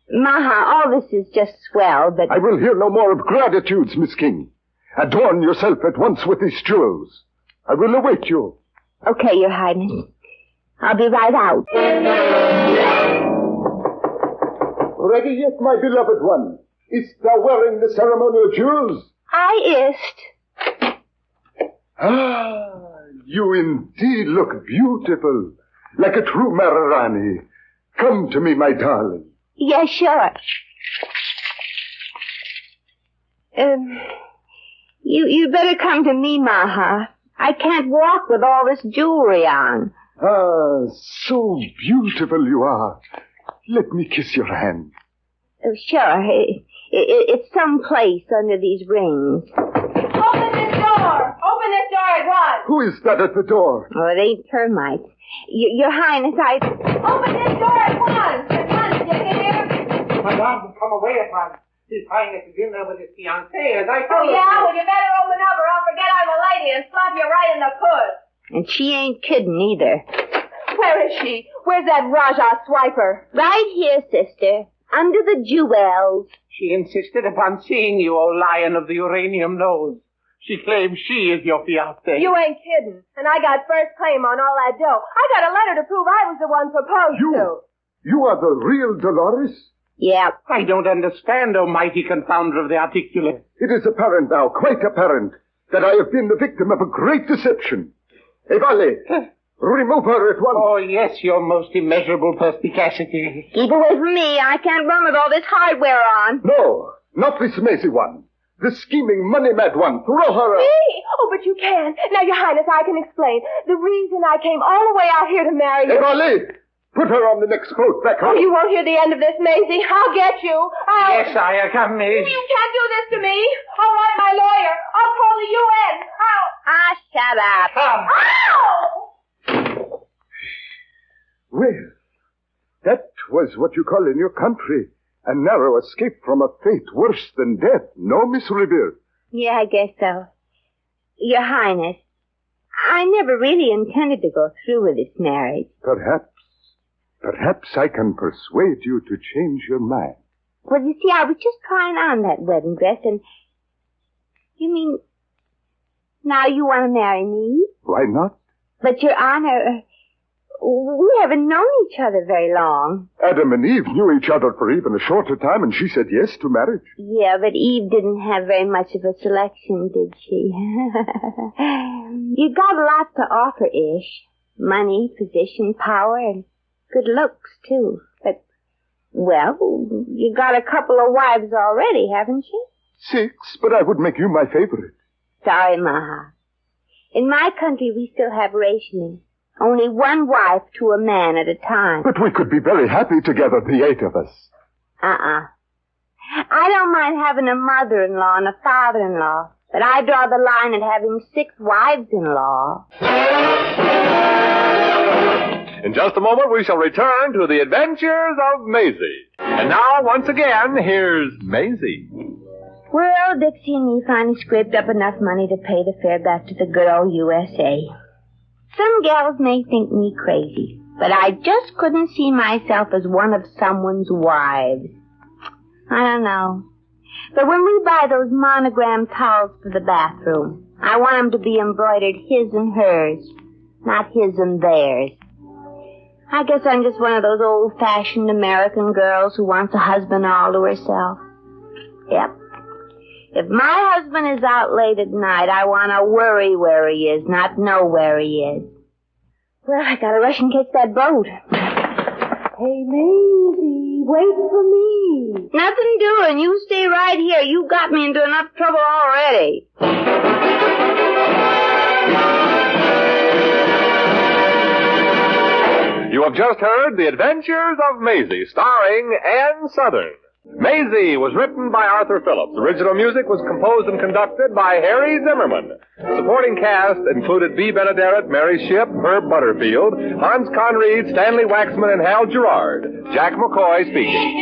Maha, all this is just swell, but... I will hear no more of gratitudes, Miss King. Adorn yourself at once with these jewels. I will await you. Okay, Your Highness. I'll be right out. Ready yet, my beloved one? Is thou wearing the ceremonial jewels? I ist. Ah, you indeed look beautiful, like a true Maharani. Come to me, my darling. Yes, sure. You better come to me, Maha. I can't walk with all this jewelry on. Ah, so beautiful you are. Let me kiss your hand. Sure. It's someplace under these rings. Open this door! Open this door at once! Who is that at the door? Oh, it ain't termites. Your Highness, Open this door at once! At once, you hear? Madame, come away at once. His Highness is in there with his fiancée, as I told Oh, yeah? Well, you better open up or I'll forget I'm a lady and slap you right in the puss. And she ain't kidding either. Where is she? Where's that Rajah swiper? Right here, sister. Under the jewels. She insisted upon seeing you, O lion of the uranium nose. She claims she is your fiancée. You ain't kidding. And I got first claim on all that dough. I got a letter to prove I was the one proposed to. You are the real Dolores? Yeah. I don't understand, O mighty confounder of the articulate. It is apparent now, quite apparent, that I have been the victim of a great deception. Evale, remove her at once. Oh, yes, your most immeasurable perspicacity. Keep away from me. I can't run with all this hardware on. No, not this Maisie one. The scheming, money-mad one. Throw her out. Me? Oh, but you can. Now, Your Highness, I can explain. The reason I came all the way out here to marry you... Evale, put her on the next boat back home. Oh, you won't hear the end of this, Maisie. I'll get you. Yes, Aya, come, Maid. You can't do this to me. I'll write my lawyer. I'll call the UN. Shut up. Come. Ow! Well, that was what you call in your country a narrow escape from a fate worse than death. No, Miss Revere? Yeah, I guess so. Your Highness, I never really intended to go through with this marriage. Perhaps I can persuade you to change your mind. Well, you see, I was just trying on that wedding dress, and... You mean... Now you want to marry me? Why not? But, Your Honor, we haven't known each other very long. Adam and Eve knew each other for even a shorter time, and she said yes to marriage. Yeah, but Eve didn't have very much of a selection, did she? You got a lot to offer, Ish. Money, position, power, and good looks, too. But, well, you got a couple of wives already, haven't you? 6, but I would make you my favorite. Sorry, Maha. In my country, we still have rationing. Only one wife to a man at a time. But we could be very happy together, the 8 of us. I don't mind having a mother-in-law and a father-in-law, but I draw the line at having 6 wives-in-law. In just a moment, we shall return to the adventures of Maisie. And now, once again, here's Maisie. Well, Dixie and me finally scraped up enough money to pay the fare back to the good old USA. Some gals may think me crazy, but I just couldn't see myself as one of someone's wives. I don't know. But when we buy those monogram towels for the bathroom, I want them to be embroidered his and hers, not his and theirs. I guess I'm just one of those old-fashioned American girls who wants a husband all to herself. Yep. If my husband is out late at night, I want to worry where he is, not know where he is. Well, I gotta rush and catch that boat. Hey, Maisie, wait for me. Nothing doing. You stay right here. You got me into enough trouble already. just heard The Adventures of Maisie, starring Ann Southern. Maisie was written by Arthur Phillips. Original music was composed and conducted by Harry Zimmerman. Supporting cast included Bea Benaderet, Mary Shipp, Herb Butterfield, Hans Conried, Stanley Waxman, and Hal Gerard. Jack McCoy speaking.